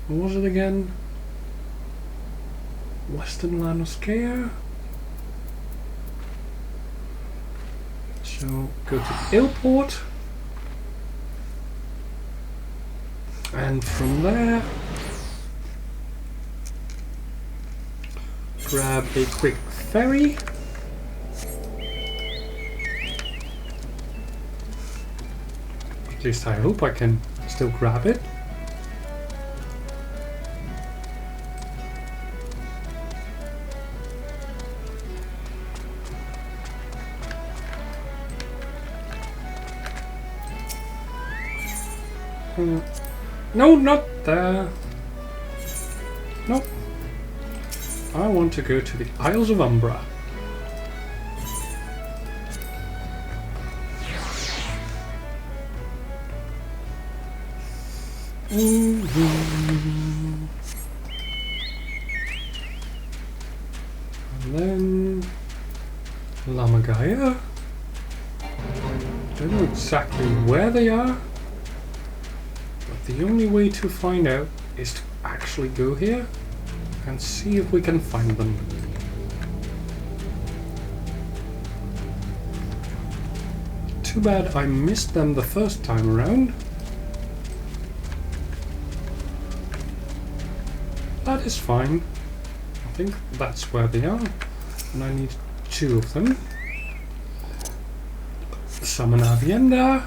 What was it again? Western Lanoscare. So go to the airport. And from there, grab a quick ferry. At least I hope I can still grab it. No, not there. Nope. I want to go to the Isles of Umbra. And then Lamagaya. Don't know exactly where they are. The only way to find out is to actually go here and see if we can find them. Too bad I missed them the first time around. That is fine. I think that's where they are. And I need 2 of them. Summon Avienda.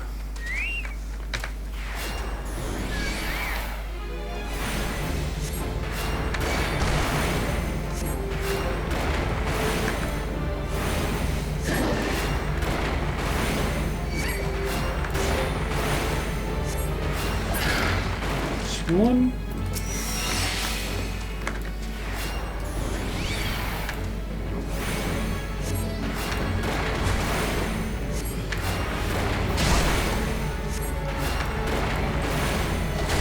One.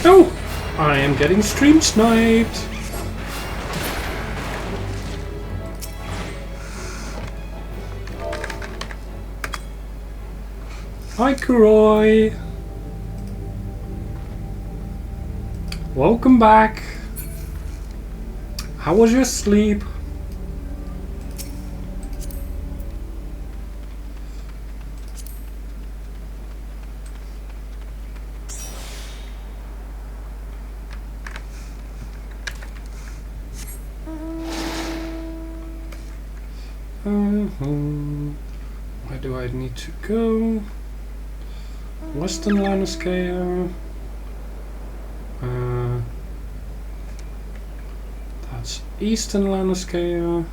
Oh! I am getting stream sniped! Hi Kuroi! Welcome back. How was your sleep? Where do I need to go? Western Lanoscare. That's Eastern Lanoscare.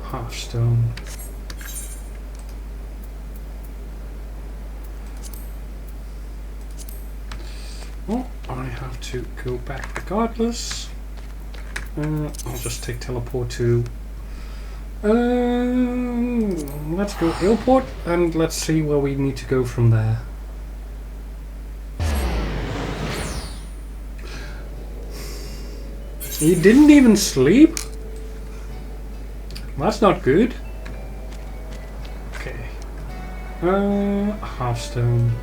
Hearthstone. Well, I have to go back regardless. I'll just take teleport to... let's go airport and let's see where we need to go from there. He didn't even sleep? That's not good. Okay. Hearthstone.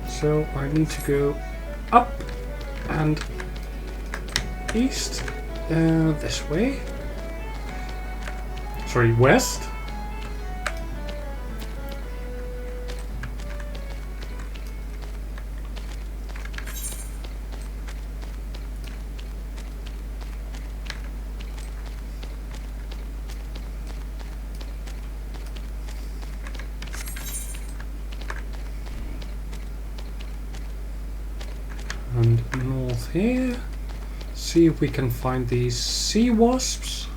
So I need to go up and east. This way. Sorry, west. And north here. See if we can find these sea wasps.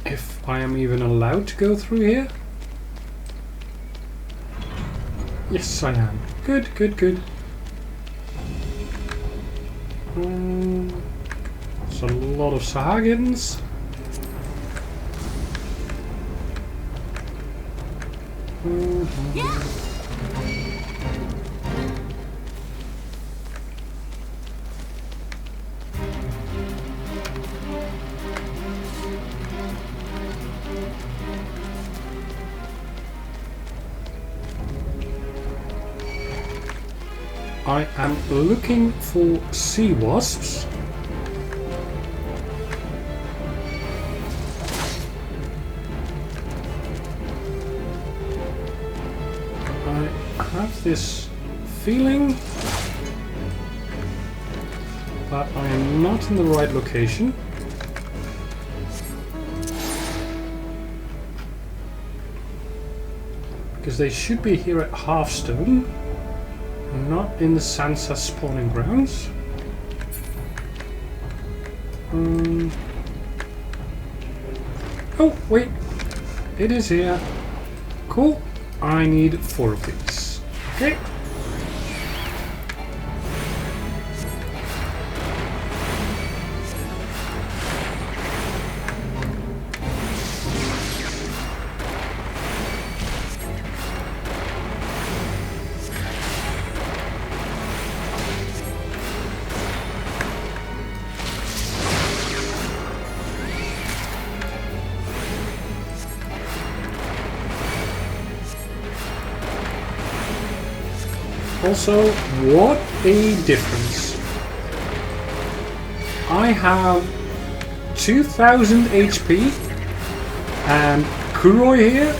If I am even allowed to go through here. Yes, I am. Good, good, good. There's a lot of Sahagins. I am looking for sea wasps. I have this feeling that I am not in the right location. Because they should be here at Halfstone. Not in the Sansa spawning grounds. Oh, wait. It is here. Cool. I need 4 of these. Okay. Also, what a difference. I have 2000 HP and Kuroi here,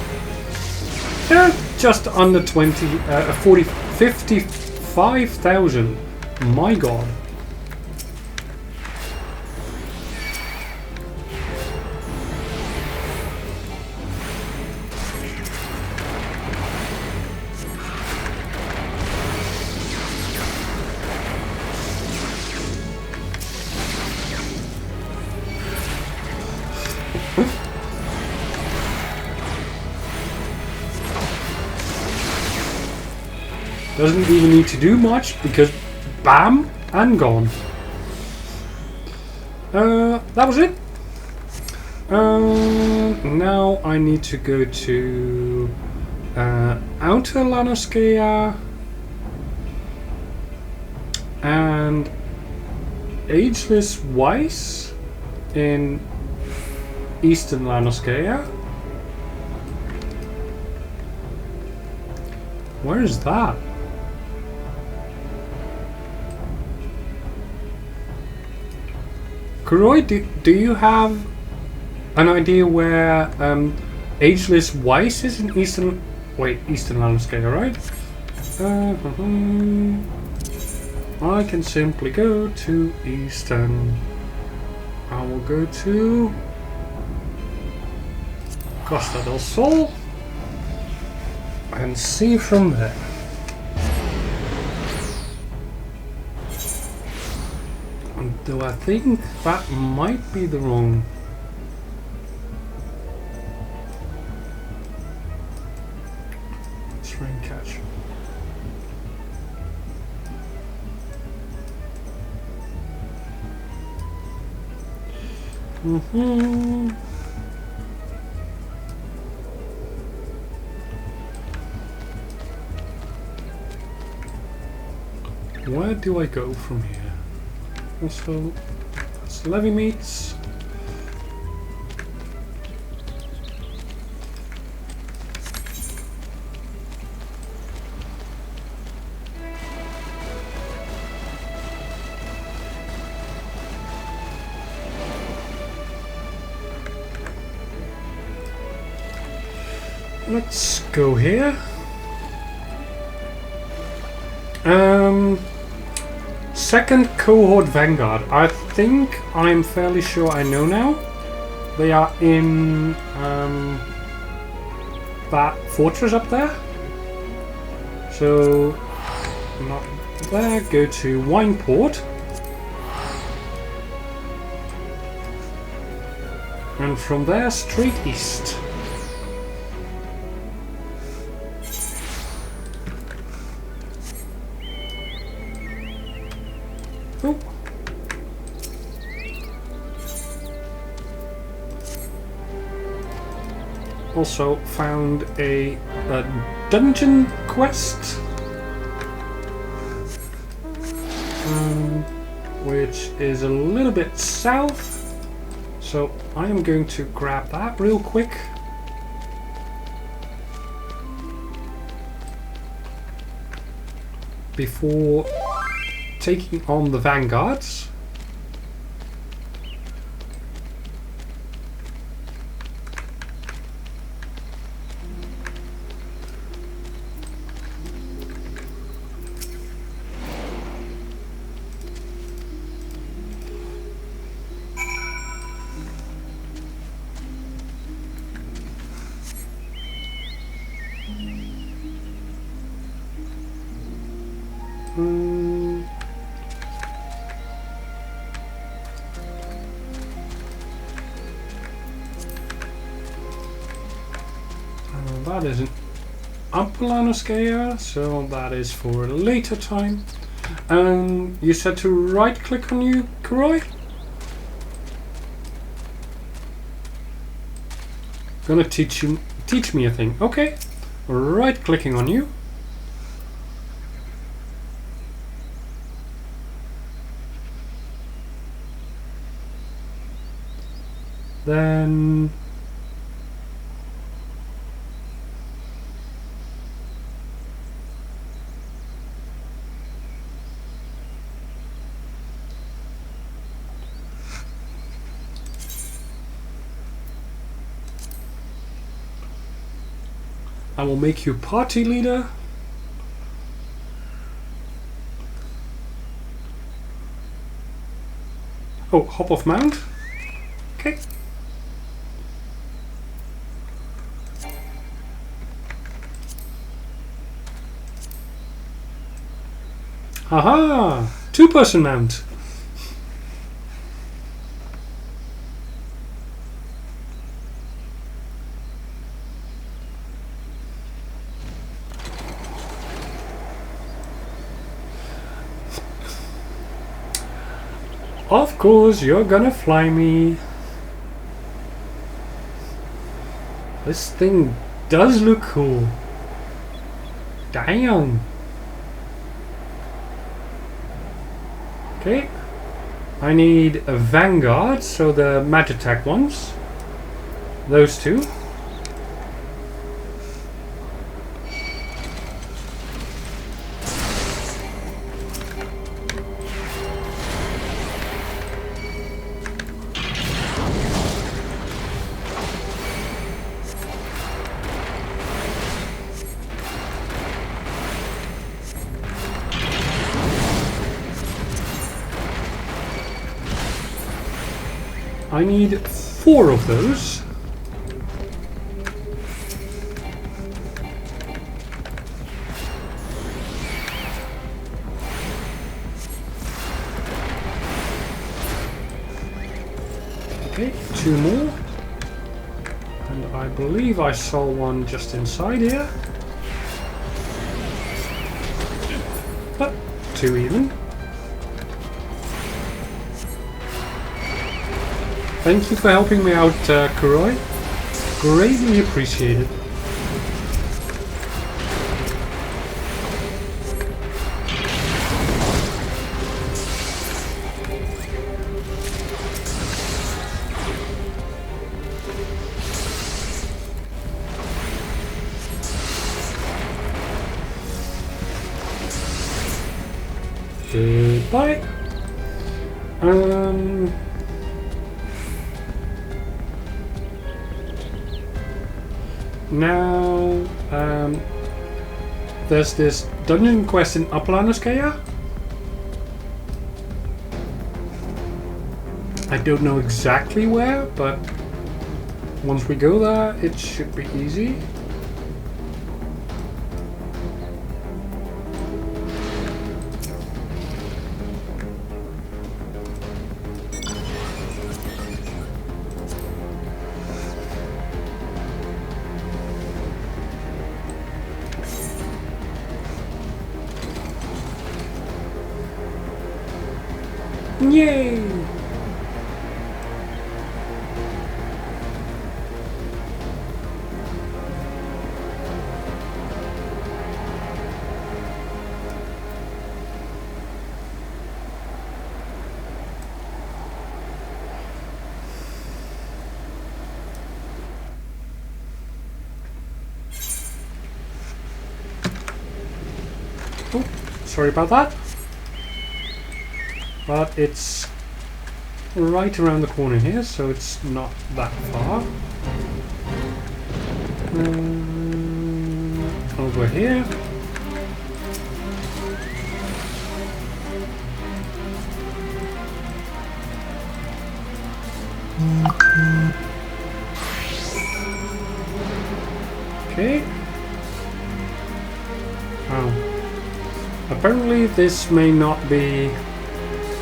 just under 55,000. My god. Doesn't even need to do much because bam and gone. That was it. Now I need to go to Outer Lanoscea and Ageless Weiss in Eastern Lanoscea. Where is that? Kuroi, do you have an idea where Ageless Weiss is in Eastern... Wait, Eastern Lanoscea, right? I can simply go to Eastern. I will go to Costa del Sol and see from there. Though I think that might be the wrong... Let's try and catch. Where do I go from here? Also, that's Levy Meats. Let's go here. Second cohort Vanguard. I think I'm fairly sure I know now. They are in that fortress up there. So, not there. Go to Wineport. And from there, straight east. Oh. also found a dungeon quest, which is a little bit south, so I am going to grab that real quick. Before taking on the vanguards. That is an Upalanoscaya, so that is for a later time. You said to right click on you, Kuroi? Gonna teach me a thing. Okay. Right clicking on you. Then I will make you party leader. Oh, hop off mount. Okay. Aha! 2-person mount. Of course, you're gonna fly me. This thing does look cool. Damn. Okay. I need a vanguard, so the Magitech ones. Those two. I need 4 of those. Okay, 2 more. And I believe I saw one just inside here. But 2 even. Thank you for helping me out, Kuroi. Greatly appreciated. Goodbye. Now, there's this dungeon quest in Upalanoscaya. I don't know exactly where, but once we go there, it should be easy. Yay! sorry about that. But it's right around the corner here, so it's not that far. Over here. Okay. Oh. Apparently this may not be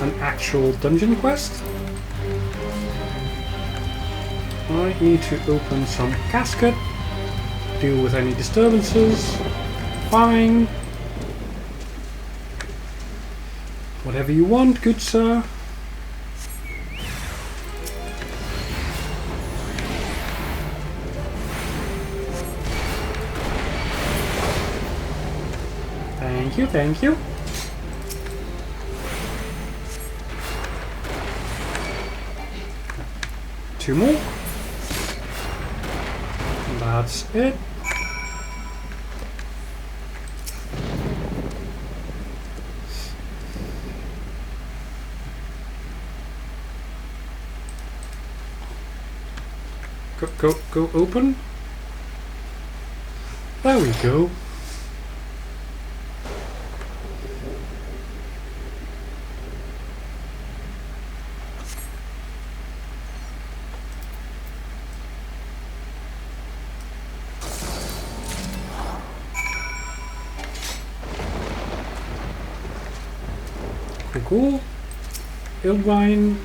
an actual dungeon quest. I need to open some casket, deal with any disturbances. Fine. Whatever you want, good sir. Thank you, thank you. Two more. That's it. Go open. There we go. Cool. Ilvine.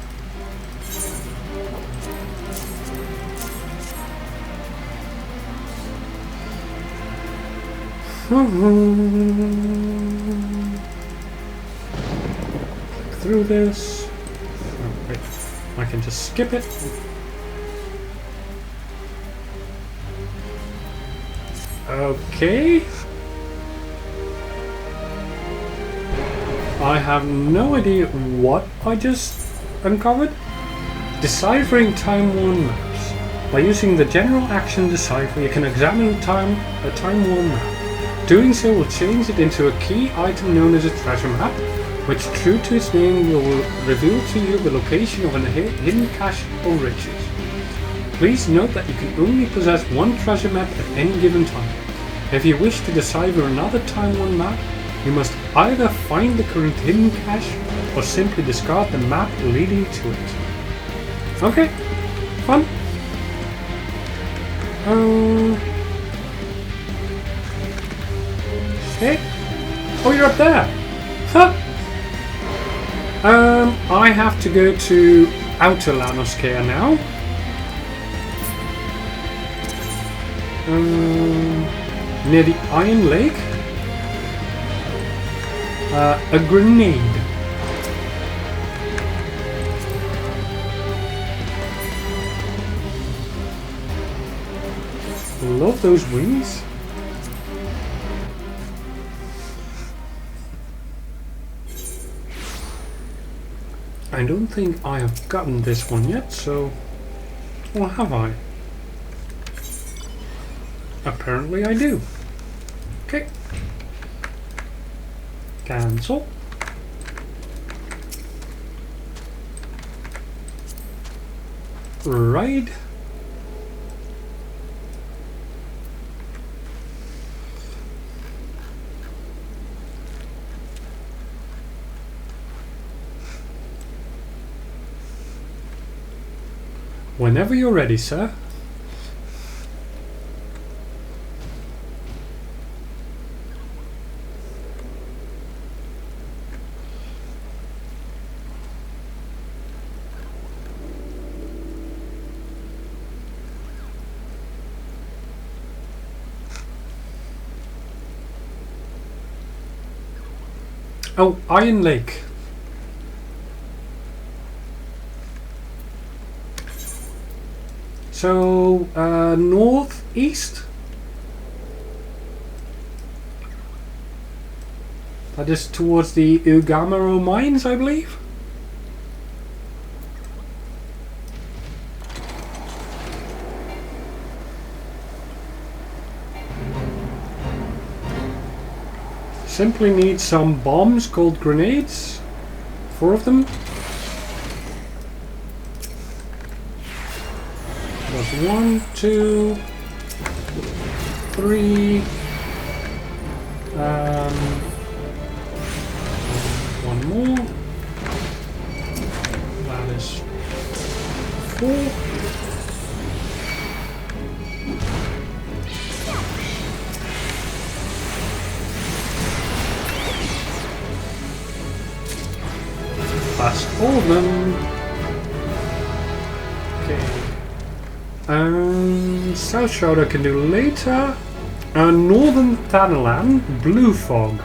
Click through this. Oh, wait. I can just skip it. Okay. I have no idea what I just uncovered. Deciphering Time Worn maps. By using the general action Decipher, you can examine a Time Worn map. Doing so will change it into a key item known as a treasure map, which, true to its name, will reveal to you the location of a hidden cache or riches. Please note that you can only possess one treasure map at any given time. If you wish to decipher another Time Worn map, you must either find the current hidden cache or simply discard the map leading to it. Okay, fun. Okay. Oh, you're up there. Huh. I have to go to Outer Lanoskea now. Near the Iron Lake. A grenade. Love those wings. I don't think I have gotten this one yet, so... Or have I? Apparently I do. Okay. Cancel. Right. Whenever you're ready, sir. Oh, Iron Lake. So, northeast? That is towards the Ugamaro mines, I believe? simply need some bombs called grenades. 4 of them. That's 1, 2, 3. One more. That is 4. That's all of them. Okay. South Shroud I can do later. Northern Thanalan, Blue Fog.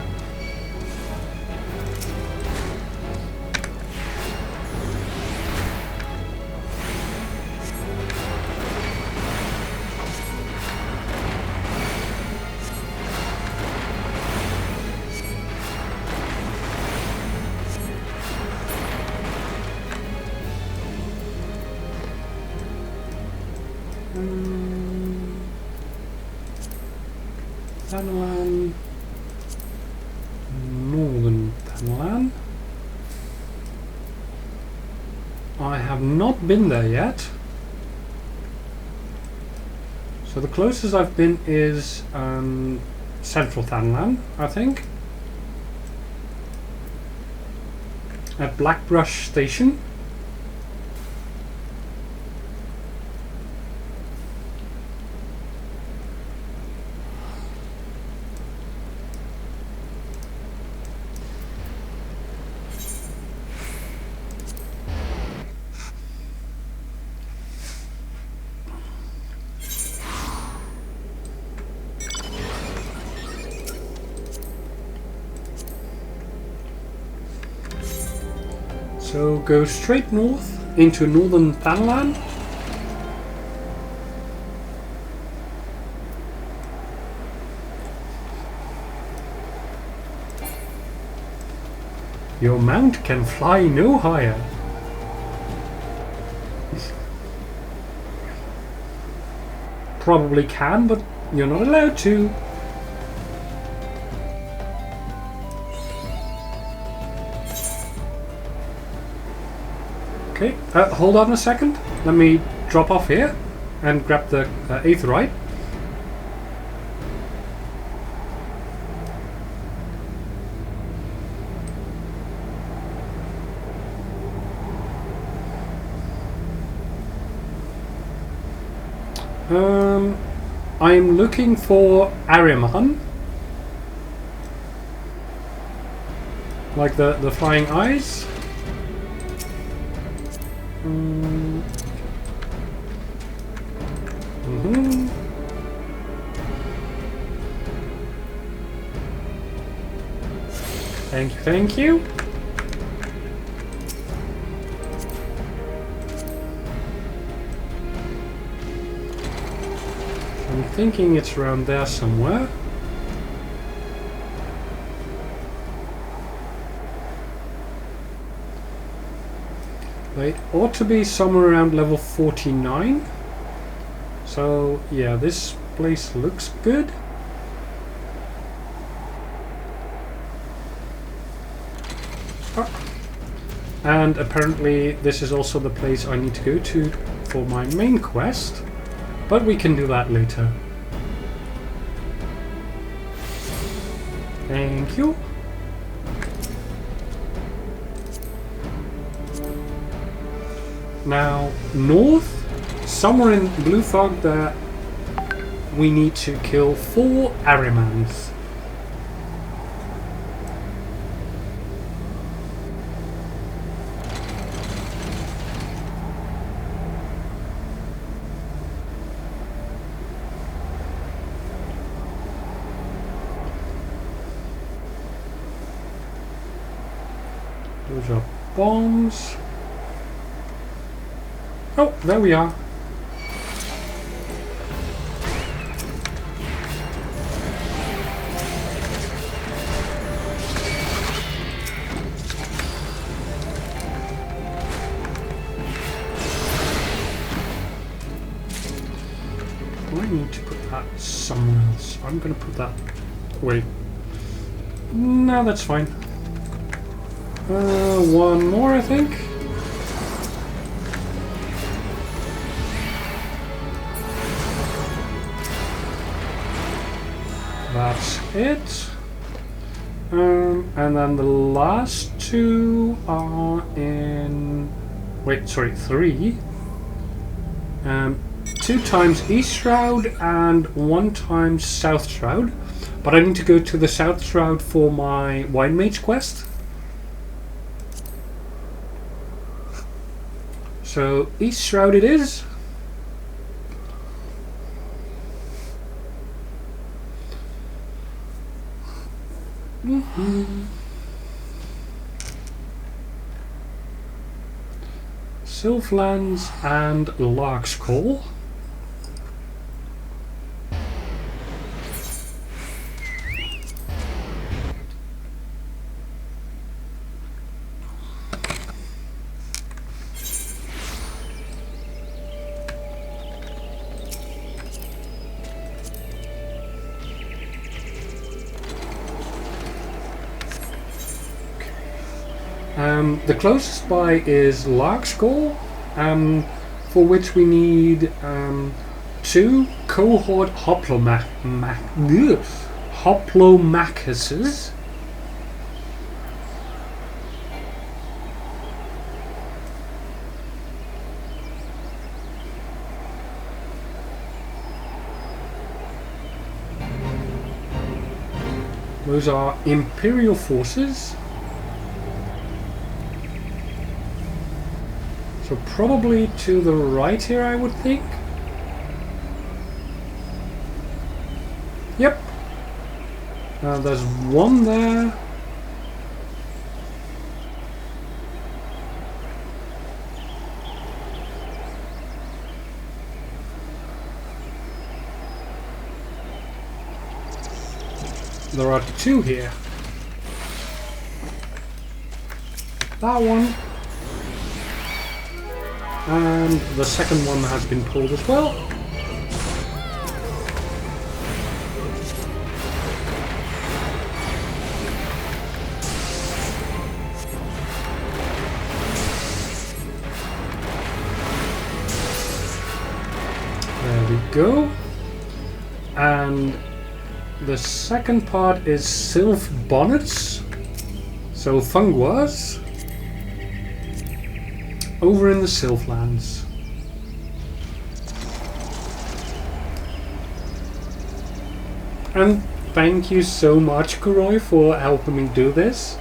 Thanalan, Northern Thanalan. I have not been there yet. So the closest I've been is Central Thanalan, I think. At Blackbrush Station. So go straight north into Northern Thanalan. Your mount can fly no higher. Probably can, but you're not allowed to. Okay, hold on a second. Let me drop off here and grab the aetheryte. I'm looking for Ahriman. Like the flying eyes. Thank you. I'm thinking it's around there somewhere. It ought to be somewhere around level 49. So yeah, this place looks good. Oh. And apparently this is also the place I need to go to for my main quest, but we can do that later. Thank you. Now, north, somewhere in Blue Fog there, we need to kill 4 Ahrimans. Those are bombs. Oh, there we are. I need to put that somewhere else. I'm going to put that... Wait. No, that's fine. One more, I think. That's it. And then the last two are in... Wait, sorry, 3. 2 times East Shroud and 1 times South Shroud. But I need to go to the South Shroud for my Wine Mage quest. So, East Shroud it is. Sylphlands and Lark's Call. The closest by is Lark's Call, for which we need 2 cohort hoplomachuses. Those are Imperial forces. So probably to the right here, I would think. Yep. There's one there. There are 2 here. That one. And the second one has been pulled as well. There we go. And the second part is Sylph Bonnets. So Funguas. Over in the Sylphlands. And thank you so much, Kuroi, for helping me do this.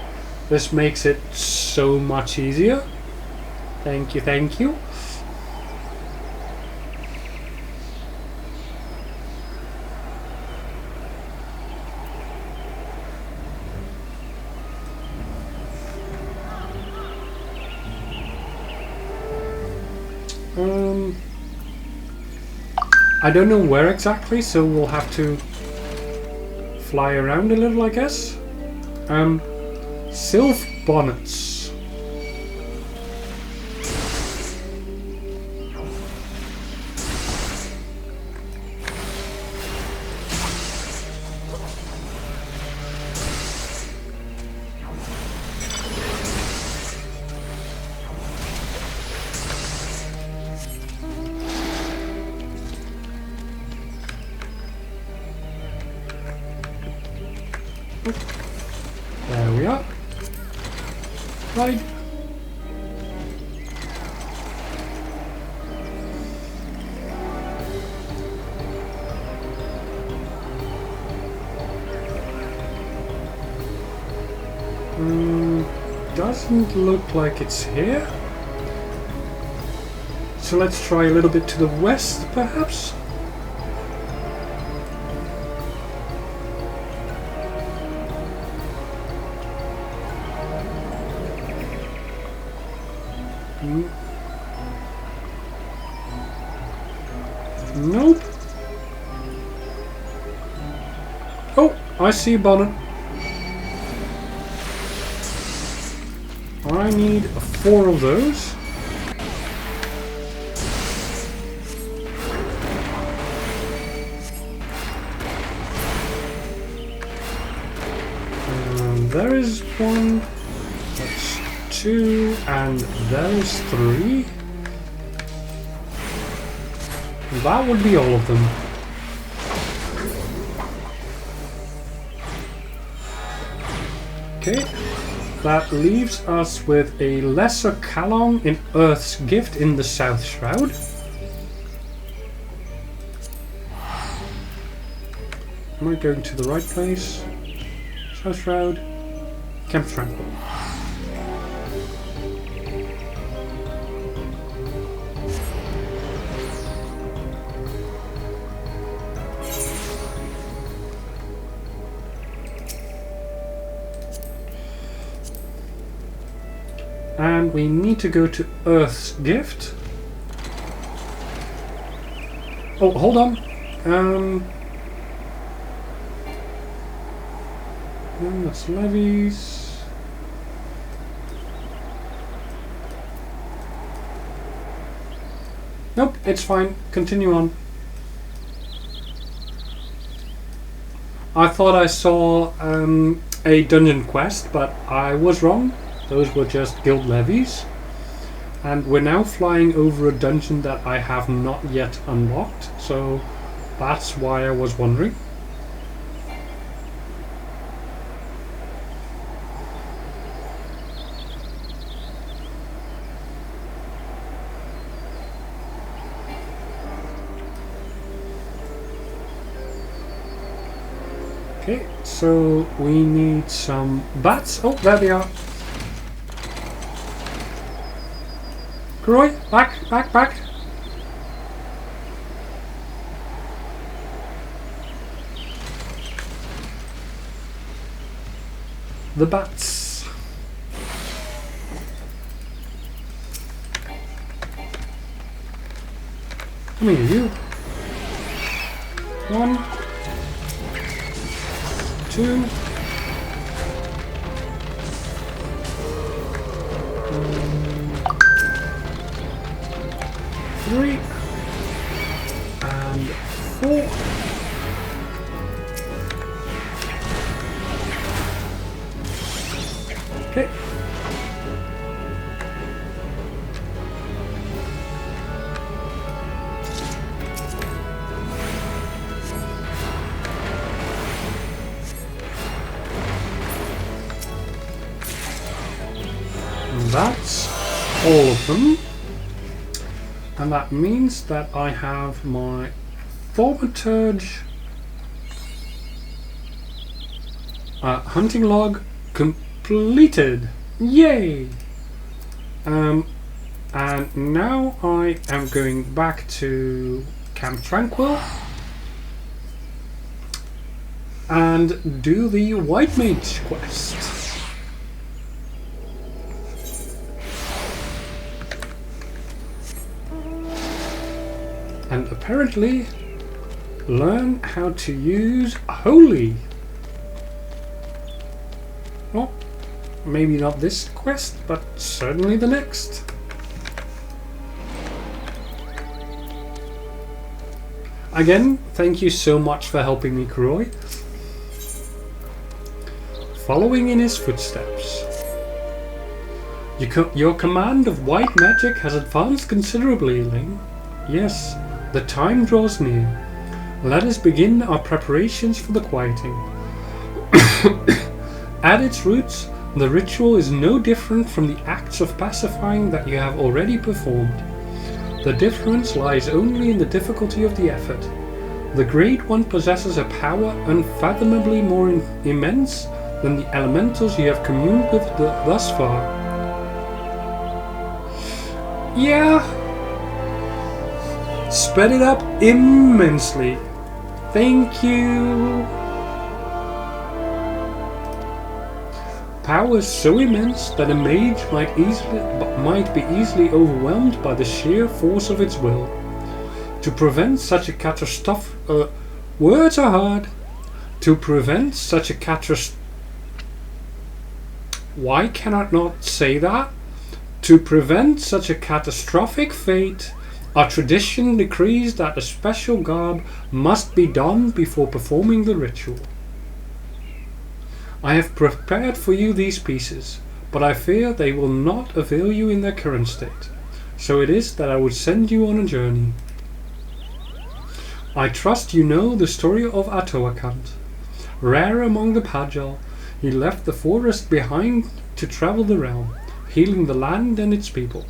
This makes it so much easier. Thank you, thank you. I don't know where exactly, so we'll have to fly around a little, I guess. Sylph Bonnets. There we are. Right. Doesn't look like it's here. So let's try a little bit to the west, perhaps. Nope. Oh, I see a bonnet. I need 4 of those. there is 1. That's 2, and there is 3. That would be all of them. Okay, that leaves us with a lesser Kalong in Earth's Gift in the South Shroud. Am I going to the right place? South Shroud, Camp Tranquil. And we need to go to Earth's Gift. Oh, hold on. That's levies. Nope, it's fine. Continue on. I thought I saw a dungeon quest, but I was wrong. Those were just guild levies. And we're now flying over a dungeon that I have not yet unlocked, so that's why I was wondering. Okay, so we need some bats. Oh, there they are. Groy, back. The bats. Come here, you. 1, 2. 3 and 4. Okay. That's all of them. And that means that I have my thaumaturge hunting log completed. Yay! And now I am going back to Camp Tranquil and do the White Mage quest. And apparently learn how to use Holy. Well, maybe not this quest, but certainly the next. Again, thank you so much for helping me, Kroy. Following in his footsteps. Your command of white magic has advanced considerably, Ling. Yes. The time draws near. Let us begin our preparations for the quieting. At its roots, the ritual is no different from the acts of pacifying that you have already performed. The difference lies only in the difficulty of the effort. The Great One possesses a power unfathomably more immense than the elementals you have communed with thus far. Yeah. Sped it up immensely. Thank you. Power so immense that a mage might be easily overwhelmed by the sheer force of its will. To prevent such a catastrophe, words are hard. To prevent such a catastrophe. Why can I not say that? To prevent such a catastrophic fate, our tradition decrees that a special garb must be donned before performing the ritual. I have prepared for you these pieces, but I fear they will not avail you in their current state. So it is that I would send you on a journey. I trust you know the story of Atoakant. Rare among the Pagel, he left the forest behind to travel the realm, healing the land and its people.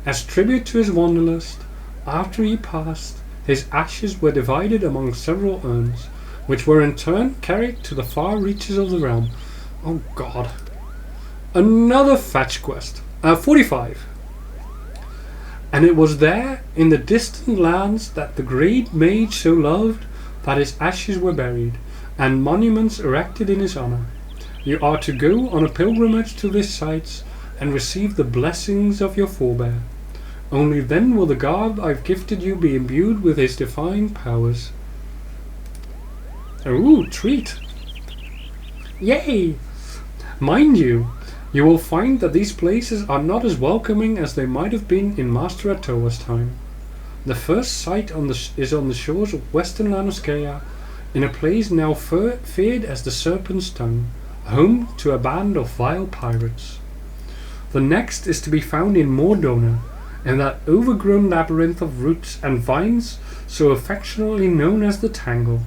As tribute to his wanderlust, after he passed, his ashes were divided among several urns, which were in turn carried to the far reaches of the realm. Oh god. Another fetch quest. 45. And it was there, in the distant lands, that the great mage so loved, that his ashes were buried, and monuments erected in his honor. You are to go on a pilgrimage to this site, and receive the blessings of your forebear. Only then will the god I've gifted you be imbued with his divine powers. Ooh, treat! Yay! Mind you, you will find that these places are not as welcoming as they might have been in Master Atoa's time. The first site is on the shores of western Lanoscea, in a place now feared as the Serpent's Tongue, home to a band of vile pirates. The next is to be found in Mordona, in that overgrown labyrinth of roots and vines so affectionately known as the Tangle.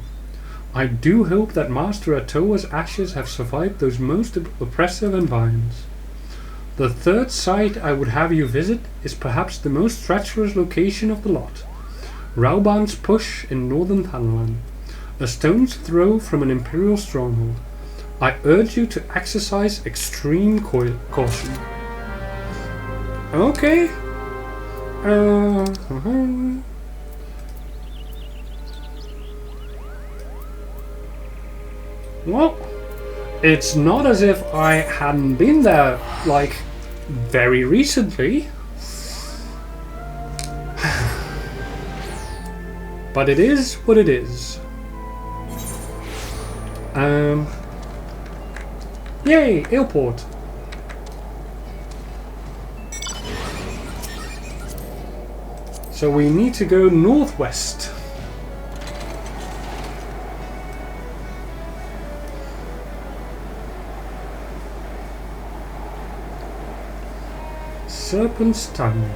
I do hope that Master Atoa's ashes have survived those most oppressive environments. The third site I would have you visit is perhaps the most treacherous location of the lot, Rauban's Push in northern Thanalan, a stone's throw from an Imperial stronghold. I urge you to exercise extreme caution. Okay. Well, it's not as if I hadn't been there, like, very recently. But it is what it is. Yay, airport. So we need to go northwest. Serpent's Tongue.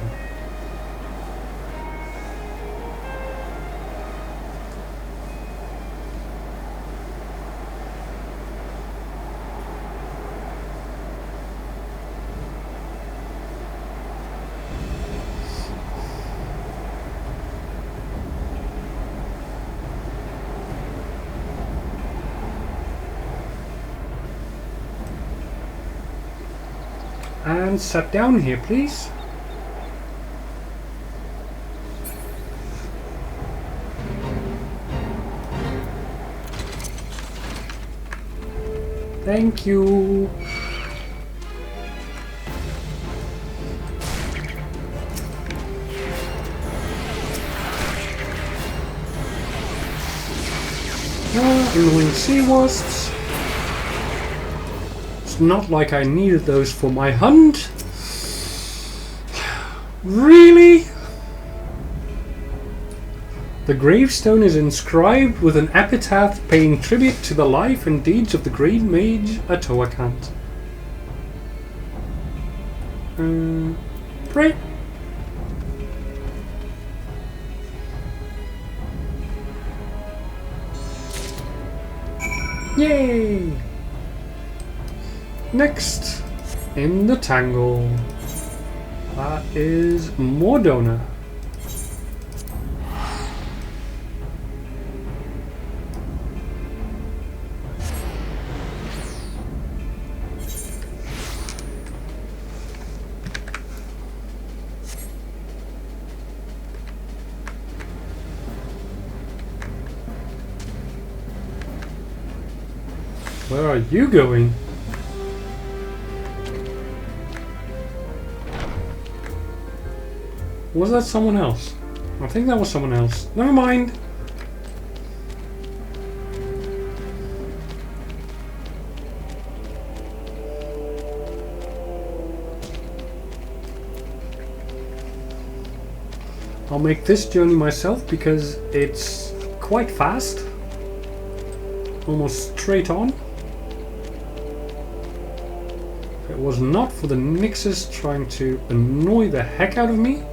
And sit down here, please. Thank you. Annoying sea wasps. Not like I needed those for my hunt. Really? The gravestone is inscribed with an epitaph paying tribute to the life and deeds of the great mage Atoakant. Pray. Yay! Next, in the Tangle, that is Mordona. Where are you going? Was that someone else? I think that was someone else. Never mind. I'll make this journey myself because it's quite fast. Almost straight on. it was not for the Nixes trying to annoy the heck out of me.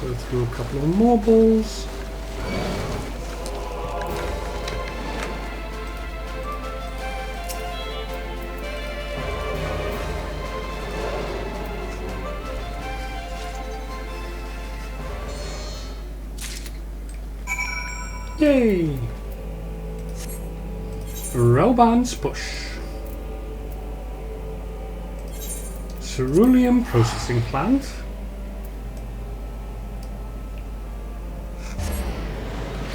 Go through a couple of more balls. Yay! Roban's Push. Cerulean Processing Plant.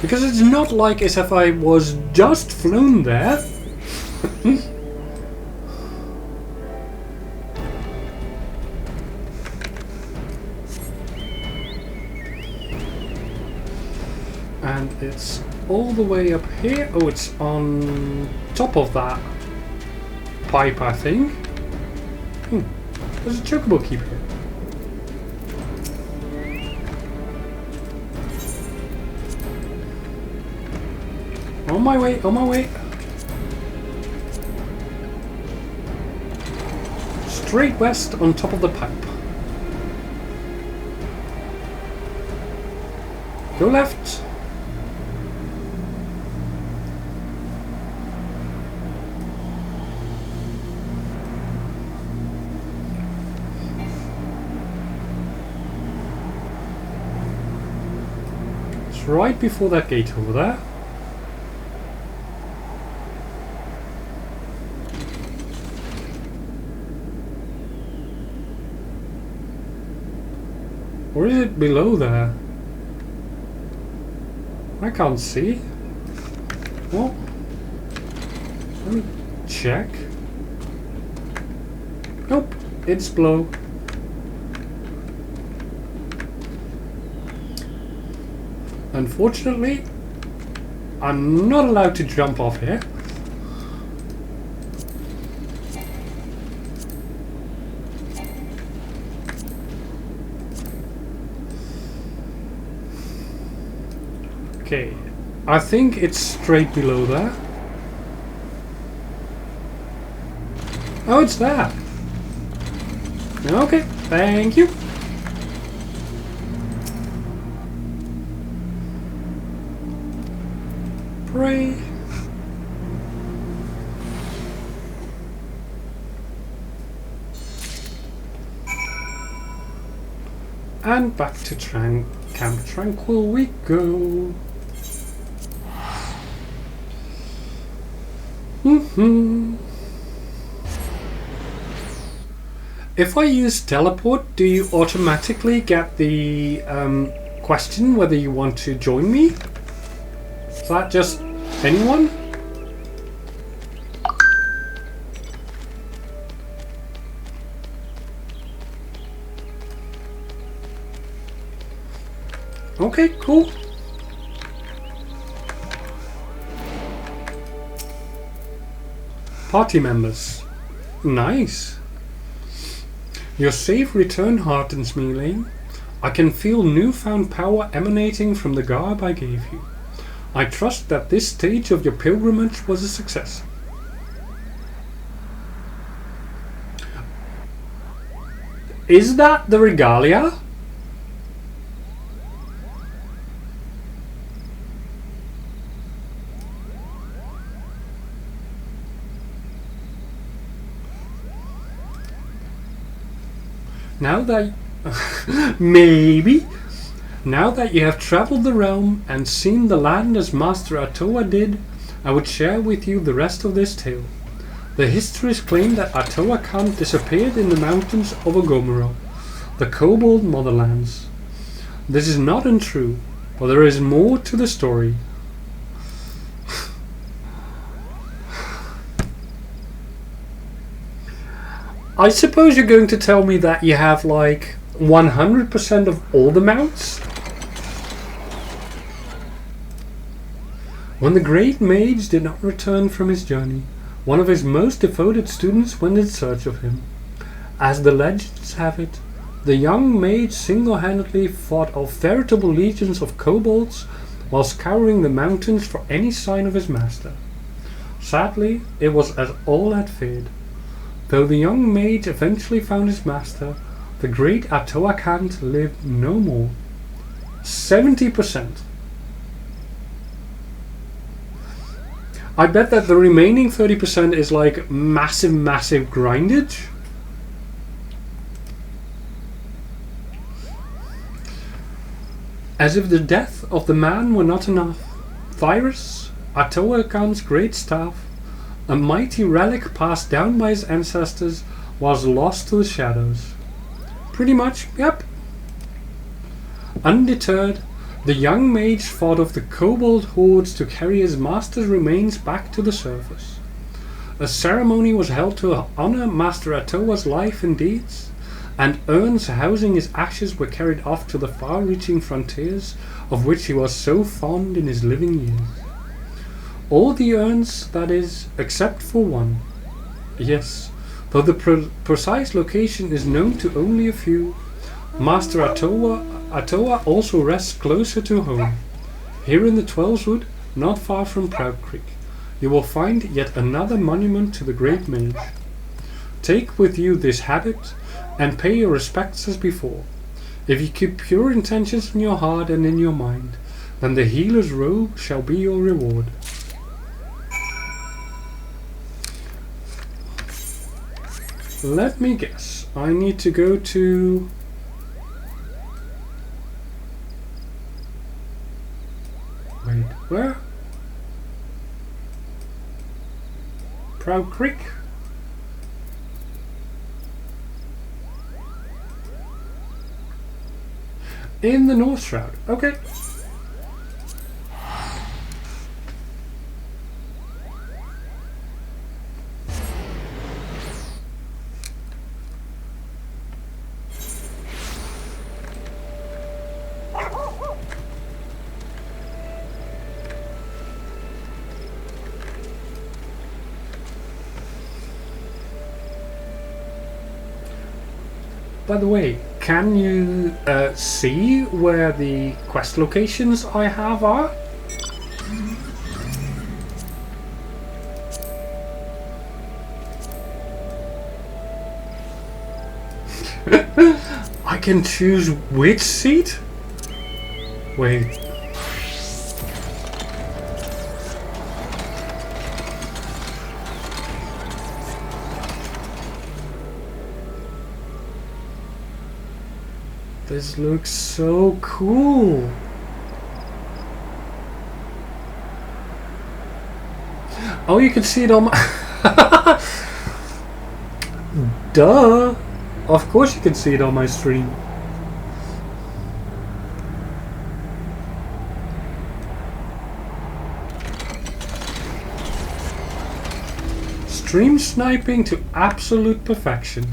Because it's not like as if I was just flown there. And it's all the way up here. Oh, it's on top of that pipe, I think. There's a chocobo keep here. On my way, on my way. Straight west on top of the pipe. Go left. It's right before that gate over there. Or is it below there? I can't see. Well, let me check. Nope, it's below. Unfortunately, I'm not allowed to jump off here. Okay, I think it's straight below there. Oh, it's there. Okay, thank you. Pray. And back to Camp Tranquil we go. If I use teleport, do you automatically get the question whether you want to join me? Is that just anyone? Okay, cool. Party members. Nice. Your safe return heartens me, Lane. I can feel newfound power emanating from the garb I gave you. I trust that this stage of your pilgrimage was a success. Is that the regalia? Now that maybe now that you have traveled the realm and seen the land as Master Atoa did, I would share with you the rest of this tale. The histories claim that Atoa Khan disappeared in the mountains of Ogomoro, the Kobold Motherlands. This is not untrue, but there is more to the story. I suppose you're going to tell me that you have like 100% of all the mounts? When the great mage did not return from his journey, one of his most devoted students went in search of him. As the legends have it, the young mage single-handedly fought off veritable legions of kobolds while scouring the mountains for any sign of his master. Sadly, it was as all had feared. Though the young mage eventually found his master, the great Atoakant lived no more. 70%. I bet that the remaining 30% is like massive grindage. As if the death of the man were not enough, Thyrus, Atoakant's great staff, a mighty relic passed down by his ancestors, was lost to the shadows. Pretty much, yep. Undeterred, the young mage fought off the kobold hordes to carry his master's remains back to the surface. A ceremony was held to honor Master Atoa's life and deeds, and urns housing his ashes were carried off to the far-reaching frontiers of which he was so fond in his living years. All the urns, that is, except for one. Yes, though the precise location is known to only a few, Master Atoa also rests closer to home. Here in the Twelveswood, not far from Proud Creek, you will find yet another monument to the great mage. Take with you this habit and pay your respects as before. If you keep pure intentions in your heart and in your mind, then the healer's robe shall be your reward. Let me guess. I need to go to... Wait, where? Proud Creek? In the North Shroud. Okay. By the way, can you see where the quest locations I have are? I can choose which seat? Wait. This looks so cool. Oh, you can see it on my... Duh! Of course you can see it on my stream. Stream sniping to absolute perfection.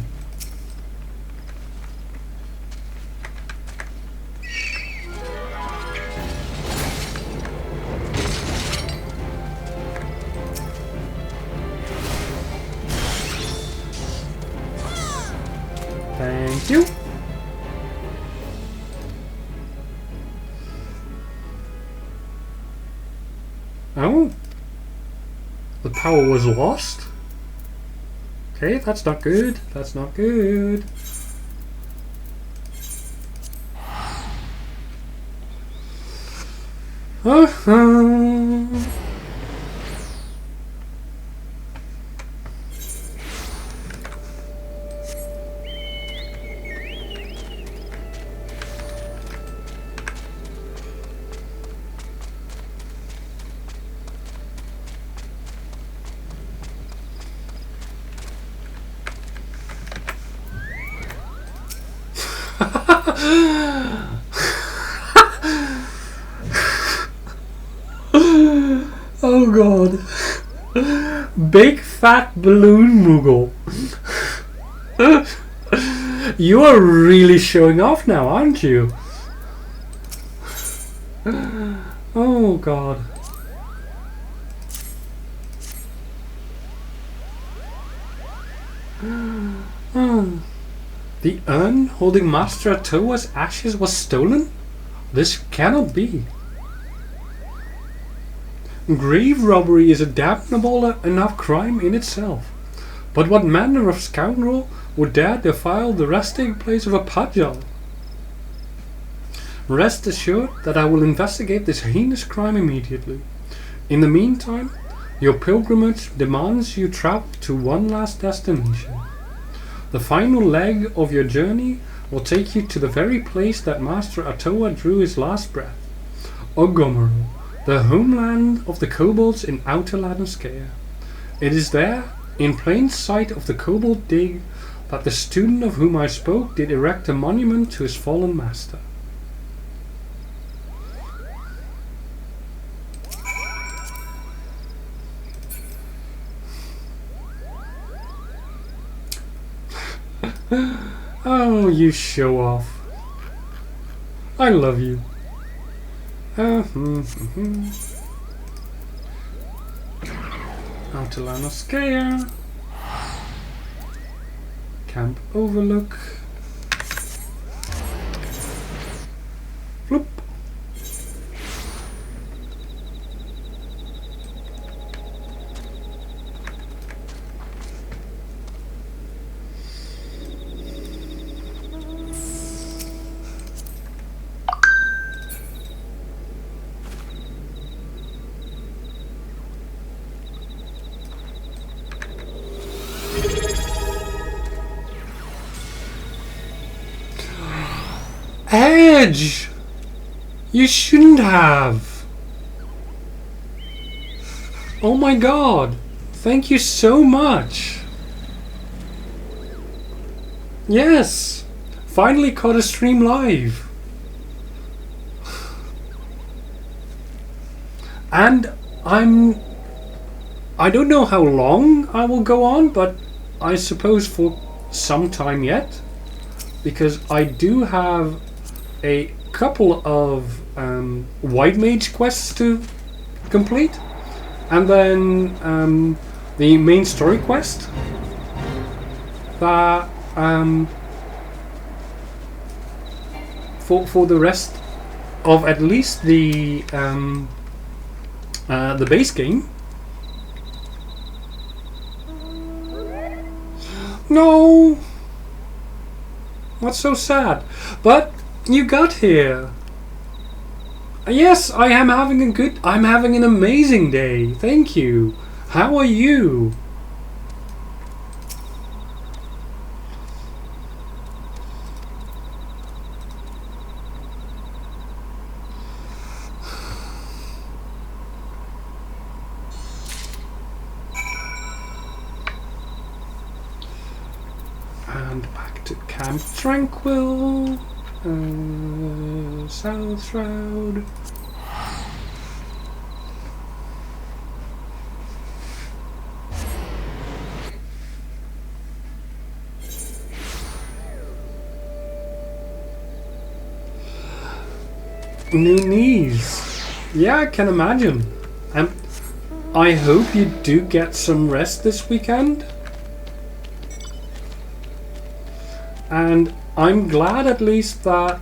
Thank you. Oh. The power was lost. Okay, that's not good. That's not good. Oh god. Big fat balloon Moogle. You are really showing off now, aren't you? Oh god. The urn holding Master Atoa's ashes was stolen? This cannot be. Grave robbery is a damnable enough crime in itself. But what manner of scoundrel would dare defile the resting place of a Pajal? Rest assured that I will investigate this heinous crime immediately. In the meantime, your pilgrimage demands you travel to one last destination. The final leg of your journey will take you to the very place that Master Atoa drew his last breath. Ogomoro, the homeland of the kobolds in Outer Lanoscea. It is there, in plain sight of the kobold dig, that the student of whom I spoke did erect a monument to his fallen master. Oh, you show off. I love you. Outer Lanoscea. Camp Overlook. Floop. Edge! You shouldn't have. Oh my god. Thank you so much. Yes. Finally caught a stream live. And I don't know how long I will go on, but I suppose for some time yet. Because I do have a couple of White Mage quests to complete, and then the main story quest that for the rest of at least the base game. No, what's so sad? But you got here. Yes, I'm having an amazing day. Thank you. How are you? And back to Camp Tranquil. South Shroud. New knees. Yeah, I can imagine. I hope you do get some rest this weekend. And I'm glad at least that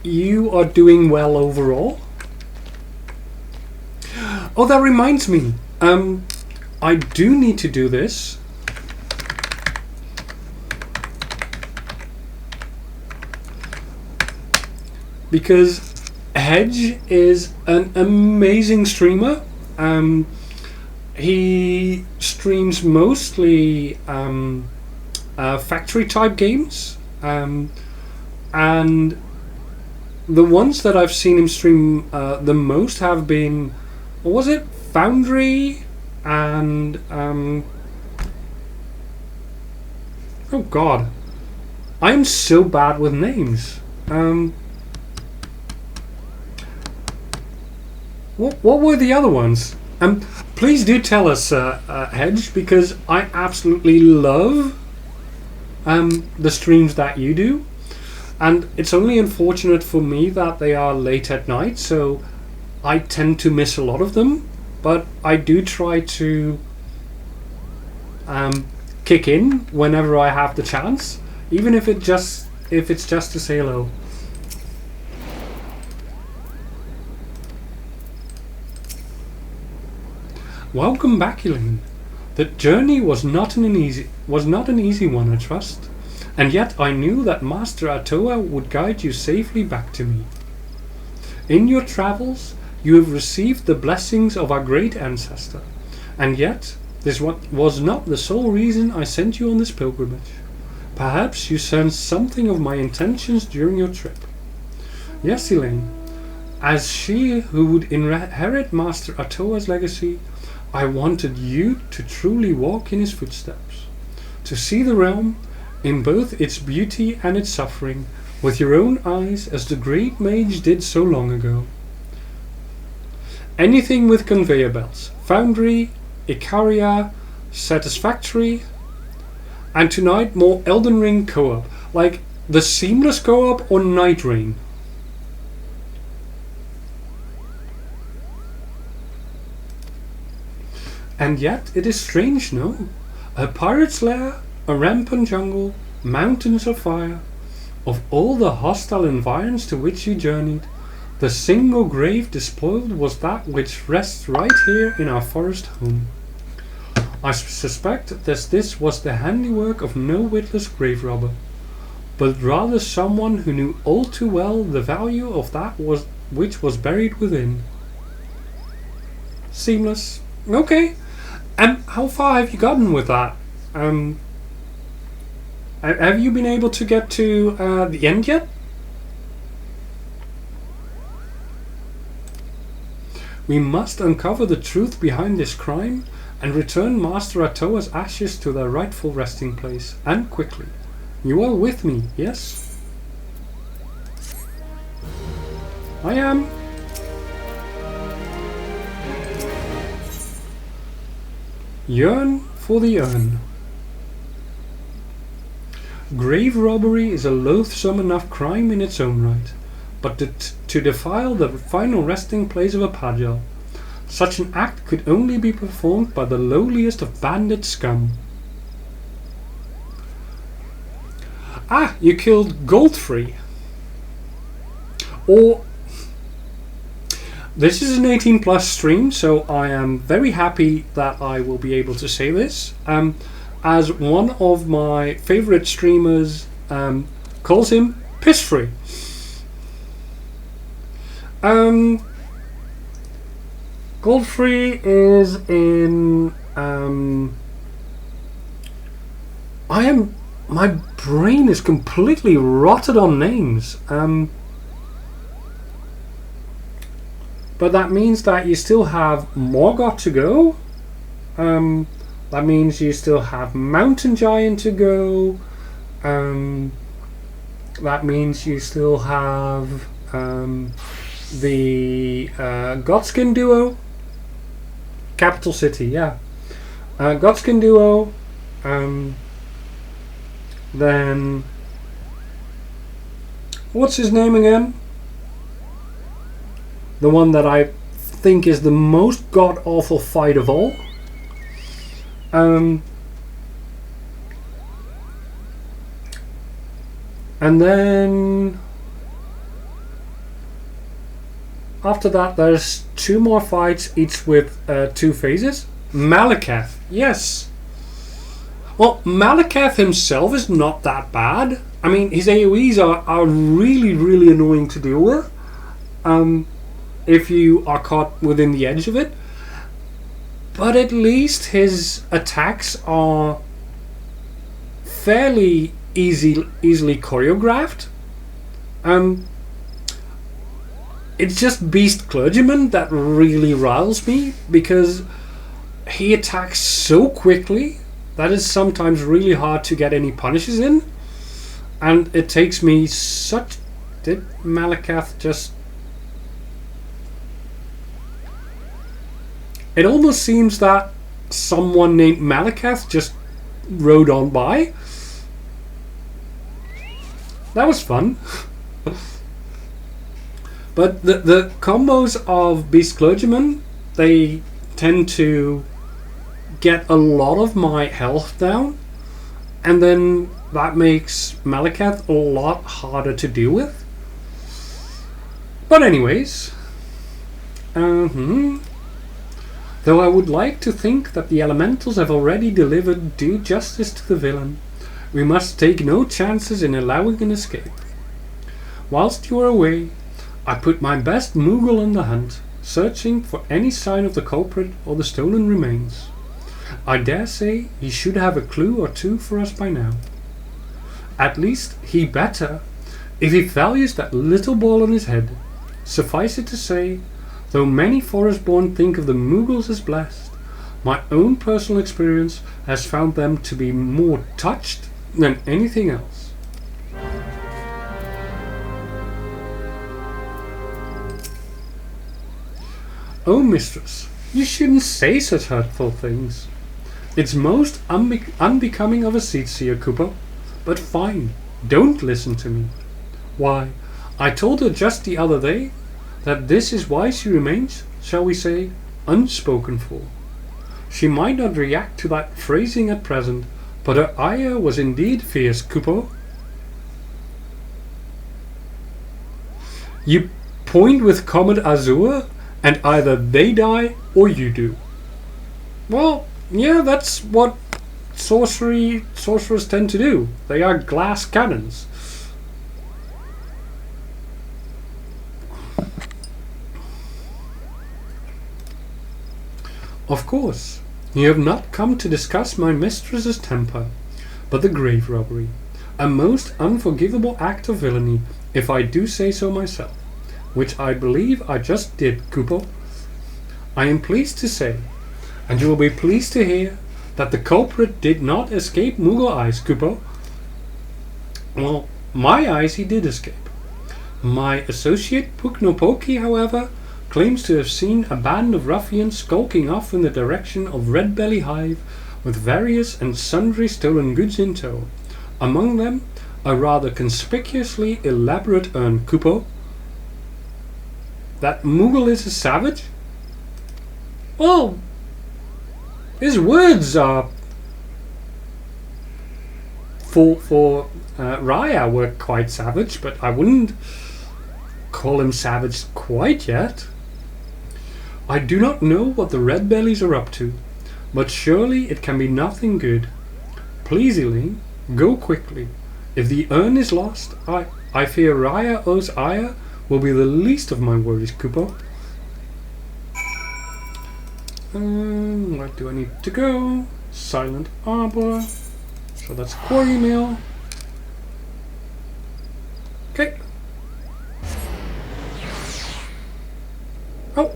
you are doing well overall. Oh, that reminds me. I do need to do this. Because Hedge is an amazing streamer. He streams mostly factory type games, and the ones that I've seen him stream the most have been, what was it, Foundry and oh god, I'm so bad with names. What were the other ones? Please do tell us, Hedge, because I absolutely love the streams that you do, and it's only unfortunate for me that they are late at night, so I tend to miss a lot of them, but I do try to kick in whenever I have the chance, even if it's just to say hello. Welcome back, Elaine. The journey was not an easy one, I trust, and yet I knew that Master Atoa would guide you safely back to me. In your travels, you have received the blessings of our great ancestor, and yet this was not the sole reason I sent you on this pilgrimage. Perhaps you sensed something of my intentions during your trip. Yes, Elaine, as she who would inherit Master Atoa's legacy, I wanted you to truly walk in his footsteps, to see the realm in both its beauty and its suffering with your own eyes as the great mage did so long ago. Anything with conveyor belts, Foundry, Icaria, Satisfactory, and tonight more Elden Ring co-op, like the Seamless co-op or Night Rain. And yet it is strange, no? A pirate's lair, a rampant jungle, mountains of fire. Of all the hostile environs to which you journeyed, the single grave despoiled was that which rests right here in our forest home. I suspect that this was the handiwork of no witless grave robber, but rather someone who knew all too well the value of that which was buried within. Seamless. Okay. And how far have you gotten with that? Have you been able to get to the end yet? We must uncover the truth behind this crime and return Master Atoa's ashes to their rightful resting place, and quickly. You are with me, yes? I am. Yearn for the urn. Grave robbery is a loathsome enough crime in its own right, but to defile the final resting place of a Pajal, such an act could only be performed by the lowliest of bandit scum. Ah, you killed Godfrey. Or... This is an 18+ stream, so I am very happy that I will be able to say this. As one of my favorite streamers calls him, Pissfree. Godfrey is in... My brain is completely rotted on names. But that means that you still have Morgoth to go. That means you still have Mountain Giant to go. That means you still have the Godskin duo. Capital City, yeah. Godskin duo. Then... What's his name again? The one that I think is the most god-awful fight of all. And then after that there's 2 more fights, each with 2 phases. Malekith, yes. Well, Malekith himself is not that bad. I mean, his AoEs are really, really annoying to deal with. If you are caught within the edge of it. But at least his attacks are fairly easily choreographed. It's just Beast Clergyman that really riles me, because he attacks so quickly that it's sometimes really hard to get any punishes in. And it takes me such... Did Malekith just... It almost seems that someone named Malekith just rode on by. That was fun. But the combos of Beast Clergyman, they tend to get a lot of my health down. and then that makes Malekith a lot harder to deal with. But anyways, though I would like to think that the elementals have already delivered due justice to the villain, we must take no chances in allowing an escape. Whilst you are away, I put my best Moogle on the hunt, searching for any sign of the culprit or the stolen remains. I dare say he should have a clue or two for us by now. At least he better, if he values that little ball on his head. Suffice it to say, though many Forestborn think of the Moogles as blessed, my own personal experience has found them to be more touched than anything else. Oh, mistress, you shouldn't say such hurtful things. It's most unbecoming of a seat-seer, Kupo. But fine, don't listen to me. Why, I told her just the other day that this is why she remains, shall we say, unspoken for. She might not react to that phrasing at present, but her ire was indeed fierce, Kupo. You point with Comet Azure, and either they die or you do. Well, yeah, that's what sorcerers tend to do. They are glass cannons. Of course, you have not come to discuss my mistress's temper, but the grave robbery. A most unforgivable act of villainy, if I do say so myself, which I believe I just did, Kupo. I am pleased to say, and you will be pleased to hear, that the culprit did not escape Moogle eyes, Kupo. Well, my eyes he did escape. My associate Puknopoki, however, claims to have seen a band of ruffians skulking off in the direction of Red Belly Hive with various and sundry stolen goods in tow. Among them, a rather conspicuously elaborate urn, Kupo. That Moogle is a savage? Well, his words are for Raya were quite savage, but I wouldn't call him savage quite yet. I do not know what the Red Bellies are up to, but surely it can be nothing good. Please, Elaine, go quickly. If the urn is lost, I fear Raya O's ire will be the least of my worries, Kupo. Where do I need to go? Silent Arbor. So that's Quarry Mill. Okay. Oh.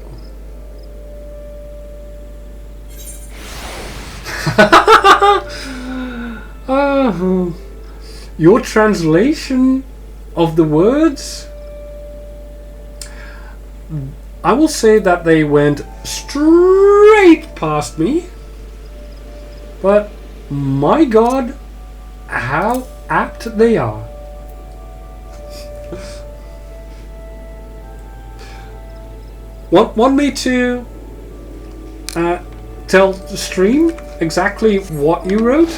Your translation of the words, I will say that they went straight past me, but my God, how apt they are. Want me to tell the stream exactly what you wrote?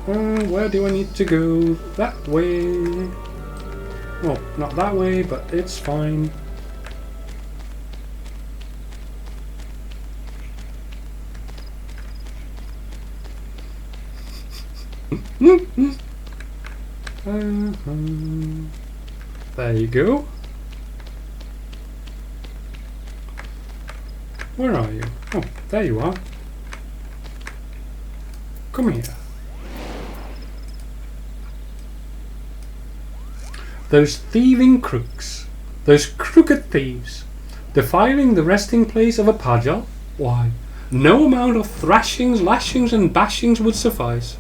Where do I need to go? That way. Well, not that way, but it's fine. There you go. Where are you? Oh, there you are. Come here. Those thieving crooks, those crooked thieves, defiling the resting place of a Pajal? Why, no amount of thrashings, lashings and bashings would suffice.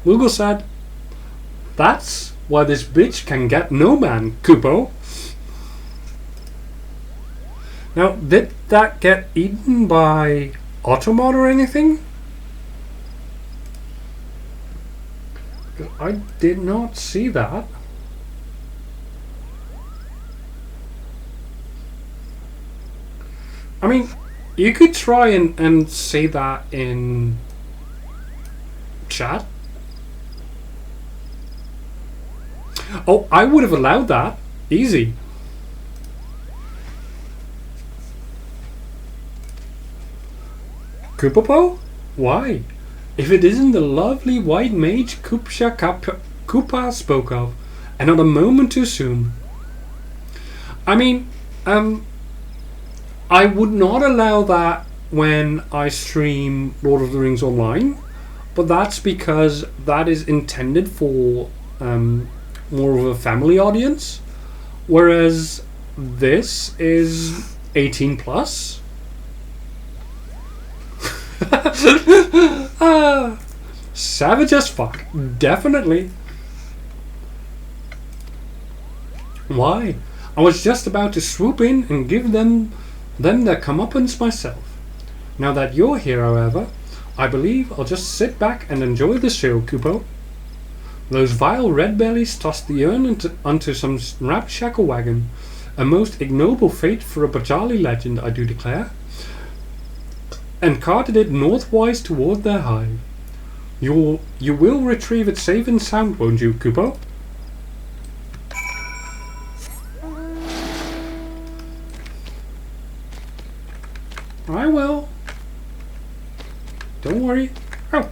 Moogle said, that's why this bitch can get no man, Kupo. Now, did that get eaten by Automod or anything? I did not see that. I mean, you could try and say that in chat. Oh, I would have allowed that. Easy. Kupopo? Why? If it isn't the lovely white mage Koopa spoke of, and not a moment too soon. I mean, I would not allow that when I stream Lord of the Rings Online, but that's because that is intended for more of a family audience, whereas this is 18 plus. Savage as fuck, definitely. Why? I was just about to swoop in and give them their comeuppance myself. Now that you're here, however, I believe I'll just sit back and enjoy the show, Kupo. Those vile red bellies tossed the urn onto some ramshackle wagon. A most ignoble fate for a Bajali legend, I do declare. And carted it northwise toward their hive. You will retrieve it safe and sound, won't you, Kupo? I will. Don't worry. Oh.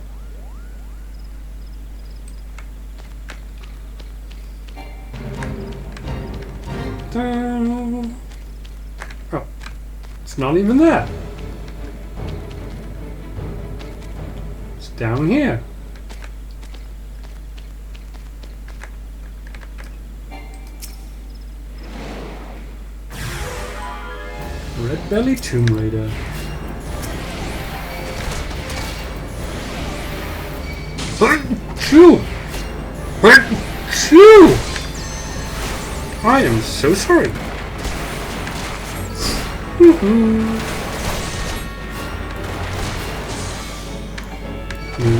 Oh. It's not even there. It's down here. Red Belly Tomb Raider. Achoo! Achoo! I am so sorry.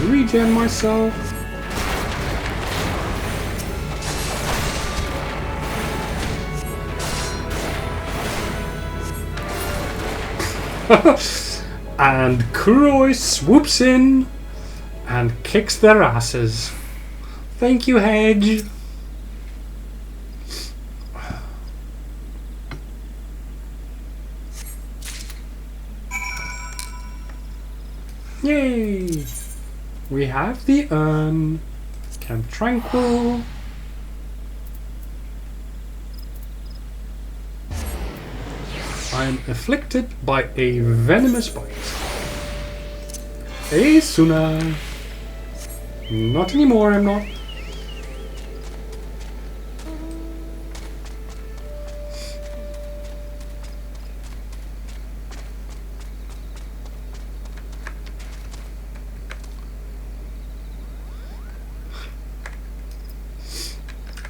Regen myself. And Kuroi swoops in and kicks their asses. Thank you, Hedge. Yay! We have the urn. Camp Tranquil. I am afflicted by a venomous bite. Hey, Suna. Not anymore, I'm not.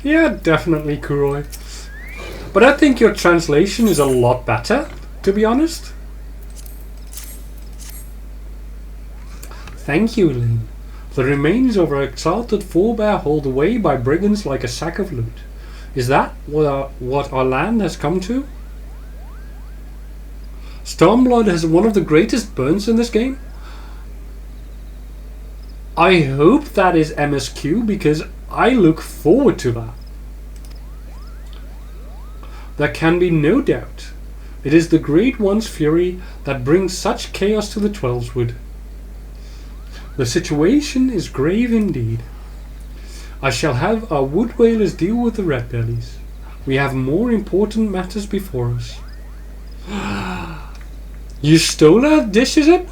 Yeah, definitely, Kuroi. But I think your translation is a lot better, to be honest. Thank you, Lynn. The remains of our exalted forebear hauled away by brigands like a sack of loot. Is that what our land has come to? Stormblood has one of the greatest burns in this game. I hope that is MSQ because I look forward to that. There can be no doubt. It is the Great One's fury that brings such chaos to the Twelveswood. The situation is grave indeed. I shall have our wood whalers deal with the red bellies. We have more important matters before us. You stole her dish, is it?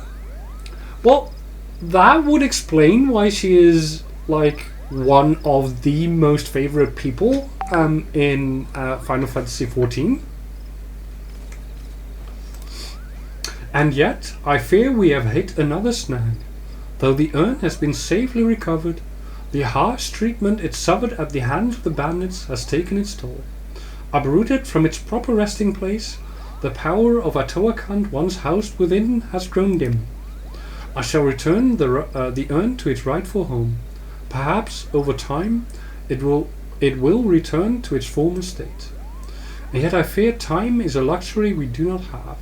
Well, that would explain why she is like one of the most favorite people in Final Fantasy XIV. And yet, I fear we have hit another snag. Though the urn has been safely recovered, the harsh treatment it suffered at the hands of the bandits has taken its toll. Uprooted from its proper resting place, the power of Atoakant once housed within has grown dim. I shall return the urn to its rightful home. Perhaps, over time, it will return to its former state. And yet I fear time is a luxury we do not have.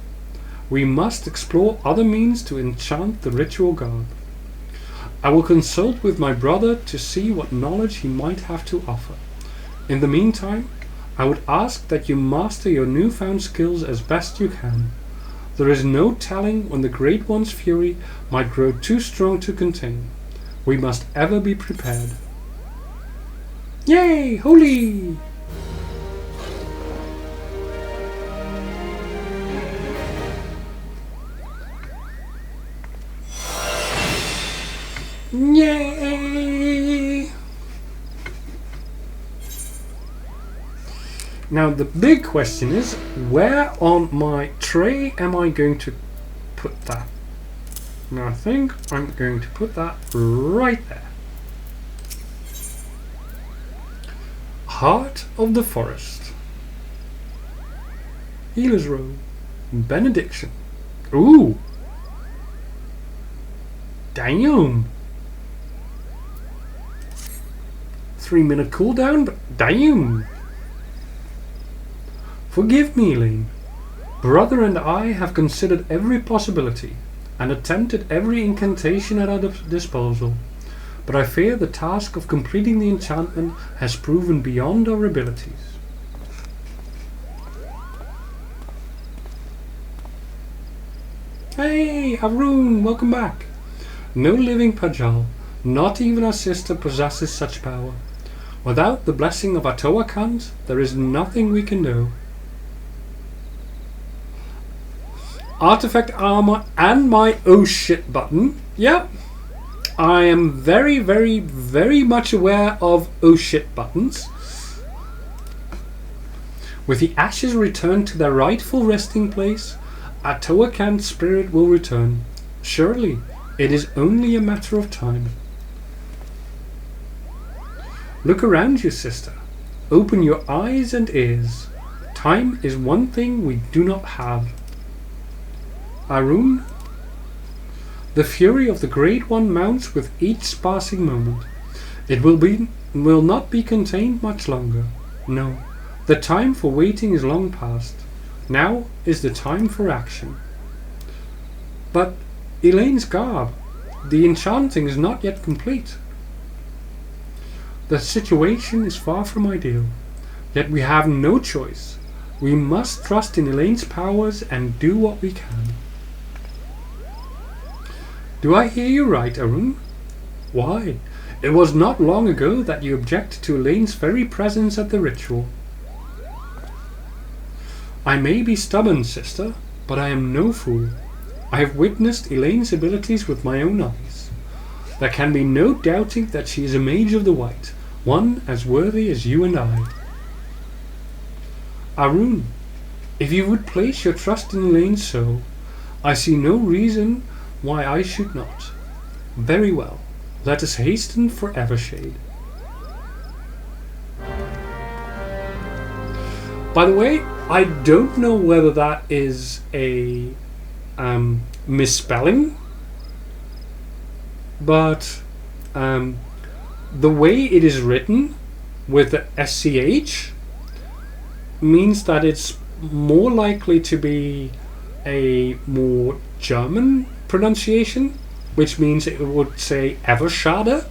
we must explore other means to enchant the ritual garb. I will consult with my brother to see what knowledge he might have to offer. In the meantime, I would ask that you master your newfound skills as best you can. There is no telling when the Great One's fury might grow too strong to contain. We must ever be prepared. Yay! Holy! Yay! Now the big question is, where on my tray am I going to put that? Now I think I'm going to put that right there. Heart of the Forest. Healer's Robe. Benediction. Ooh! Damn! 3-minute cooldown, but damn! Forgive me, Elaine. Brother and I have considered every possibility and attempted every incantation at our disposal, but I fear the task of completing the enchantment has proven beyond our abilities. Hey, Arun, welcome back. No living Pajal, not even our sister, possesses such power. Without the blessing of Atoakant, there is nothing we can do. Artifact armor and my oh shit button. Yep. I am very, very, very much aware of oh shit buttons. With the ashes returned to their rightful resting place, Atoakant's spirit will return. Surely, it is only a matter of time. Look around you, sister. Open your eyes and ears. Time is one thing we do not have. Arun? The fury of the Great One mounts with each passing moment. It will not be contained much longer. No, the time for waiting is long past. Now is the time for action. But Elaine's garb, the enchanting is not yet complete. The situation is far from ideal, yet we have no choice. We must trust in Elaine's powers and do what we can. Do I hear you right, Arun? Why, it was not long ago that you objected to Elaine's very presence at the ritual. I may be stubborn, sister, but I am no fool. I have witnessed Elaine's abilities with my own eyes. There can be no doubting that she is a mage of the white, one as worthy as you and I. Arun, if you would place your trust in Elaine so, I see no reason why I should not. Very well, let us hasten for Evershade. By the way, I don't know whether that is a misspelling, but the way it is written with the SCH means that it's more likely to be a more German pronunciation, which means it would say Evershade,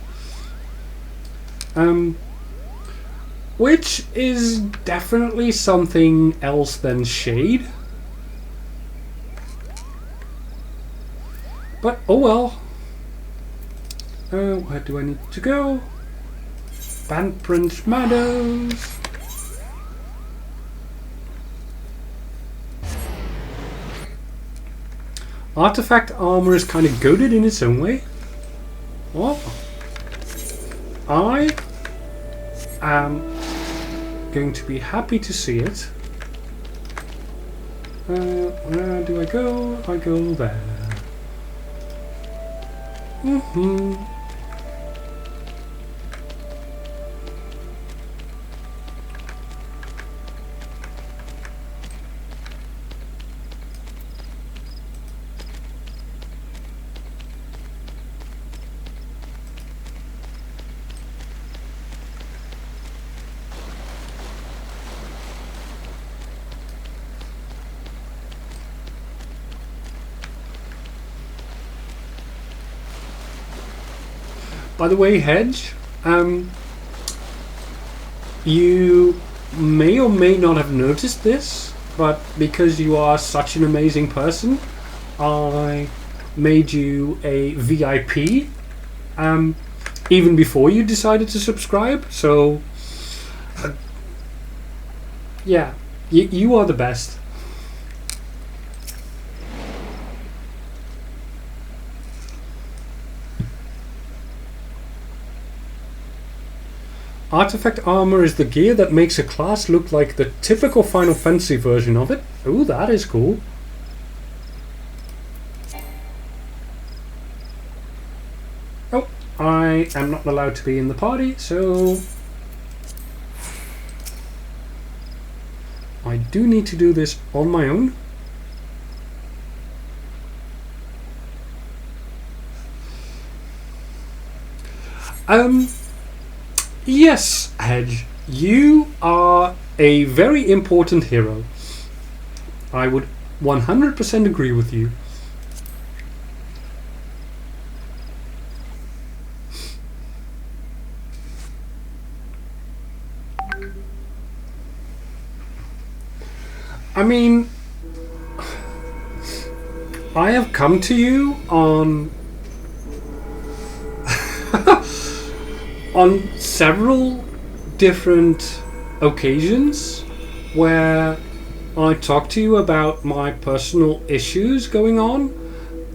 which is definitely something else than shade. But oh well. Where do I need to go? Bandprint Meadows. Artifact armor is kind of goated in its own way. Well, I am going to be happy to see it. Where do I go? I go there. By the way, Hedge, you may or may not have noticed this, but because you are such an amazing person, I made you a VIP, even before you decided to subscribe. So, yeah, you are the best. Artifact armor is the gear that makes a class look like the typical Final Fantasy version of it. Ooh, that is cool. Oh, I am not allowed to be in the party, so I do need to do this on my own. Yes, Hedge, you are a very important hero. I would 100% agree with you. I mean, I have come to you on on several different occasions where I talked to you about my personal issues going on,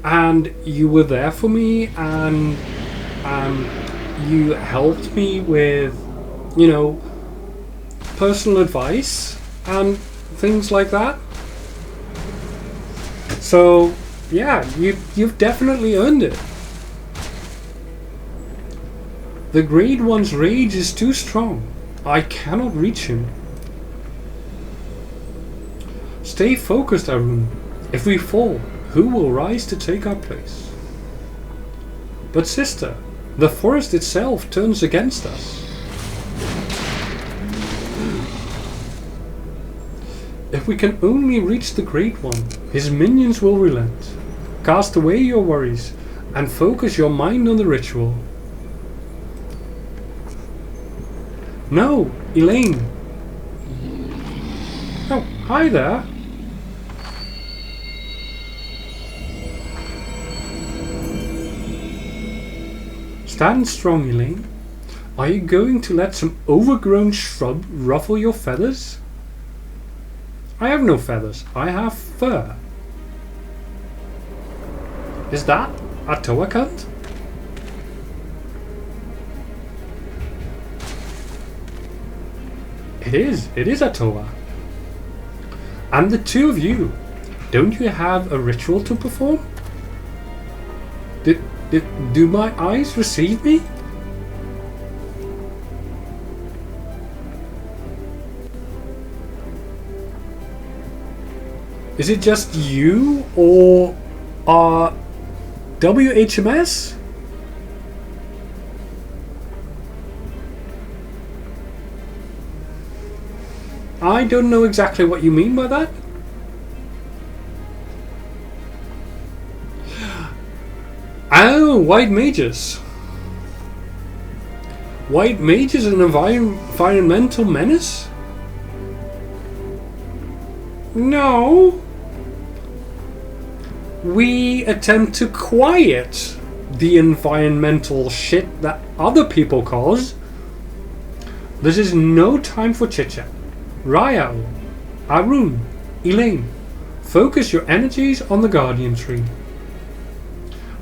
and you were there for me, and you helped me with, you know, personal advice and things like that. So yeah, you've definitely earned it. The Grade 1's rage is too strong. I cannot reach him. Stay focused, Arun. If we fall, who will rise to take our place? But sister, the forest itself turns against us. If we can only reach the Great One, his minions will relent. Cast away your worries and focus your mind on the ritual. No, Elaine. Oh, hi there. Stand strong, Elaine. Are you going to let some overgrown shrub ruffle your feathers? I have no feathers. I have fur. Is that a Toa cunt? It is a Toa. And the two of you, don't you have a ritual to perform? Do my eyes receive me? Is it just you, or are WHMS? I don't know exactly what you mean by that. Oh, white mages. White mages an environmental menace? No. We attempt to quiet the environmental shit that other people cause. This is no time for chit-chat. Ryal, Arun, Elaine, focus your energies on the Guardian Tree.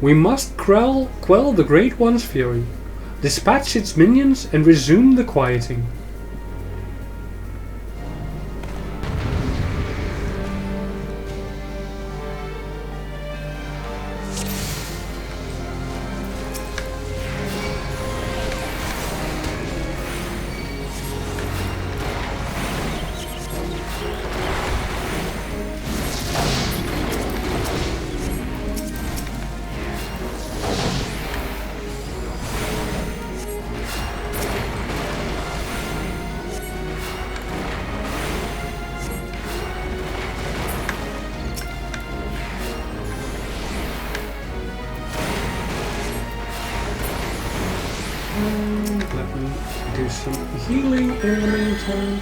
We must quell the Great One's fury, dispatch its minions, and resume the quieting. healing in the meantime.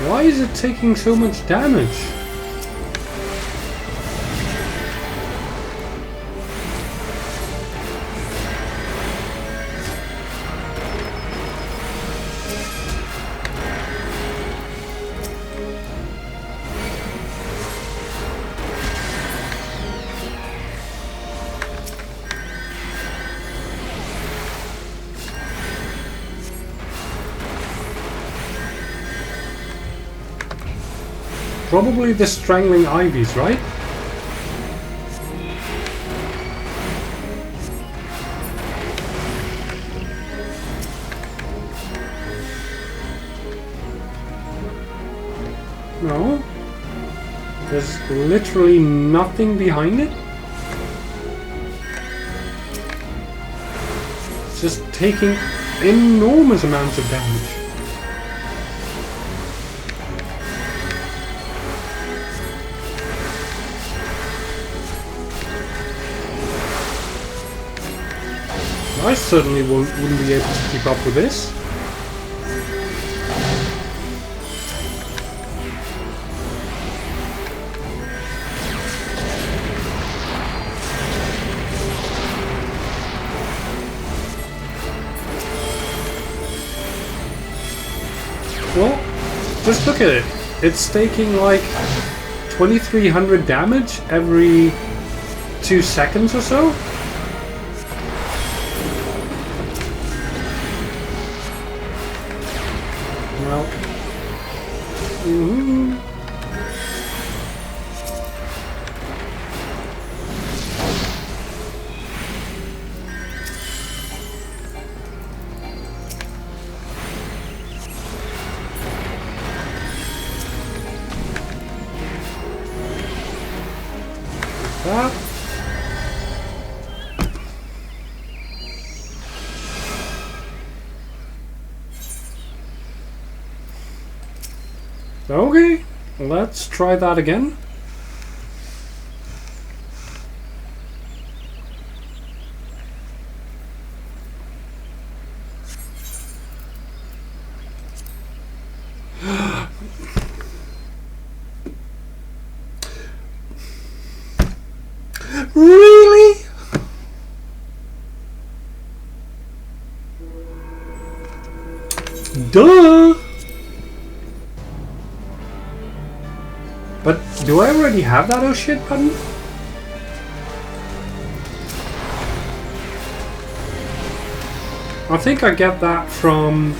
Why is it taking so much damage? Probably the strangling ivies, right? No. There's literally nothing behind it. It's just taking enormous amounts of damage. I certainly wouldn't be able to keep up with this. Well, just look at it. It's taking like 2300 damage every 2 seconds or so. Okay, let's try that again. Really? Duh! But do I already have that oh shit button? I think I get that from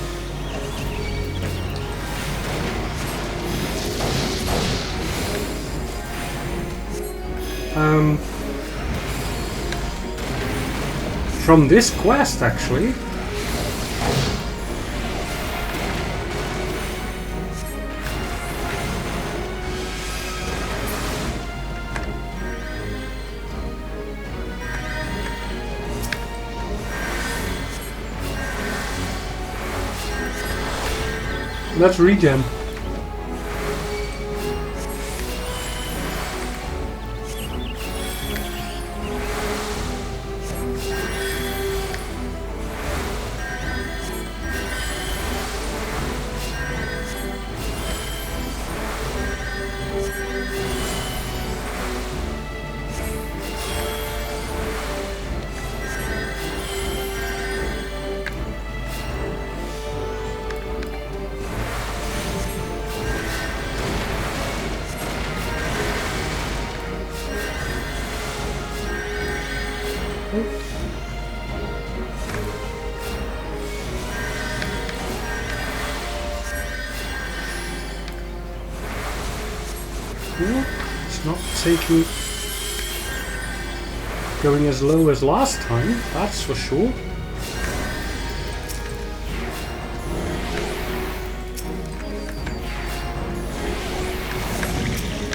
this quest actually. Let's regen. It's not taking going as low as last time, that's for sure.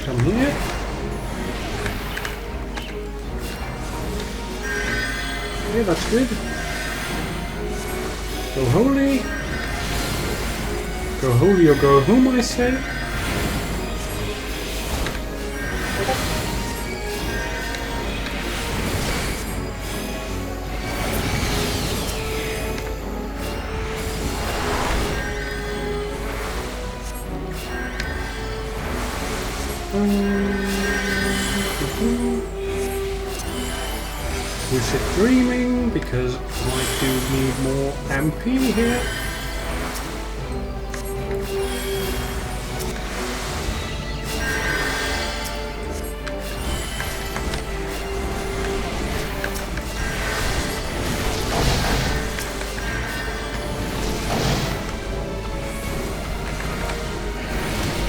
Come here. Okay, that's good. Go holy. Go holy or go home, I say. Lucid dreaming, because I do need more MP here.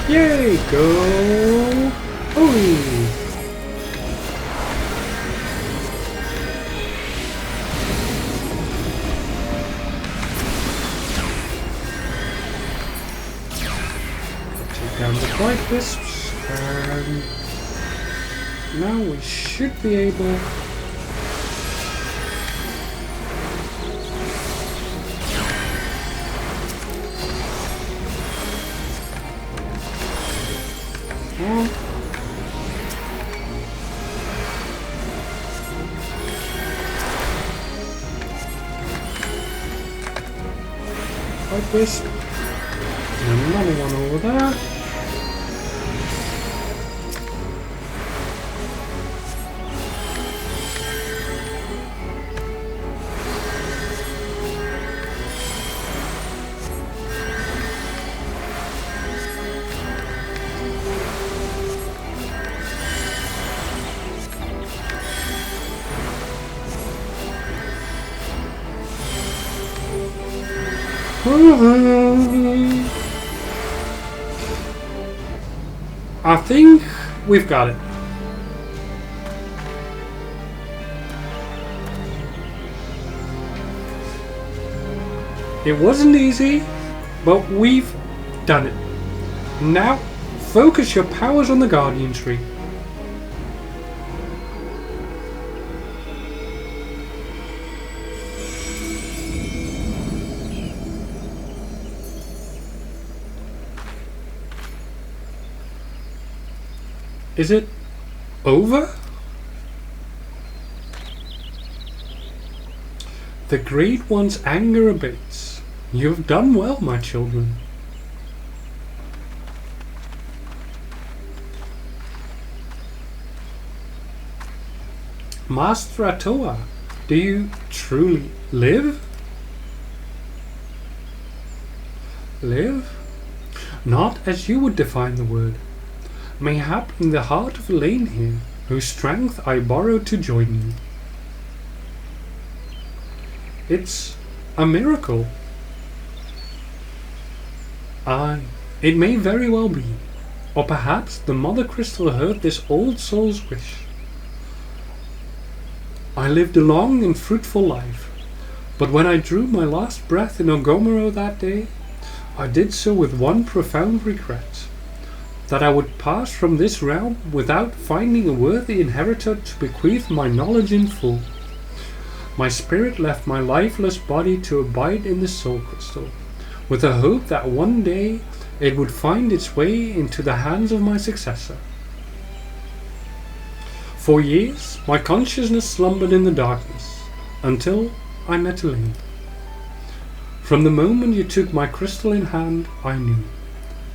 Yay, go! Holy! Take down the white wisps, and now we should be able white wisp, and another one over there. I think we've got it. It wasn't easy, but we've done it. Now, focus your powers on the Guardian Tree. Is it over? The Great One's anger abates. You've done well, my children. Master Atoa, do you truly live? Live? Not as you would define the word. Mayhap in the heart of Elaine here, whose strength I borrowed to join you. It's a miracle. Aye, it may very well be. Or perhaps the Mother Crystal heard this old soul's wish. I lived a long and fruitful life, but when I drew my last breath in Ogomoro that day, I did so with one profound regret. That I would pass from this realm without finding a worthy inheritor to bequeath my knowledge in full. My spirit left my lifeless body to abide in the soul crystal, with the hope that one day it would find its way into the hands of my successor. For years, my consciousness slumbered in the darkness, until I met Elaine. From the moment you took my crystal in hand, I knew,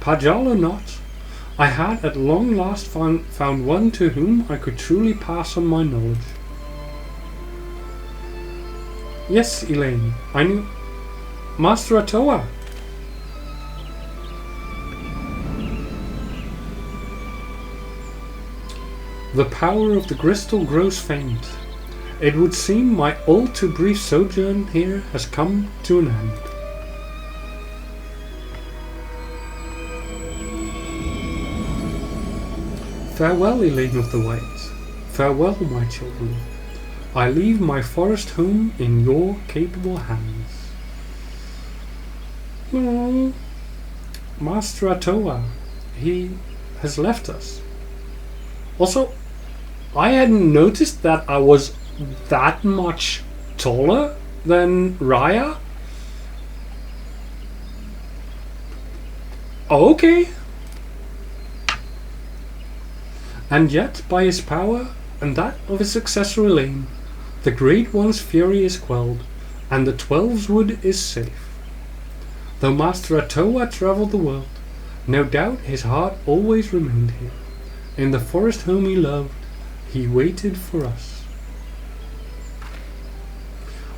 Pajal or not, I had at long last found one to whom I could truly pass on my knowledge. Yes, Elaine, I knew. Master Atoa. The power of the crystal grows faint. It would seem my all too brief sojourn here has come to an end. Farewell, Elaine of the White. Farewell, my children. I leave my forest home in your capable hands. Oh, Master Atoa, he has left us. Also, I hadn't noticed that I was that much taller than Raya? Okay. And yet, by his power and that of his successor Elaine, the Great One's fury is quelled, and the Twelve's Wood is safe. Though Master Atoa traveled the world, no doubt his heart always remained here. In the forest home he loved, he waited for us.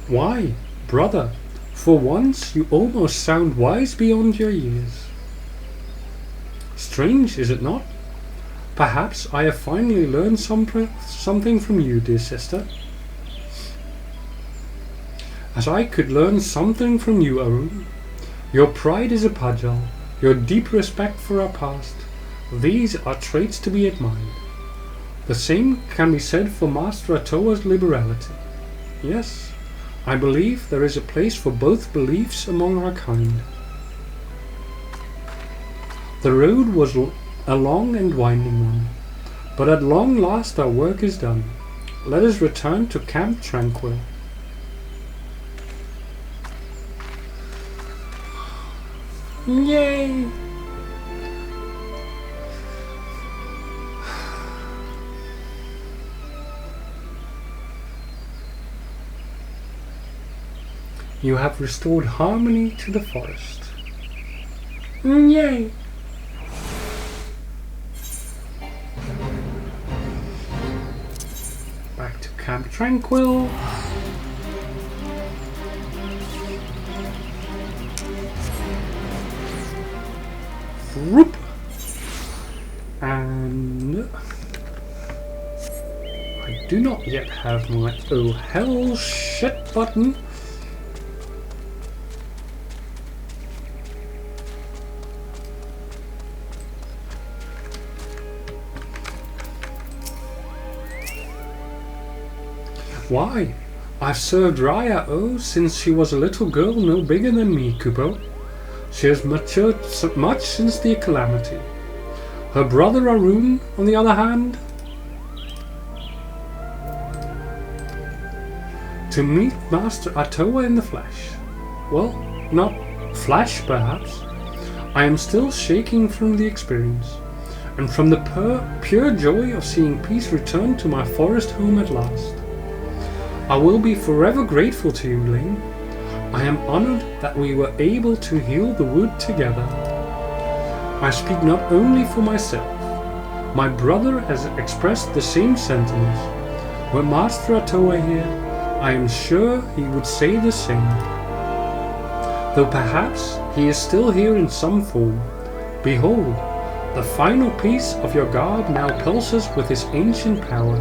Why, brother, for once you almost sound wise beyond your years. Strange, is it not? Perhaps I have finally learned something from you, dear sister. As I could learn something from you, Arun. Your pride as a Pajal, your deep respect for our past, these are traits to be admired. The same can be said for Master Atoa's liberality. Yes, I believe there is a place for both beliefs among our kind. The road was a long and winding one, but at long last our work is done. Let us return to Camp Tranquil. Yay! You have restored harmony to the forest. Yay! Back to Camp Tranquil. Whoop. And I do not yet have my oh hell shit button. Why? I've served Raya since she was a little girl no bigger than me, Kupo. She has matured so much since the calamity. Her brother Arun, on the other hand, to meet Master Atoa in the flesh. Well, not flesh perhaps. I am still shaking from the experience, and from the pure joy of seeing peace return to my forest home at last. I will be forever grateful to you, Lane. I am honored that we were able to heal the wood together. I speak not only for myself. My brother has expressed the same sentiments. Were Master Atoa here, I am sure he would say the same. Though perhaps he is still here in some form. Behold, the final piece of your guard now pulses with his ancient power.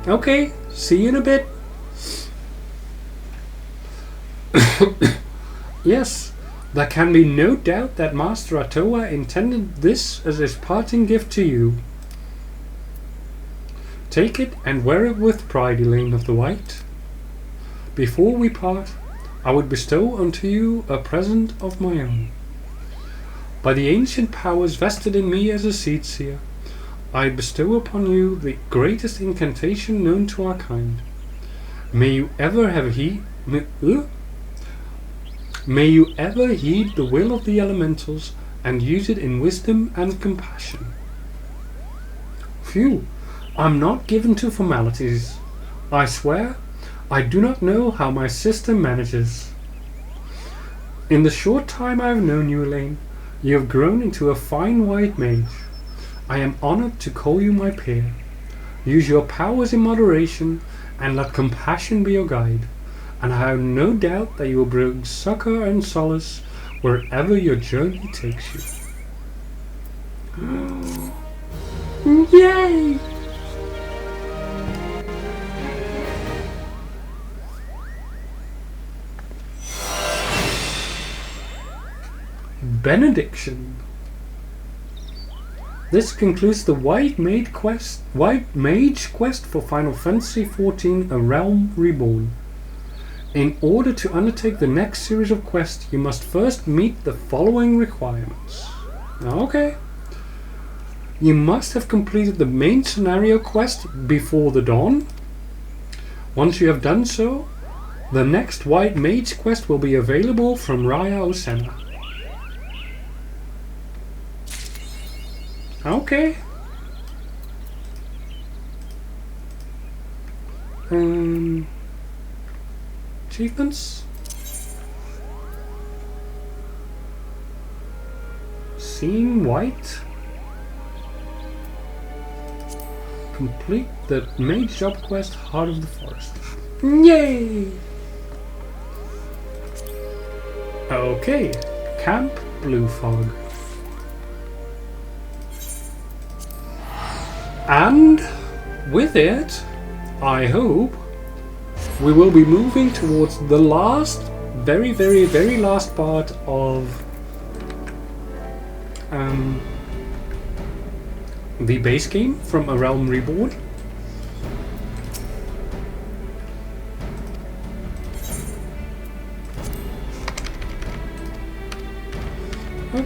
Okay, see you in a bit. Yes, there can be no doubt that Master Atoa intended this as his parting gift to you. Take it and wear it with pride, Elaine of the White. Before we part, I would bestow unto you a present of my own. By the ancient powers vested in me as a seed seer, I bestow upon you the greatest incantation known to our kind. May you ever heed the will of the elementals and use it in wisdom and compassion. Phew, I'm not given to formalities. I swear, I do not know how my sister manages. In the short time I have known you, Elaine, you have grown into a fine white mage. I am honored to call you my peer. Use your powers in moderation, and let compassion be your guide. And I have no doubt that you will bring succor and solace wherever your journey takes you. Yay! Benediction. This concludes the White Mage quest for Final Fantasy XIV: A Realm Reborn. In order to undertake the next series of quests, you must first meet the following requirements. Okay. You must have completed the main scenario quest Before the Dawn. Once you have done so, the next White Mage quest will be available from Raya Osena. Okay. Achievements? Seeing white? Complete the mage job quest, Heart of the Forest. Yay! Okay, Camp Blue Fog. And with it, I hope, we will be moving towards the last, very, very, very last part of the base game from A Realm Reborn. Oh,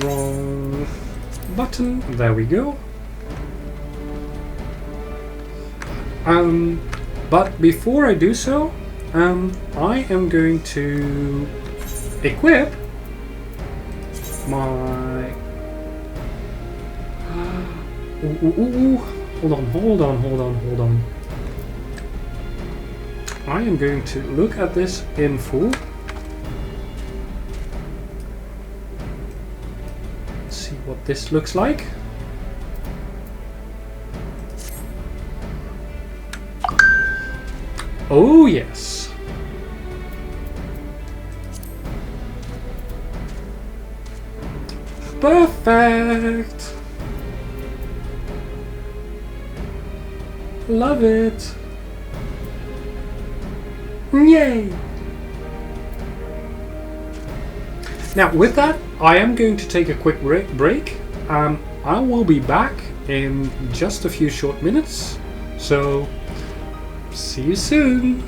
wrong button. There we go. But before I do so, I am going to equip my... Hold on. I am going to look at this in full. Let's see what this looks like. Oh yes. Perfect. Love it. Yay. Now with that, I am going to take a quick break. I will be back in just a few short minutes. So see you soon!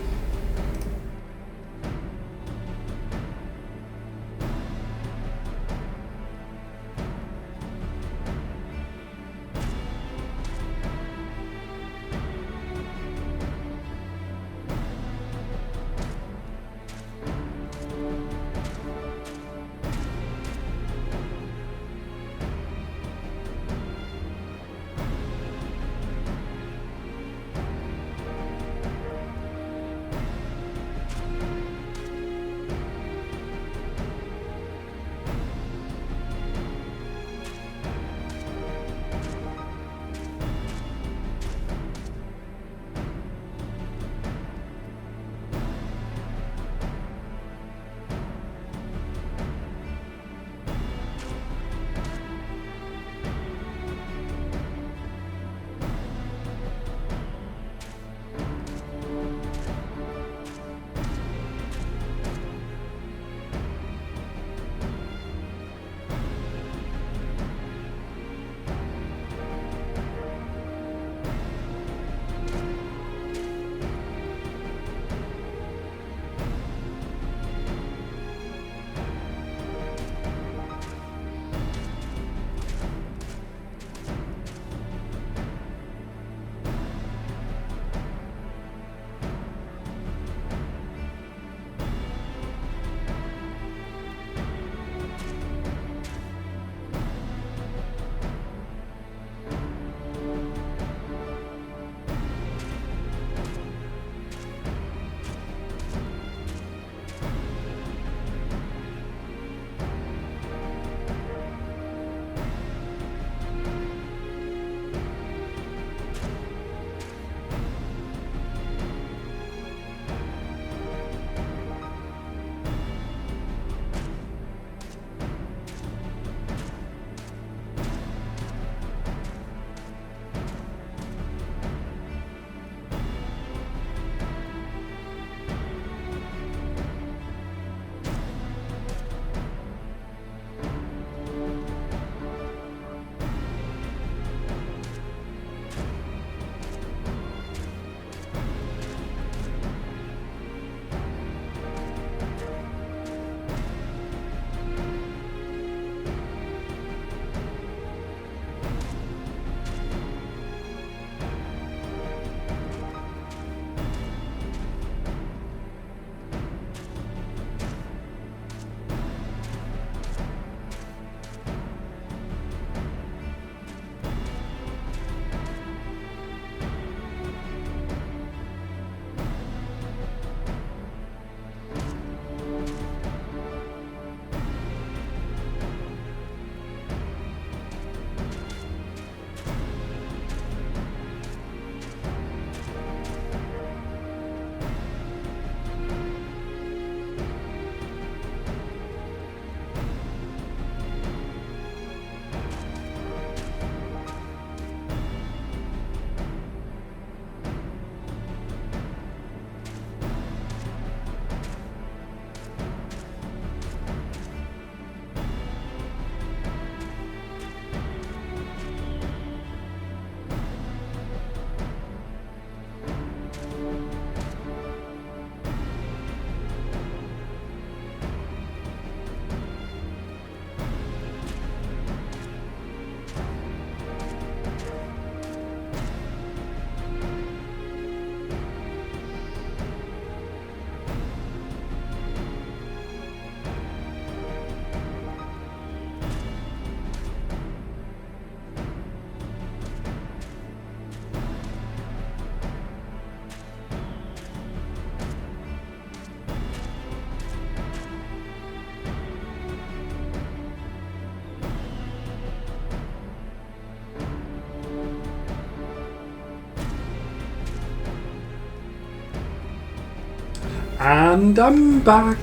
And I'm back.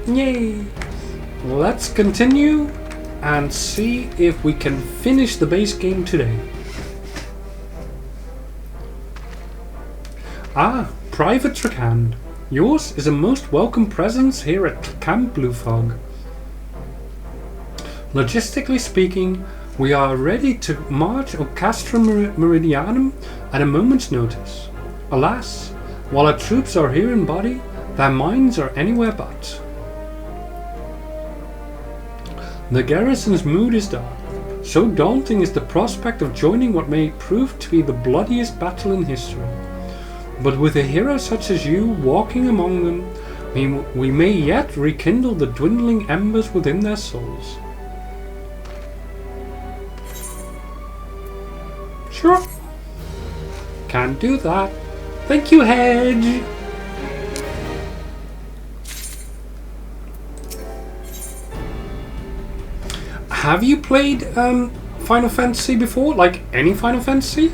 Yay. Let's continue and see if we can finish the base game today. Ah, Private Trakand. Yours is a most welcome presence here at Camp Blue Fog. Logistically speaking, we are ready to march on Castra Meridianum at a moment's notice. Alas, while our troops are here in body, their minds are anywhere but. The garrison's mood is dark. So daunting is the prospect of joining what may prove to be the bloodiest battle in history. But with a hero such as you walking among them, we may yet rekindle the dwindling embers within their souls. Sure. Can't do that. Thank you, Hedge. Have you played Final Fantasy before? Like any Final Fantasy?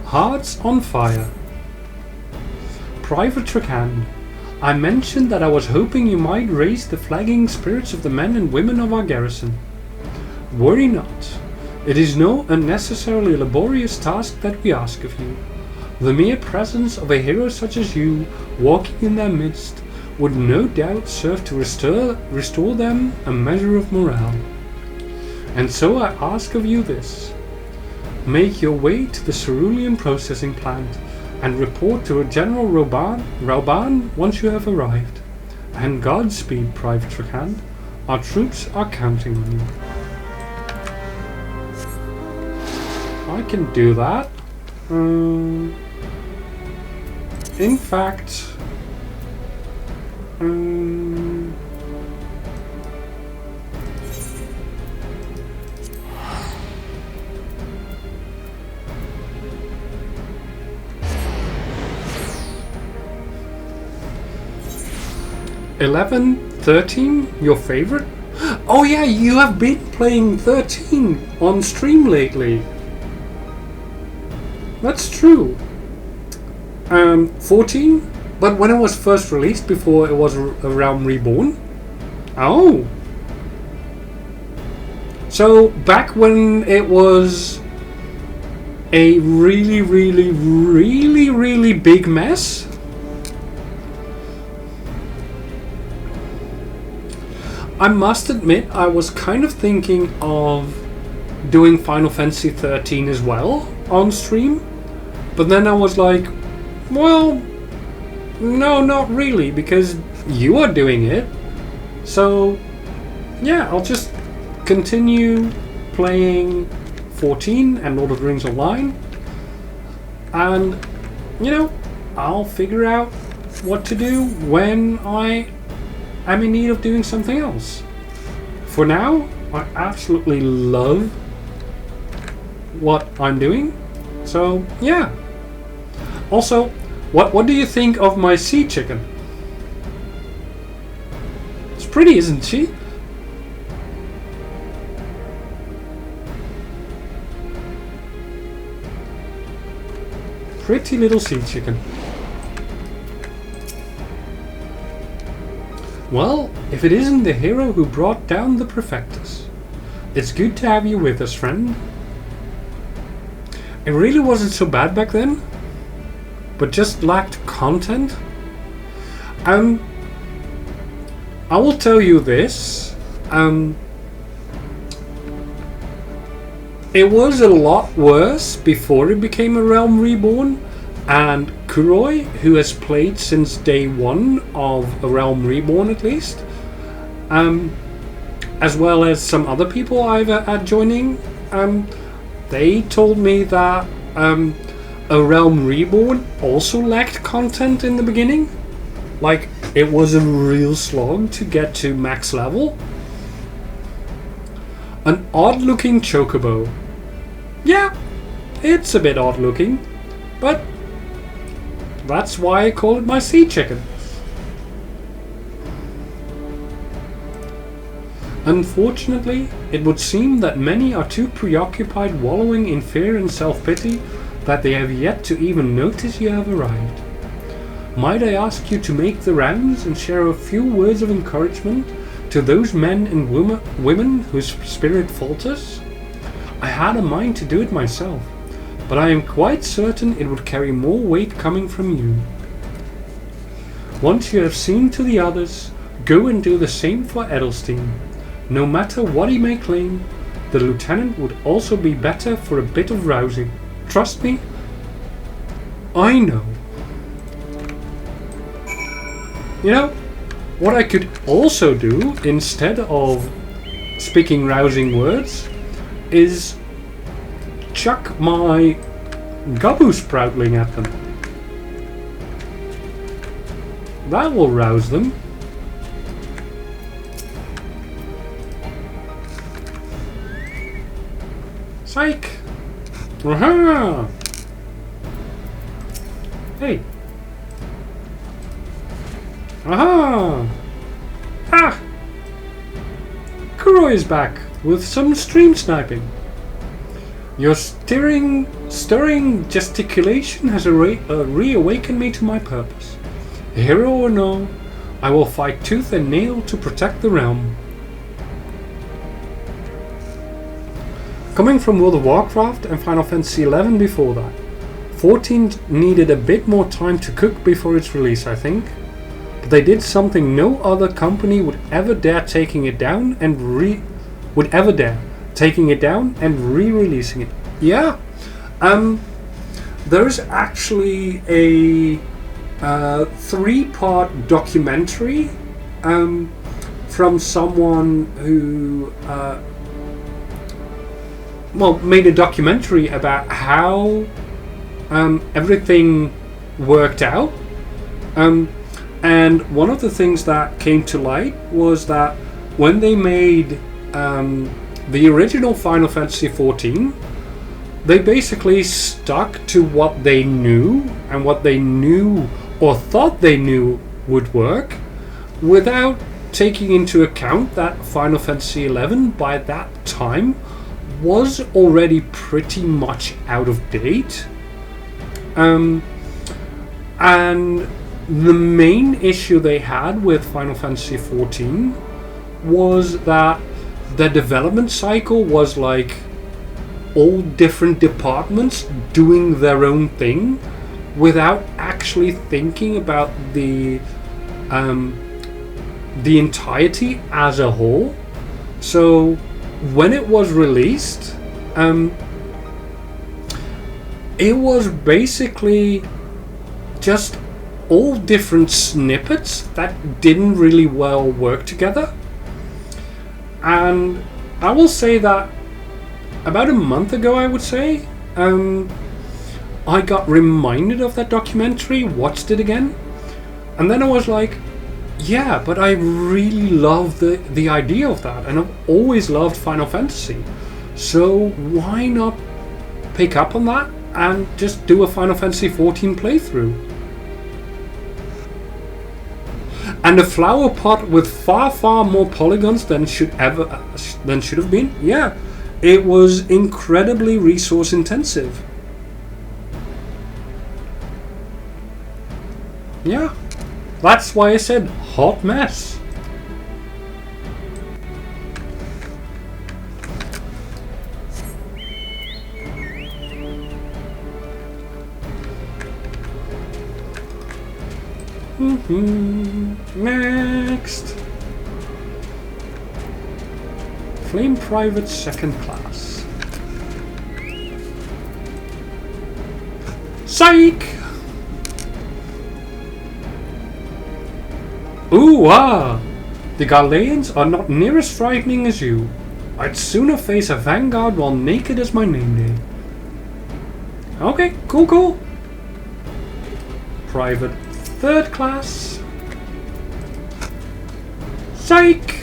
Hearts on Fire. Private Trakand. I mentioned that I was hoping you might raise the flagging spirits of the men and women of our garrison. Worry not. It is no unnecessarily laborious task that we ask of you. The mere presence of a hero such as you walking in their midst would no doubt serve to restore them a measure of morale. And so I ask of you this. Make your way to the cerulean processing plant and report to General Rauban once you have arrived. And Godspeed, Private Trakand. Our troops are counting on you. I can do that. In fact, $11-13, your favorite? Oh yeah, you have been playing 13 on stream lately. That's true. 14? But when it was first released, before it was a Realm Reborn? Oh. So, back when it was a really big mess? I must admit, I was kind of thinking of doing Final Fantasy XIII as well on stream. But then I was like, well, no, not really, because you are doing it. So, yeah, I'll just continue playing 14 and Lord of the Rings Online. And, you know, I'll figure out what to do when I am in need of doing something else. For now, I absolutely love what I'm doing. So, yeah. Also, what do you think of my sea chicken? It's pretty, isn't she? Pretty little sea chicken. Well, if it isn't the hero who brought down the Prefectus. It's good to have you with us, friend. It really wasn't so bad back then, but just lacked content. I will tell you this. It was a lot worse before it became a Realm Reborn, and Kuroi, who has played since day one of a Realm Reborn at least, as well as some other people I've had joining, they told me that a Realm Reborn also lacked content in the beginning. Like, it was a real slog to get to max level. An odd looking chocobo. Yeah, it's a bit odd looking, but that's why I call it my sea chicken. Unfortunately, it would seem that many are too preoccupied wallowing in fear and self-pity that they have yet to even notice you have arrived. might I ask you to make the rounds and share a few words of encouragement to those men and women whose spirit falters? I had a mind to do it myself, but I am quite certain it would carry more weight coming from you. Once you have seen to the others, go and do the same for Edelstein. No matter what he may claim, the lieutenant would also be better for a bit of rousing. Trust me, I know. You know, what I could also do, instead of speaking rousing words, is chuck my Gabu Sproutling at them. That will rouse them. Psych! Aha! Hey! Aha! Ah! Kuro is back with some stream sniping. Your stirring gesticulation has reawakened me to my purpose. Hero or no, I will fight tooth and nail to protect the realm. Coming from World of Warcraft and Final Fantasy XI before that, 14 needed a bit more time to cook before its release, I think. But they did something no other company would ever dare, taking it down and re-releasing it. Yeah. There's actually a 3-part documentary from someone who made a documentary about how everything worked out. And one of the things that came to light was that when they made the original Final Fantasy XIV, they basically stuck to what they knew and what they knew or thought they knew would work, without taking into account that Final Fantasy XI by that time was already pretty much out of date. And the main issue they had with Final Fantasy XIV was that the development cycle was like all different departments doing their own thing without actually thinking about the entirety as a whole. So when it was released, it was basically just all different snippets that didn't really well work together. And I will say that about a month ago, I would say, I got reminded of that documentary, watched it again, and then I was like, yeah, but I really love the idea of that, and I've always loved Final Fantasy, so why not pick up on that and just do a Final Fantasy XIV playthrough? And a flower pot with far more polygons than should have been. Yeah, it was incredibly resource intensive. Yeah, that's why I said hot mess. Next. Flame Private 2nd Class. Psych! Ooh, ah! The Galeans are not near as frightening as you. I'd sooner face a vanguard while naked as my name day. Okay, cool. Private 3rd Class. Psych!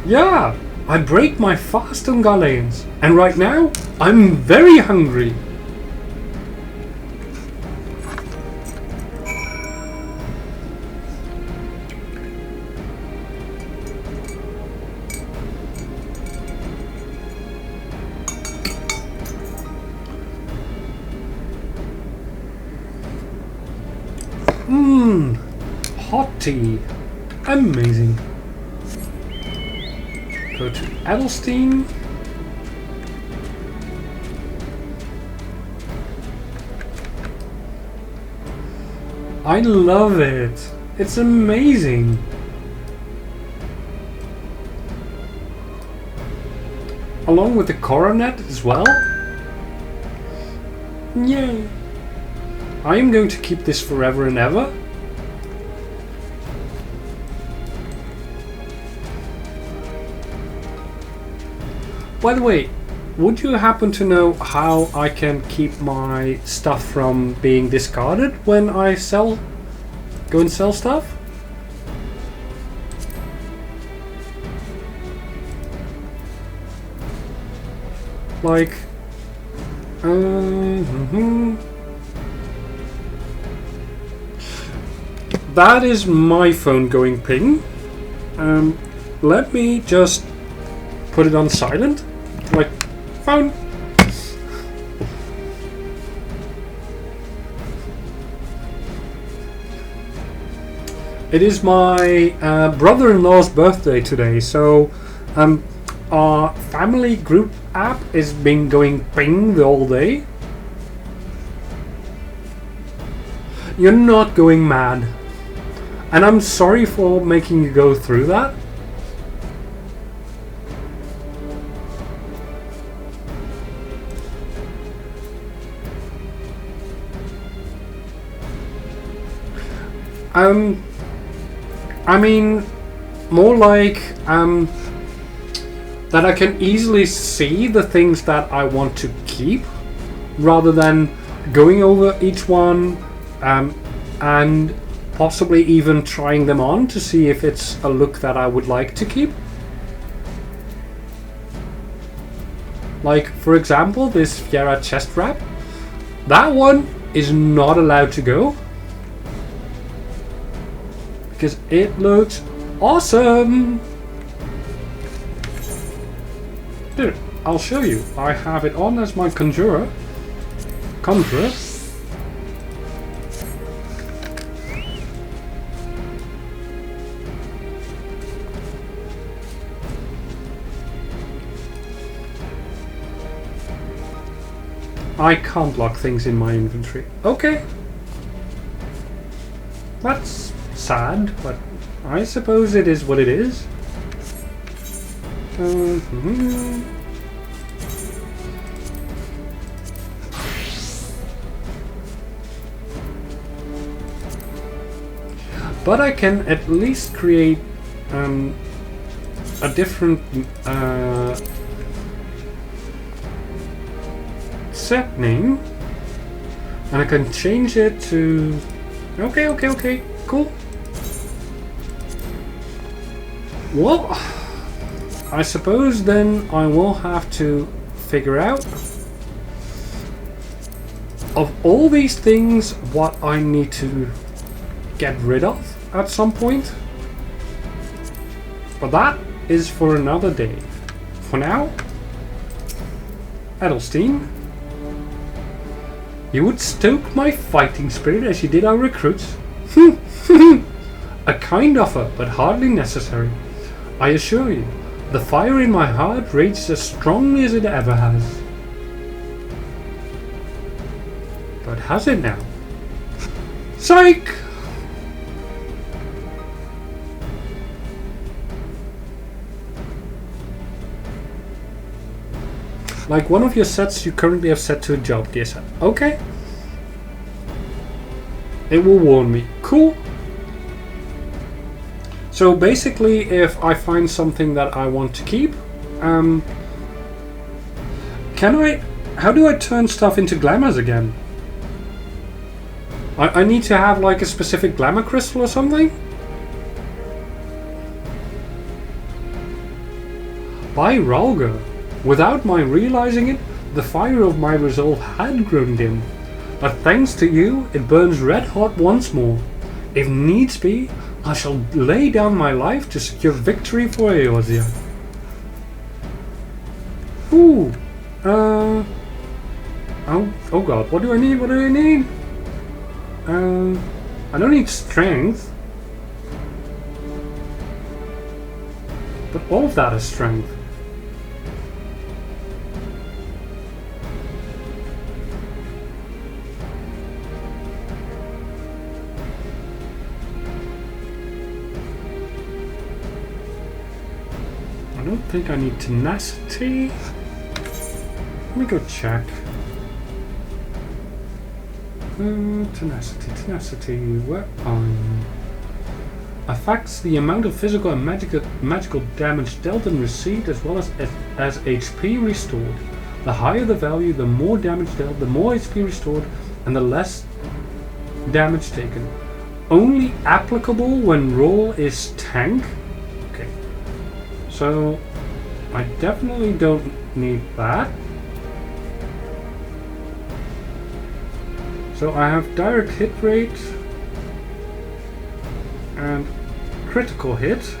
Yeah, I break my fast on Galeans, and right now, I'm very hungry. Hot tea. Amazing. Go to Edelstein. I love it. It's amazing. Along with the coronet as well. Yay. I am going to keep this forever and ever. By the way, would you happen to know how I can keep my stuff from being discarded when I go and sell stuff? Like, that is my phone going ping. Let me just put it on silent. Like, phone. It is my brother-in-law's birthday today, so our family group app is been going ping the whole day. You're not going mad. And I'm sorry for making you go through that. I mean, more like that I can easily see the things that I want to keep, rather than going over each one and possibly even trying them on to see if it's a look that I would like to keep. Like, for example, this Fiera chest wrap. That one is not allowed to go, because it looks awesome. Dude, I'll show you. I have it on as my conjurer. I can't lock things in my inventory. Okay. That's sad, but I suppose it is what it is. But I can at least create a different set name, and I can change it to okay, cool. Well, I suppose then I will have to figure out of all these things what I need to get rid of at some point. But that is for another day. For now, Edelstein, you would stoke my fighting spirit as you did our recruits. A kind offer, but hardly necessary. I assure you, the fire in my heart rages as strongly as it ever has. But has it now? Psych! Like one of your sets you currently have set to a job, dear set. Okay. It will warn me. Cool. So basically, if I find something that I want to keep, how do I turn stuff into glamours again? I need to have like a specific glamour crystal or something? By Ralga, without my realizing it, the fire of my resolve had grown dim. But thanks to you, it burns red hot once more. If needs be, I shall lay down my life to secure victory for Eorzea. Ooh. Oh god, what do I need? I don't need strength. But all of that is strength. I don't think I need tenacity. Let me go check. Tenacity, weapon. Affects the amount of physical and magical damage dealt and received, as well as HP restored. The higher the value, the more damage dealt, the more HP restored, and the less damage taken. Only applicable when role is tank. Okay. So, I definitely don't need that. So I have direct hit rate and critical hit.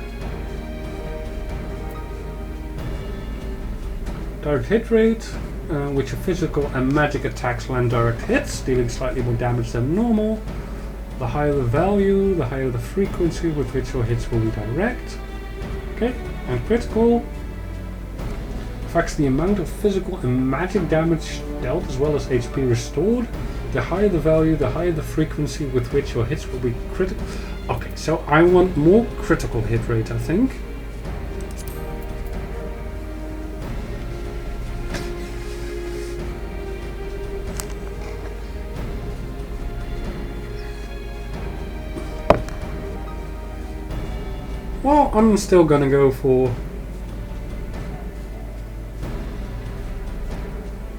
Direct hit rate, which are physical and magic attacks land direct hits, dealing slightly more damage than normal. The higher the value, the higher the frequency with which your hits will be direct. Okay, and critical affects the amount of physical and magic damage dealt, as well as HP restored. The higher the value, the higher the frequency with which your hits will be critical. Okay, so I want more critical hit rate, I think. Well, I'm still gonna go for...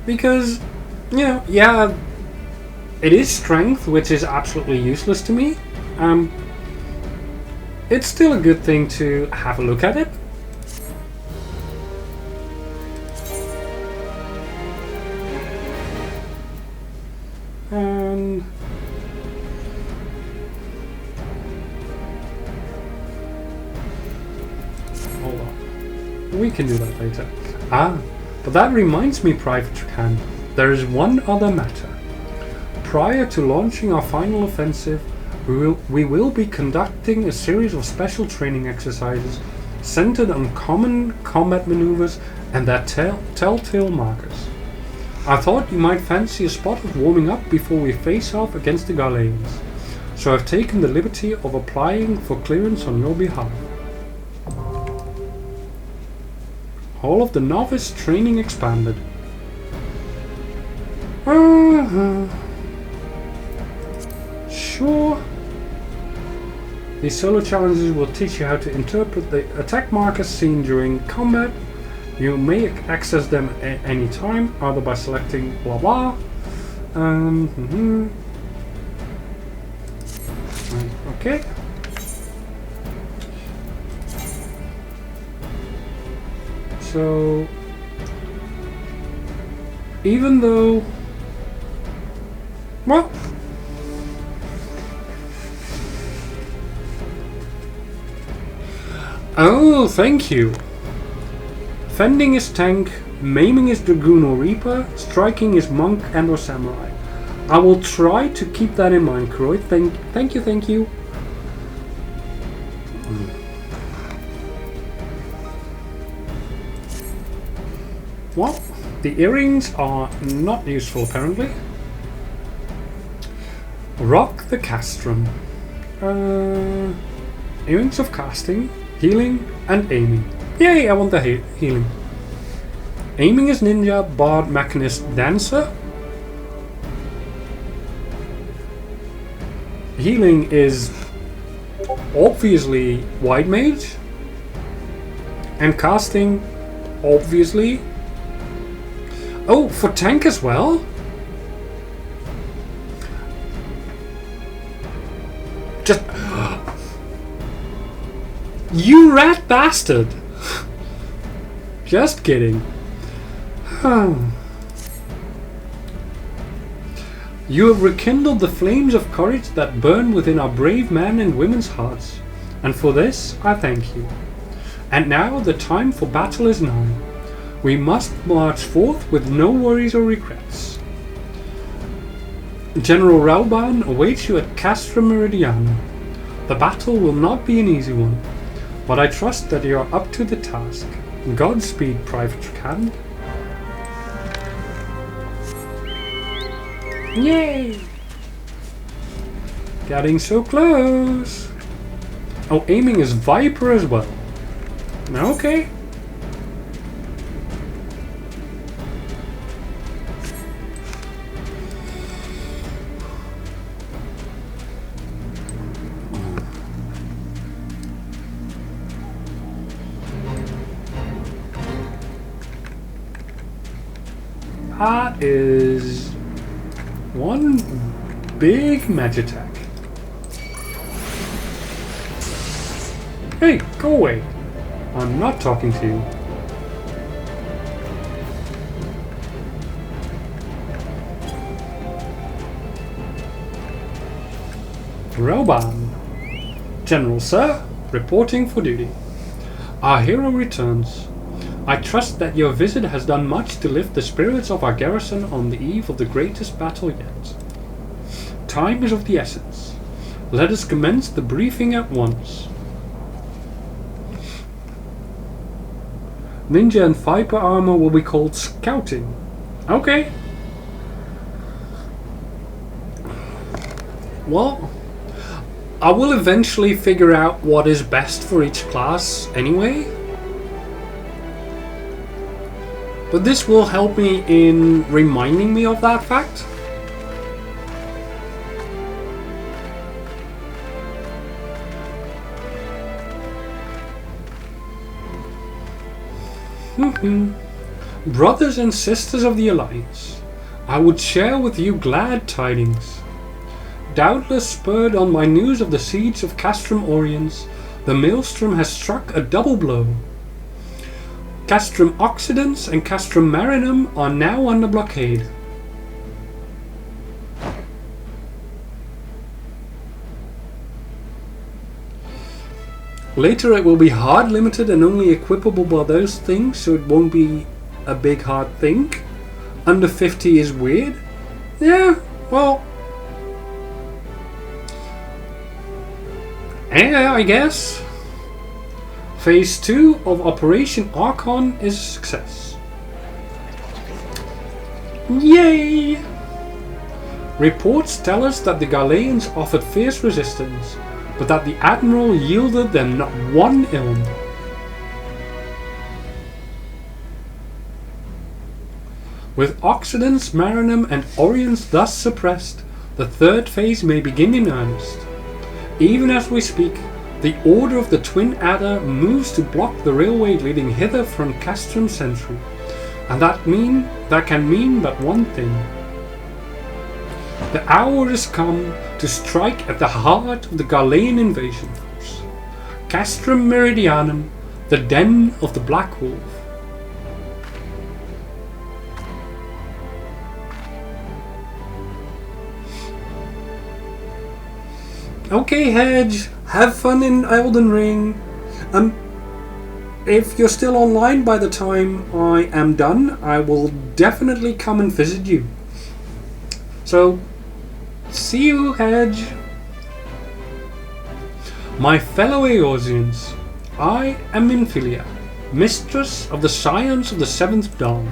Because, you know, yeah, it is strength, which is absolutely useless to me. It's still a good thing to have a look at it. And hold on, we can do that later. But that reminds me, Private Trakan, there is one other matter. Prior to launching our final offensive, we will be conducting a series of special training exercises centered on common combat maneuvers and their telltale markers. I thought you might fancy a spot of warming up before we face off against the Garleans, so I've taken the liberty of applying for clearance on your behalf. Hall of the Novice Training expanded. Sure. These solo challenges will teach you how to interpret the attack markers seen during combat. You may access them at any time, either by selecting blah blah. Okay. So, even though, well, oh, thank you. Fending is tank, maiming is dragoon or reaper, striking is monk and or samurai. I will try to keep that in mind, Kroy. Thank you. Well, the earrings are not useful apparently. Rock the castrum. Earrings of casting, healing, and aiming. Yay, I want the healing. Aiming is ninja, bard, mechanist, dancer. Healing is obviously white mage. And casting, obviously. Oh, for tank as well? Just... You rat bastard! Just kidding. You have rekindled the flames of courage that burn within our brave men and women's hearts, and for this I thank you. And now the time for battle is nigh. We must march forth with no worries or regrets. General Rauban awaits you at Castra Meridiana. The battle will not be an easy one, but I trust that you are up to the task. Godspeed, Private Trakan. Yay! Getting so close! Oh, aiming is Viper as well. Okay. That is one big magic attack. Hey, go away. I'm not talking to you. Rauban. General, sir, reporting for duty. Our hero returns. I trust that your visit has done much to lift the spirits of our garrison on the eve of the greatest battle yet. Time is of the essence. Let us commence the briefing at once. Ninja and Viper armor will be called scouting. Okay. Well, I will eventually figure out what is best for each class anyway. But this will help me in reminding me of that fact. Brothers and sisters of the Alliance, I would share with you glad tidings. Doubtless spurred on by news of the siege of Castrum Oriens, the Maelstrom has struck a double blow. Castrum Occidens and Castrum Marinum are now under blockade. Later it will be hard limited and only equipable by those things, so it won't be a big hard thing. Under 50 is weird. Yeah, well. Yeah, I guess. Phase 2 of Operation Archon is a success. Yay! Reports tell us that the Galileans offered fierce resistance, but that the Admiral yielded them not one ilm. With Occidents, Marinum and Orients thus suppressed, the third phase may begin in earnest. Even as we speak, the Order of the Twin Adder moves to block the railway leading hither from Castrum Century, and that can mean but one thing. The hour has come to strike at the heart of the Galilean invasion force, Castrum Meridianum, the den of the Black Wolf. Okay, Hedge, have fun in Elden Ring. If you're still online by the time I am done, I will definitely come and visit you. So, see you, Hedge. My fellow Eorzeans, I am Minfilia, mistress of the science of the Seventh Dawn.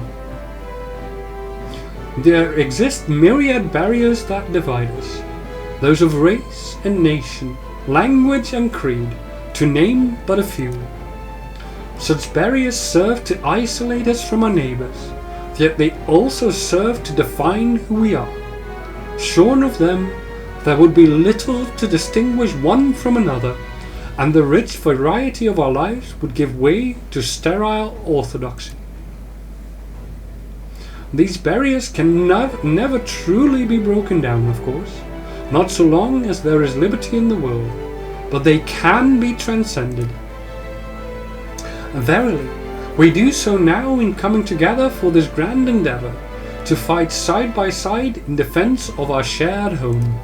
There exist myriad barriers that divide us, those of race and nation, language and creed, to name but a few. Such barriers serve to isolate us from our neighbours, yet they also serve to define who we are. Shorn of them, there would be little to distinguish one from another, and the rich variety of our lives would give way to sterile orthodoxy. These barriers can never truly be broken down, of course, not so long as there is liberty in the world, but they can be transcended. Verily, we do so now in coming together for this grand endeavour, to fight side by side in defence of our shared home.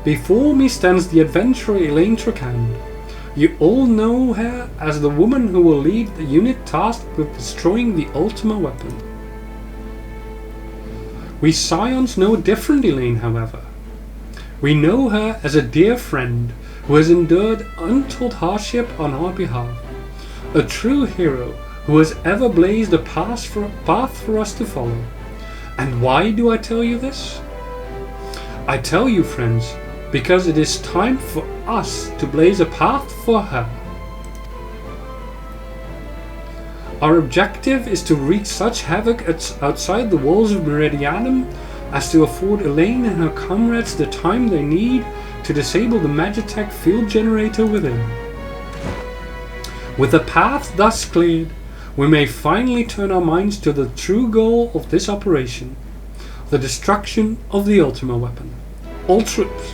Before me stands the adventurer Elaine Trakan. You all know her as the woman who will lead the unit tasked with destroying the Ultima Weapon. We Scions know differently, Elaine, however. We know her as a dear friend who has endured untold hardship on our behalf. A true hero who has ever blazed a path for us to follow. And why do I tell you this? I tell you, friends, because it is time for us to blaze a path for her. Our objective is to wreak such havoc outside the walls of Meridianum as to afford Elaine and her comrades the time they need to disable the Magitech field generator within. With the path thus cleared, we may finally turn our minds to the true goal of this operation, the destruction of the Ultima Weapon. All troops,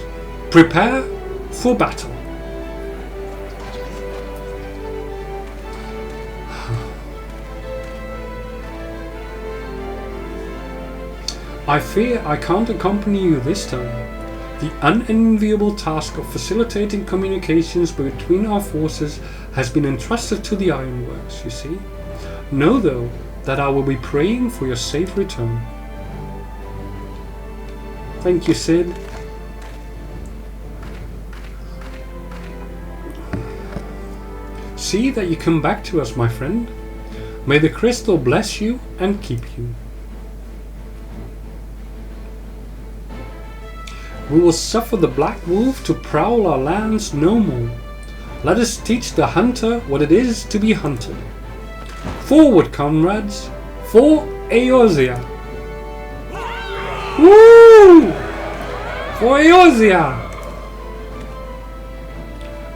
prepare for battle. I fear I can't accompany you this time. The unenviable task of facilitating communications between our forces has been entrusted to the Ironworks, you see. Know, though, that I will be praying for your safe return. Thank you, Sid. See that you come back to us, my friend. May the crystal bless you and keep you. We will suffer the Black Wolf to prowl our lands no more. Let us teach the hunter what it is to be hunted. Forward, comrades, for Eorzea! Woo! For Eorzea!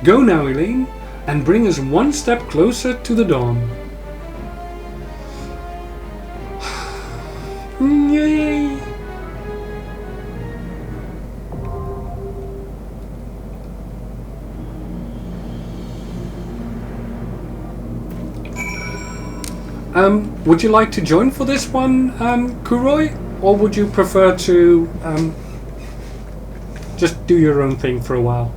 Go now, Elaine, and bring us one step closer to the dawn. Yay! Would you like to join for this one, Kuroi? Or would you prefer to just do your own thing for a while?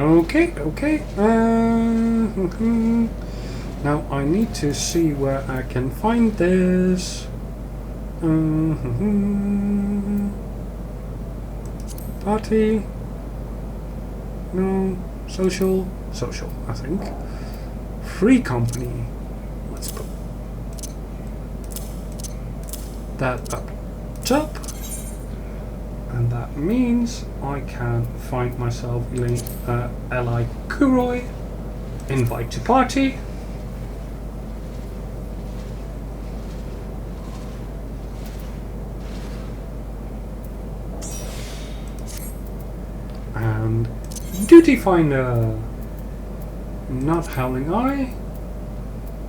Okay. Now I need to see where I can find this. Party. No. Social, I think. Free company. Let's put that up top. And that means I can find myself Li Kuroi. Invite to party. And Duty Finder. Not Howling Eye,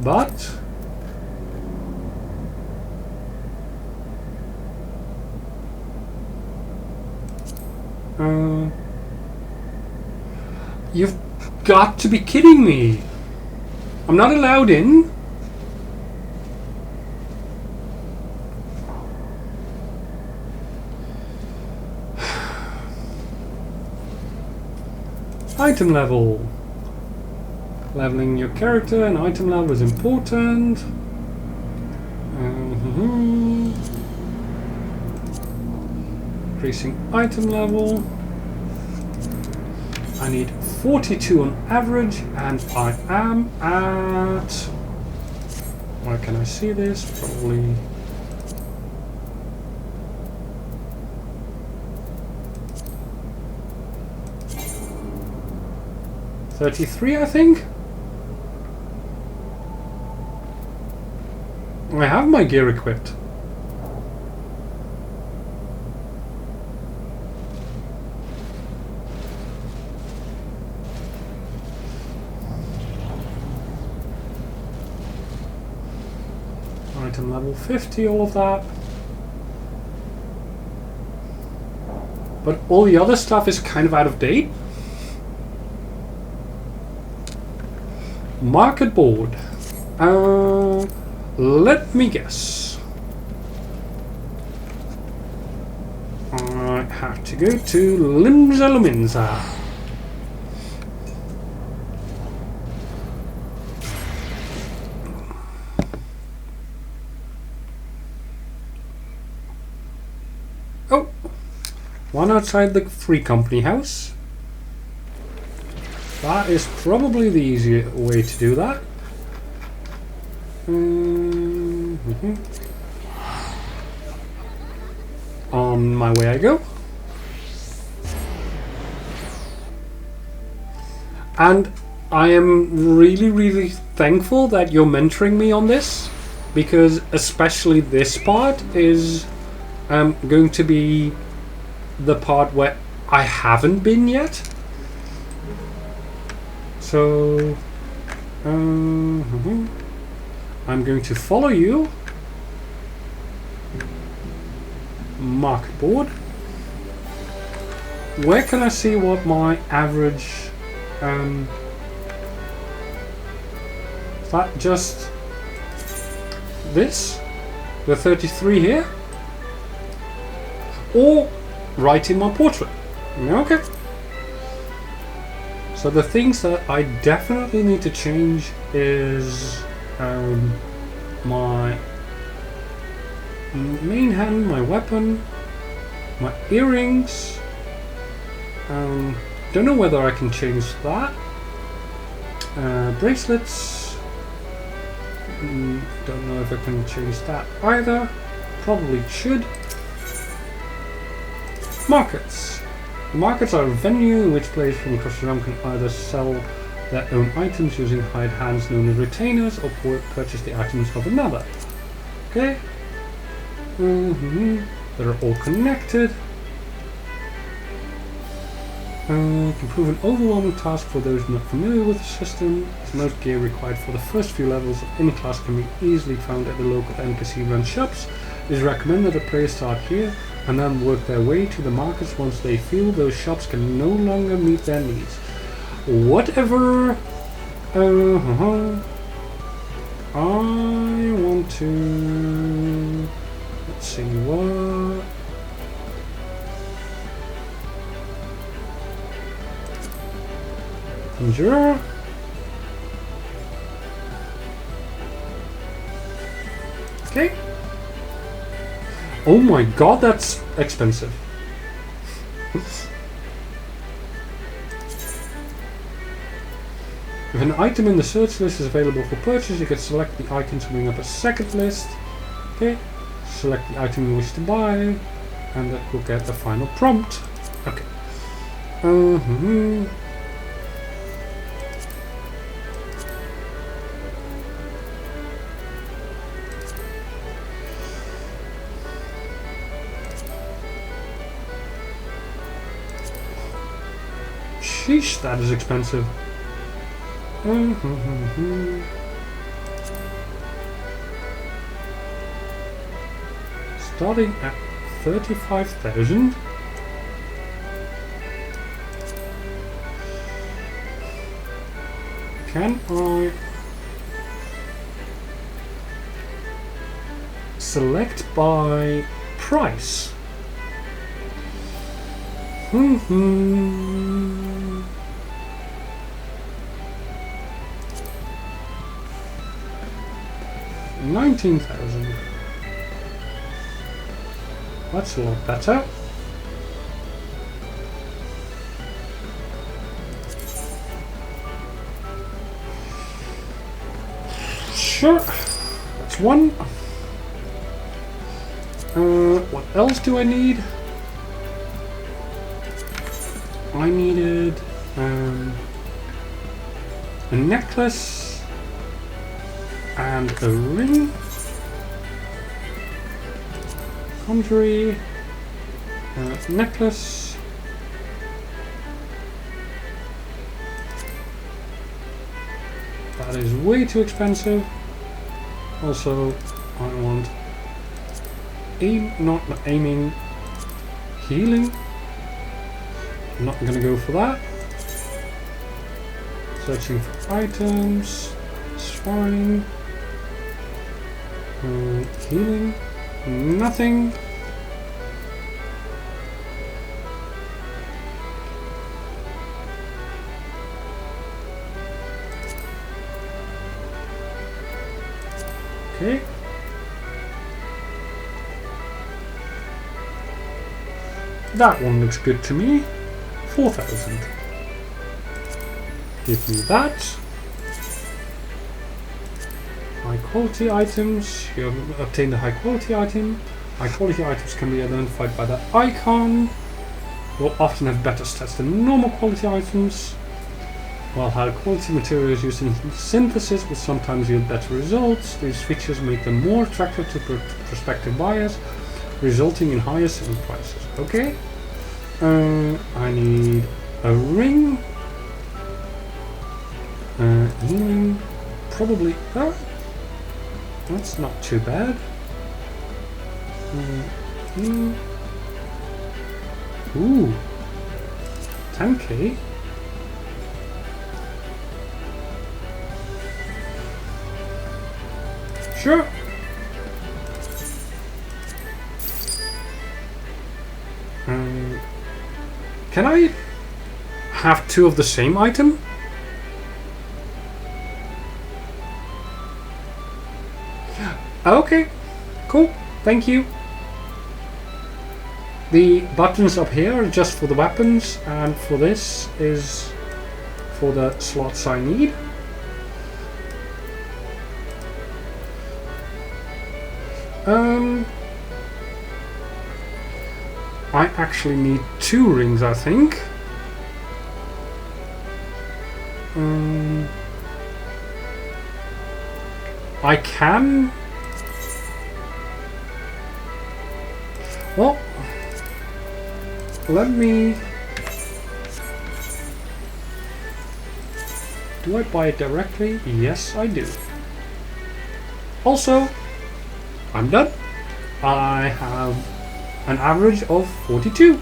but you've got to be kidding me. I'm not allowed in. Item level. Leveling your character and item level is important. Increasing item level. I need 42 on average, and I am at... Where can I see this? Probably... $33, I think? I have my gear equipped. Item level 50, all of that. But all the other stuff is kind of out of date. market board. Let me guess. I have to go to Limsa Luminsa. Oh, one outside the Free Company house. That is probably the easier way to do that. On my way I go. And I am really thankful that you're mentoring me on this, because especially this part is going to be the part where I haven't been yet. So I'm going to follow you. Market board. Where can I see what my average is that just this? The 33 here? Or right in my portrait? Okay. So the things that I definitely need to change is my main hand, my weapon, my earrings. Don't know whether I can change that. Bracelets. Don't know if I can change that either. Probably should. Markets. Markets are a venue in which players from across the realm can either sell their own items using hired hands known as retainers, or purchase the items of another. Okay. They're all connected. Can prove an overwhelming task for those not familiar with the system, as most gear required for the first few levels of any class can be easily found at the local NPC-run shops. It is recommended that players start here and then work their way to the markets once they feel those shops can no longer meet their needs. Whatever. I want to... Let's see what... Conjure. Okay. Oh my god, that's expensive. If an item in the search list is available for purchase, you can select the item to bring up a second list. Okay. Select the item you wish to buy, and that will get the final prompt. Okay. Sheesh, that is expensive. Starting at 35,000. Can I select by price? 19,000. That's a lot better. Sure. That's one. What else do I need? I needed a necklace and a ring. Conjury, necklace. That is way too expensive. Also, I want not aiming, healing. I'm not gonna go for that. Searching for items. It's fine. Healing. Nothing. Okay. That one looks good to me. 4,000. Give me that. High quality items. You have obtained a high quality item. High quality items can be identified by the icon. Will often have better stats than normal quality items. While high quality materials used in synthesis will sometimes yield better results, these features make them more attractive to prospective buyers, resulting in higher selling prices. Okay. I need a ring. Healing. Probably. That's not too bad. Ooh. 10k. Sure. Can I have two of the same item? Okay, cool, thank you. The buttons up here are just for the weapons, and for this is for the slots I need. I actually need 2 rings, I think. I can. Well, let me. Do I buy it directly? Yes, I do. Also, I'm done. I have an average of 42.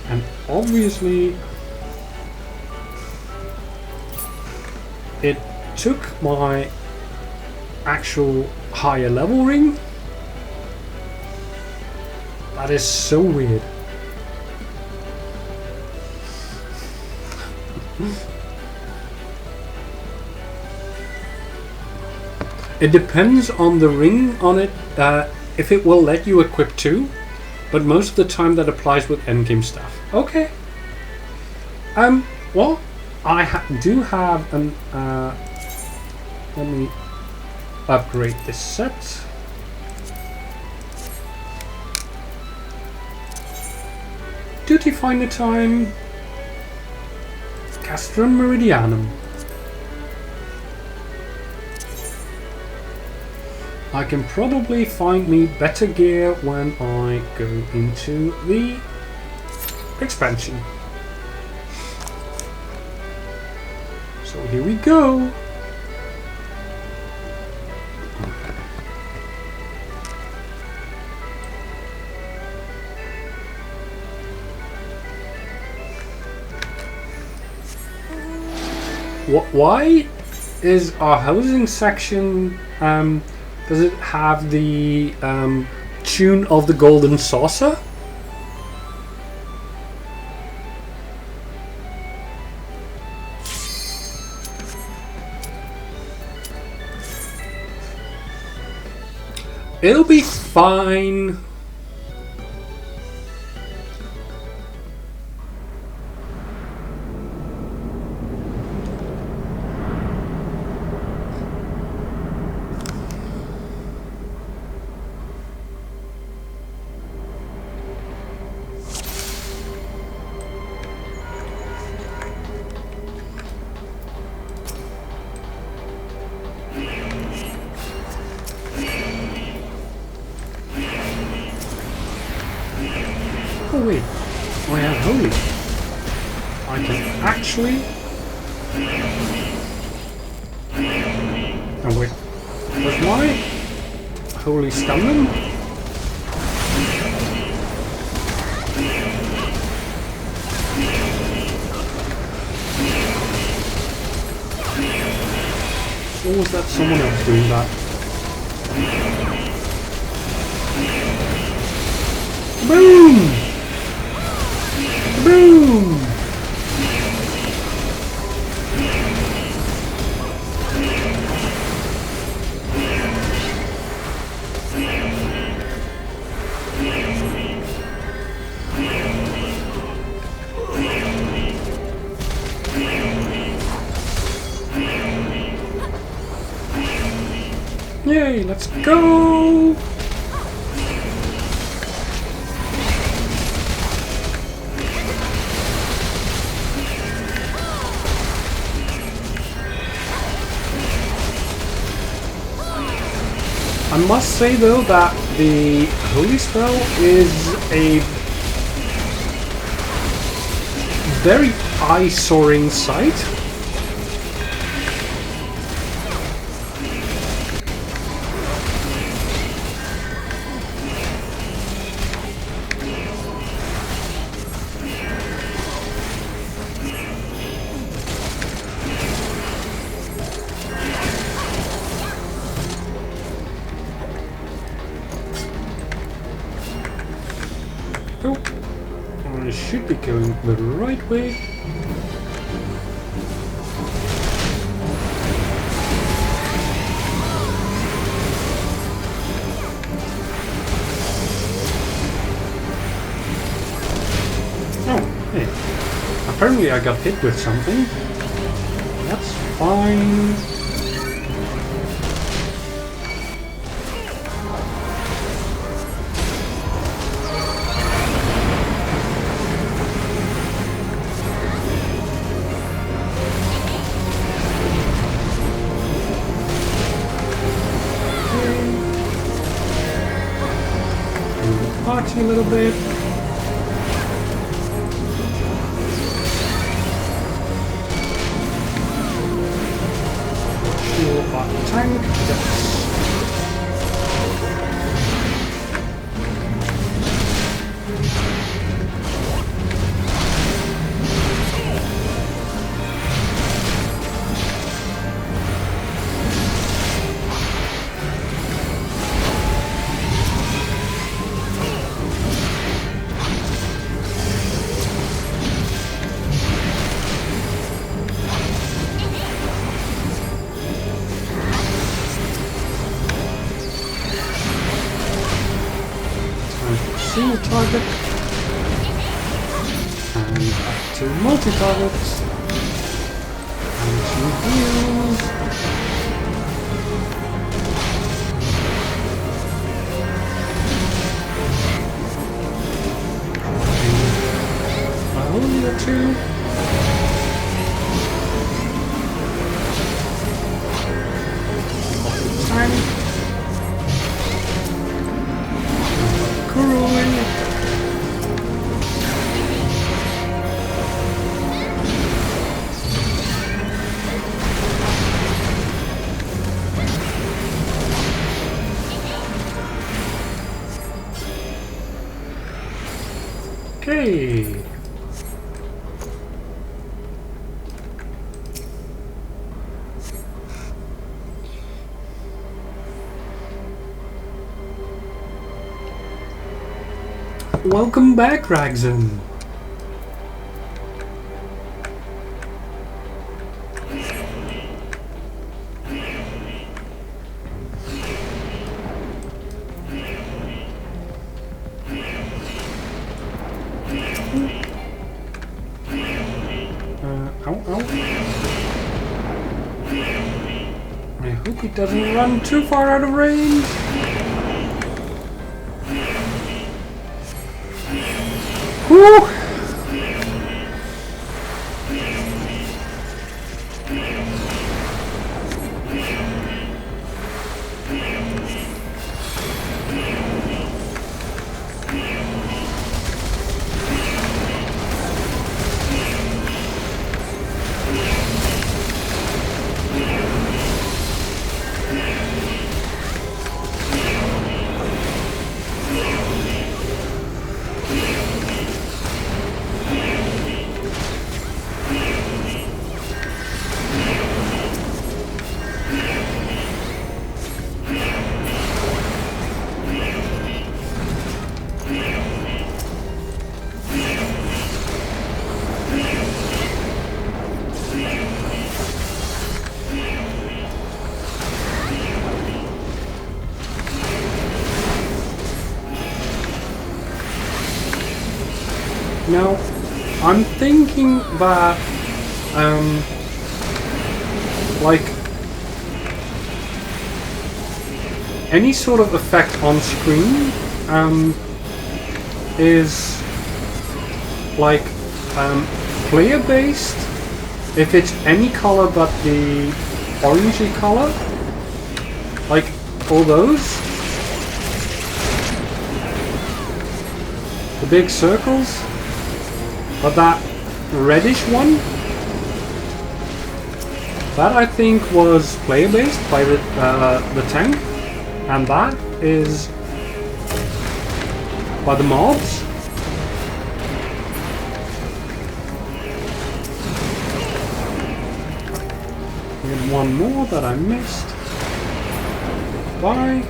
And obviously, it took my actual higher level ring. That is so weird. It depends on the ring on it, if it will let you equip 2, but most of the time that applies with endgame stuff. Okay. Well, I do have an, let me upgrade this set. Duty Finder time. Castrum Meridianum. I can probably find me better gear when I go into the expansion. So here we go. Why is our housing section, does it have the tune of the Golden Saucer? It'll be fine. Oh wait, I have holy. I can actually... Oh wait, Holy Stun them. Or was that someone else doing that? Boom! Boom! Yay, let's go! I must say though that the Holy Spell is a very eye-soaring sight. Oh, I should be going the right way. Oh, hey. Apparently I got hit with something. That's fine. A little bit. Shield bot tank. Yes. Single target and back to multi-targets and some heals. A holy or two. Tank. Okay. Welcome back, Ragzin. I hope he doesn't run too far out of range. Whew. Now, I'm thinking that, like, any sort of effect on screen, is, like, player-based, if it's any color but the orangey color, like all those, the big circles, but that reddish one, that I think was player-based by the tank, and that is by the mobs. And one more that I missed. Bye.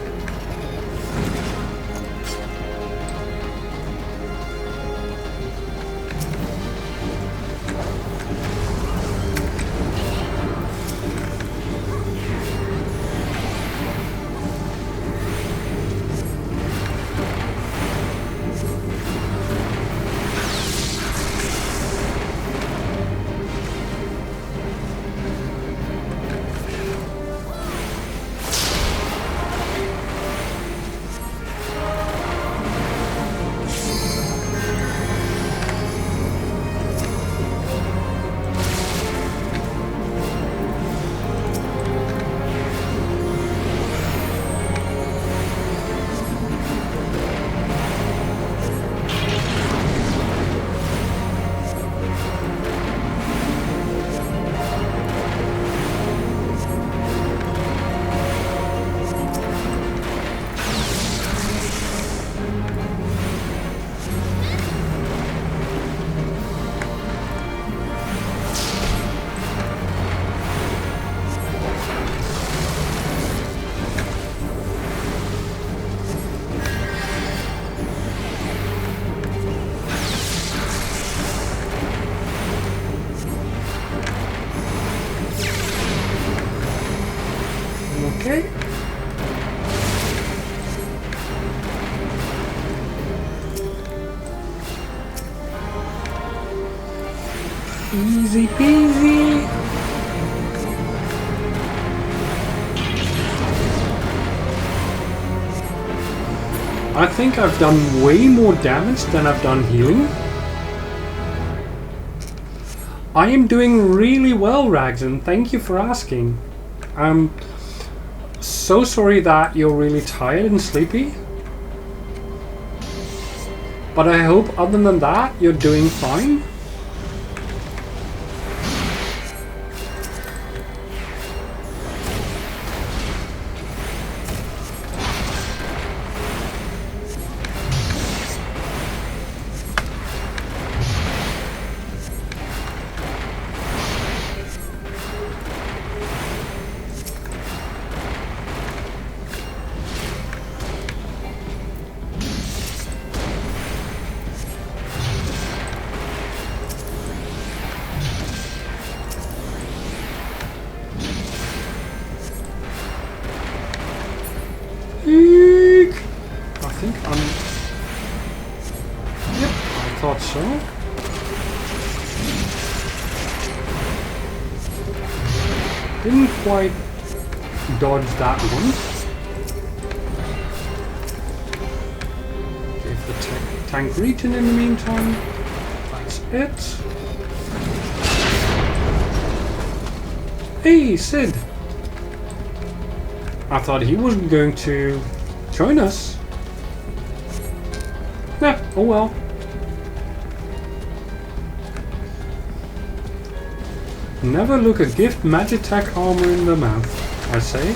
Okay. Easy peasy. I think I've done way more damage than I've done healing. I am doing really well, Rags, and thank you for asking. I'm so sorry that you're really tired and sleepy. But I hope other than that, you're doing fine. I think I'm... Yep, I thought so. Didn't quite dodge that one. Give the tank regen in the meantime. That's it. Hey, Sid! I thought he wasn't going to join us. Yeah, oh well. Never look a gift Magitech armor in the mouth, I say.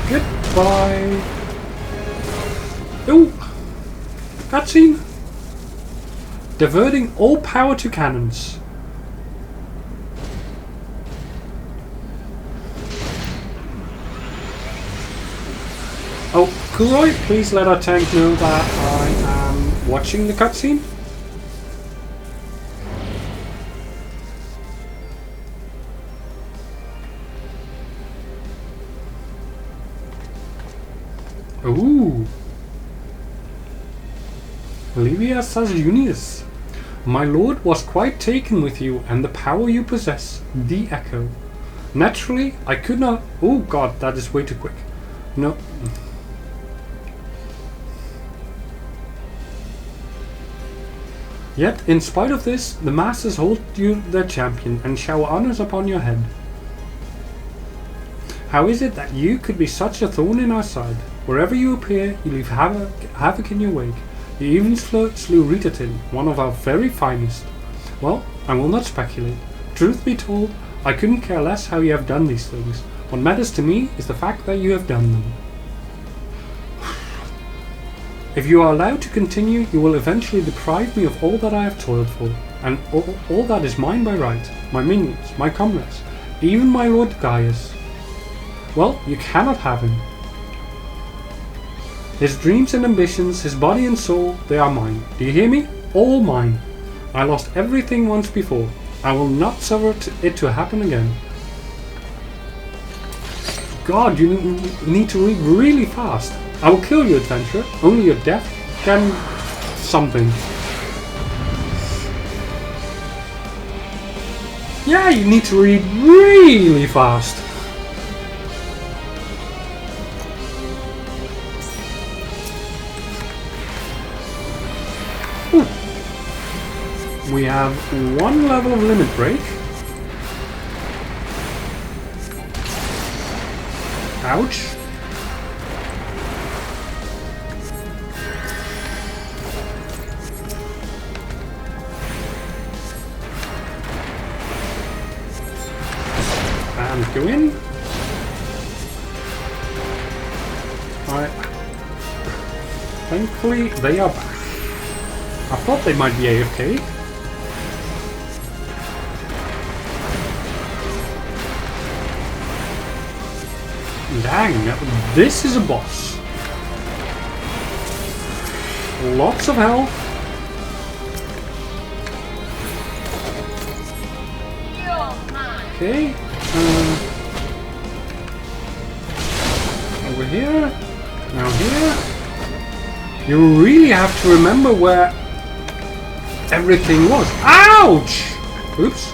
Goodbye. Oh, cutscene. Diverting all power to cannons. Oh, Kuroi, please let our tank know that I am watching the cutscene. Ooh. Livia Junius. My lord was quite taken with you and the power you possess, the Echo. Naturally, I could not... Oh god, that is way too quick. No. Yet, in spite of this, the masters hold you their champion and shower honors upon your head. How is it that you could be such a thorn in our side? Wherever you appear, you leave havoc in your wake. You even slew Ritatin, one of our very finest. Well, I will not speculate. Truth be told, I couldn't care less how you have done these things. What matters to me is the fact that you have done them. If you are allowed to continue, you will eventually deprive me of all that I have toiled for, and all that is mine by right, my minions, my comrades, even my Lord Gaius. Well, you cannot have him. His dreams and ambitions, his body and soul, they are mine. Do you hear me? All mine. I lost everything once before. I will not suffer it to happen again. God, you need to read really fast. I will kill you, adventurer. Only your death can... something. Yeah, you need to read really fast. We have one level of limit break. Ouch. And go in. Alright. Thankfully, they are back. I thought they might be AFK. Dang, this is a boss. Lots of health. Okay. Over here. Now here. You really have to remember where everything was. Ouch! Oops.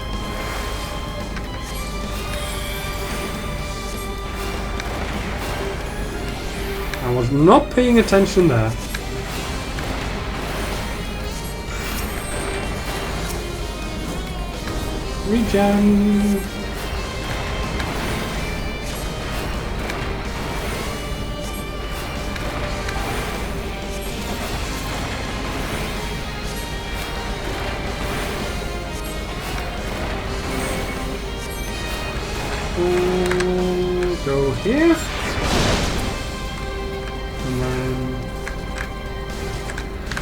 I was not paying attention there. Regen. Go here. And then...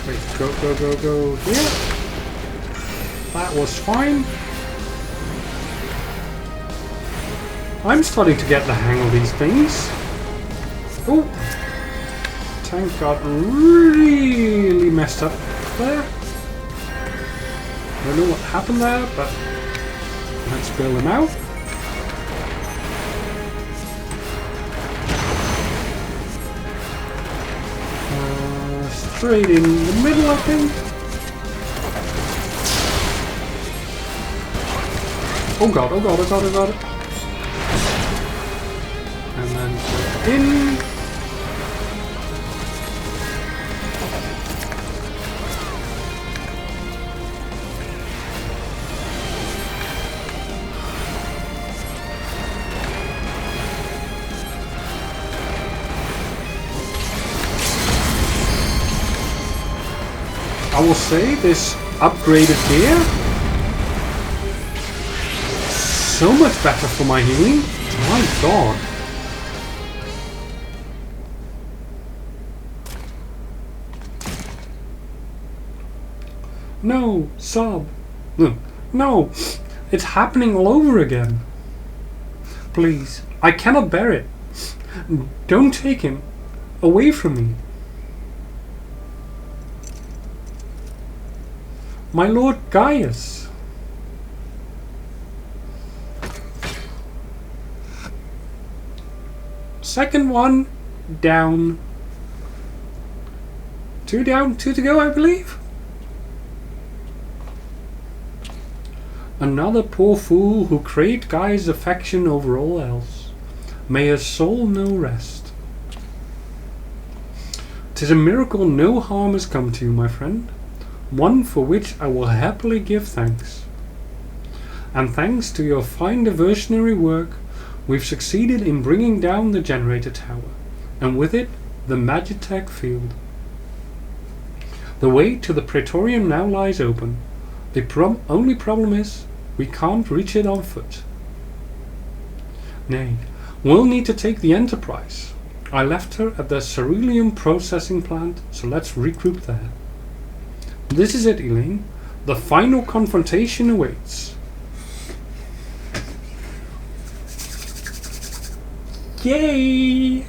wait, go here. That was fine. I'm starting to get the hang of these things. Oh! Tank got really messed up there. I don't know what happened there, but let's bail him out. Straight in the middle, I think. Oh god, oh god, oh god, oh god. And then in. will say, this upgraded gear. So much better for my healing. My god. No, sob. No, it's happening all over again. Please, I cannot bear it. Don't take him away from me. My Lord Gaius. Second one down. 2 down, 2 to go, I believe. Another poor fool who craved Gaius' affection over all else. May his soul know rest. 'Tis a miracle no harm has come to you, my friend. One for which I will happily give thanks. And thanks to your fine diversionary work, we've succeeded in bringing down the generator tower, and with it, the Magitech field. The way to the Praetorium now lies open. The only problem is, we can't reach it on foot. Nay, we'll need to take the Enterprise. I left her at the cerulean processing plant, so let's regroup there. This is it, Elaine. The final confrontation awaits. Yay!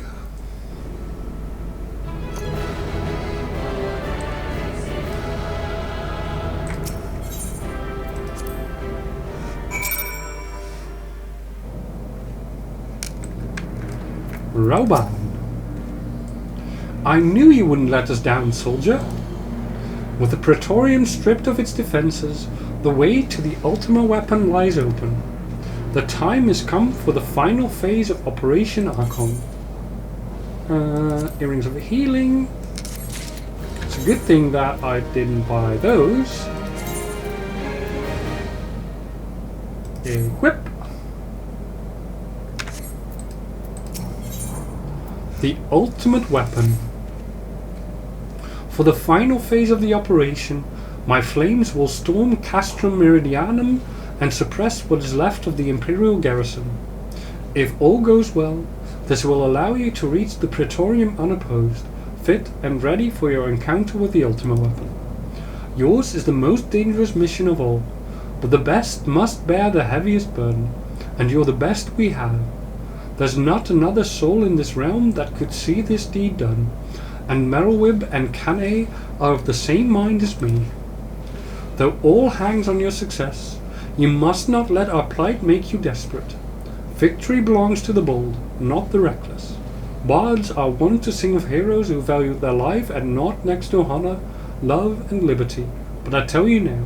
Roban. I knew you wouldn't let us down, soldier. With the Praetorium stripped of its defenses, the way to the Ultima Weapon lies open. The time has come for the final phase of Operation Archon. Earrings of Healing. It's a good thing that I didn't buy those. Equip. The Ultimate Weapon. For the final phase of the operation, my flames will storm Castrum Meridianum and suppress what is left of the Imperial garrison. If all goes well, this will allow you to reach the Praetorium unopposed, fit and ready for your encounter with the Ultima Weapon. Yours is the most dangerous mission of all, but the best must bear the heaviest burden, and you're the best we have. There's not another soul in this realm that could see this deed done, and Merylwib and Cannae are of the same mind as me. Though all hangs on your success, you must not let our plight make you desperate. Victory belongs to the bold, not the reckless. Bards are wont to sing of heroes who value their life at naught next to honor, love, and liberty. But I tell you now,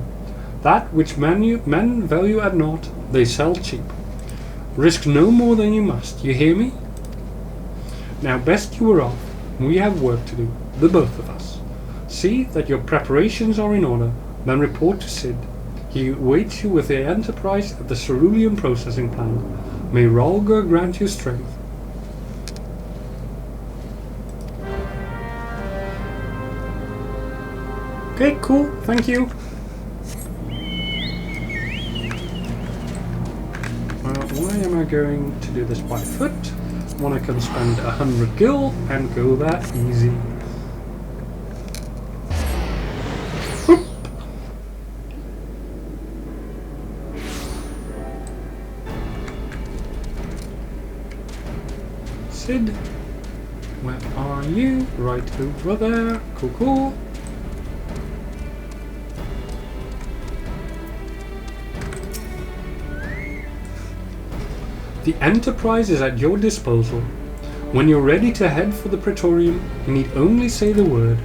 that which men value at naught, they sell cheap. Risk no more than you must, you hear me? Now best you are off. We have work to do, the both of us. See that your preparations are in order, then report to Sid. He awaits you with the Enterprise at the cerulean processing plant. May Rhalgr grant you strength. Okay, cool, thank you. Why am I going to do this by foot? When I can spend 100 gil and go that easy. Whoop. Sid, where are you? Right over there. Cool, cool. The Enterprise is at your disposal. When you're ready to head for the Praetorium, you need only say the word.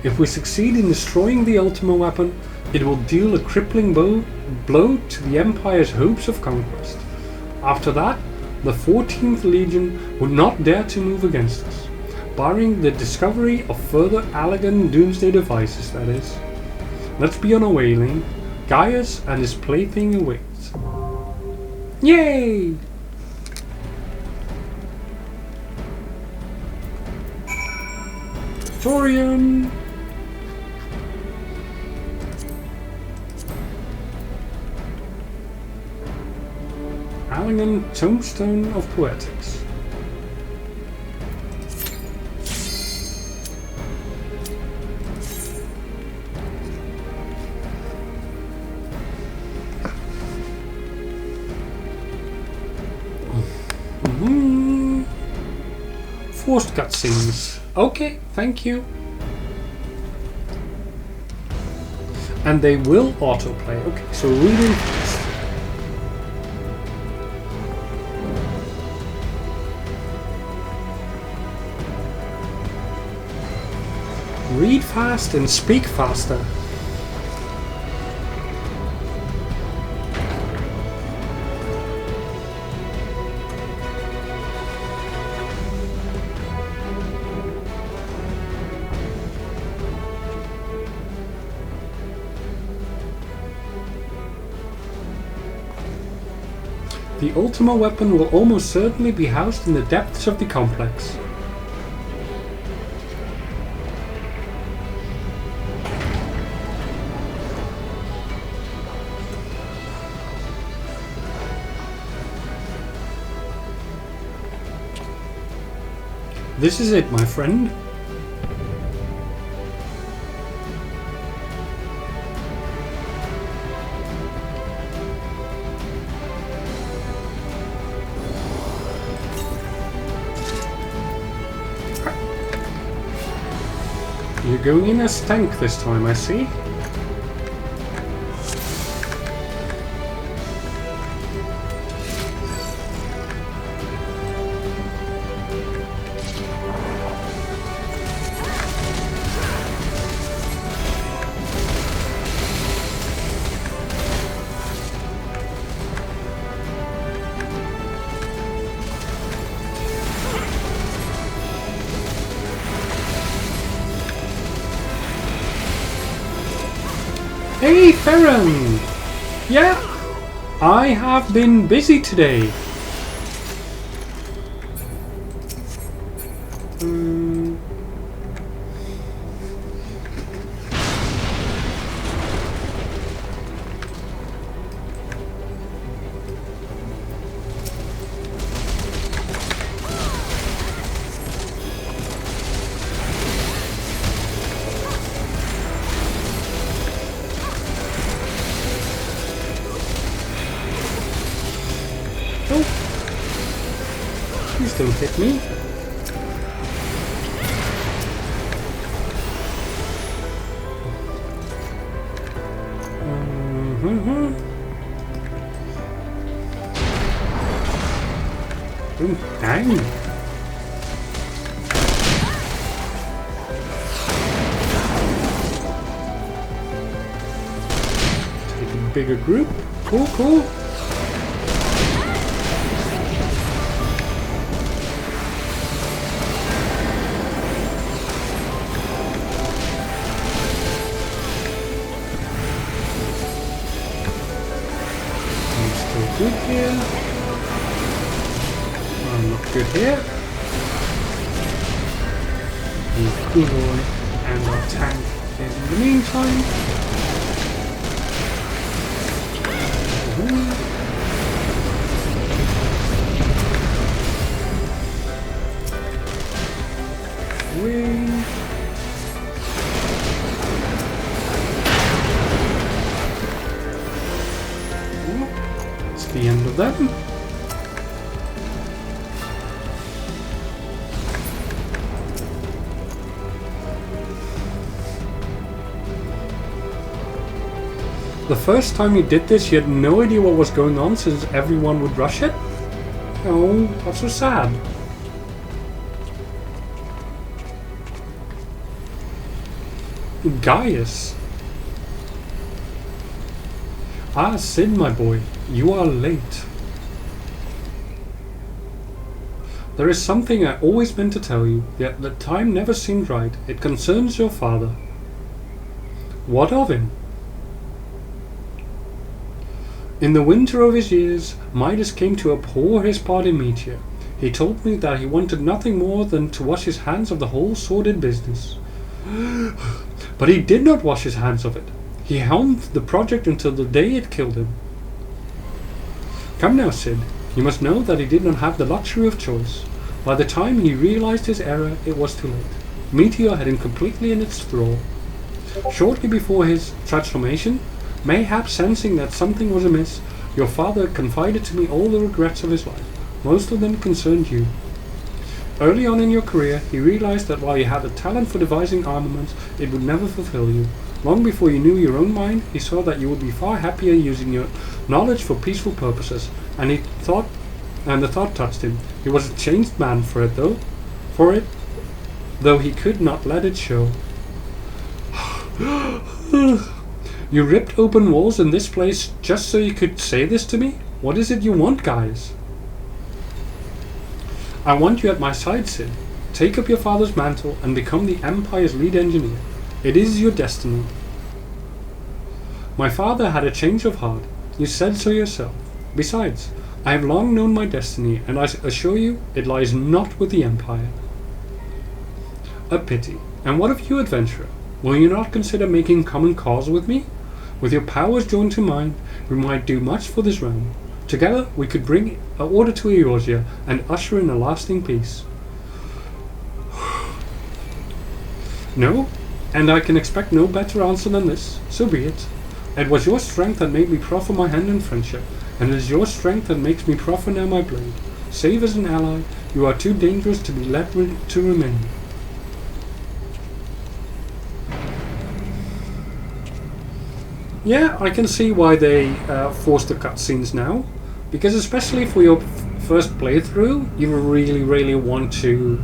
If we succeed in destroying the Ultima Weapon, it will deal a crippling blow to the Empire's hopes of conquest. After that, the 14th Legion would not dare to move against us, barring the discovery of further Allagan doomsday devices, that is. Let's be on our way, Elaine. Gaius and his plaything awaits. Yay! Praetorium. Allingham Tombstone of Poetics. Forced cutscenes. Okay, thank you. And they will autoplay. Okay, so reading fast. Read fast and speak faster. The Ultima weapon will almost certainly be housed in the depths of the complex. This is it, my friend. You're going in as tank this time, I see. Hey, Farron! Yeah, I have been busy today. Please don't hit me. Ooh, dang. Take a bigger group. Cool, cool. Good here. I'm not good here. Move Kulon and our tank in the meantime. Wing. The end of them. The first time you did this, you had no idea what was going on since everyone would rush it? Oh, that's so sad. Gaius. Ah, Sid, my boy, you are late. There is something I always meant to tell you, yet the time never seemed right. It concerns your father. What of him? In the winter of his years, Midas came to abhor his part in Meteor. He told me that he wanted nothing more than to wash his hands of the whole sordid business. But he did not wash his hands of it. He helmed the project until the day it killed him. Come now, Sid. You must know that he did not have the luxury of choice. By the time he realized his error, it was too late. Meteor had him completely in its thrall. Shortly before his transformation, mayhap sensing that something was amiss, your father confided to me all the regrets of his life. Most of them concerned you. Early on in your career, he realized that while you had the talent for devising armaments, it would never fulfill you. Long before you knew your own mind, he saw that you would be far happier using your knowledge for peaceful purposes, and the thought touched him. He was a changed man for it, though he could not let it show. You ripped open walls in this place just so you could say this to me? What is it you want, guys? I want you at my side, Sid. Take up your father's mantle and become the Empire's lead engineer. It is your destiny. My father had a change of heart. You said so yourself. Besides, I have long known my destiny, and I assure you, it lies not with the Empire. A pity. And what of you, adventurer? Will you not consider making common cause with me? With your powers joined to mine, we might do much for this realm. Together, we could bring order to Eorzea and usher in a lasting peace. No? And I can expect no better answer than this. So be it. It was your strength that made me proffer my hand in friendship, and it is your strength that makes me proffer now my blade. Save as an ally, you are too dangerous to be let to remain. Yeah, I can see why they forced the cutscenes now, because especially for your first playthrough, you really want to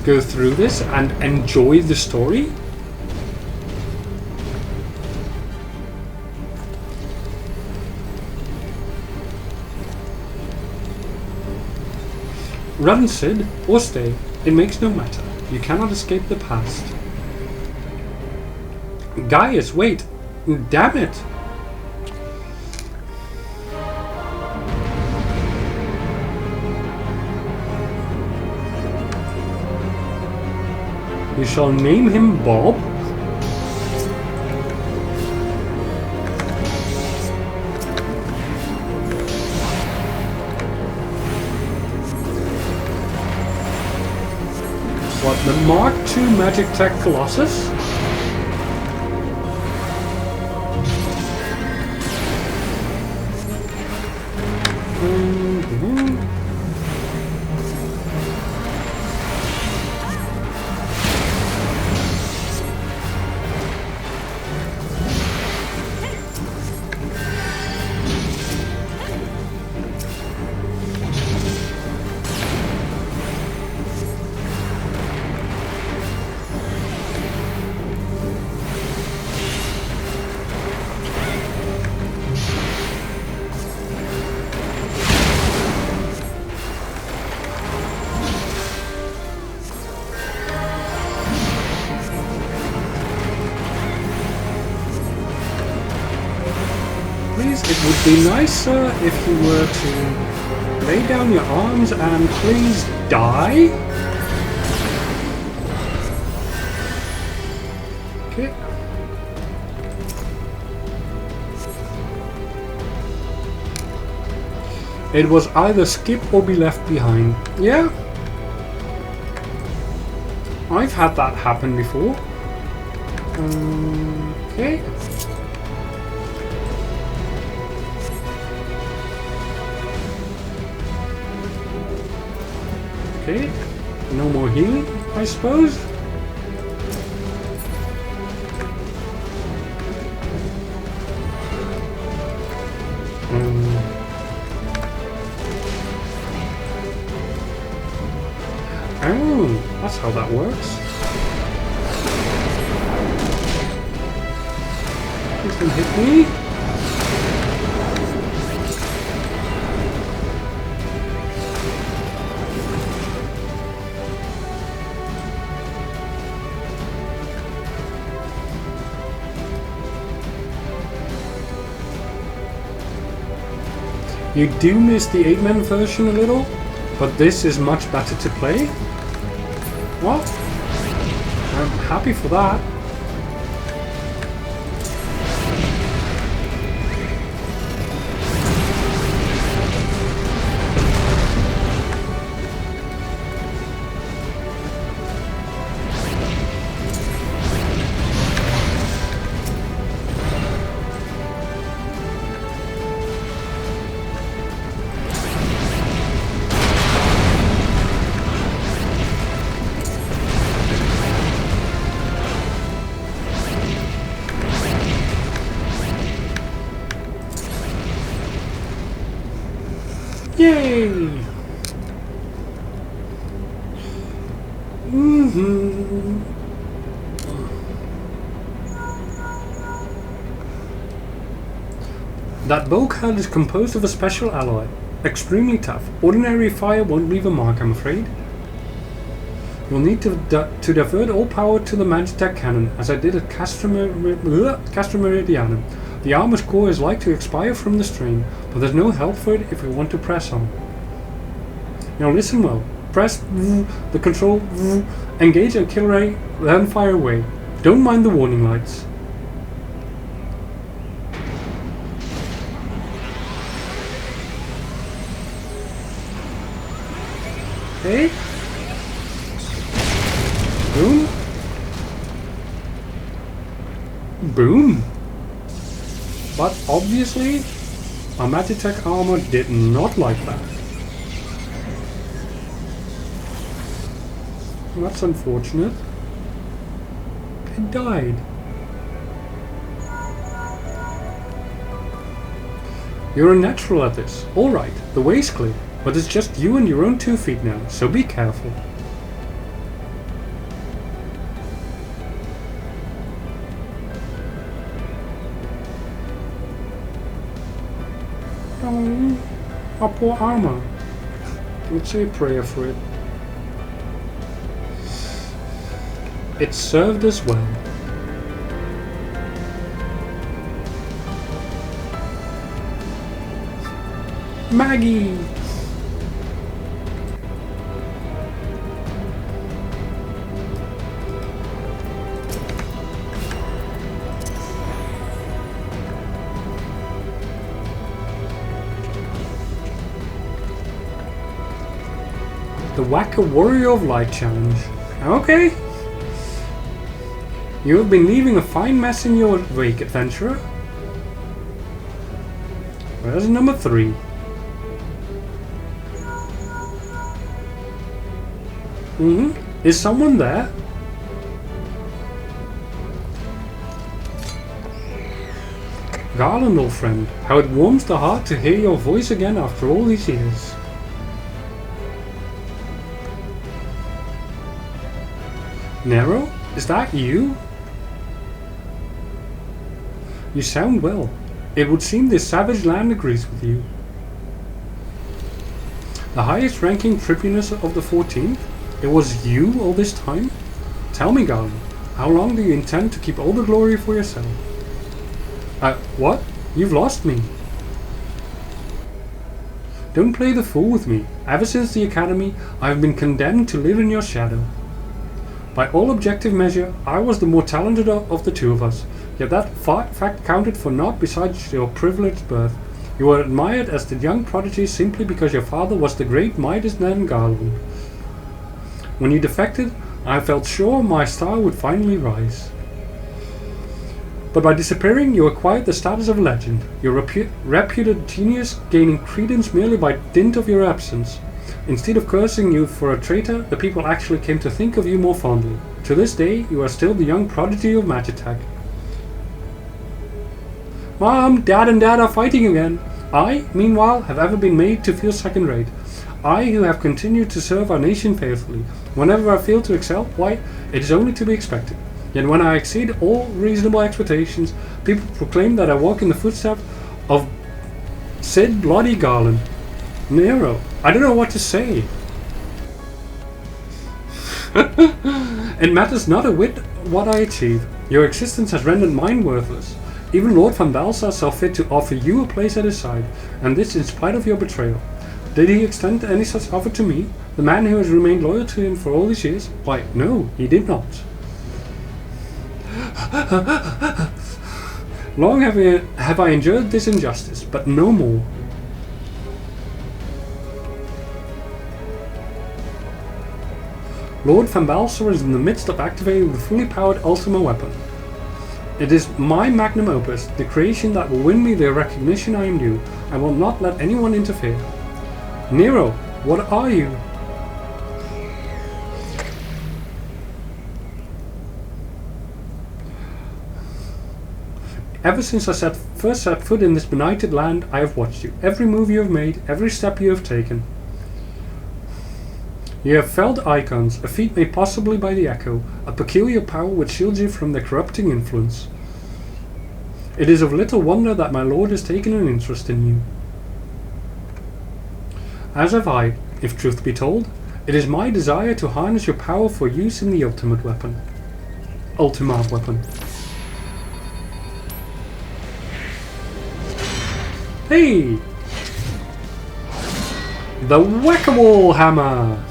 go through this and enjoy the story. Run, Sid, or stay. It makes no matter. You cannot escape the past. Gaius, wait! Damn it! You shall name him Bob. What, the Mark II Magic Tech Colossus? It would be nicer if you were to lay down your arms and please die. Okay. It was either skip or be left behind. Yeah. I've had that happen before. Okay. Okay, no more healing, I suppose. Oh, that's how that works. You can hit me. You do miss the 8-man version a little, but this is much better to play. What? I'm happy for that. Yay! That bowcard is composed of a special alloy. Extremely tough. Ordinary fire won't leave a mark, I'm afraid. You'll need to divert all power to the Magitech cannon, as I did at Castra Meridianum. The armor's core is like to expire from the strain, but there's no help for it if we want to press on. Now listen well. Press the control, engage a kill ray, then fire away. Don't mind the warning lights. Okay. Boom. Boom. But obviously, our Magitech armor did not like that. That's unfortunate. It died. You're a natural at this. Alright, the way's clear. But it's just you and your own 2 feet now, so be careful. Oh, our poor armor. Let's say a prayer for it. It served us well. Maggie! The Whack a Warrior of Light challenge. Okay. You have been leaving a fine mess in your wake, adventurer. Where's number 3? Is someone there? Garland, old friend, how it warms the heart to hear your voice again after all these years. Nero, is that you? You sound well. It would seem this savage land agrees with you. The highest ranking tribunus of the 14th? It was you all this time? Tell me, Garland, how long do you intend to keep all the glory for yourself? What? You've lost me. Don't play the fool with me. Ever since the academy, I have been condemned to live in your shadow. By all objective measure, I was the more talented of the 2 of us, yet that fact counted for naught besides your privileged birth. You were admired as the young prodigy simply because your father was the great Midas man Garland. When you defected, I felt sure my star would finally rise. But by disappearing, you acquired the status of legend, your reputed genius gaining credence merely by dint of your absence. Instead of cursing you for a traitor, the people actually came to think of you more fondly. To this day, you are still the young prodigy of Magitech. Mom, Dad and Dad are fighting again. I, meanwhile, have ever been made to feel second-rate. I, who have continued to serve our nation faithfully. Whenever I fail to excel, why, it is only to be expected. Yet when I exceed all reasonable expectations, people proclaim that I walk in the footsteps of Sid Bloody Garland. Nero, I don't know what to say. It matters not a whit what I achieve. Your existence has rendered mine worthless. Even Lord Van Balsa saw fit to offer you a place at his side, and this in spite of your betrayal. Did he extend any such offer to me, the man who has remained loyal to him for all these years? Why, no, he did not. Long have I endured this injustice, but no more. Lord Van Balsor is in the midst of activating the fully powered Ultima Weapon. It is my magnum opus, the creation that will win me the recognition I am due. I will not let anyone interfere. Nero, what are you? Ever since I first set foot in this benighted land, I have watched you. Every move you have made, every step you have taken. You have felled icons, a feat made possibly by the Echo, a peculiar power which shields you from their corrupting influence. It is of little wonder that my lord has taken an interest in you. As have I, if truth be told. It is my desire to harness your power for use in the ultimate weapon. Ultima Weapon. Hey! The Whack-A-Wall Hammer!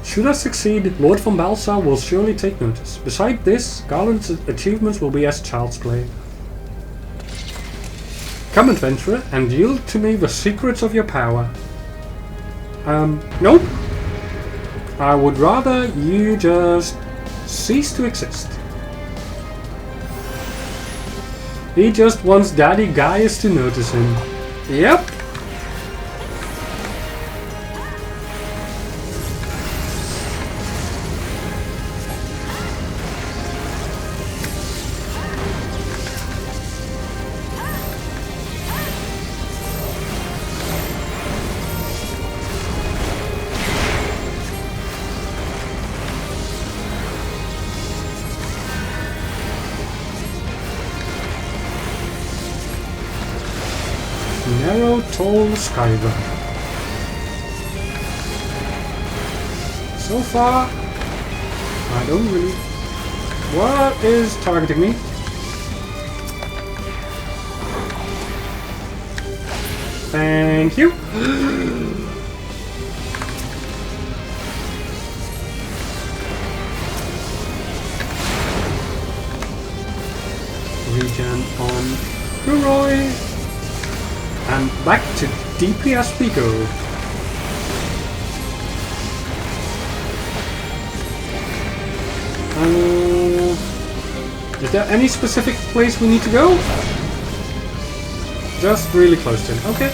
Should I succeed, Lord von Balsar will surely take notice. Beside this, Garland's achievements will be as child's play. Come, adventurer, and yield to me the secrets of your power. Nope. I would rather you just cease to exist. He just wants Daddy Gaius to notice him. Yep. Narrow, tall skyver. So far, I don't really... What is targeting me? Thank you. Regen on Kuroi. And back to DPS we go. Is there any specific place we need to go? Just really close to him. Okay.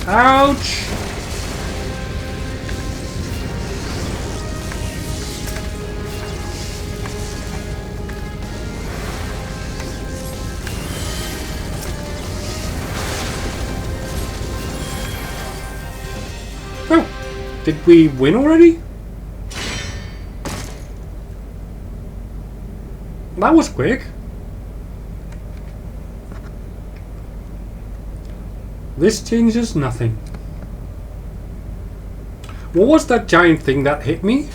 Ouch! Did we win already? That was quick. This changes nothing. What was that giant thing that hit me?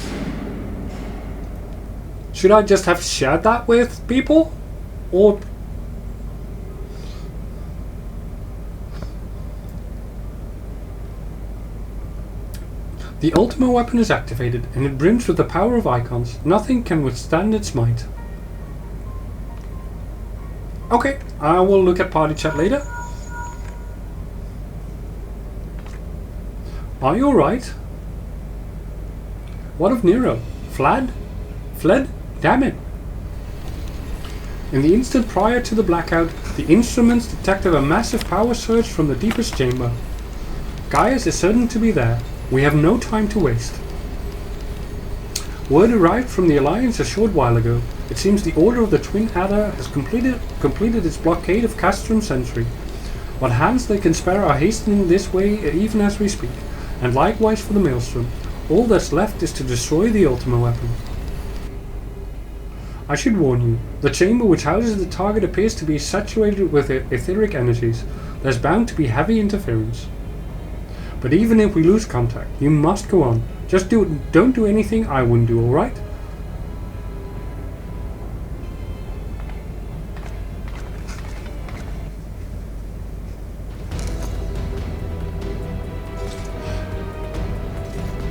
Should I just have shared that with people? Or... The Ultima Weapon is activated, and it brims with the power of icons. Nothing can withstand its might. Okay, I will look at party chat later. Are you alright? What of Nero? Fled? Damn it! In the instant prior to the blackout, the instruments detected a massive power surge from the deepest chamber. Gaius is certain to be there. We have no time to waste. Word arrived from the Alliance a short while ago. It seems the Order of the Twin Adder has completed its blockade of Castrum Sentry. What hands they can spare are hastening this way even as we speak, and likewise for the Maelstrom. All that's left is to destroy the Ultima Weapon. I should warn you, the chamber which houses the target appears to be saturated with etheric energies. There's bound to be heavy interference. But even if we lose contact, you must go on. Just don't do anything I wouldn't do, alright?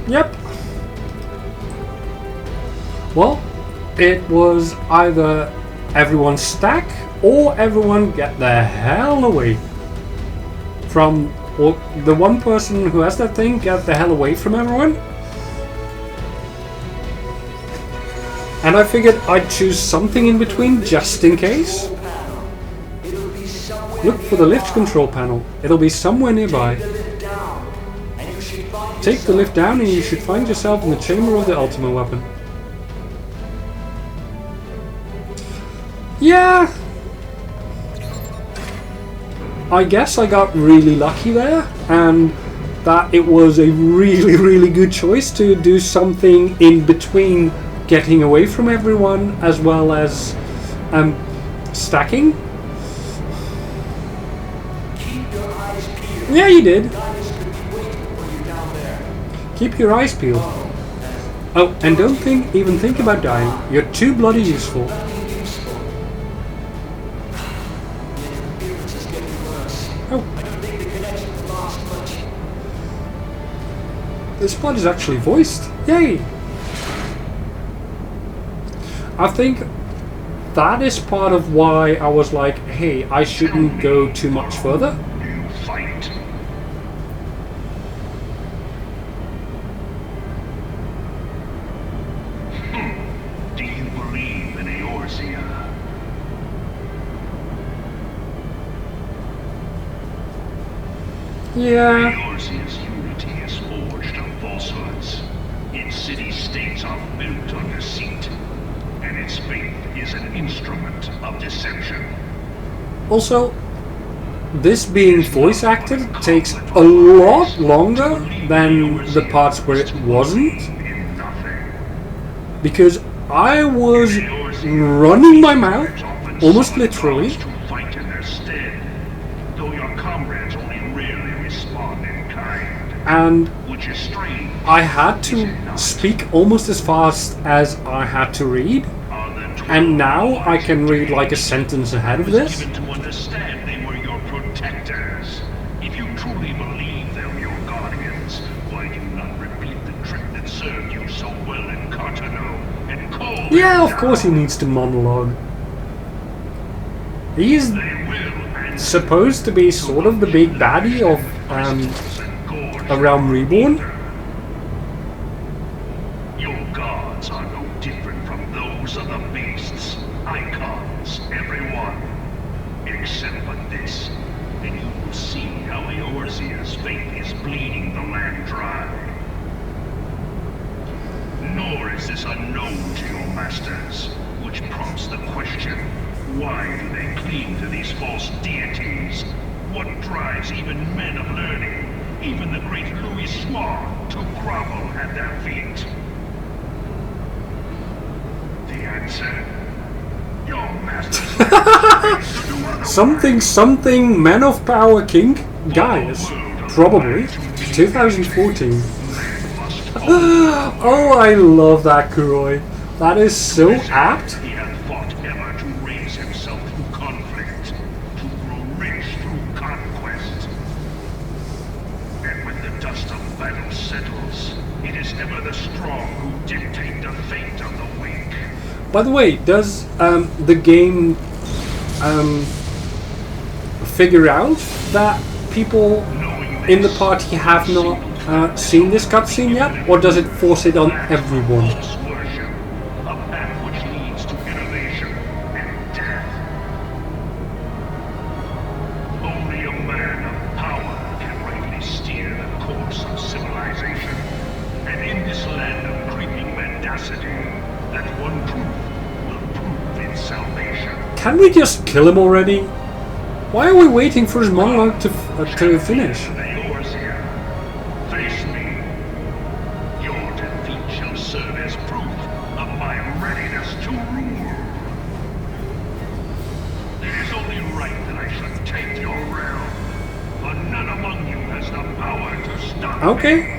Yep. Well, it was either everyone stack or everyone get the hell away from... Or the one person who has that thing, get the hell away from everyone. And I figured I'd choose something in between just in case. Look for the lift control panel. It'll be somewhere nearby. take the lift down and you should find yourself in the chamber of the Ultima Weapon. Yeah, I guess I got really lucky there, and that it was a really, really good choice to do something in between getting away from everyone as well as stacking. Yeah, you did. Keep your eyes peeled. Oh, and don't even think about dying. You're too bloody useful. Oh. This part is actually voiced. Yay! I think that is part of why I was like, hey, I shouldn't go too much further. Fight. Do you believe in Eorzea? Yeah. Eorzea's unity is forged of falsehoods. Its city-states are built on deceit, and its faith is an instrument of deception. Also, this being voice acted takes a lot longer than the parts where it wasn't. Because I was running my mouth, almost literally, and I had to speak almost as fast as I had to read, and now I can read like a sentence ahead of this. If you truly believe them your guardians, why do you not repeat the trick that served you so well in Cartano and call them Yeah, of course he needs to monologue. He's supposed to be sort of the big baddie of A Realm Reborn. Your gods are no different from those of the beasts. Icons, everyone. Except for this. And you will see how Eorzea's faith is bleeding the land dry. Nor is this unknown to your masters, which prompts the question, why do they cling to these false deities? What drives even men of learning, even the great Louis Soir, to grovel at their feet? The answer? Your masters Something Man of Power King? Guys, probably. 2014. Oh, I love that Kuroi. That is so apt. He hath fought ever to raise himself through conflict, to grow rich through conquest. And when the dust of battle settles, it is ever the strong who dictate the fate of the weak. By the way, does the game figure out that people in the party have not seen this cutscene yet, or does it force it on everyone? A path which leads to innovation and death. Only a man of power can rightly steer the course of civilization. And in this land of creeping mendacity, that one truth will prove its salvation. Can we just kill him already? Why are we waiting for his monologue to finish? Eorzea, face me. Your defeat shall serve as proof of my readiness to rule. It is only right that I should take your realm, but none among you has the power to stop me. Okay.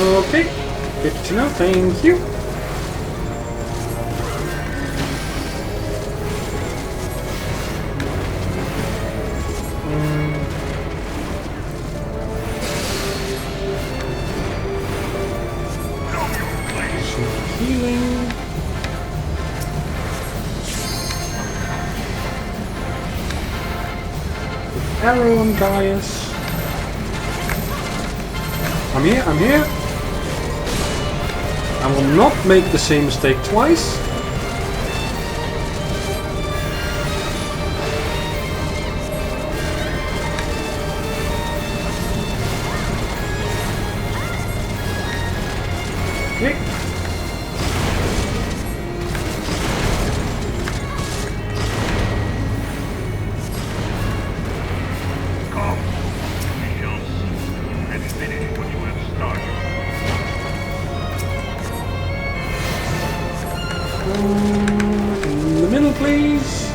Okay, good to know, thank you. arrow on Gaius. I'm here, I'm here. I will not make the same mistake twice. Okay. In the middle, please.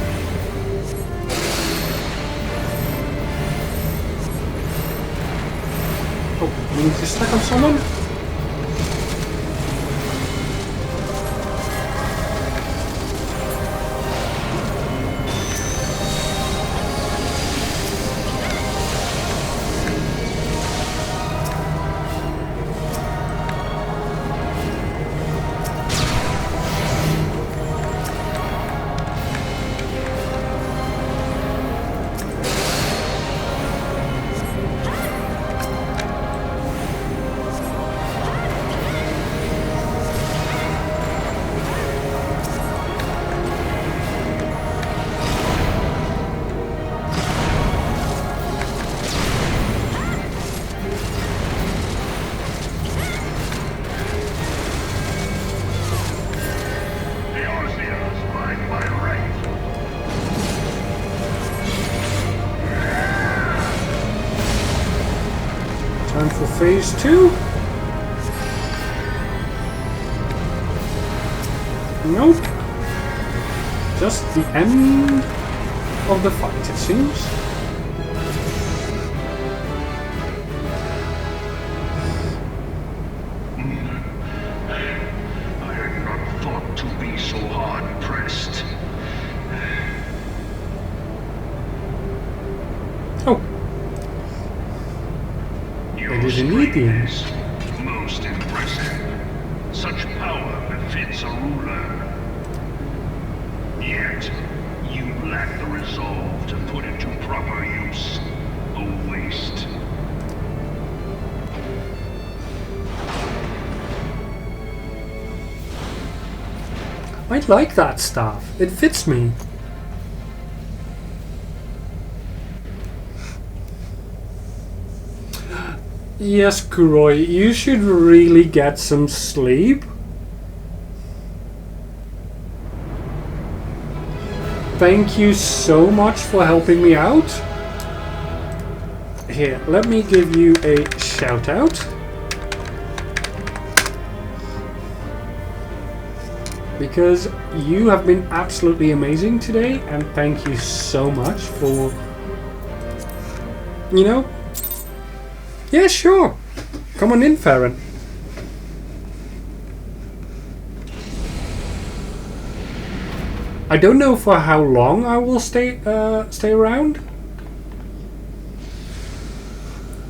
Oh, we need to stack on someone. Time for phase 2. Nope. Just the end of the fight, it seems. I had not thought to be so hard pressed. Oh. It is indeed the end. Most impressive. Such power befits a ruler. Yet, you lack the resolve to put it to proper use. A waste. I like that staff. It fits me. Yes, Kuroi, you should really get some sleep. Thank you so much for helping me out. Here, let me give you a shout out. Because you have been absolutely amazing today, and thank you so much for, you know. Yeah, sure. Come on in, Farron. I don't know for how long I will stay around,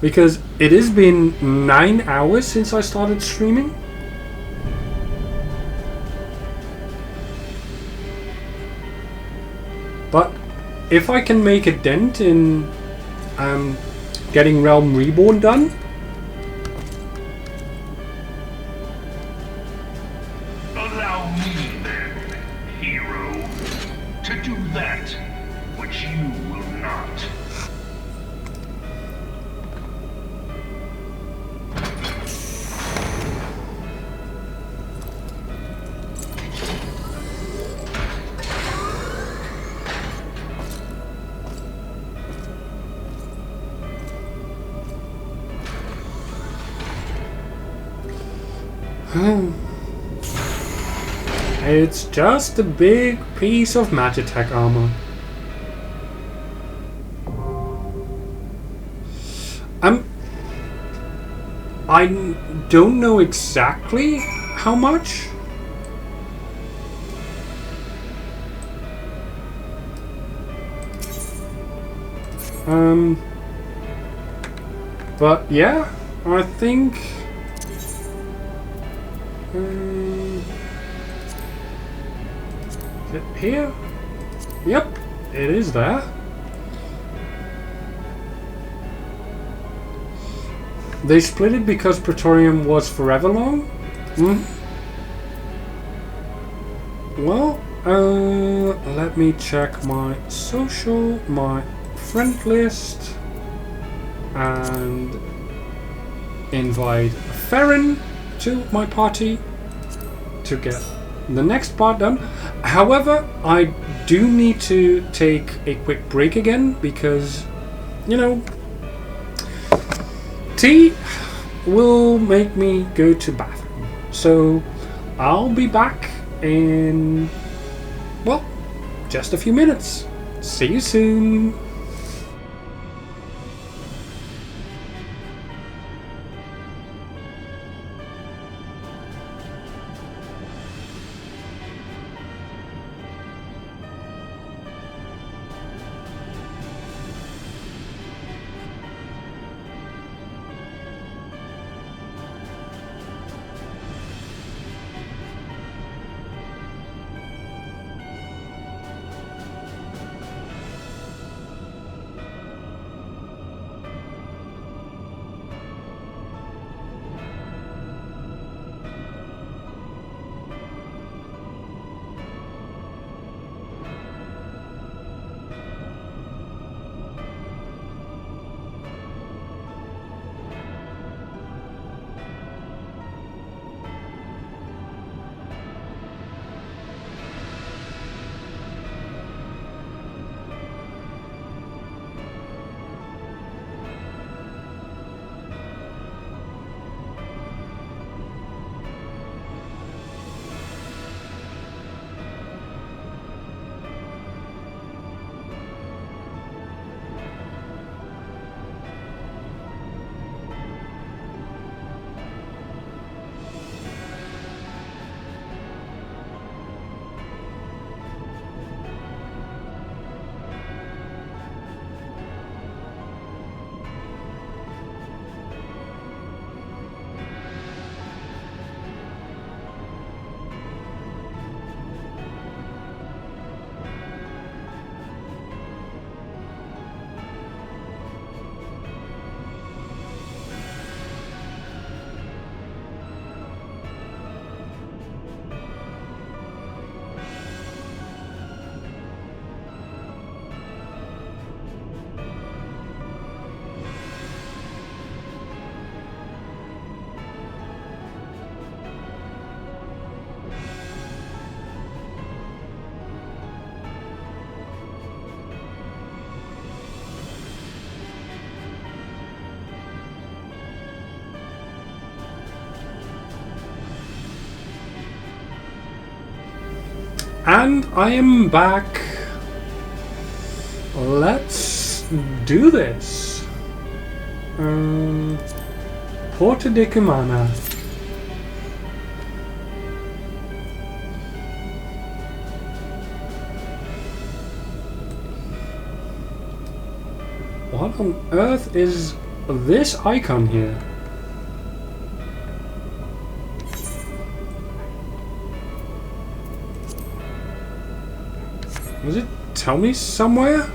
because it has been 9 hours since I started streaming. But if I can make a dent in getting Realm Reborn done, allow me then, hero, to do that which you will not. It's just a big piece of Magitech armor. I don't know exactly how much. But yeah, I think is it here? Yep, it is there. They split it because Praetorium was forever long? Hmm? Well, let me check my social, my friend list, and invite Farron to my party to get the next part done. However, I do need to take a quick break again because, you know, tea will make me go to bathroom. So I'll be back in, well, just a few minutes. See you soon. And I am back. Let's do this. Porta de Cumana. What on earth is this icon here? Does it tell me somewhere?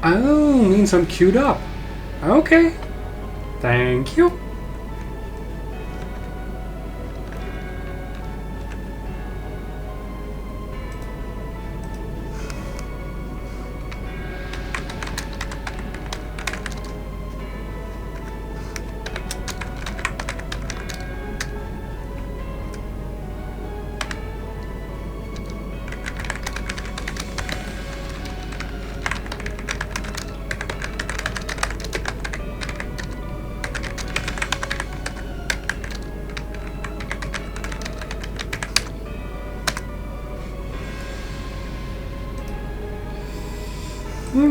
Oh, means I'm queued up. Okay. Thank you. It's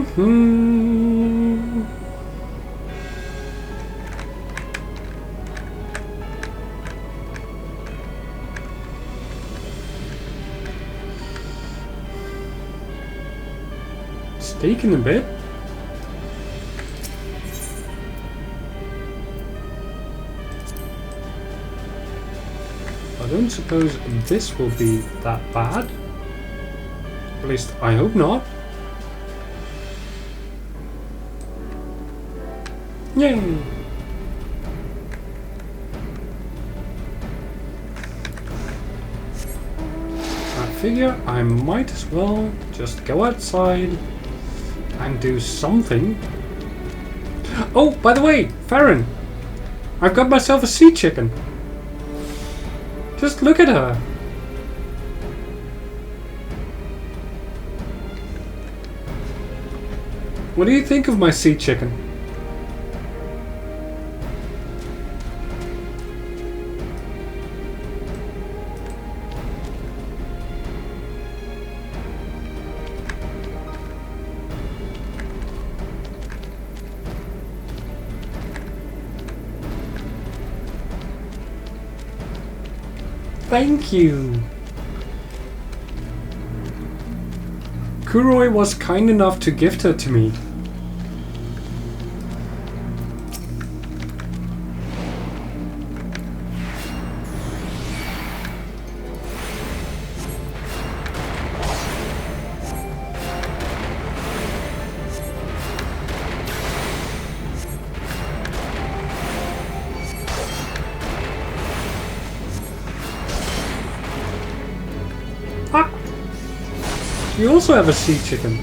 taking a bit. I don't suppose this will be that bad. At least I hope not. Yay! I figure I might as well just go outside and do something. Oh, by the way, Farron! I've got myself a sea chicken. Just look at her. What do you think of my sea chicken? Thank you! Kuroi was kind enough to gift her to me. You also have a sea chicken.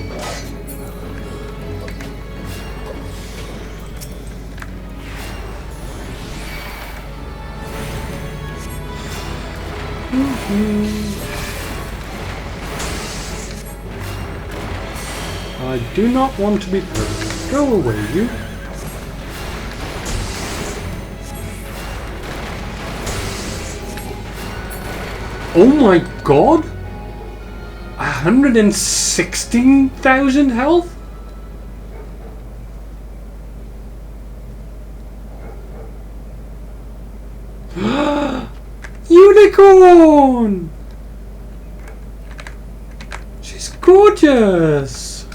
I do not want to be hurt. Go away, you. Oh my god! 116,000 health? Unicorn! She's gorgeous!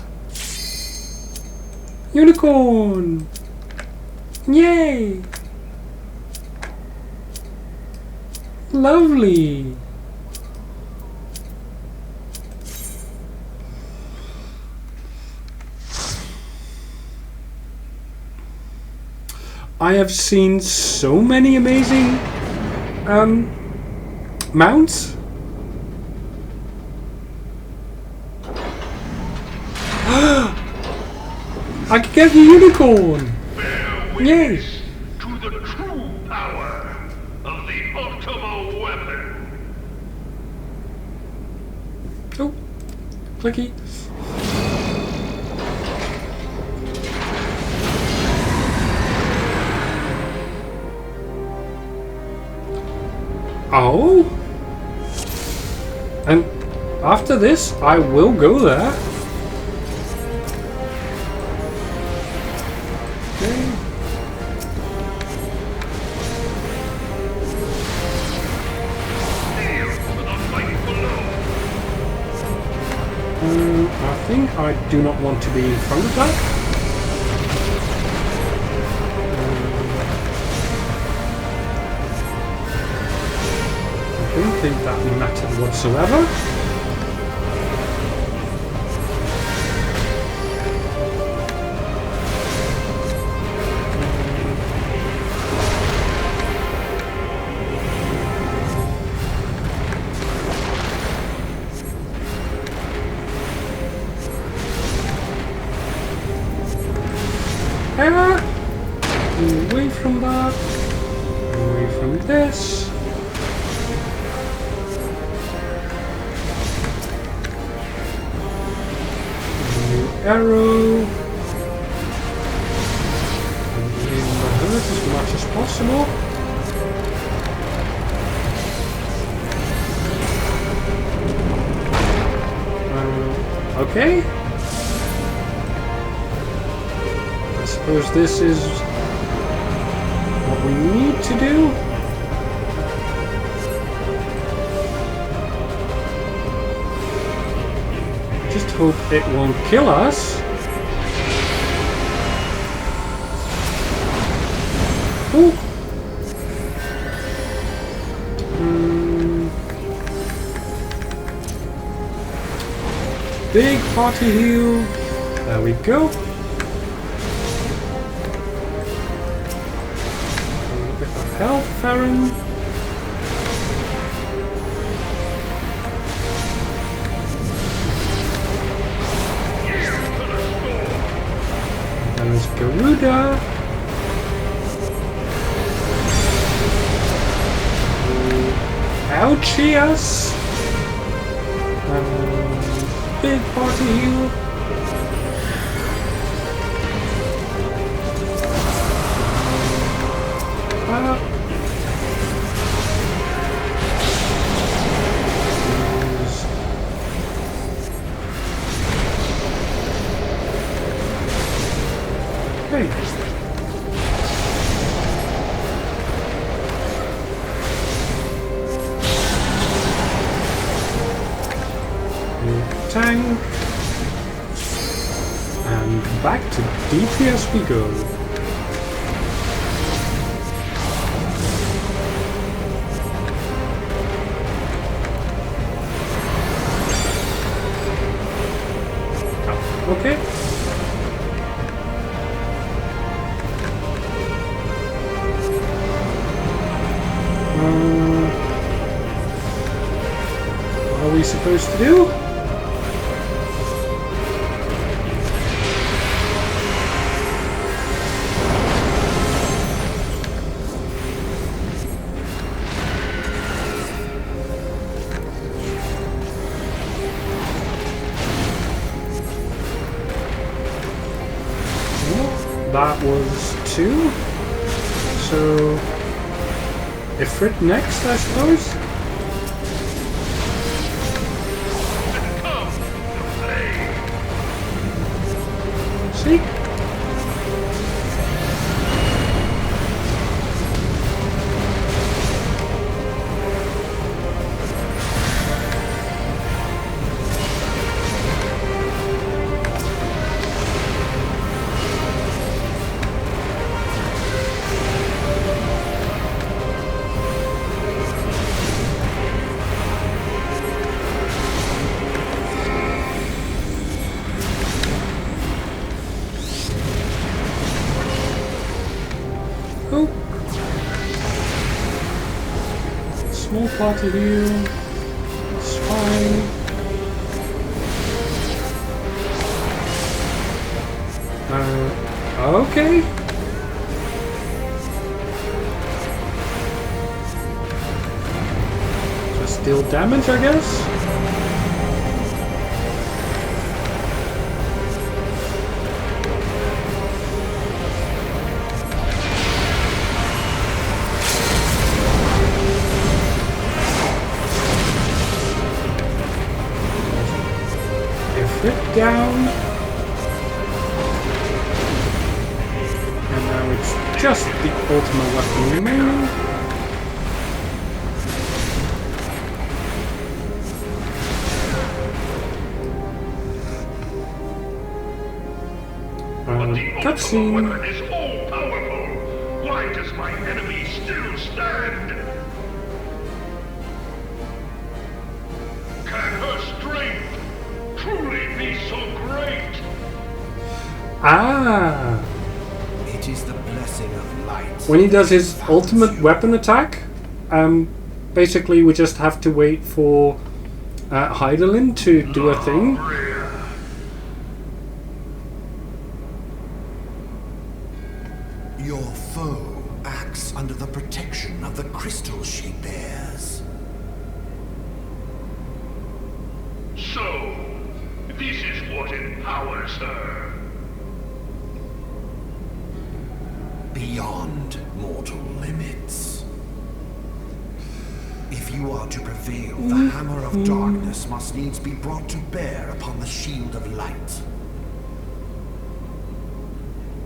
Unicorn! Yay! Lovely! I have seen so many amazing mounts. I can get a unicorn! Yay! To the true power of the Ultima Weapon. Oh, clicky. Oh, and after this, I will go there. Okay. I think I do not want to be in front of that. I don't think that mattered whatsoever. Away from that. Away from this. Arrow. And leave my hurt as much as possible. Okay. suppose this is what we need to do. Just hope it won't kill us. Ooh. Big party heal. There we go. A little bit of health, Farron. There's Garuda. Ouchie us. Big party heal. Tank. And back to DPS we go. Okay. What are we supposed to do? That was 2. So Ifrit next, I suppose. See? Small party heal. It's fine. Okay. Just deal damage, I guess. Down. And now it's just the Ultima Weapon remaining. Cutscene. Weapon is all powerful. Why does my enemy still stand? Can her strength truly be so great? Ah! It is the blessing of light. When he does his ultimate weapon attack, basically we just have to wait for Heidelin to do a thing. Your foe acts under the protection of the crystal she bears. So, this is what empowers her. Beyond mortal limits. If you are to prevail, the hammer of darkness must needs be brought to bear upon the shield of light.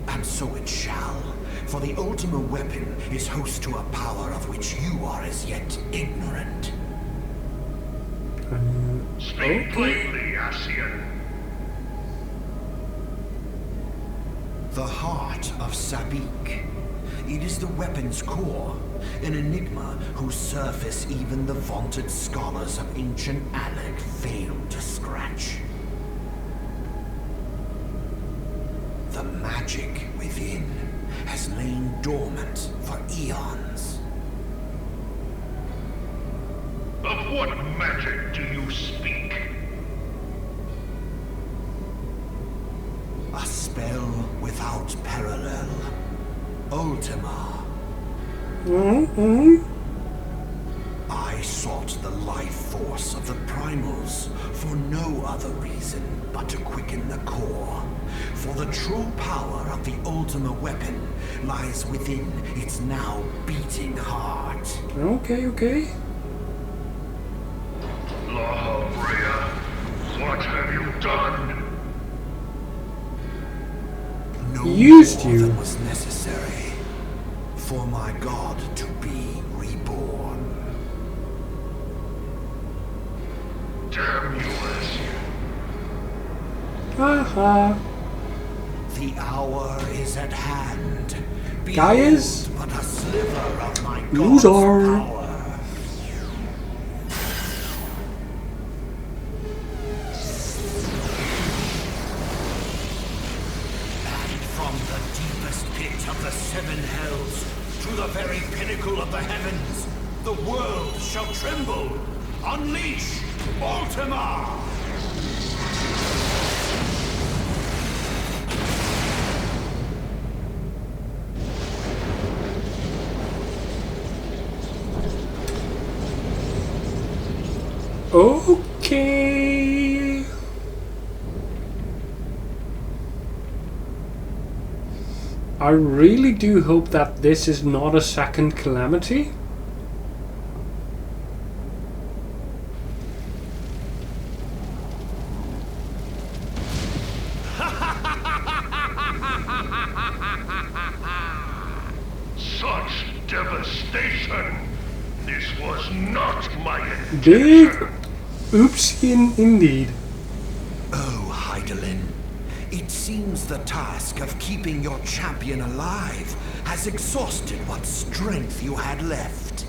And and so it shall. For the Ultima Weapon is host to a power of which you are as yet ignorant. Speak plainly, Ascian. The heart of Sabik. It is the weapon's core, an enigma whose surface even the vaunted scholars of ancient Alag failed to scratch. The magic within has lain dormant for eons. Of what magic do you speak? A spell without parallel. Ultima. I sought the life force of the primals for no other reason but to quicken the core. For the true power of the Ultima Weapon lies within its now beating heart. Okay. Lahavrea, what have you done? No Used more you. than was necessary for my god to be reborn. Damn you, Ascian. Haha. The hour is at hand. Guys, Behold but a sliver of my god's loser. power. From the deepest pit of the seven hells to the very pinnacle of the heavens, the world shall tremble. Unleash Ultima! Okay. I really do hope that this is not a second calamity. Such devastation! This was not my intention! Big oopsie indeed. Oh, Heidelin. It seems the task of keeping your champion alive has exhausted what strength you had left.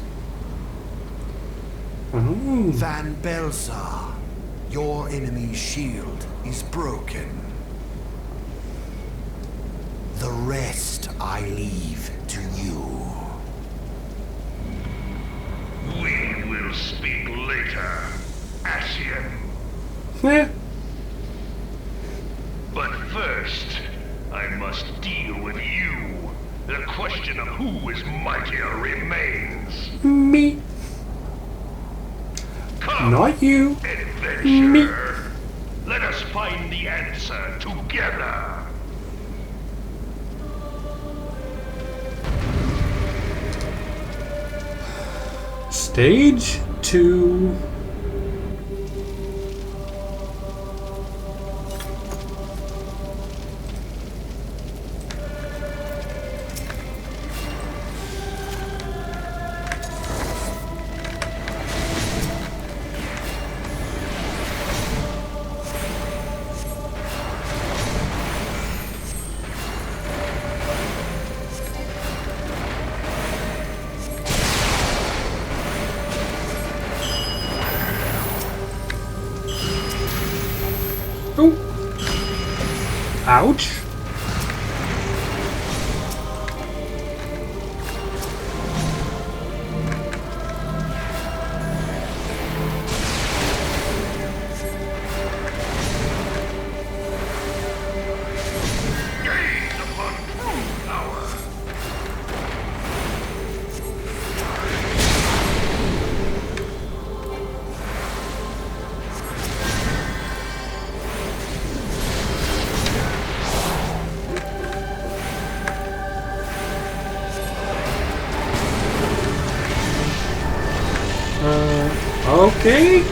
Van Belsar, your enemy's shield is broken. The rest I leave to you. We will speak later, Ascian. Eh. But first, I must deal with you. The question of who is mightier remains. Me. Come, Not you. adventurer. Me. Let us find the answer together. Stage 2. Ouch. Gaze upon true power. Okay.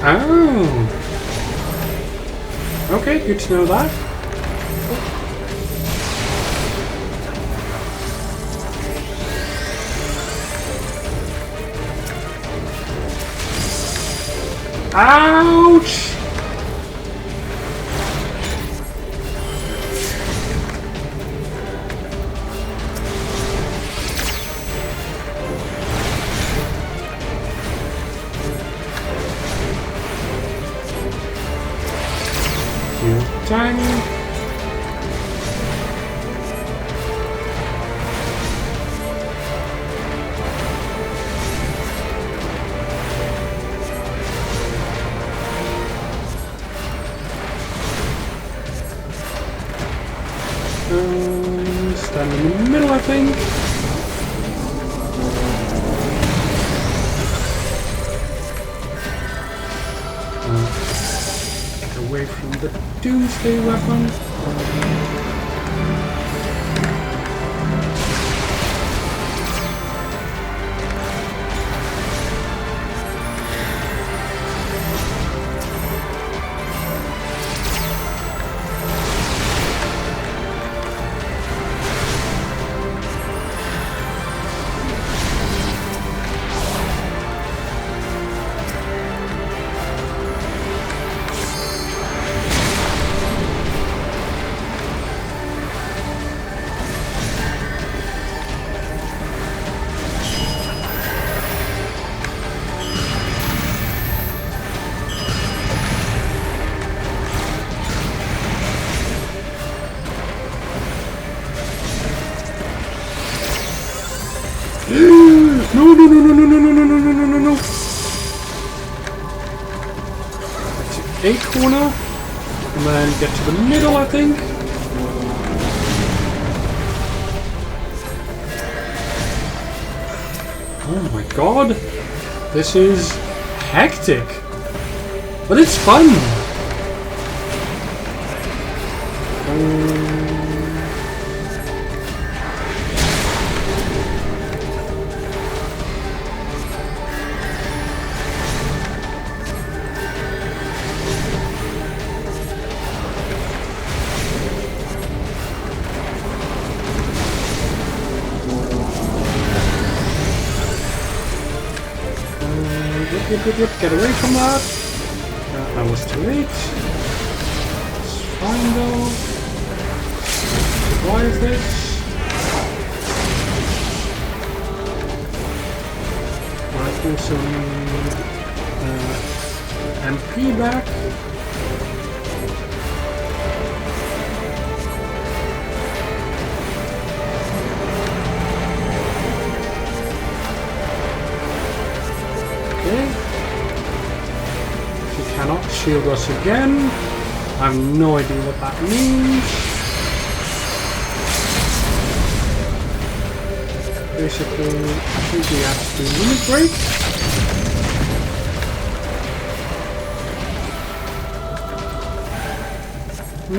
Oh. Okay, good to know that. Ouch! Tiny. Stand in the middle, I think. Get away from the Doomsday Weapon. No. To a corner, and then get to the middle, I think. Oh my god, this is hectic, but it's fun. Get away from that. I was too late. It's fine though. Survive this. I also need MP back. Cannot shield us again. I have no idea what that means. Basically, I think we have to do limit break.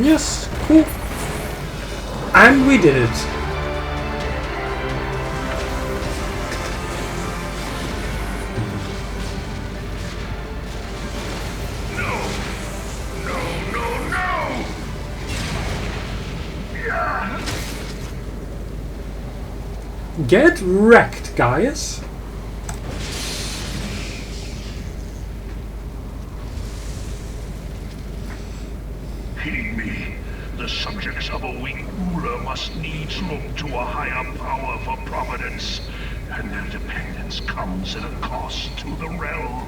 Yes, cool. And we did it. Get wrecked, guys! Heed me. The subjects of a weak ruler must needs look to a higher power for providence, and their dependence comes at a cost to the realm.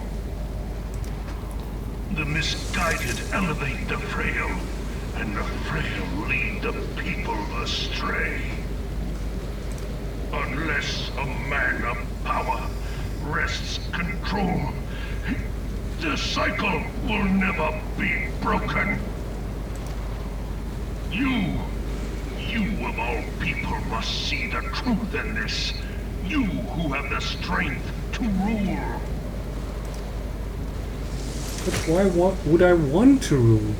The misguided elevate the frail, and the frail lead the people astray. Unless a man of power wrests control, the cycle will never be broken. You of all people must see the truth in this. You who have the strength to rule. But why would I want to rule?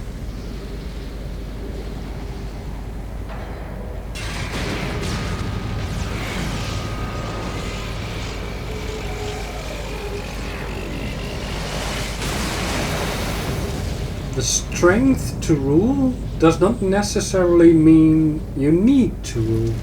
the strength to rule does not necessarily mean you need to rule.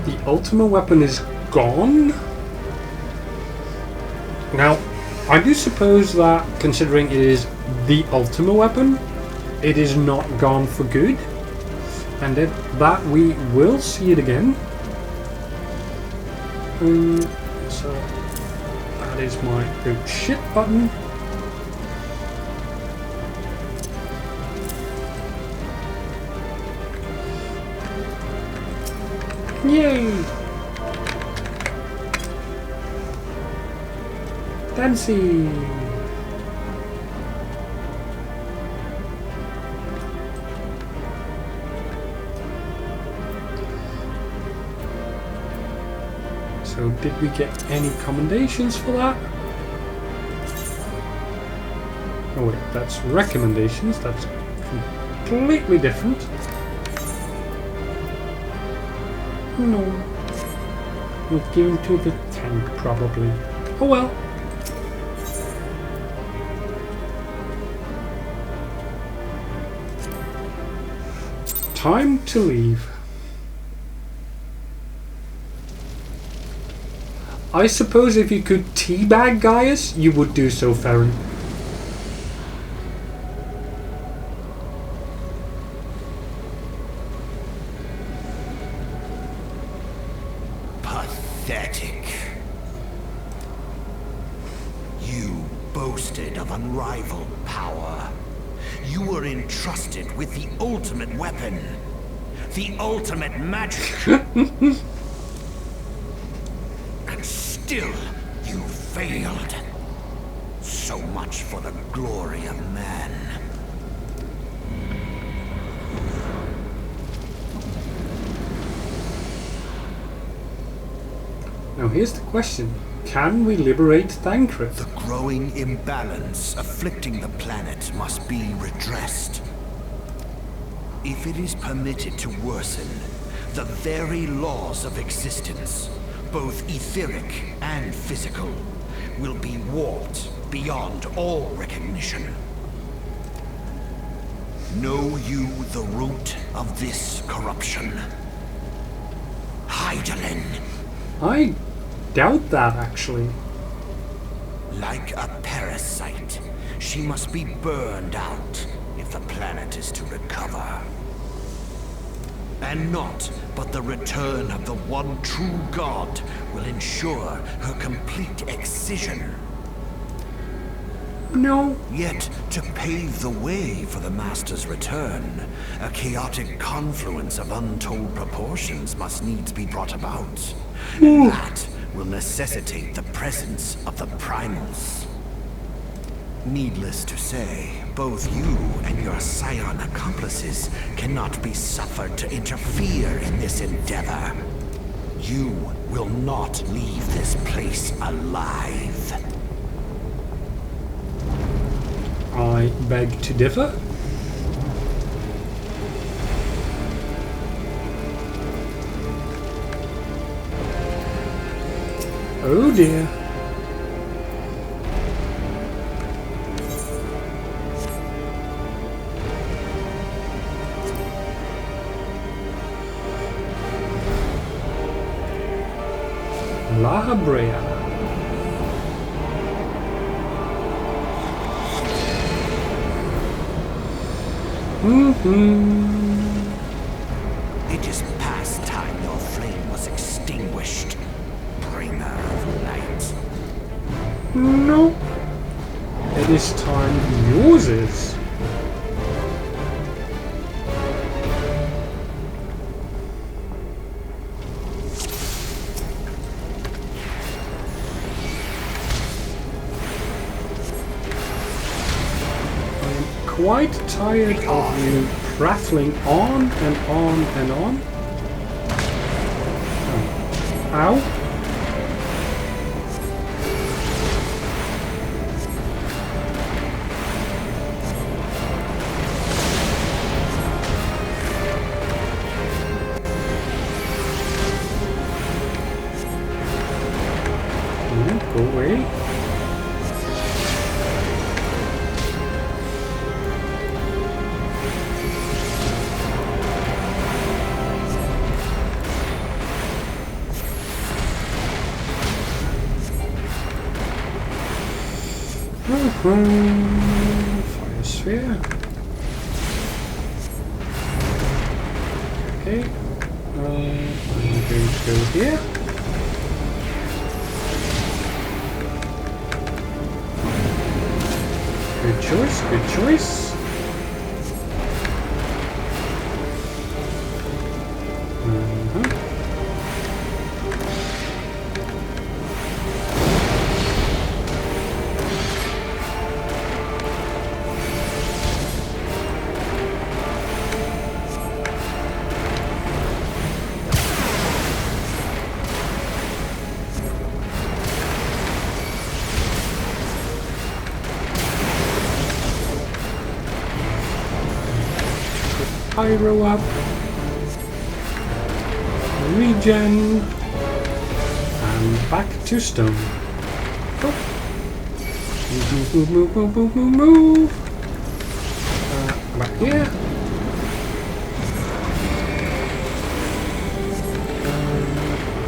The Ultima Weapon is gone. Now, I do suppose that, considering it is the Ultima Weapon, it is not gone for good, and that we will see it again. So that is my oh shit button. Yay! Dancing! So did we get any commendations for that? Oh wait, that's recommendations, that's completely different. No. We'll give him to the tank, probably. Oh well. Time to leave. I suppose if you could teabag Gaius, you would do so, Farron. Pathetic. You boasted of unrivaled power. You were entrusted with the ultimate weapon. The ultimate magic. And still, you failed. So much for the glory of man. Now here's the question. Can we liberate Thancred? The growing imbalance afflicting the planet must be redressed. If it is permitted to worsen, the very laws of existence, both etheric and physical, will be warped beyond all recognition. Know you the root of this corruption? Hydaelyn. I doubt that, actually. Like a parasite, she must be burned out if the planet is to recover. And naught but the return of the one true god will ensure her complete excision. No. Yet, to pave the way for the Master's return, a chaotic confluence of untold proportions must needs be brought about. And that will necessitate the presence of the primals. Needless to say, both you and your scion accomplices cannot be suffered to interfere in this endeavor. You will not leave this place alive. I beg to differ. Oh dear. La Habrea. It is past time your flame was extinguished, bringer of light. No. It is time yours is. Quite tired of you prattling on and on and on. Oh. Ow. Fire sphere. Okay. I'm going to go here. Good choice, good choice. Pyro up, regen, and back to stone. Oh. Move, move, move, move, move, move, move. Back here. I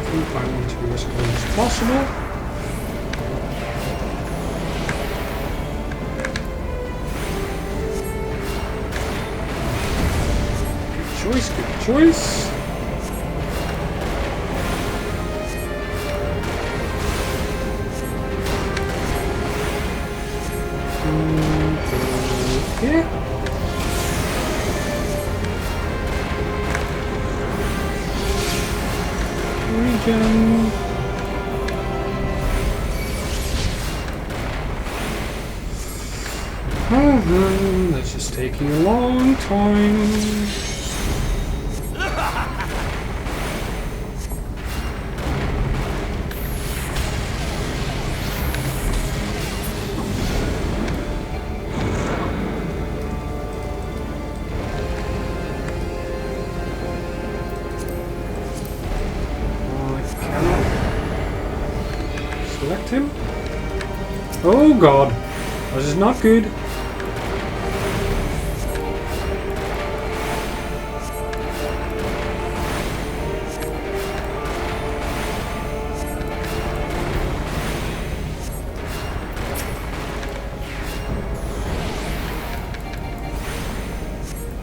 think I want to be as close as possible. Good choice. Here. Regen. This is taking a long time. Select him. Oh god, this is not good.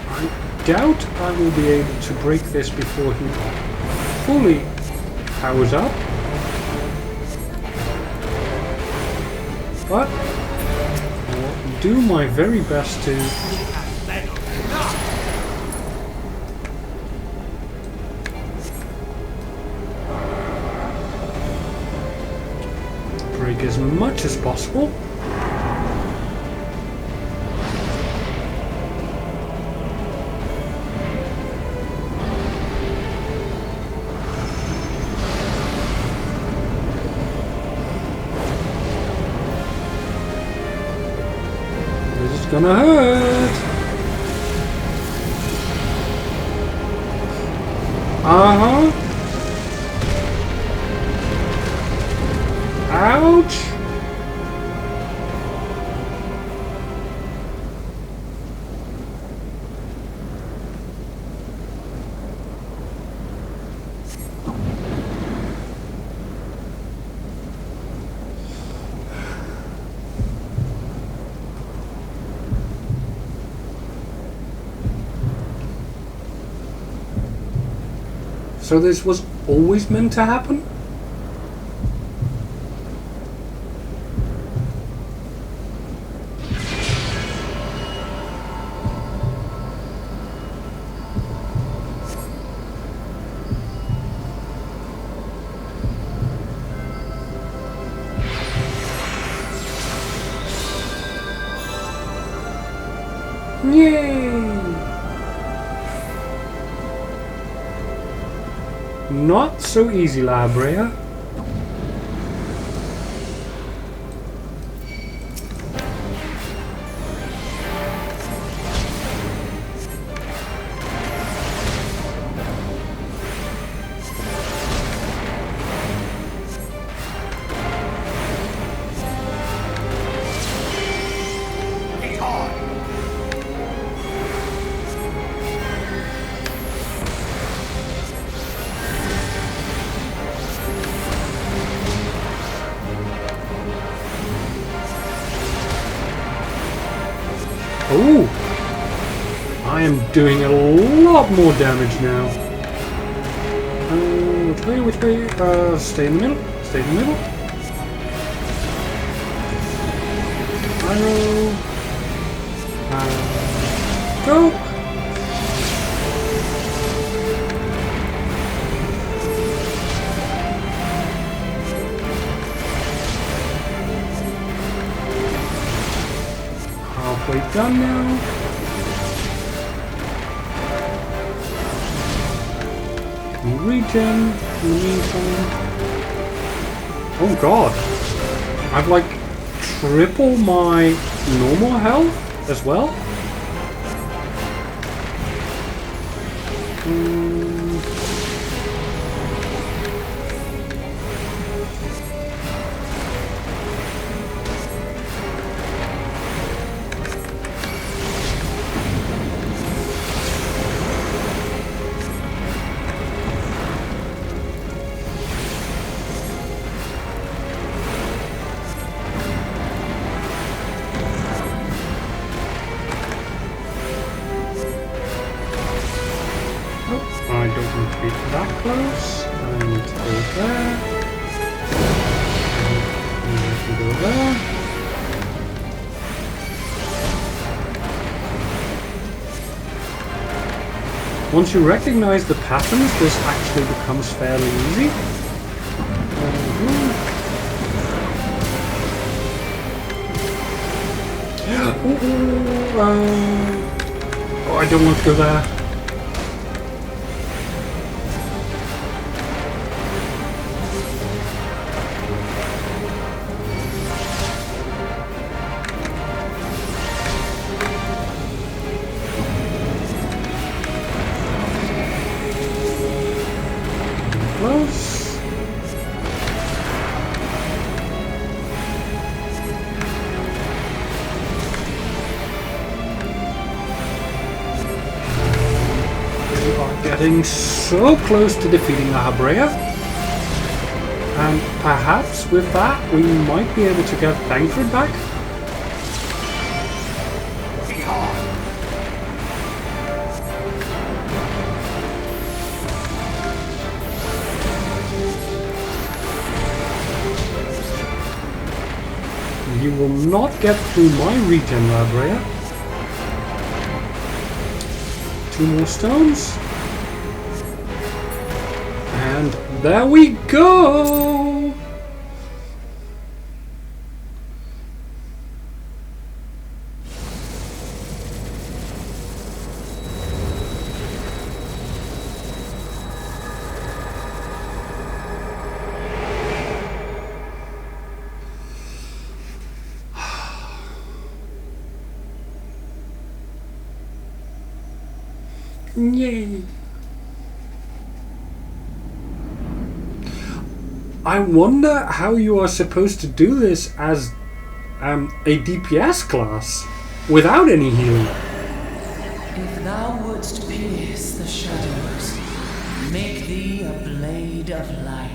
I doubt I will be able to break this before he fully powers up. But I will do my very best to break as much as possible. Gonna hurt. Ouch. So this was always meant to happen? Yay! Not so easy, Labrea. I am doing a lot more damage now. Which way? Stay in the middle. Stay in the middle. Arrow. Go. Halfway done now. Regen in the meantime. Oh god. I've like triple my normal health as well. I don't want to be that close. I need to go there. And I can go there. Once you recognize the patterns, this actually becomes fairly easy. Oh, I don't want to go there. Close. We are getting so close to defeating the Habrea. And perhaps with that we might be able to get Thancred back. You will not get through my regen lab, Rhea. 2 more stones. And there we go! Yay! I wonder how you are supposed to do this as a DPS class without any healing. If thou wouldst pierce the shadows, make thee a blade of light.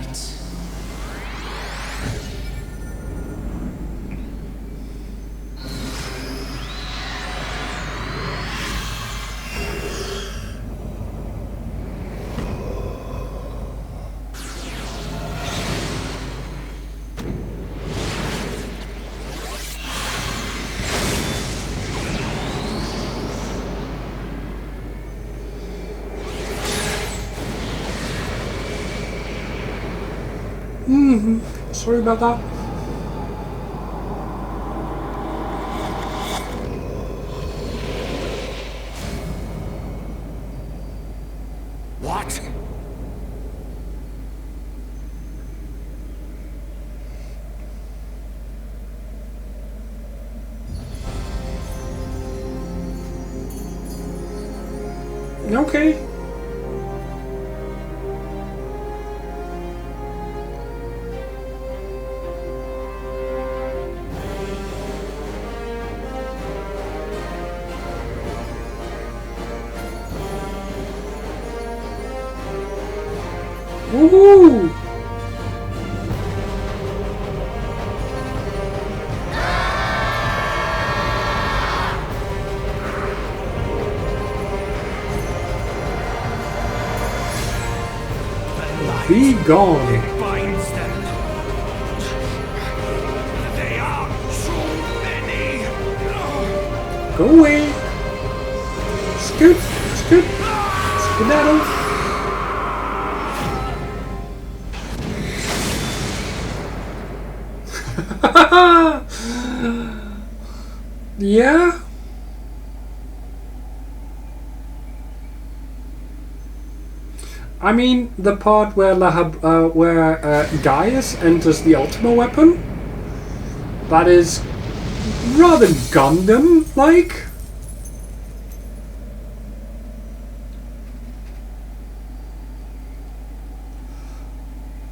Sorry about that. What? Okay. Woohoo! Be gone. It binds them. They are too many. Go away. Scoot. Scoot. Skedaddle. Yeah? I mean, the part where Gaius enters the Ultima Weapon, that is rather Gundam-like.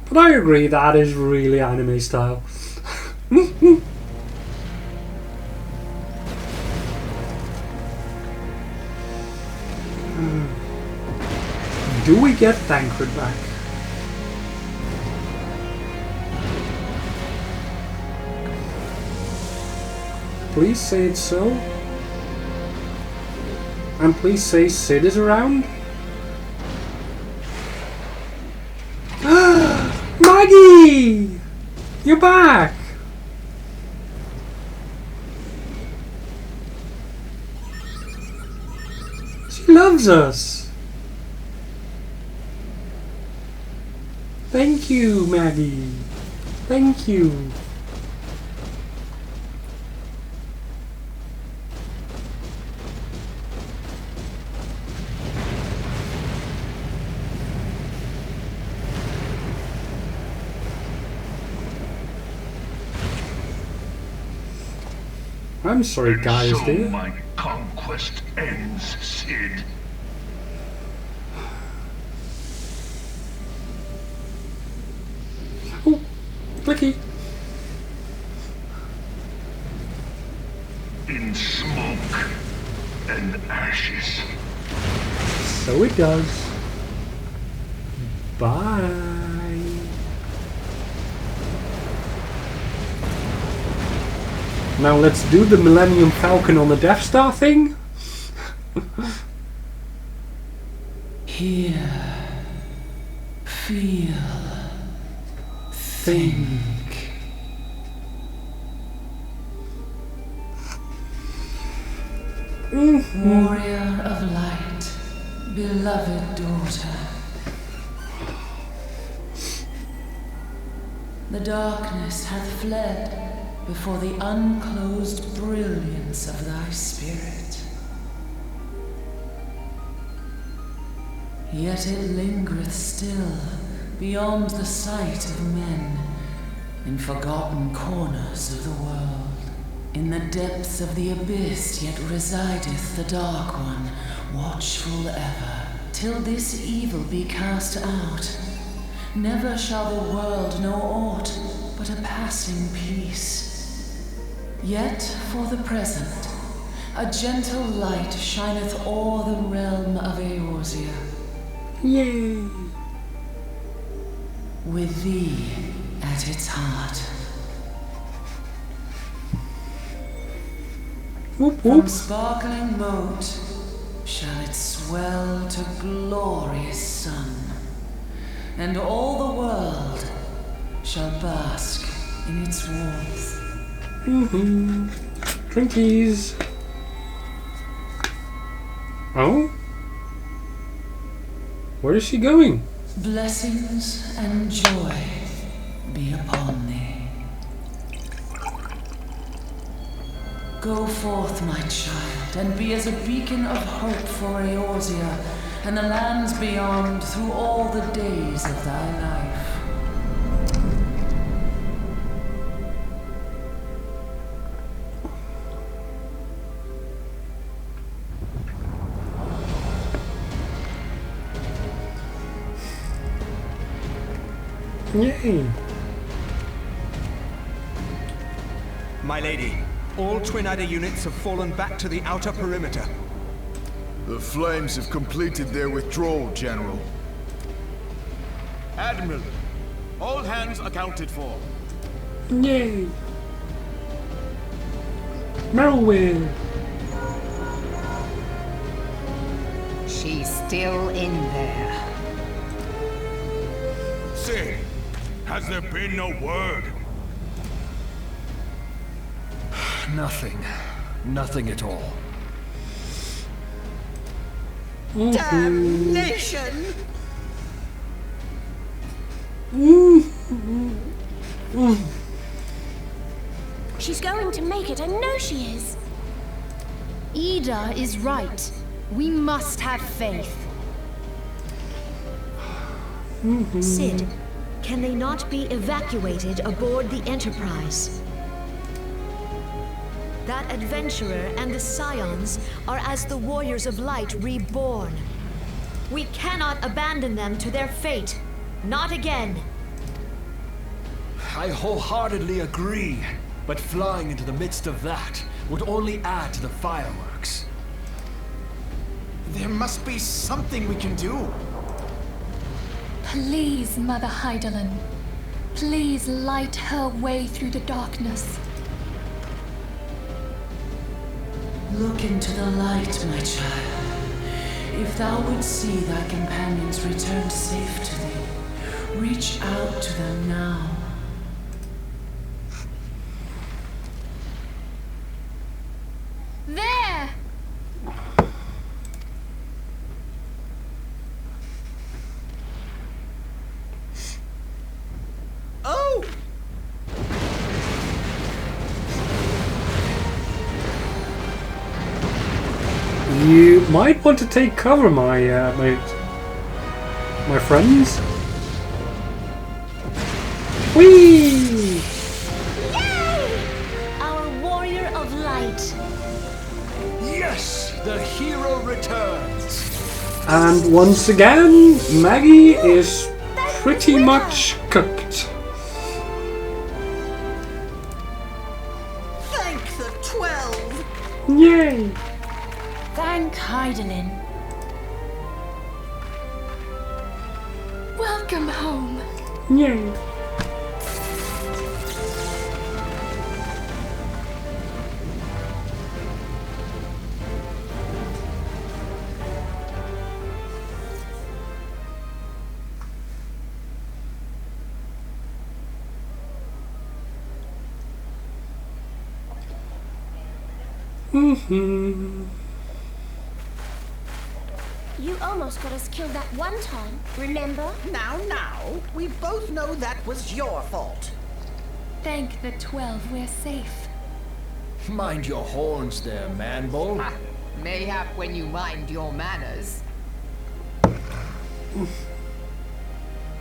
But I agree, that is really anime style. Do we get Thancred back? Please say it's so. And please say Sid is around. Maggie! You're back! She loves us! Thank you, Maggie. Thank you. I'm sorry, guys, so dear. My conquest ends, Sid. Oh, clicky. In smoke and ashes. So it does. Bye. Now let's do the Millennium Falcon on the Death Star thing. Hear, feel, think. Warrior of light, beloved daughter. The darkness hath fled before the unclosed brilliance of thy spirit. Yet it lingereth still beyond the sight of men, in forgotten corners of the world. In the depths of the abyss yet resideth the Dark One, watchful ever, till this evil be cast out. Never shall the world know aught but a passing peace. Yet for the present, a gentle light shineth o'er the realm of Eorzea. Yay! With thee at its heart. Whoop, whoop. From sparkling moat shall it swell to glorious sun, and all the world shall bask in its warmth. Drinkies. Oh? Where is she going? Blessings and joy be upon thee. Go forth, my child, and be as a beacon of hope for Eorzea and the lands beyond through all the days of thy life. Yay! My lady, all Twin Adder units have fallen back to the outer perimeter. The Flames have completed their withdrawal, General. Admiral, all hands accounted for. Yay! Merylwyn! She's still in there. it? Has there been no word? Nothing. Nothing at all. Damnation! She's going to make it, I know she is. Ida is right. We must have faith. Sid, can they not be evacuated aboard the Enterprise? That adventurer and the Scions are as the Warriors of Light reborn. We cannot abandon them to their fate. Not again. I wholeheartedly agree, but flying into the midst of that would only add to the fireworks. There must be something we can do. Please, Mother Heidelin. Please light her way through the darkness. Look into the light, my child. If thou would see thy companions return safe to thee, reach out to them now. There! Oh! You might want to take cover, my friends. Whee! Yay! Our Warrior of Light. Yes! The hero returns! And once again, Maggie is pretty much cooked. Thank the 12! Yay! Thank Heidelin. Welcome home. Yay! You almost got us killed that one time, remember? Now, we both know that was your fault. Thank the 12, we're safe. Mind your horns there, man-bull. Mayhap when you mind your manners.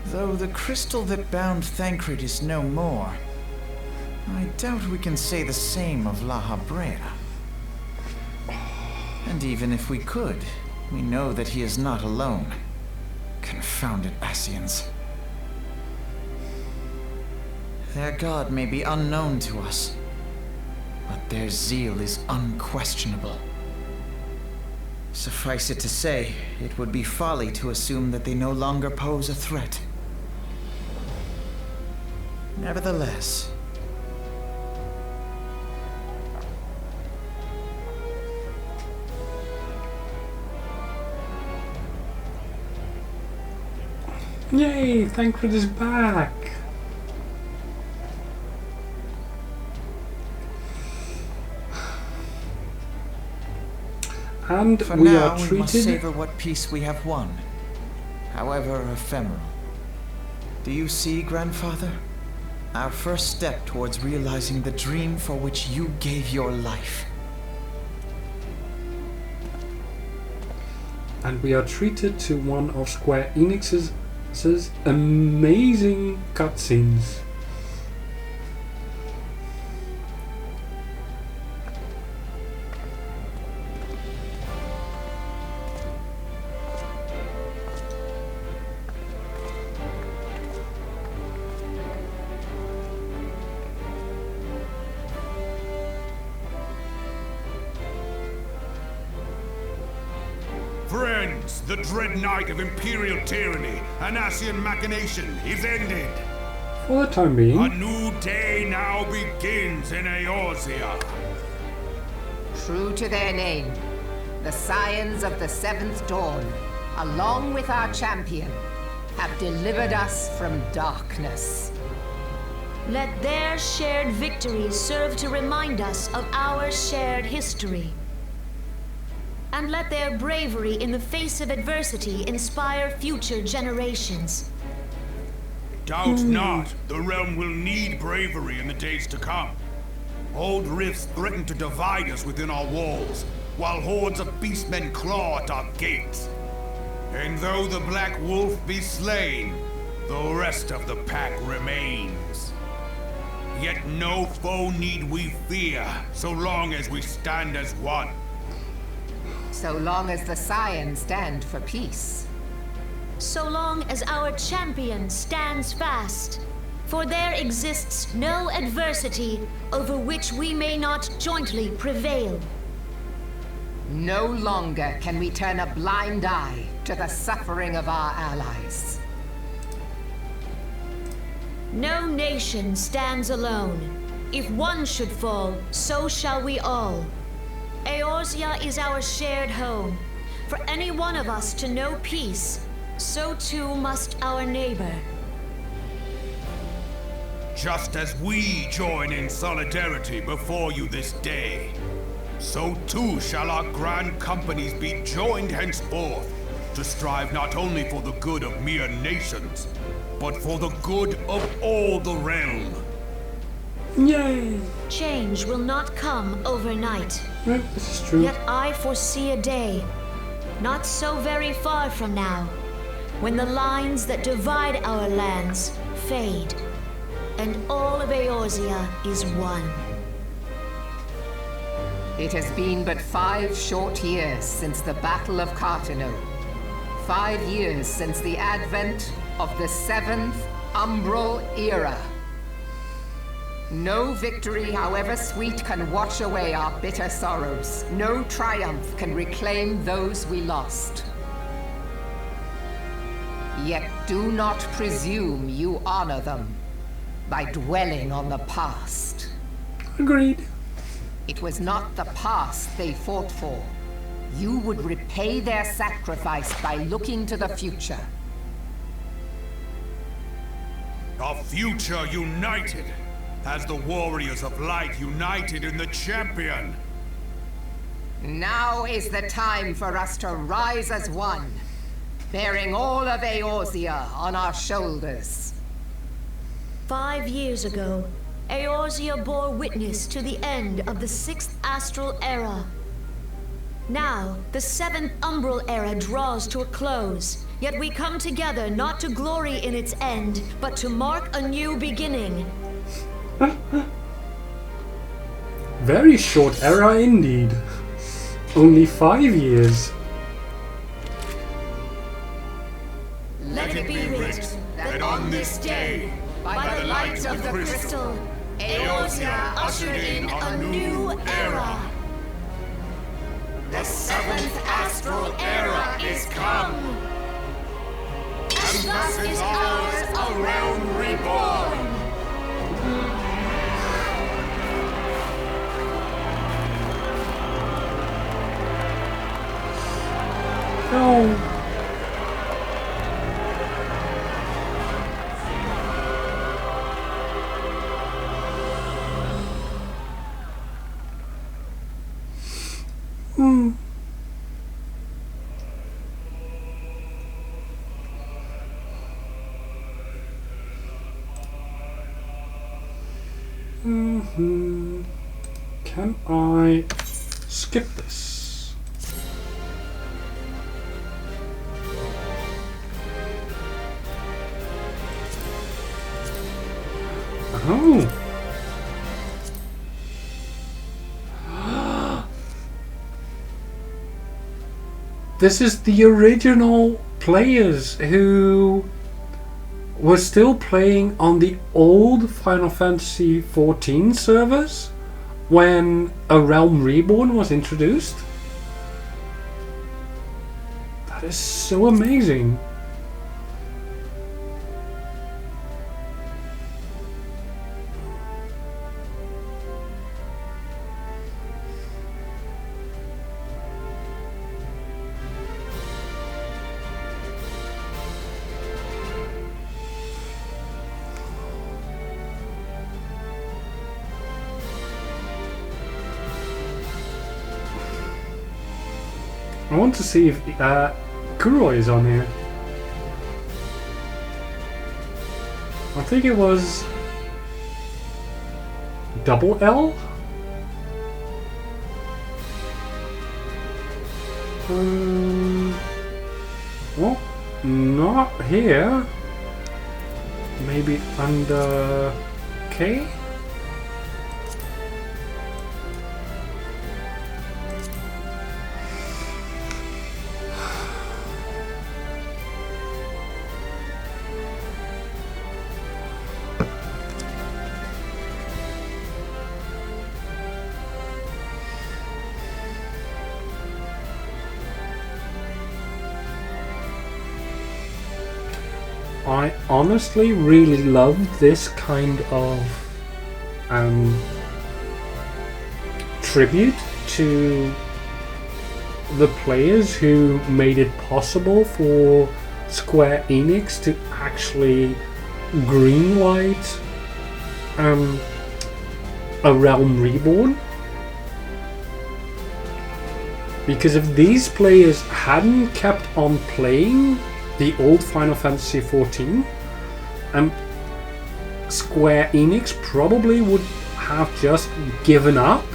Though the crystal that bound Thancred is no more, I doubt we can say the same of La Habrea. And even if we could, we know that he is not alone. Confounded Ascians. Their god may be unknown to us, but their zeal is unquestionable. Suffice it to say, it would be folly to assume that they no longer pose a threat. Nevertheless, yay! Thancred is back! And for we now, are we must treated... savor what peace we have won, however ephemeral. Do you see, Grandfather? Our first step towards realizing the dream for which you gave your life. And we are treated to one of Square Enix's amazing cutscenes. Friends, the dread night of Imperial tyranny and Ascian machination is ended. For the time being. A new day now begins in Eorzea. True to their name, the Scions of the Seventh Dawn, along with our champion, have delivered us from darkness. Let their shared victory serve to remind us of our shared history. And let their bravery in the face of adversity inspire future generations. Doubt not, the realm will need bravery in the days to come. Old rifts threaten to divide us within our walls, while hordes of beastmen claw at our gates. And though the Black Wolf be slain, the rest of the pack remains. Yet no foe need we fear, so long as we stand as one. So long as the Scions stand for peace. So long as our champion stands fast. For there exists no adversity over which we may not jointly prevail. No longer can we turn a blind eye to the suffering of our allies. No nation stands alone. If one should fall, so shall we all. Eorzea is our shared home. For any one of us to know peace, so too must our neighbor. Just as we join in solidarity before you this day, so too shall our grand companies be joined henceforth to strive not only for the good of mere nations, but for the good of all the realm. Yay! Change will not come overnight. Yep, this is true. Yet I foresee a day, not so very far from now, when the lines that divide our lands fade, and all of Eorzea is one. It has been but 5 short years since the Battle of Cartino. 5 years since the advent of the 7th Umbral Era. No victory, however sweet, can wash away our bitter sorrows. No triumph can reclaim those we lost. Yet do not presume you honor them by dwelling on the past. Agreed. It was not the past they fought for. You would repay their sacrifice by looking to the future. A future united, as the warriors of light united in the champion. Now is the time for us to rise as one, bearing all of Eorzea on our shoulders. 5 years ago, Eorzea bore witness to the end of the 6th Astral Era. Now, the 7th Umbral Era draws to a close, yet we come together not to glory in its end, but to mark a new beginning. Very short era indeed. Only 5 years. Let it be writ that on this day, by the light of the crystal, Eorzea ushered in a new era. The 7th Astral Era is come. And thus is ours a realm reborn. No. Can I skip this? Oh. This is the original players who were still playing on the old Final Fantasy XIV servers when A Realm Reborn was introduced. That is so amazing. I want to see if Kuroi is on here. I think it was double L? Well, not here. Maybe under K? I honestly really love this kind of tribute to the players who made it possible for Square Enix to actually greenlight a Realm Reborn. Because if these players hadn't kept on playing the old Final Fantasy XIV, Square Enix probably would have just given up.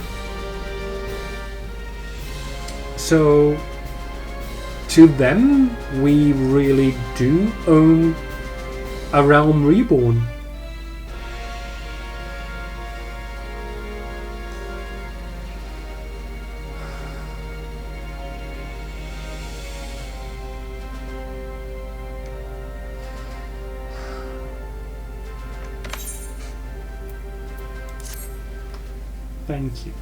So to them, we really do own a Realm Reborn. Thank you.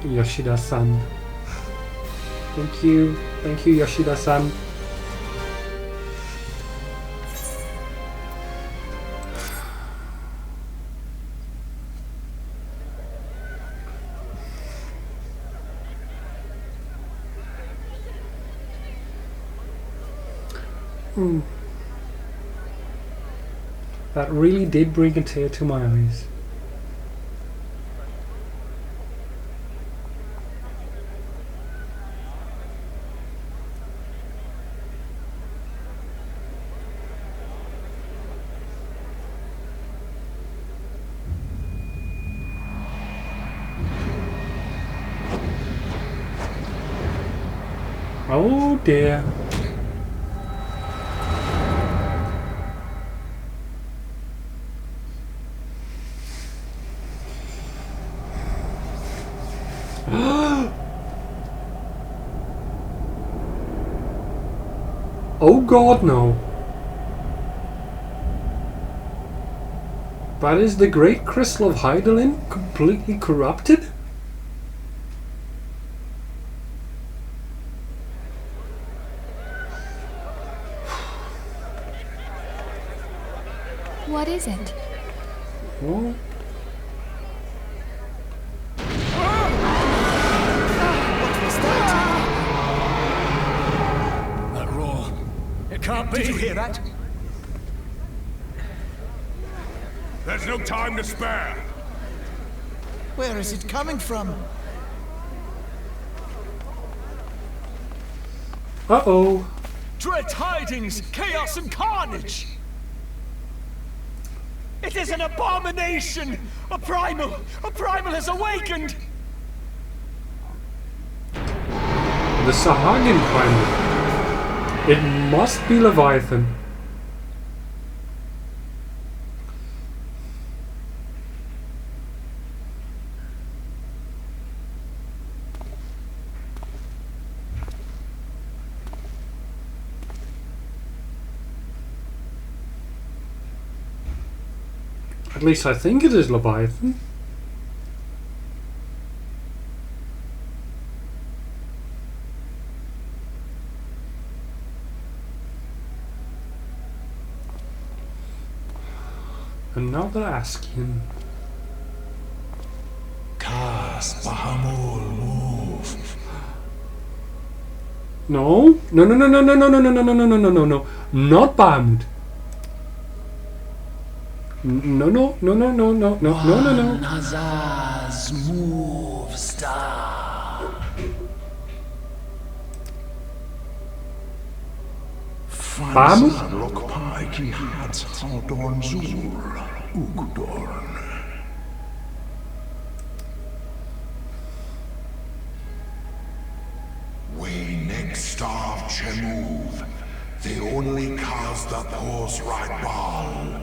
Yoshida-san. Thank you, Yoshida-san. That really did bring a tear to my eyes. Oh dear. Oh god, no. But is the Great Crystal of Hydaelyn completely corrupted? What is it? What? What was that? That roar. It can't be. Did you hear that? There's no time to spare. Where is it coming from? Uh-oh. Dread tidings, chaos and carnage! It is an abomination! A primal has awakened! The Sahagin Primal. It must be Leviathan. At least I think it is Leviathan. Another Askian. Cast Bahamul move. No. No, no, no, no, no, no, no, no, no, no, no, no, no, no, no. Not Bahamut. No, no, no, no, no, no, no, no, no, no. Hazard's move star. Bahamut? Lokpaiki hat Haldorn Zur Ugdorn. We next starve Chemuv. They only cast the pause right ball.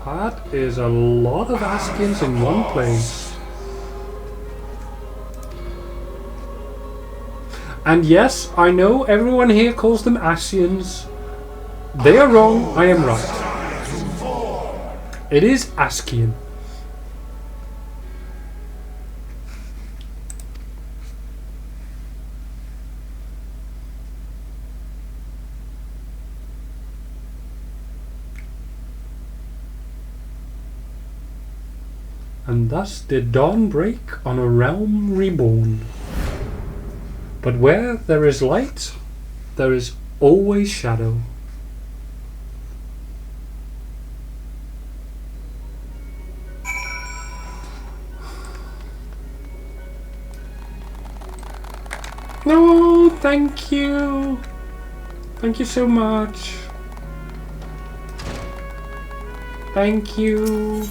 That is a lot of Askians in one place. And yes, I know everyone here calls them Asians. They are wrong, I am right. It is Askian. And thus did dawn break on a realm reborn. But where there is light, there is always shadow. No, thank you. Thank you so much. Thank you.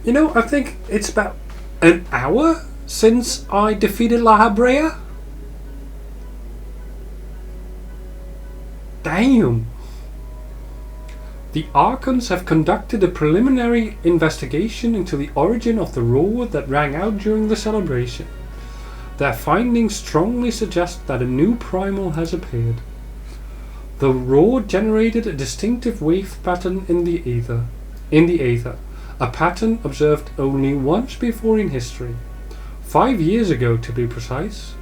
You know, I think it's about an hour since I defeated La Habrea. Damn. The Archons have conducted a preliminary investigation into the origin of the roar that rang out during the celebration. Their findings strongly suggest that a new primal has appeared. The roar generated a distinctive wave pattern in the aether, a pattern observed only once before in history. 5 years ago, to be precise.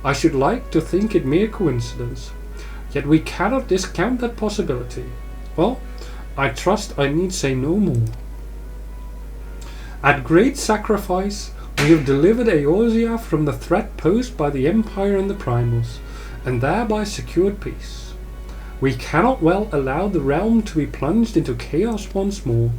I should like to think it mere coincidence, yet we cannot discount that possibility. Well, I trust I need say no more. At great sacrifice, we have delivered Eorzea from the threat posed by the Empire and the Primals, and thereby secured peace. We cannot well allow the realm to be plunged into chaos once more.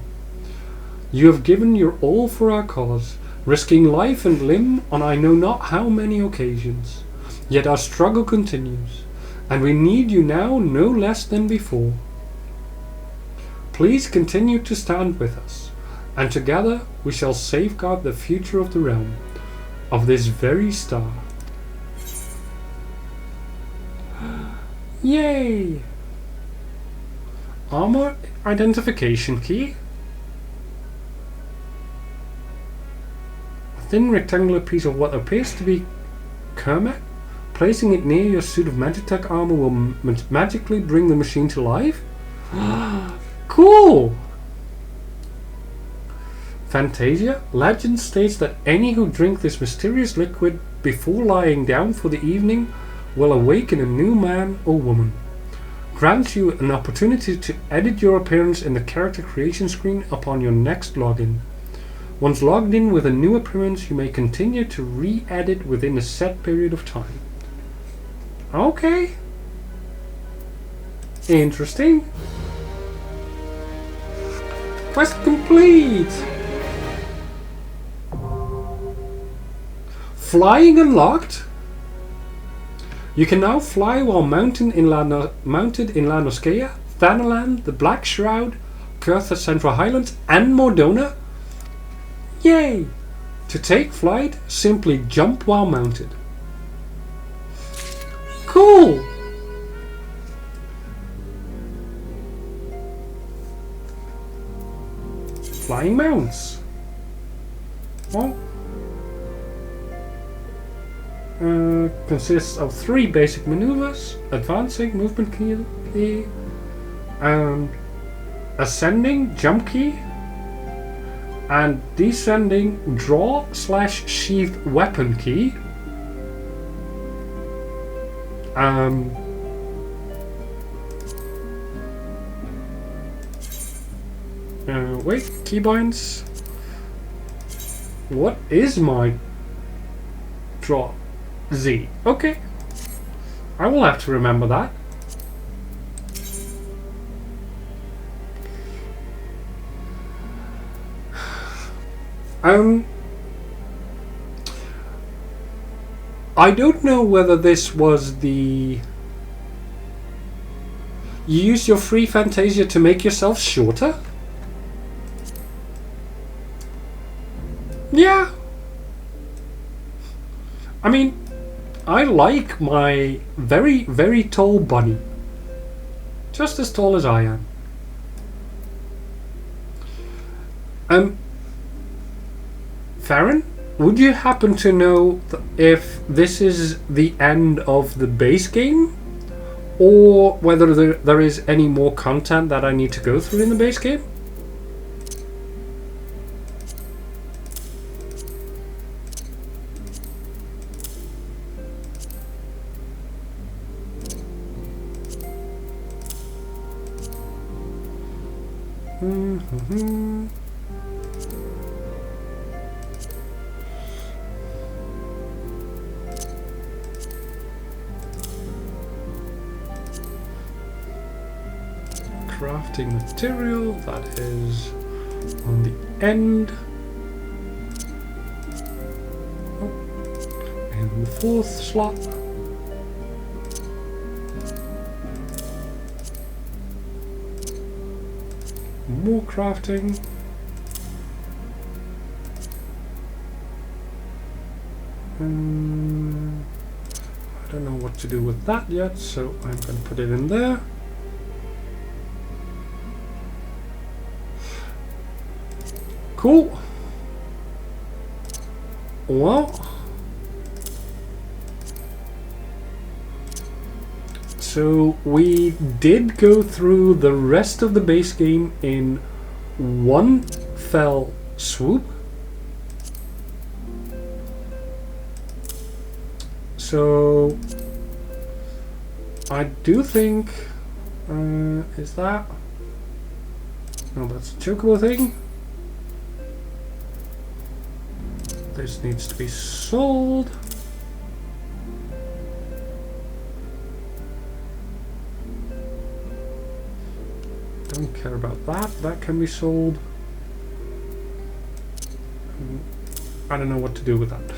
You have given your all for our cause, risking life and limb on I know not how many occasions. Yet our struggle continues, and we need you now no less than before. Please continue to stand with us, and together we shall safeguard the future of the realm, of this very star. Yay! Armor identification key. A thin rectangular piece of what appears to be Kermet. Placing it near your suit of Magitech armor will magically bring the machine to life. Cool! Fantasia, legend states that any who drink this mysterious liquid before lying down for the evening will awaken a new man or woman. Grants you an opportunity to edit your appearance in the character creation screen upon your next login. Once logged in with a new appearance, you may continue to re-edit within a set period of time. Okay. Interesting. Quest complete! Flying unlocked? You can now fly while mounted in La Noscea, Thanalan, the Black Shroud, Kurtha Central Highlands, and Mordona. Yay! To take flight, simply jump while mounted. Cool! Flying mounts. Well, consists of 3 basic maneuvers: advancing, movement key, ascending, jump key, and descending, draw/sheath weapon key. Wait, keybinds. What is my draw? Z. Okay. I will have to remember that. I don't know whether this was the... You use your free Fantasia to make yourself shorter? Yeah. I mean, I like my very, very tall bunny. Just as tall as I am. Farron, would you happen to know if this is the end of the base game? Or whether there is any more content that I need to go through in the base game? Crafting material, that is on the end. In the 4th slot. More crafting. I don't know what to do with that yet, so I'm going to put it in there. Cool. Well, so we did go through the rest of the base game in one fell swoop. So I do think is that... No, that's a chocobo thing. This needs to be sold. Don't care about that. That can be sold. I don't know what to do with that.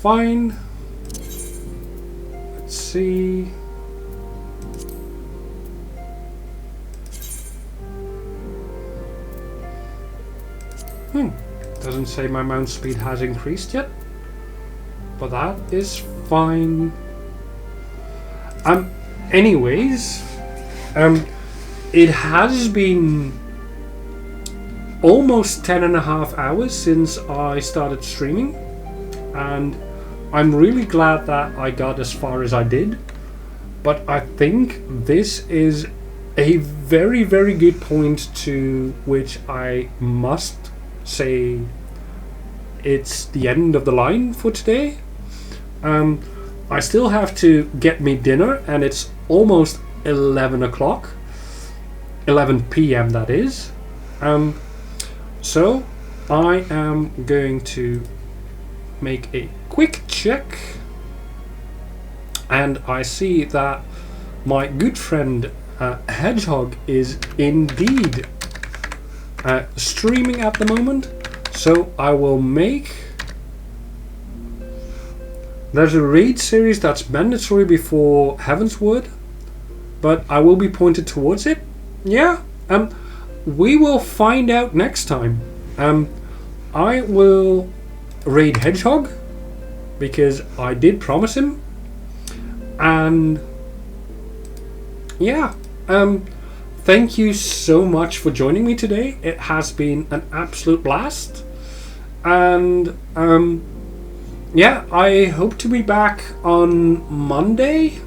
Fine. Let's see. Doesn't say my mount speed has increased yet, but that is fine. Anyways, it has been almost 10.5 hours since I started streaming, and I'm really glad that I got as far as I did. But I think this is a very, very good point to which I must say it's the end of the line for today. I still have to get me dinner, and it's almost 11 o'clock. 11 p.m. that is. So I am going to make a quick check, and I see that my good friend Hedgehog is indeed streaming at the moment. So I will make... There's a raid series that's mandatory before Heavensward, but I will be pointed towards it. Yeah, we will find out next time. I will raid Hedgehog because I did promise him, and yeah, thank you so much for joining me today. It has been an absolute blast, and yeah, I hope to be back on Monday,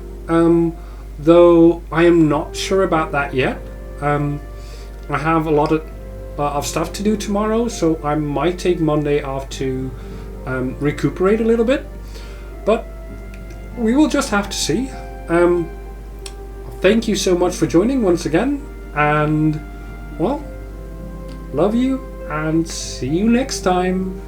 though I am not sure about that yet. I have a lot of stuff to do tomorrow, so I might take Monday off to recuperate a little bit, but we will just have to see. Thank you so much for joining once again, and well, love you and see you next time.